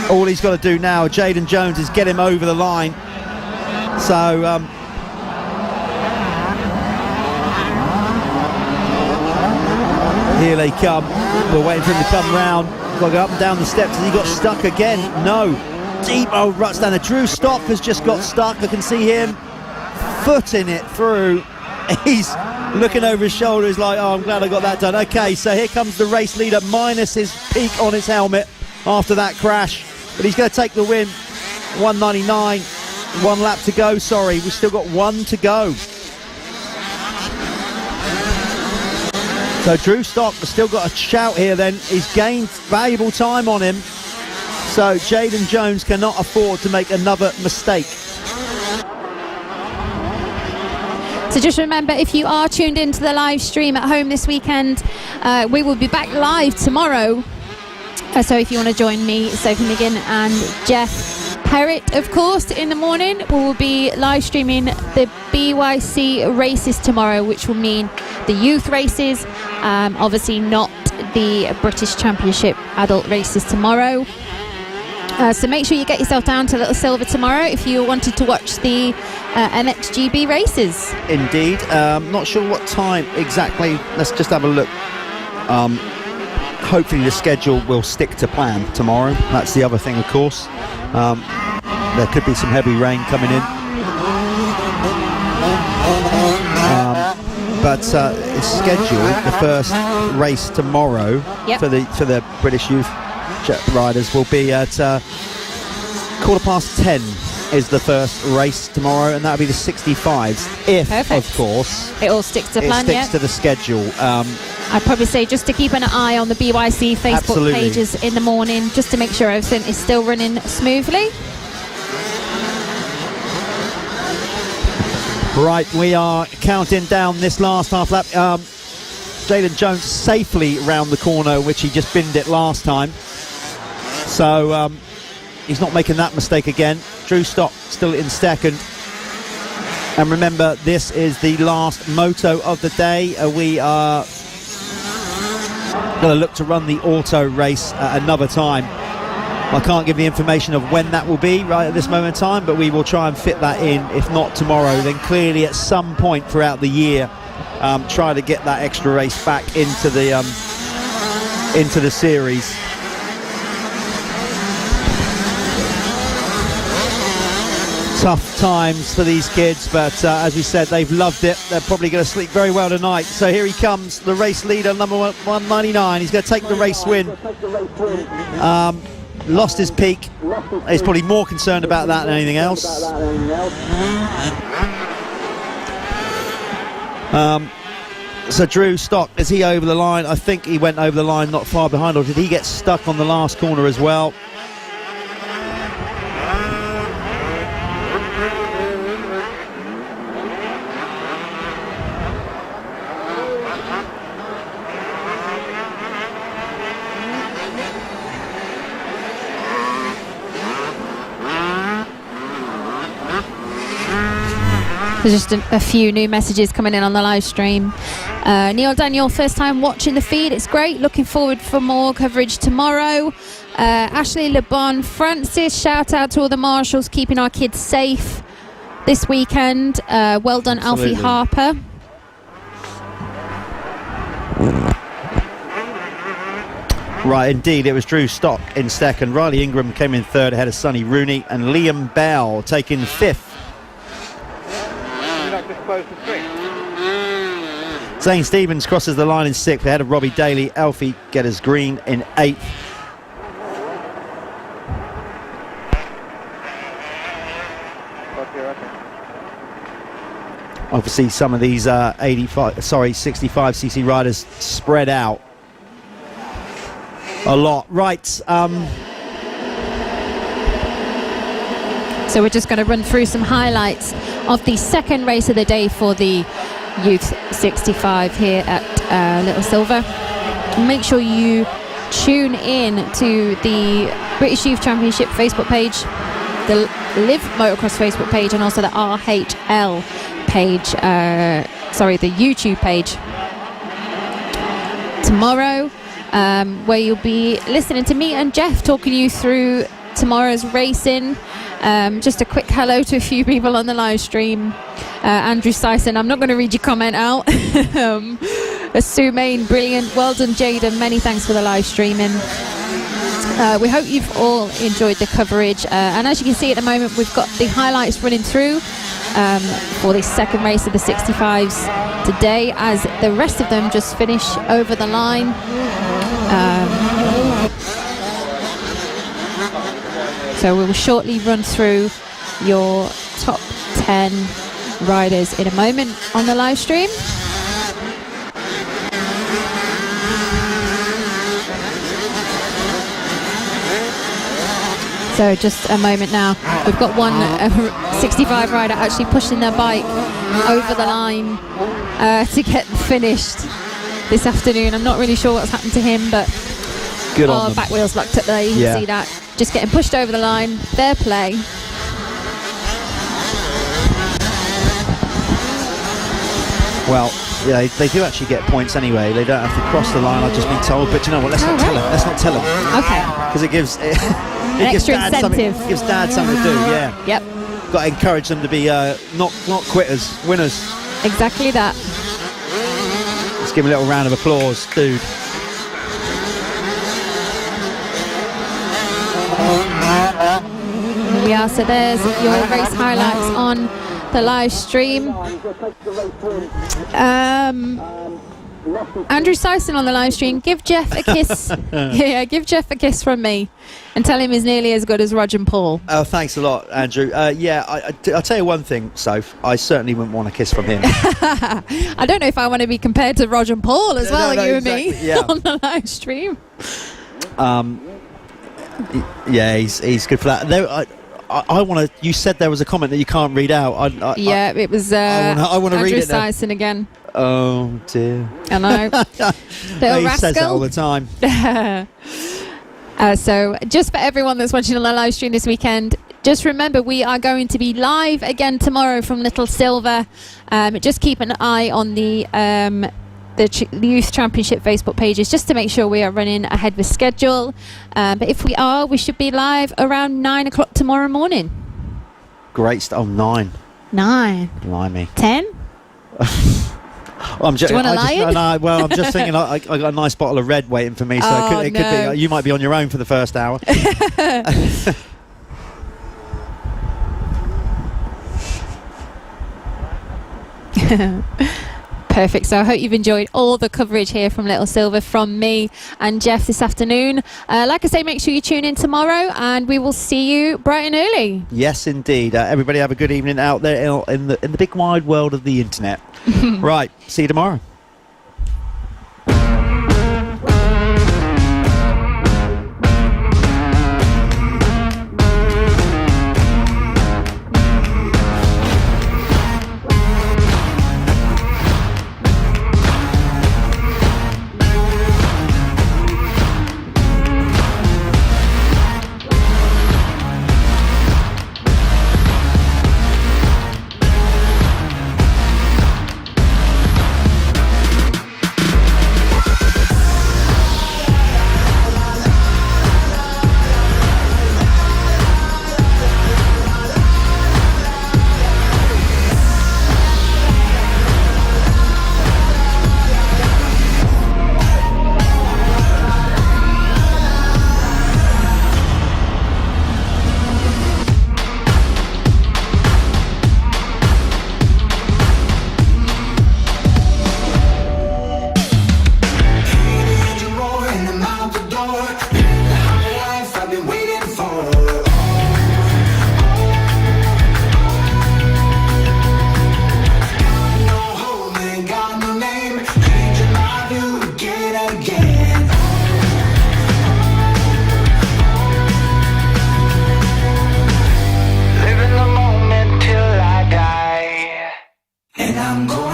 all he's got to do now, Jaden Jones, is get him over the line. So here they come. We're waiting for him to come round. Got to go up and down the steps. Has he got stuck again? No. Deep old ruts down there. Drew Stock has just got stuck. I can see him footing it through. He's looking over his shoulder. He's like, oh, I'm glad I got that done. Okay, so here comes the race leader, minus his peak on his helmet after that crash. But he's going to take the win. 199. 1 lap to go. Sorry, we've still got 1 to go. So Drew Stock has still got a shout here then. He's gained valuable time on him. So Jaden Jones cannot afford to make another mistake. So just remember, if you are tuned into the live stream at home this weekend, we will be back live tomorrow. So if you want to join me, Sophie McGinn and Jeff Perrott, of course, in the morning, we will be live streaming the BYC races tomorrow, which will mean the youth races, obviously not the British Championship adult races tomorrow. So make sure you get yourself down to Little Silver tomorrow if you wanted to watch the MXGP races. Indeed. Not sure what time exactly. Let's just have a look. Hopefully the schedule will stick to plan tomorrow. That's the other thing, of course. There could be some heavy rain coming in. But it's scheduled. The first race tomorrow Yep. for the British Youth riders will be at 10:15 is the first race tomorrow, and that'll be the 65s. If, Perfect. of course, It all sticks to it plan, sticks yeah. to the schedule. I'd probably say just to keep an eye on the BYC Facebook Absolutely. pages in the morning, just to make sure everything is still running smoothly. Right, we are counting down this last half lap. Jayden Jones safely round the corner, which he just binned it last time. So he's not making that mistake again. Drew Stock still in second. And remember, this is the last moto of the day. We are going to look to run the auto race at another time. I can't give the information of when that will be right at this moment in time, but we will try and fit that in. If not tomorrow, then clearly at some point throughout the year, try to get that extra race back into the series. Tough times for these kids, but as we said, they've loved it. They're probably going to sleep very well tonight. So here he comes, the race leader, number 199. He's going to take the race win. Lost his peak. He's probably more concerned about that than anything else. So Drew Stock, is he over the line? I think he went over the line not far behind, or did he get stuck on the last corner as well? There's just a few new messages coming in on the live stream. Neil Daniel, first time watching the feed. It's great. Looking forward for more coverage tomorrow. Ashley LeBon Francis, shout out to all the marshals keeping our kids safe this weekend. Well done, Absolutely. Alfie Harper. Right, indeed, it was Drew Stock in second. Riley Ingram came in third ahead of Sonny Rooney, and Liam Bell taking fifth. Would you like to close the string? Zane Stevens crosses the line in sixth ahead of Robbie Daly. Alfie Getters Green in eighth. Obviously, some of these 65cc riders spread out a lot. Right. So we're just going to run through some highlights of the second race of the day for the Youth 65 here at Little Silver. Make sure you tune in to the British Youth Championship Facebook page, the Live Motocross Facebook page, and also the RHL page, the YouTube page tomorrow, where you'll be listening to me and Jeff talking you through tomorrow's racing. Just a quick hello to a few people on the live stream. Andrew Syson, I'm not going to read your comment out. Sue Main, brilliant. Well done, Jada. Many thanks for the live streaming. We hope you've all enjoyed the coverage. And as you can see at the moment, we've got the highlights running through for the second race of the 65s today, as the rest of them just finish over the line. So we will shortly run through your top 10 riders in a moment on the live stream. So just a moment now. We've got one 65 rider actually pushing their bike over the line to get finished this afternoon. I'm not really sure what's happened to him, but Good on them. back wheel's locked up there. You Yeah. can see that. Just getting pushed over the line. Fair play. Well, Yeah, they do actually get points anyway. They don't have to cross the line. I've just been told, but you know what? Let's not tell them. Let's not tell them Okay. because it gives it gives extra Dad something. incentive. Gives Dad something to do. Yeah, Yep. got to encourage them to be not quitters, winners. Exactly that. Let's give him a little round of applause, dude. Here we are. So there's your race highlights on the live stream. Andrew Syson on the live stream. Give Jeff a kiss. Yeah, give Jeff a kiss from me, and tell him he's nearly as good as Roger Paul. Oh, thanks a lot, Andrew. Yeah, I'll tell you one thing, Soph. I certainly wouldn't want a kiss from him. I don't know if I want to be compared to Roger Paul as well, no, you exactly, and me, yeah. on the live stream. Yeah, he's good for that. I want to. You said there was a comment that you can't read out. Yeah, it was I wanna read Andrew it now. Syson again. Oh dear. I know. Little He says that all rascal. the time. So just for everyone that's watching on the live stream this weekend, just remember we are going to be live again tomorrow from Little Silver. Just keep an eye on the Youth Championship Facebook pages just to make sure we are running ahead with schedule. But if we are, we should be live around 9 o'clock tomorrow morning. Great stuff. Oh, 9. 9. Blimey. 10? I'm just, Do you want a lion? Well, I'm just thinking I got a nice bottle of red waiting for me, so Oh, it could no. be. You might be on your own for the first hour. Perfect. So I hope you've enjoyed all the coverage here from Little Silver from me and Jeff this afternoon. Like I say, make sure you tune in tomorrow and we will see you bright and early. Yes, indeed. Everybody have a good evening out there in the big wide world of the internet. Right. See you tomorrow. And I'm going